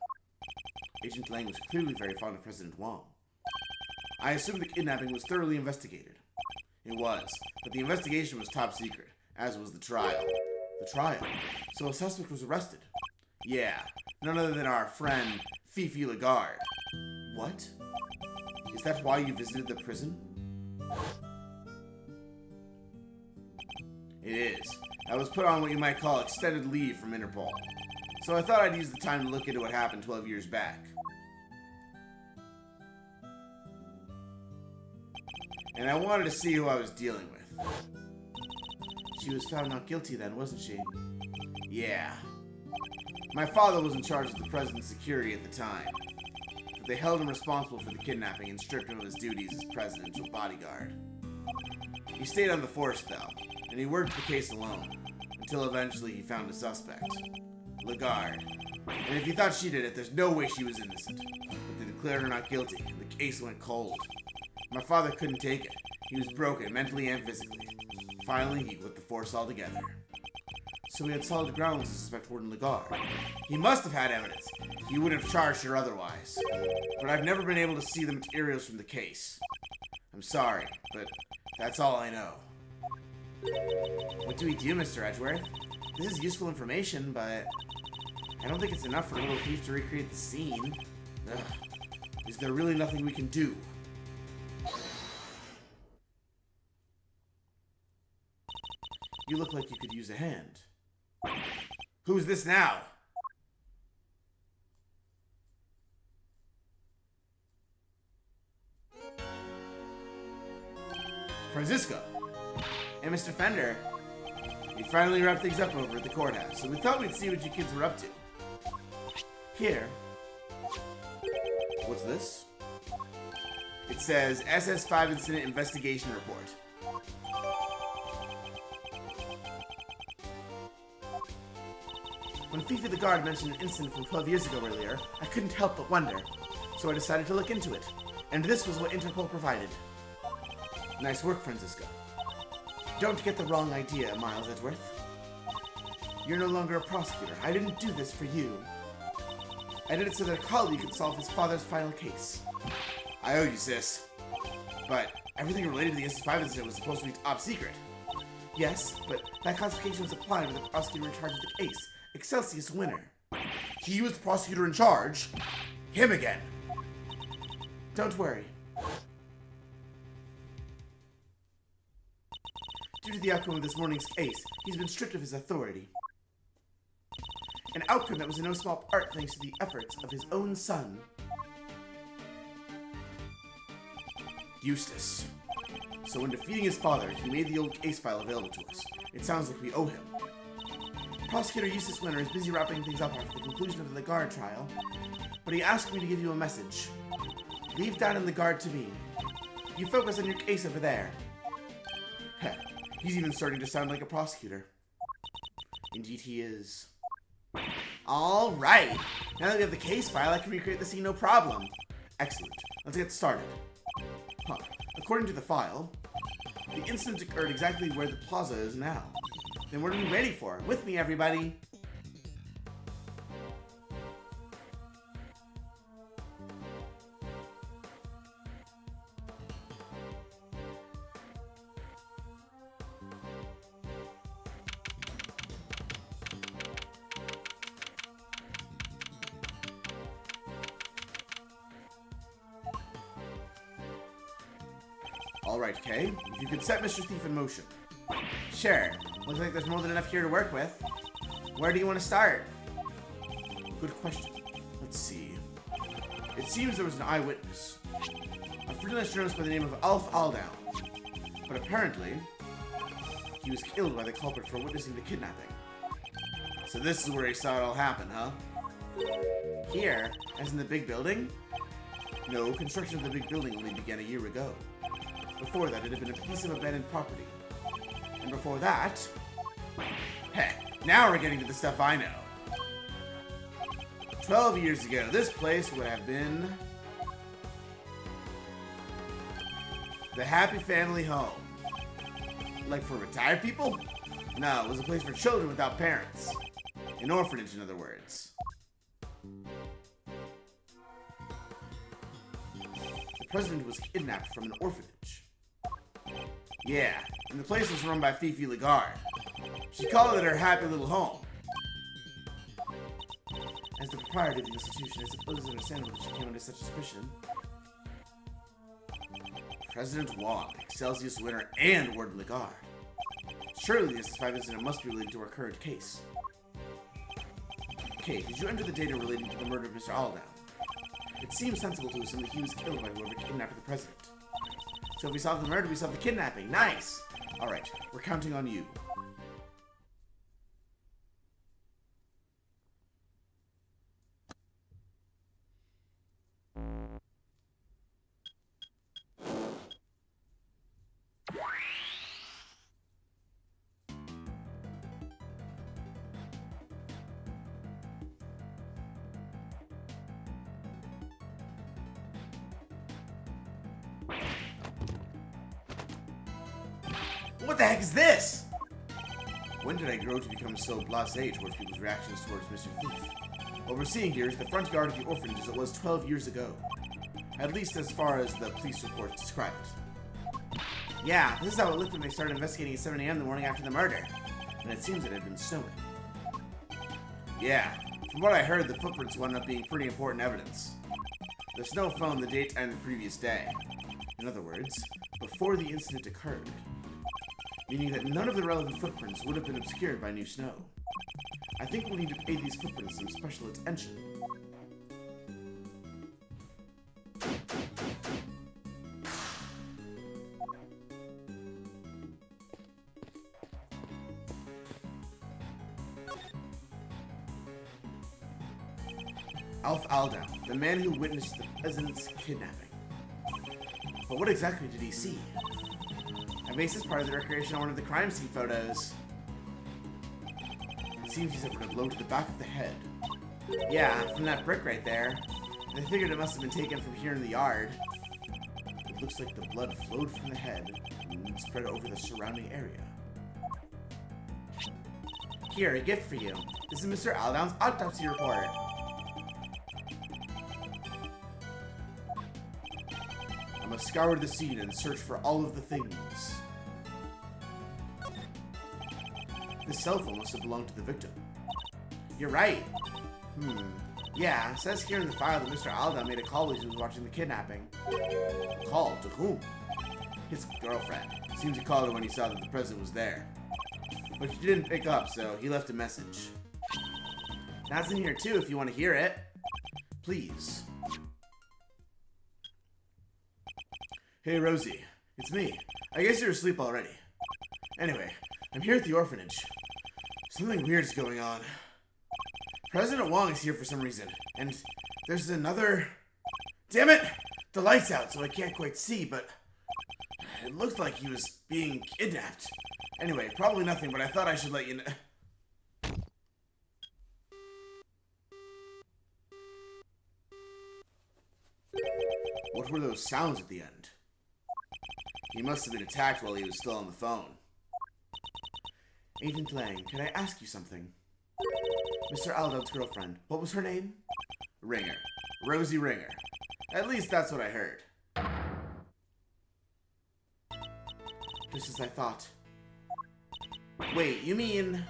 Agent Lang was clearly very fond of President Wong. I assume the kidnapping was thoroughly investigated. It was, but the investigation was top secret, as was the trial. The trial? So a suspect was arrested? Yeah, none other than our friend, Fifi Lagarde. What? Is that why you visited the prison? It is. I was put on what you might call extended leave from Interpol. So I thought I'd use the time to look into what happened 12 years back. And I wanted to see who I was dealing with. She was found not guilty then, wasn't she? Yeah. My father was in charge of the president's security at the time. But they held him responsible for the kidnapping and stripped him of his duties as presidential bodyguard. He stayed on the force, though, and he worked the case alone, until eventually he found a suspect. Lagarde. And if you thought she did it, there's no way she was innocent. But they declared her not guilty, and the case went cold. My father couldn't take it. He was broken, mentally and physically. Finally, he quit the force altogether. So we had solid grounds to suspect Warden Lagarde. He must have had evidence. He would have charged her otherwise. But I've never been able to see the materials from the case. I'm sorry, but that's all I know. What do we do, Mr. Edgeworth? This is useful information, but I don't think it's enough for a little thief to recreate the scene. Ugh. Is there really nothing we can do? You look like you could use a hand. Who's this now? Francisco. Hey, Mr. Fender. We finally wrapped things up over at the courthouse, so we thought we'd see what you kids were up to. Here. What's this? It says SS5 Incident Investigation Report. When Fifi the guard mentioned an incident from 12 years ago earlier, I couldn't help but wonder. So I decided to look into it. And this was what Interpol provided. Nice work, Francisco. Don't get the wrong idea, Miles Edgeworth. You're no longer a prosecutor. I didn't do this for you. I did it so that a colleague could solve his father's final case. I owe you, sis. But everything related to the SS5 incident was supposed to be top secret. Yes, but that classification was applied with the prosecutor in charge of the case, Excelsius Winner. He was the prosecutor in charge? Him again. Don't worry. Due to the outcome of this morning's case, he's been stripped of his authority. An outcome that was in no small part thanks to the efforts of his own son, Eustace. So in defeating his father, he made the old case file available to us. It sounds like we owe him. Prosecutor Eustace Winter is busy wrapping things up after the conclusion of the Lagarde trial, but he asked me to give you a message. Leave down in Lagarde to me. You focus on your case over there. Heh, he's even starting to sound like a prosecutor. Indeed he is. Alright! Now that we have the case file, I can recreate the scene no problem. Excellent. Let's get started. According to the file, the incident occurred exactly where the plaza is now. Then what are we ready for? With me, everybody! Alright, Kay. If you could set Mr. Thief in motion. Sure. Looks like there's more than enough here to work with. Where do you want to start? Good question. Let's see. It seems there was an eyewitness. A freelance journalist by the name of Alf Aldown. But apparently, he was killed by the culprit for witnessing the kidnapping. So this is where he saw it all happen, huh? Here? As in the big building? No, construction of the big building only began a year ago. Before that, it had been a piece of abandoned property. And before that... Heh, now we're getting to the stuff I know. 12 years ago, this place would have been... the Happy Family Home. Like for retired people? No, it was a place for children without parents. An orphanage, in other words. The president was kidnapped from an orphanage. Yeah, and the place was run by Fifi Lagarde. She called it her happy little home. As the proprietor of the institution, I suppose it's understandable that she came under such suspicion. President Wong, Excelsius Winter, and Warden Lagarde. Surely this 5 incident must be related to our current case. Okay, did you enter the data relating to the murder of Mr. Aldown? It seems sensible to assume that he was killed by whoever kidnapped the president. So if we solve the murder, we solve the kidnapping. Nice! Alright, we're counting on you. What the heck is this? When did I grow to become so blasé towards people's reactions towards Mr. Thief? What we're seeing here is the front yard of the orphanage as it was 12 years ago. At least as far as the police reports describe it. Yeah, this is how it looked when they started investigating at 7 a.m. the morning after the murder. And it seems it had been snowing. Yeah, from what I heard, the footprints wound up being pretty important evidence. The snow fell on the date and the previous day. In other words, before the incident occurred. Meaning that none of the relevant footprints would have been obscured by new snow. I think we'll need to pay these footprints some special attention. Alf Aldown, the man who witnessed the president's kidnapping. But what exactly did he see? I based this part of the recreation on one of the crime scene photos. It seems he suffered a blow to the back of the head. Yeah, from that brick right there. I figured it must have been taken from here in the yard. It looks like the blood flowed from the head and spread over the surrounding area. Here, a gift for you. This is Mr. Aldown's autopsy report. I must scour the scene and search for all of the things. This cell phone must have belonged to the victim. You're right. Yeah, it says here in the file that Mr. Aldown made a call while he was watching the kidnapping. Call? To whom? His girlfriend. Seems he called her when he saw that the president was there. But she didn't pick up, so he left a message. That's in here too if you want to hear it. Please. Hey, Rosie. It's me. I guess you're asleep already. Anyway, I'm here at the orphanage. Something weird is going on. President Wong is here for some reason, and there's another... Damn it! The light's out, so I can't quite see, but... It looked like he was being kidnapped. Anyway, probably nothing, but I thought I should let you know... What were those sounds at the end? He must have been attacked while he was still on the phone. Agent Lang, can I ask you something? Mr. Aldown's girlfriend, what was her name? Ringer. Rosie Ringer. At least that's what I heard. Just as I thought. Wait, you mean...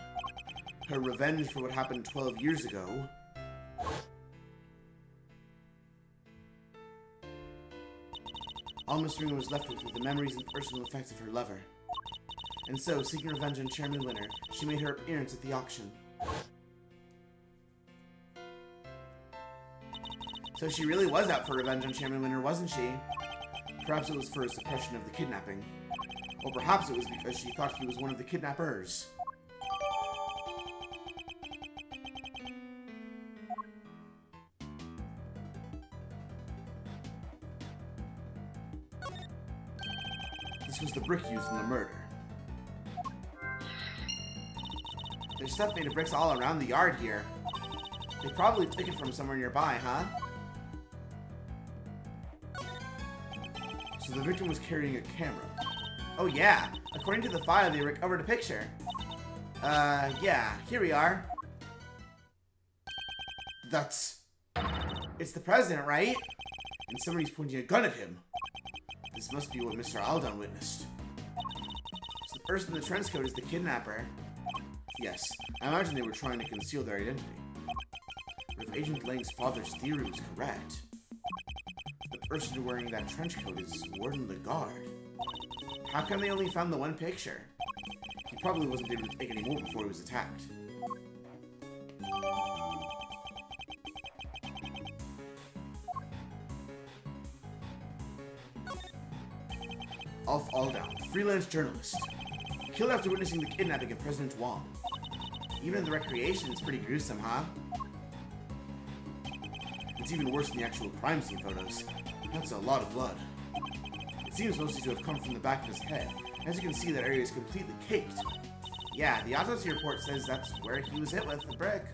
her revenge for what happened 12 years ago? All Miss Ringer was left with were the memories and personal effects of her lover. And so, seeking revenge on Chairman Winner, she made her appearance at the auction. So she really was out for revenge on Chairman Winner, wasn't she? Perhaps it was for a suppression of the kidnapping. Or perhaps it was because she thought he was one of the kidnappers. This was the brick used in the murder. There's stuff made of bricks all around the yard here. They probably took it from somewhere nearby, huh? So the victim was carrying a camera. Oh yeah, according to the file, they recovered a picture. Yeah, here we are. It's the president, right? And somebody's pointing a gun at him. This must be what Mr. Aldown witnessed. So the person in the trench coat is the kidnapper. Yes, I imagine they were trying to conceal their identity. But if Agent Lang's father's theory was correct, the person wearing that trench coat is Warden the Guard. How come they only found the one picture? He He probably wasn't able to take any more before he was attacked. Alf Aldown, freelance journalist. Killed after witnessing the kidnapping of President Wong. Even in the recreation, it's pretty gruesome, huh? It's even worse than the actual crime scene photos. That's a lot of blood. It seems mostly to have come from the back of his head. As you can see, that area is completely caked. Yeah, the autopsy report says that's where he was hit with the brick.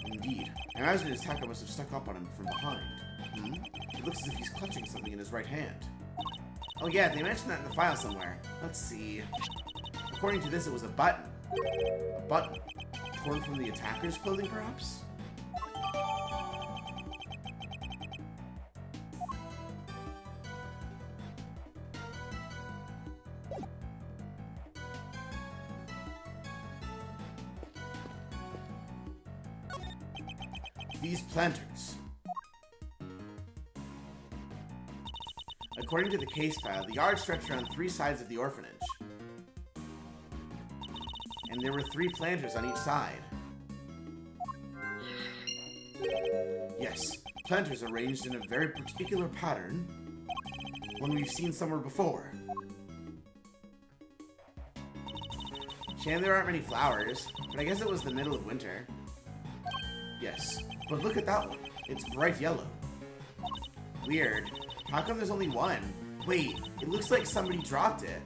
Indeed. I imagine his attacker must have stuck up on him from behind. It looks as if he's clutching something in his right hand. Oh yeah, they mentioned that in the file somewhere. Let's see. According to this, it was a button. A button. Torn from the attacker's clothing, perhaps? These planters. According to the case file, the yard stretched around 3 sides of the orphanage. And there were 3 planters on each side. Yes, planters arranged in a very particular pattern, one we've seen somewhere before. Shame there aren't many flowers, but I guess it was the middle of winter. Yes, but look at that one. It's bright yellow. Weird. How come there's only one? Wait, it looks like somebody dropped it.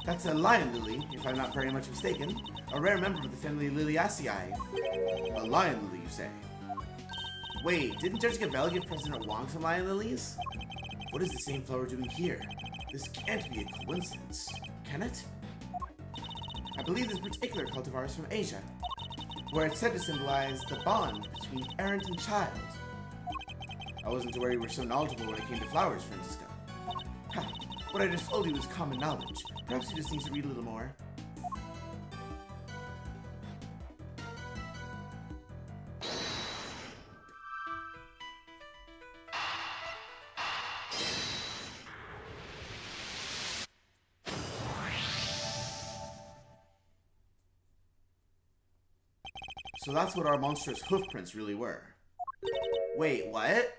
That's a lion lily, if I'm not very much mistaken. A rare member of the family Liliaceae. A lion lily, you say? Wait, didn't Judge Gavel give President Wong some lion lilies? What is the same flower doing here? This can't be a coincidence, can it? I believe this particular cultivar is from Asia, where it's said to symbolize the bond between parent and child. I wasn't aware you were so knowledgeable when it came to flowers, Francisco. Ha! What I just told you was common knowledge. Perhaps you just need to read a little more. So that's what our monstrous hoofprints really were. Wait, what?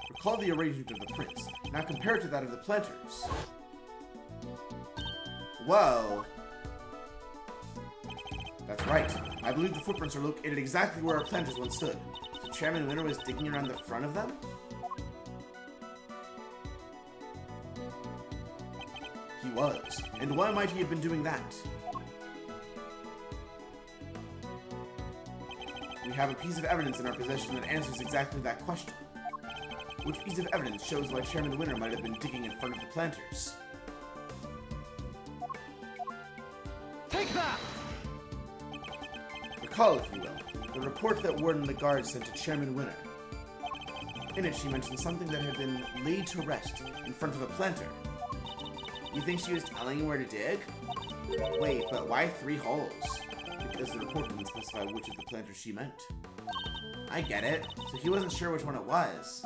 Recall the arrangement of the prints. Now compare it to that of the planters. Whoa. That's right. I believe the footprints are located exactly where our planters once stood. So Chairman Winter was digging around the front of them? He was. And why might he have been doing that? We have a piece of evidence in our possession that answers exactly that question. Which piece of evidence shows why Chairman Winter might have been digging in front of the planters? Take that! Recall, if you will, the report that Warden Lagarde sent to Chairman Winter. In it, she mentioned something that had been laid to rest in front of a planter. You think she was telling him where to dig? Wait, but why 3 holes? Because the report didn't specify which of the planters she meant. I get it. So he wasn't sure which one it was.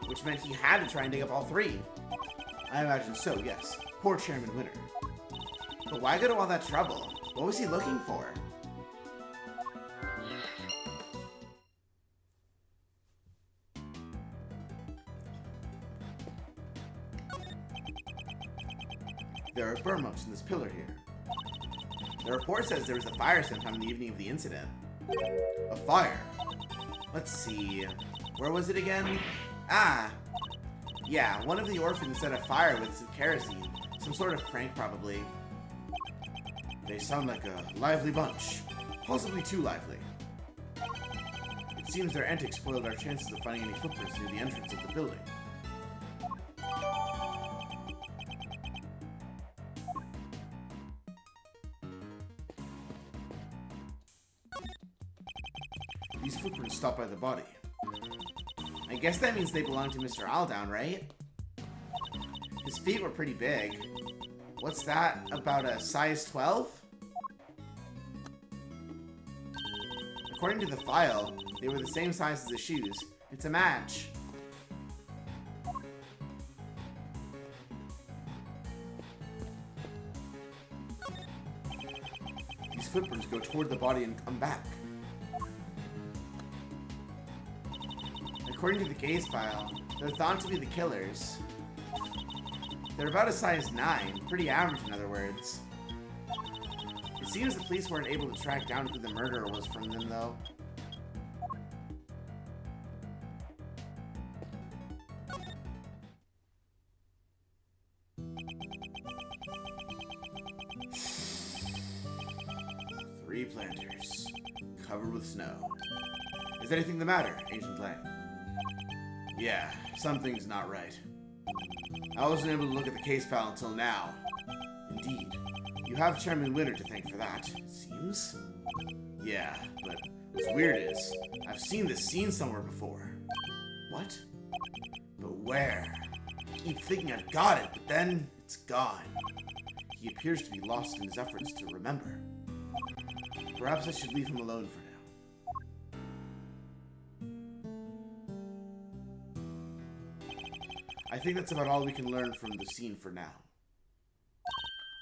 Which meant he had to try and dig up all 3. I imagine so, yes. Poor Chairman Winter. But why go to all that trouble? What was he looking for? There are burn marks in this pillar here. The report says there was a fire sometime in the evening of the incident. A fire? Let's see. Where was it again? Ah! Yeah, one of the orphans set a fire with some kerosene. Some sort of prank, probably. They sound like a lively bunch. Possibly too lively. It seems their antics spoiled our chances of finding any footprints near the entrance of the building. These footprints stop by the body. I guess that means they belong to Mr. Aldown, right? His feet were pretty big. What's that? About a size 12? According to the file, they were the same size as the shoes. It's a match. footprints go toward the body and come back. According to the case file, they're thought to be the killers. They're about a size 9, pretty average in other words. It seems the police weren't able to track down who the murderer was from them, though. Three planters, covered with snow. Is anything the matter, Agent Lang? Yeah, something's not right. I wasn't able to look at the case file until now. Indeed. You have Chairman Winter to thank for that, it seems. Yeah, but what's weird is, I've seen this scene somewhere before. What? But where? I keep thinking I've got it, but then it's gone. He appears to be lost in his efforts to remember. Perhaps I should leave him alone for now. I think that's about all we can learn from the scene for now.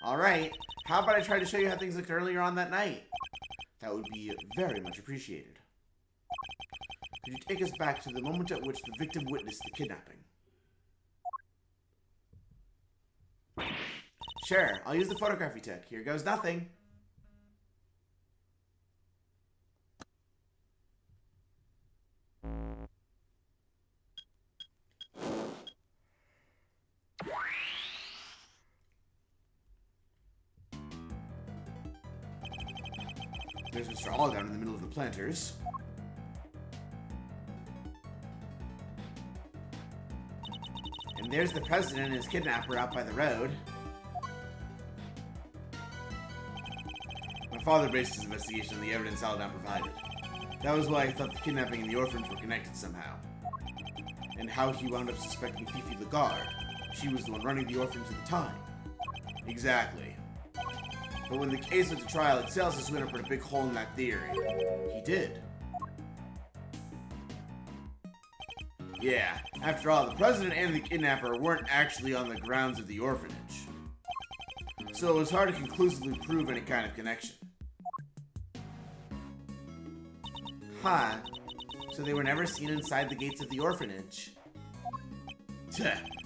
Alright, how about I try to show you how things looked earlier on that night? That would be very much appreciated. Could you take us back to the moment at which the victim witnessed the kidnapping? Sure, I'll use the photograph you took. Here goes nothing. There's Mr. Alldown in the middle of the planters. And there's the president and his kidnapper out by the road. My father based his investigation on the evidence Alldown provided. That was why he thought the kidnapping and the orphans were connected somehow. And how he wound up suspecting Fifi Lagarde. She was the one running the orphans at the time. Exactly. But when the case went to trial, it sails this winner put a big hole in that theory. He did. Yeah, after all, the president and the kidnapper weren't actually on the grounds of the orphanage. So it was hard to conclusively prove any kind of connection. Huh. So they were never seen inside the gates of the orphanage.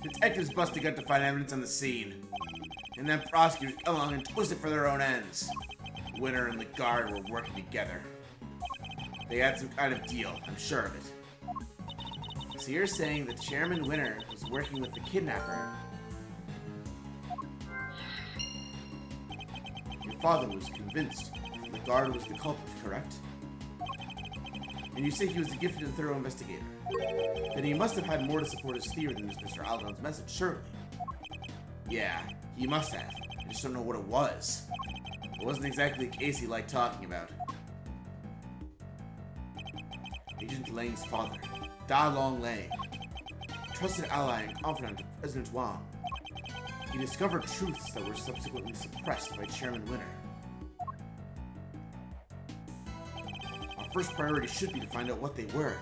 Detectives bust a gut to find evidence on the scene. And then prosecutors come along and twist it for their own ends. Winter and Lagarde were working together. They had some kind of deal, I'm sure of it. So you're saying that Chairman Winter was working with the kidnapper? Your father was convinced Lagarde was the culprit, correct? And you say he was a gifted and thorough investigator. Then he must have had more to support his theory than Mr. Aldown's message, surely. Yeah, he must have. I just don't know what it was. It wasn't exactly a case he liked talking about. Agent Lang's father, Da Long Lang, trusted ally and confidant of President Wang. He discovered truths that were subsequently suppressed by Chairman Winter. Our first priority should be to find out what they were.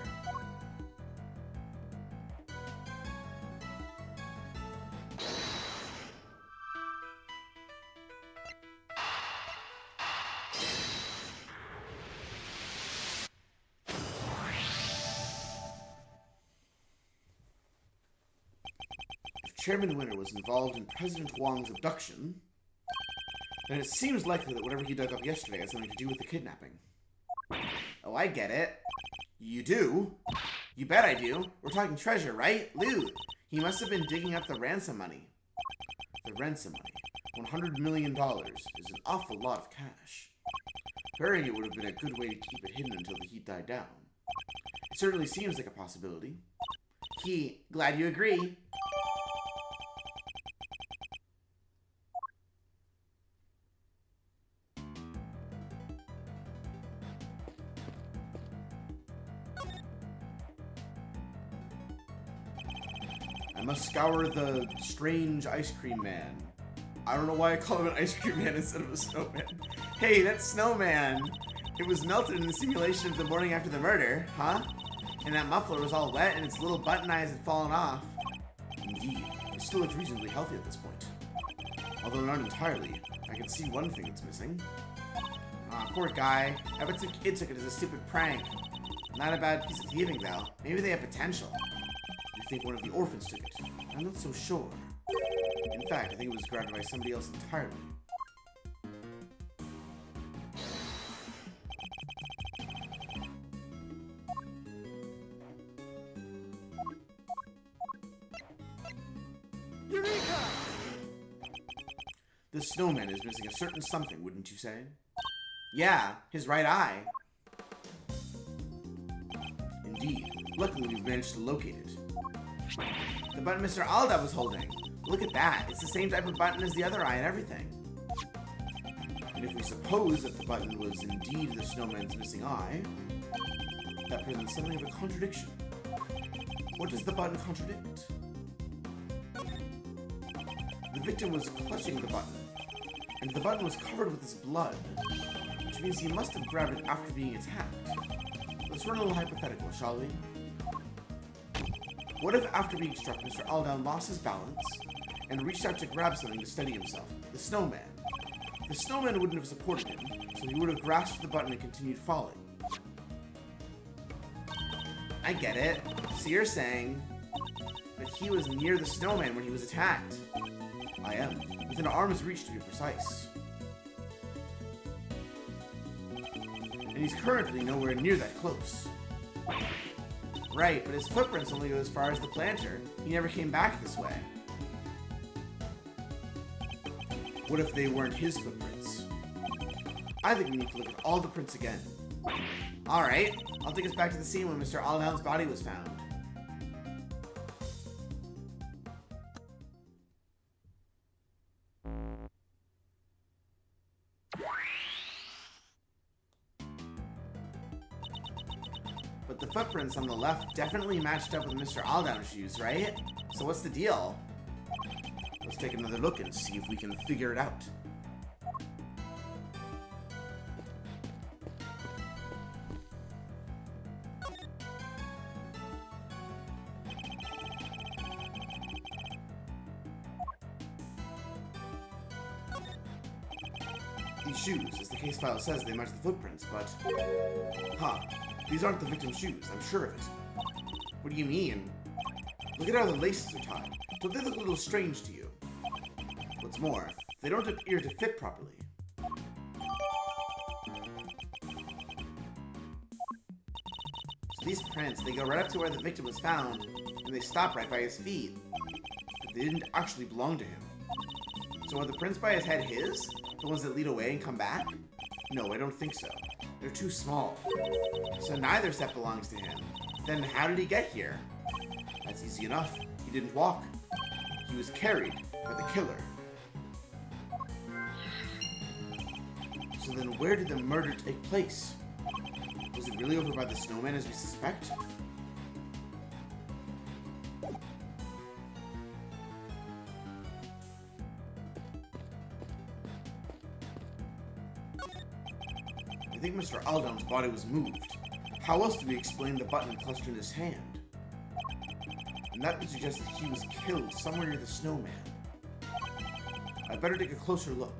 Chairman Winter was involved in President Wang's abduction, then it seems likely that whatever he dug up yesterday has something to do with the kidnapping. Oh, I get it. You do? You bet I do. We're talking treasure, right? Loot. He must have been digging up the ransom money. The ransom money. $100 million is an awful lot of cash. Burying it would have been a good way to keep it hidden until the heat died down. It certainly seems like a possibility. Glad you agree. I must scour the strange ice cream man. I don't know why I call him an ice cream man instead of a snowman. Hey, that's Snowman! It was melted in the simulation of the morning after the murder, huh? And that muffler was all wet and its little button eyes had fallen off. Indeed, it still looks reasonably healthy at this point. Although not entirely, I can see one thing that's missing. poor guy. I bet the kid took it as a stupid prank. Not a bad piece of thieving, though. Maybe they have potential. You think one of the orphans took it? I'm not so sure. In fact, I think it was grabbed by somebody else entirely. Eureka! The snowman is missing a certain something, wouldn't you say? Yeah, his right eye. Indeed. Luckily, we've managed to locate it. The button Mr. Alda was holding. Look at that. It's the same type of button as the other eye and everything. And if we suppose that the button was indeed the snowman's missing eye, that presents something of a contradiction. What does the button contradict? The victim was clutching the button, and the button was covered with his blood, which means he must have grabbed it after being attacked. Let's run a little hypothetical, shall we? What if after being struck, Mr. Aldown lost his balance and reached out to grab something to steady himself? The snowman. The snowman wouldn't have supported him, so he would have grasped the button and continued falling. I get it. So you're saying that he was near the snowman when he was attacked? I am. Within arm's reach, to be precise. And he's currently nowhere near that close. Right, but his footprints only go as far as the planter. He never came back this way. What if they weren't his footprints? I think we need to look at all the prints again. Alright, I'll take us back to the scene when Mr. Aldown's body was found. But the footprints on the left definitely matched up with Mr. Aldown's shoes, right? So what's the deal? Let's take another look and see if we can figure it out. These shoes, as the case file says, they match the footprints, but... Huh. These aren't the victim's shoes, I'm sure of it. What do you mean? Look at how the laces are tied. Don't they look a little strange to you? What's more, they don't appear to fit properly. So these prints, they go right up to where the victim was found, and they stop right by his feet. But they didn't actually belong to him. So are the prints by his head his? The ones that lead away and come back? No, I don't think so. They're too small. So neither set belongs to him. Then how did he get here? That's easy enough. He didn't walk. He was carried by the killer. So then where did the murder take place? Was it really over by the snowman as we suspect? I think Mr. Aldown's body was moved. How else do we explain the button clutched in his hand? And that would suggest that he was killed somewhere near the snowman. I'd better take a closer look.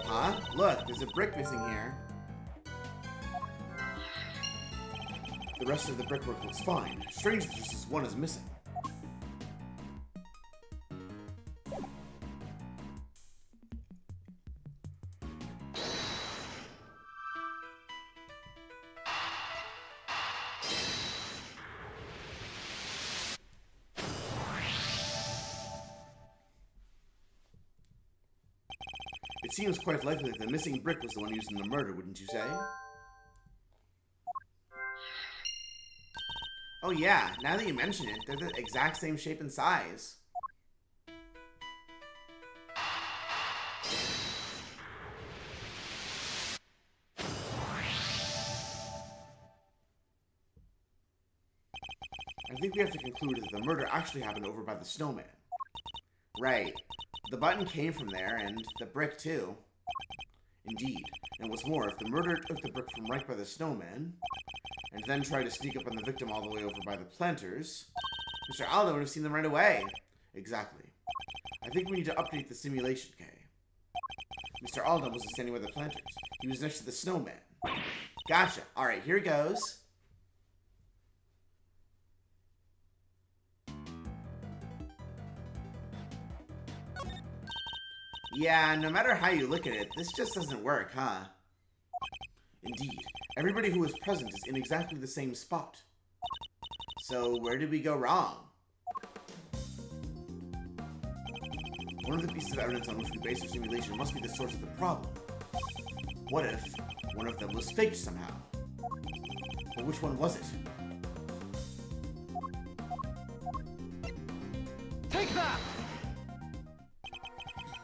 Huh? Look, there's a brick missing here. The rest of the brickwork looks fine. Strange that just this one is missing. It seems quite likely that the missing brick was the one used in the murder, wouldn't you say? Oh yeah, now that you mention it, they're the exact same shape and size. I think we have to conclude that the murder actually happened over by the snowman. Right. The button came from there, and the brick too. Indeed. And what's more, if the murderer took the brick from right by the snowman, and then tried to sneak up on the victim all the way over by the planters, Mr. Aldo would have seen them right away. Exactly. I think we need to update the simulation, Kay. Mr. Aldo wasn't standing by the planters. He was next to the snowman. Gotcha. Alright, here goes. Yeah, no matter how you look at it, this just doesn't work, huh? Indeed. Everybody who was present is in exactly the same spot. So, where did we go wrong? One of the pieces of evidence on which we base our simulation must be the source of the problem. What if one of them was faked somehow? But which one was it? Take that!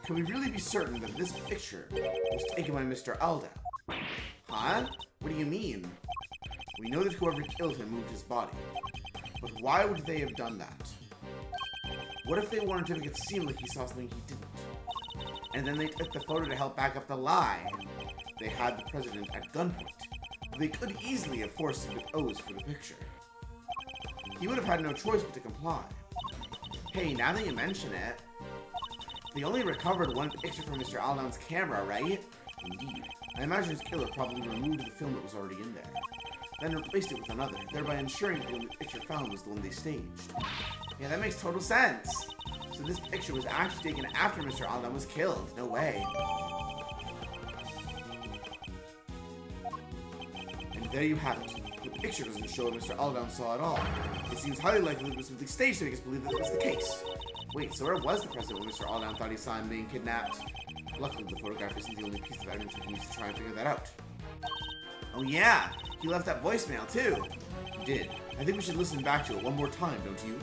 Can we really be certain that this picture was taken by Mr. Aldo? Huh? What do you mean? We know that whoever killed him moved his body. But why would they have done that? What if they wanted to make it seem like he saw something he didn't? And then they took the photo to help back up the lie. They had the president at gunpoint. They could easily have forced him to pose for the picture. He would have had no choice but to comply. Hey, now that you mention it, they only recovered one picture from Mr. Aldown's camera, right? Indeed. I imagine his killer probably removed the film that was already in there, then replaced it with another, thereby ensuring that the only picture found was the one they staged. Yeah, that makes total sense. So this picture was actually taken after Mr. Aldown was killed. No way. And there you have it. The picture doesn't show what Mr. Aldown saw at all. It seems highly likely it was simply staged to make us believe that was the case. Wait, so where was the president when Mr. Aldown thought he saw him being kidnapped? Luckily, the photographer isn't the only piece of evidence we can use to try and figure that out. Oh yeah, he left that voicemail too. He did. I think we should listen back to it one more time, don't you?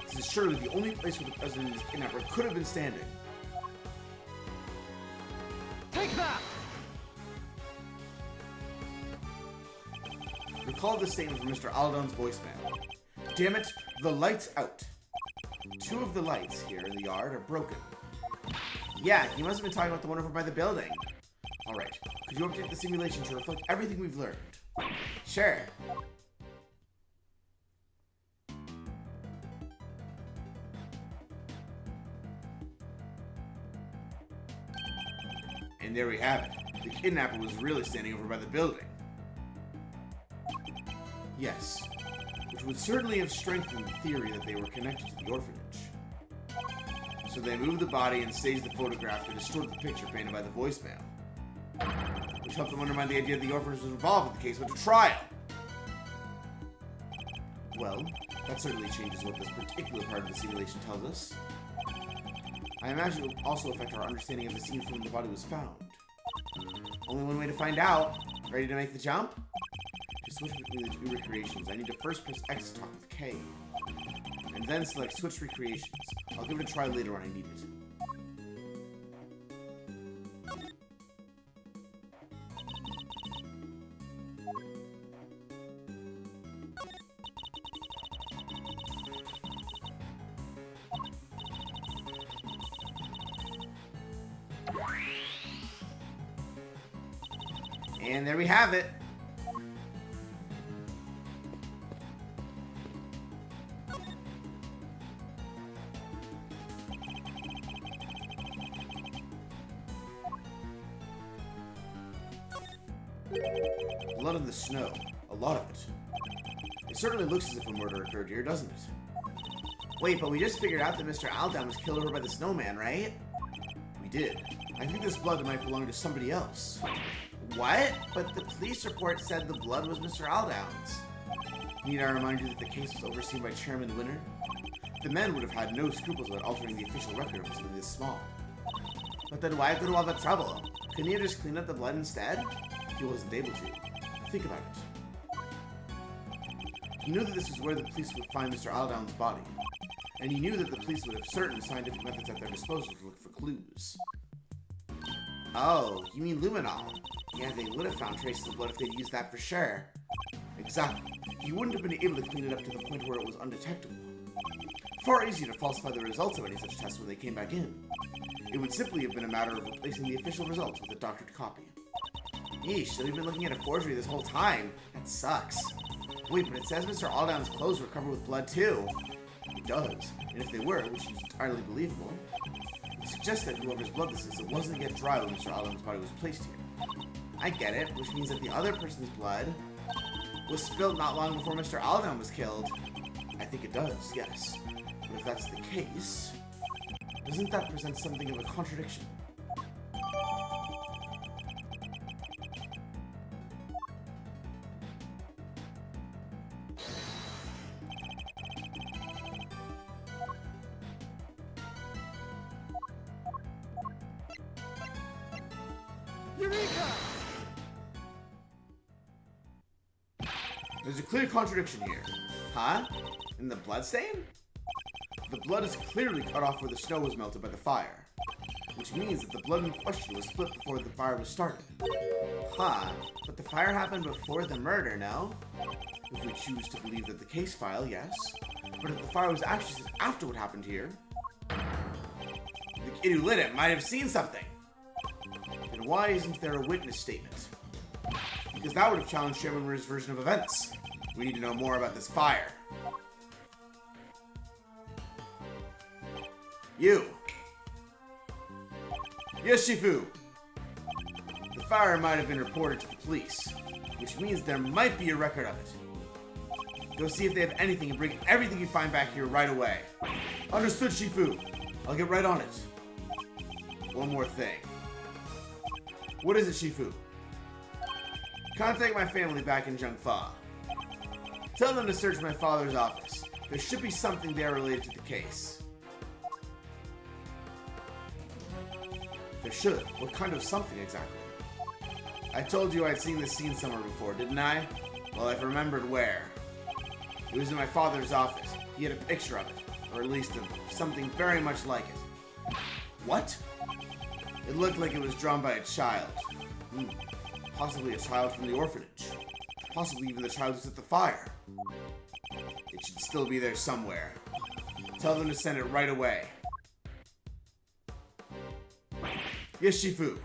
This is surely the only place where the president and his kidnapper could have been standing. Take that! Recall this statement from Mr. Aldown's voicemail. Damn it, the light's out. Two of the lights here in the yard are broken. Yeah, he must have been talking about the one over by the building. Alright, could you update the simulation to reflect everything we've learned? Sure. And there we have it. The kidnapper was really standing over by the building. Yes, which would certainly have strengthened the theory that they were connected to the orphanage. So they moved the body and staged the photograph to distort the picture painted by the voicemail, which helped them undermine the idea that the orphanage was involved if the case went to trial. Well, that certainly changes what this particular part of the simulation tells us. I imagine it will also affect our understanding of the scene from when the body was found. Only one way to find out. Ready to make the jump? To switch between the two recreations, I need to first press X to talk with K, and then select Switch Recreations. I'll give it a try later when I need it. And there we have it. Blood in the snow. A lot of it. It certainly looks as if a murder occurred here, doesn't it? Wait, but we just figured out that Mr. Aldown was killed over by the snowman, right? We did. I think this blood might belong to somebody else. What? But the police report said the blood was Mr. Aldown's. Need I remind you that the case was overseen by Chairman Winner? The men would have had no scruples about altering the official record for something this small. But then why go to all the trouble? Couldn't he have just cleaned up the blood instead? He wasn't able to. Think about it. He knew that this was where the police would find Mr. Aldown's body, and he knew that the police would have certain scientific methods at their disposal to look for clues. Oh, you mean luminol? Yeah, they would have found traces of blood if they'd used that for sure. Exactly. He wouldn't have been able to clean it up to the point where it was undetectable. Far easier to falsify the results of any such test when they came back in. It would simply have been a matter of replacing the official results with a doctored copy. Yeesh, so we've been looking at a forgery this whole time. That sucks. Wait, but it says Mr. Aldown's clothes were covered with blood too. It does. And if they were, which is entirely believable, it suggests that whoever's blood this is, it wasn't yet dry when Mr. Aldown's body was placed here. I get it, which means that the other person's blood was spilled not long before Mr. Aldown was killed. I think it does, yes. But if that's the case, doesn't that present something of a contradiction? Eureka! There's a clear contradiction here. Huh? In the bloodstain? The blood is clearly cut off where the snow was melted by the fire, which means that the blood in question was split before the fire was started. Huh, but the fire happened before the murder, no? If we choose to believe that the case file, yes. But if the fire was actually set after what happened here, the kid who lit it might have seen something. Then why isn't there a witness statement? Because that would have challenged Chairman Murray's version of events. We need to know more about this fire. You. Yes, Shifu. The fire might have been reported to the police, which means there might be a record of it. Go see if they have anything and bring everything you find back here right away. Understood, Shifu. I'll get right on it. One more thing. What is it, Shifu? Contact my family back in Zhengfa. Tell them to search my father's office. There should be something there related to the case. There should. What kind of something exactly? I told you I'd seen this scene somewhere before, didn't I? Well, I've remembered where. It was in my father's office. He had a picture of it, or at least of something very much like it. What? It looked like it was drawn by a child. Possibly a child from the orphanage. Possibly even the child who set the fire. It should still be there somewhere. Tell them to send it right away. Yes, Shifu.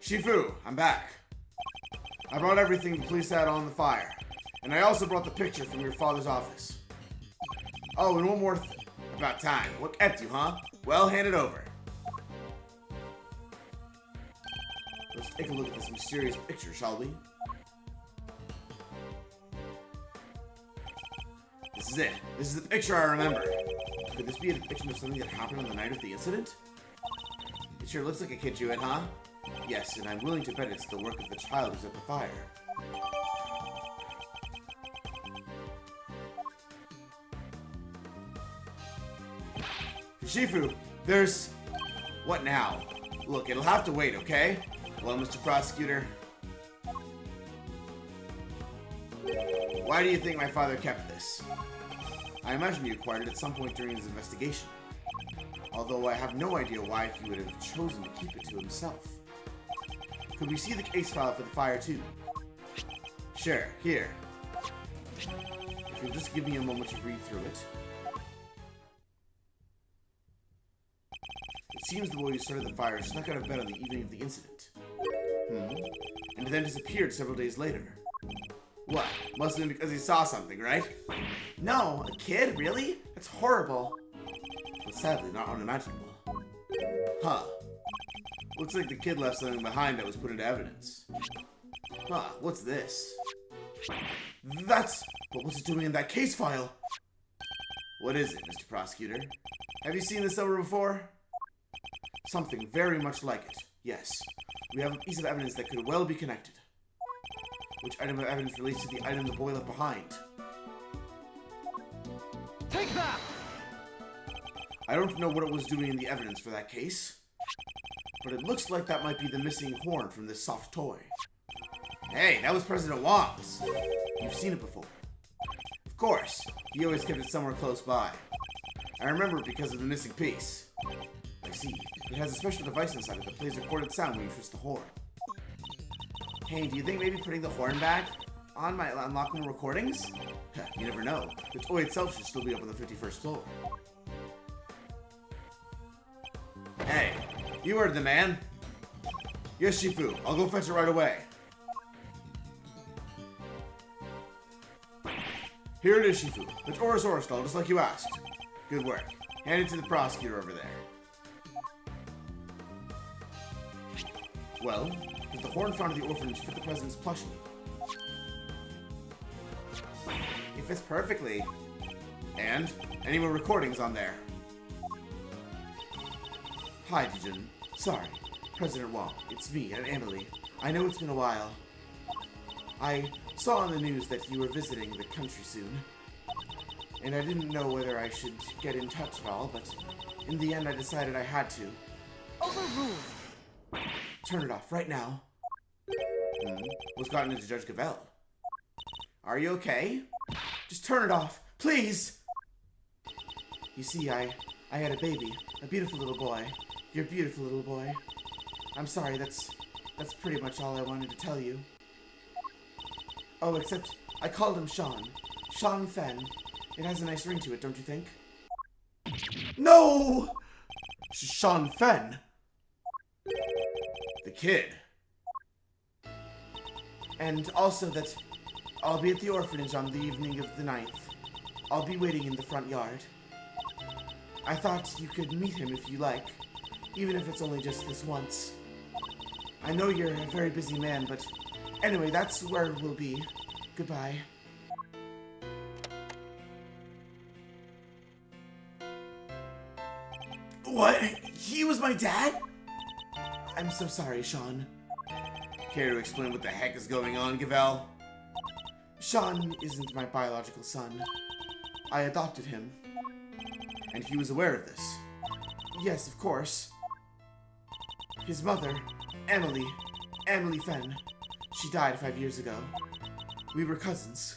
Shifu, I'm back. I brought everything the police had on the fire. And I also brought the picture from your father's office. Oh, and one more about time. What kept you, huh? Well, hand it over. Let's take a look at this mysterious picture, shall we? This is it. This is the picture I remember. Could this be a depiction of something that happened on the night of the incident? It sure looks like a kid drew it, huh? Yes, and I'm willing to bet it's the work of the child who set the fire. Shifu, there's... What now? Look, it'll have to wait, okay? Well, Mr. Prosecutor... Why do you think my father kept this? I imagine he acquired it at some point during his investigation. Although I have no idea why he would have chosen to keep it to himself. Could we see the case file for the fire, too? Sure, here. If you'll just give me a moment to read through it. It seems the boy who started the fire snuck out of bed on the evening of the incident. And then disappeared several days later. What? Must have been because he saw something, right? No, a kid? Really? That's horrible. But sadly, not unimaginable. Huh. Looks like the kid left something behind that was put into evidence. Huh, what's this? That's... What was it doing in that case file? What is it, Mr. Prosecutor? Have you seen this somewhere before? Something very much like it, yes. We have a piece of evidence that could well be connected. Which item of evidence relates to the item the boy left behind? Take that! I don't know what it was doing in the evidence for that case, but it looks like that might be the missing horn from this soft toy. Hey, that was President Wong's. You've seen it before. Of course. He always kept it somewhere close by. I remember it because of the missing piece. I see. It has a special device inside it that plays recorded sound when you twist the horn. Hey, do you think maybe putting the horn back on might unlock more recordings? You never know. The toy itself should still be up on the 51st floor. Hey, you heard the man. Yes, Shifu. I'll go fetch it right away. Here it is, Shifu. The Torosaurus doll, just like you asked. Good work. Hand it to the prosecutor over there. Well, does the horn found at the orphanage fit the president's plushie? It fits perfectly. And? Any more recordings on there? Hi, Dijin. Sorry. President Wong, it's me, and Emily. I know it's been a while. I saw on the news that you were visiting the country soon. And I didn't know whether I should get in touch at all, but in the end I decided I had to. Overruled. Turn it off right now. What's gotten into Judge Gavel? Are you okay? Just turn it off, please! You see, I had a baby, a beautiful little boy. You're a beautiful little boy. I'm sorry, that's pretty much all I wanted to tell you. Oh, except I called him Sean. Sean Fen. It has a nice ring to it, don't you think? No! Sean Fen. The kid. And also that I'll be at the orphanage on the evening of the 9th. I'll be waiting in the front yard. I thought you could meet him if you like, even if it's only just this once. I know you're a very busy man, but anyway, that's where we'll be. Goodbye. What? He was my dad? I'm so sorry, Sean. Care to explain what the heck is going on, Gavel? Sean isn't my biological son. I adopted him. And he was aware of this? Yes, of course. His mother, Emily Fen, she died 5 years ago. We were cousins.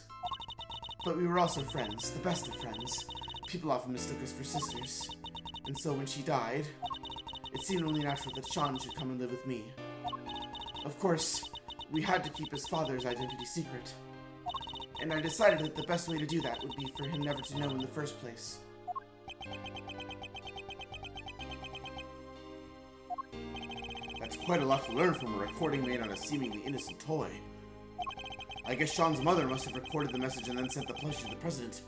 But we were also friends, the best of friends. People often mistook us for sisters. And so when she died, it seemed only natural that Sean should come and live with me. Of course, we had to keep his father's identity secret. And I decided that the best way to do that would be for him never to know in the first place. That's quite a lot to learn from a recording made on a seemingly innocent toy. I guess Sean's mother must have recorded the message and then sent the plushie to the president.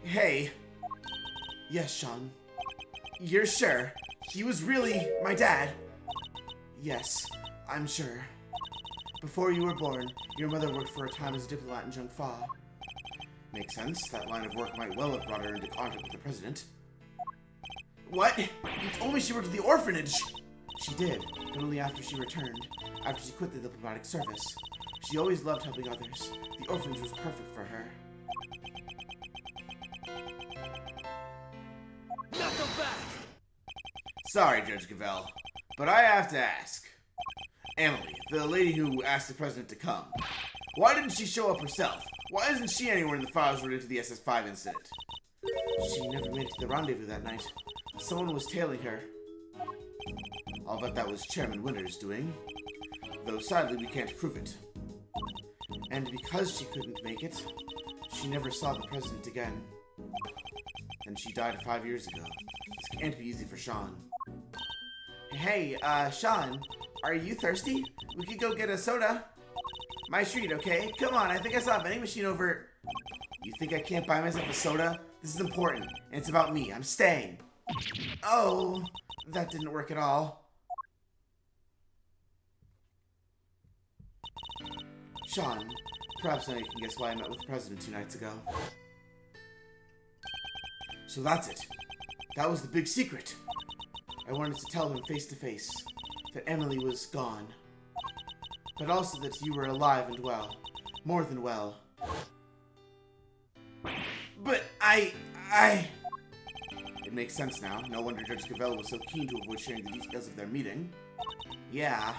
Hey. Yes, Sean. You're sure? He was really my dad? Yes, I'm sure. Before you were born, your mother worked for a time as a diplomat in Zhengfa. Makes sense. That line of work might well have brought her into contact with the president. What? You told me she worked at the orphanage! She did, but only after she returned, after she quit the diplomatic service. She always loved helping others. The orphanage was perfect for her. Knuckle back! Sorry, Judge Gavel, but I have to ask. Emily, the lady who asked the president to come, why didn't she show up herself? Why isn't she anywhere in the files related to the SS5 incident? She never made it to the rendezvous that night. Someone was tailing her. I'll bet that was Chairman Winter's doing. Though sadly we can't prove it. And because she couldn't make it, she never saw the president again. And she died 5 years ago. This can't be easy for Sean. Hey, Sean, are you thirsty? We could go get a soda. My treat, okay? Come on, I think I saw a vending machine over... You think I can't buy myself a soda? This is important, and it's about me. I'm staying. Oh, that didn't work at all. Sean, perhaps now you can guess why I met with the president 2 nights ago. So that's it. That was the big secret. I wanted to tell him face to face that Emily was gone. But also that you were alive and well. More than well. But It makes sense now. No wonder Judge Gavel was so keen to avoid sharing the details of their meeting. Yeah,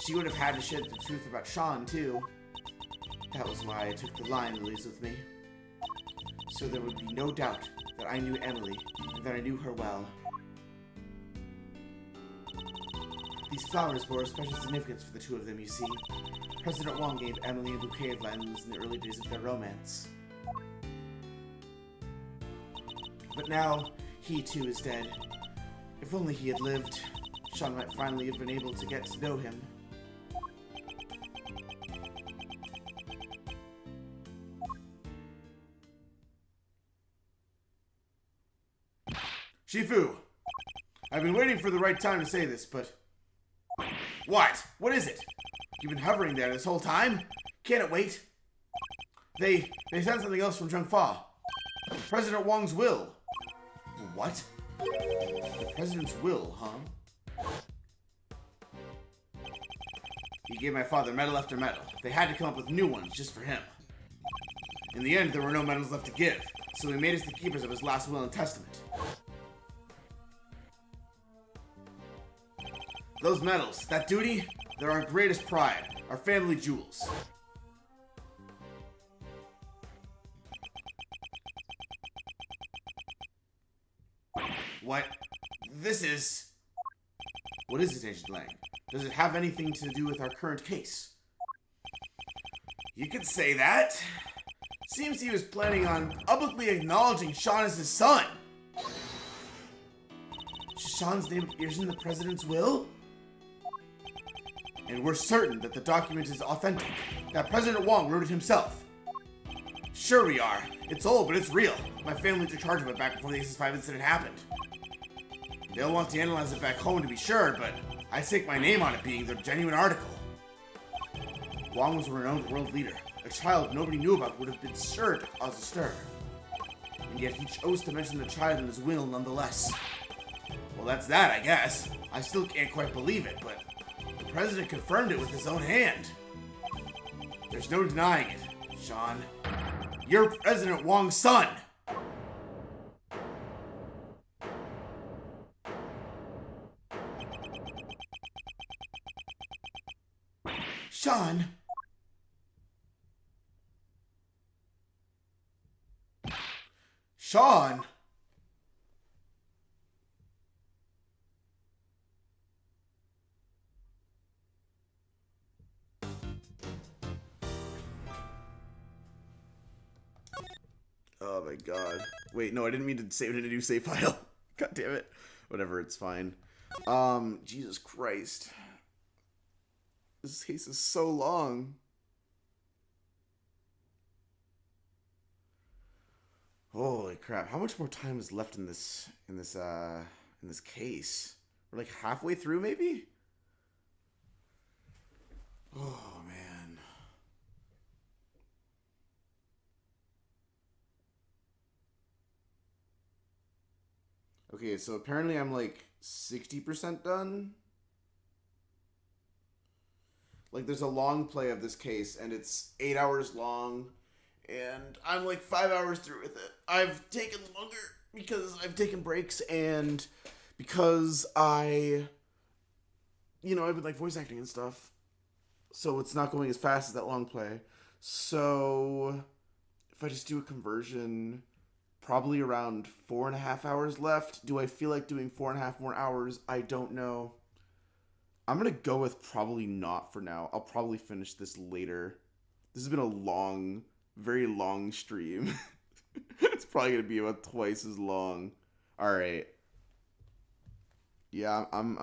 she would have had to share the truth about Sean, too. That was why I took the lion lilies with me. so there would be no doubt that I knew Emily and that I knew her well. These flowers bore a special significance for the two of them, you see. President Wong gave Emily a bouquet of violins in the early days of their romance. But now, he too is dead. If only he had lived, Sean might finally have been able to get to know him. Shifu! I've been waiting for the right time to say this, but... What? What is it? You've been hovering there this whole time? Can't it wait? They sent something else from Zhengfa. President Wong's will. What? The president's will, huh? He gave my father medal after medal. They had to come up with new ones just for him. In the end, there were no medals left to give, so he made us the keepers of his last will and testament. Those medals, that duty, they're our greatest pride, our family jewels. What? This is... What is it, Agent Lang? Does it have anything to do with our current case? You could say that. Seems he was planning on publicly acknowledging Sean as his son. Sean's name appears in the president's will? And we're certain that the document is authentic, that President Wong wrote it himself. Sure we are. It's old, but it's real. My family took charge of it back before the SS5 incident happened. They'll want to analyze it back home to be sure, but I stake my name on it being the genuine article. Wong was a renowned world leader. A child nobody knew about would have been sure to cause a stir. And yet he chose to mention the child in his will nonetheless. Well, that's that, I guess. I still can't quite believe it, but the president confirmed it with his own hand. There's no denying it, Sean. You're President Wong's son! Sean! Sean! Oh my god. Wait, no, I didn't mean to save it in a new save file. God damn it. Whatever, it's fine. Jesus Christ. This case is so long. Holy crap. How much more time is left in this case? We're like halfway through, maybe? Oh, man. Okay, so apparently I'm like 60% done. Like, there's a long play of this case, and it's 8 hours long, and I'm like 5 hours through with it. I've taken longer because I've taken breaks, and because I've been like voice acting and stuff, so it's not going as fast as that long play. So if I just do a conversion, probably around 4.5 hours left. Do I feel like doing 4.5 more hours? I don't know. I'm going to go with probably not for now. I'll probably finish this later. This has been a long, very long stream. It's probably going to be about twice as long. All right. Yeah, I'm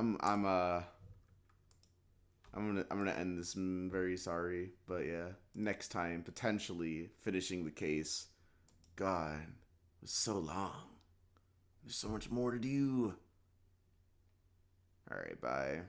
gonna end this. I'm very sorry, but yeah, next time potentially finishing the case. God, it was so long. There's so much more to do. All right, bye.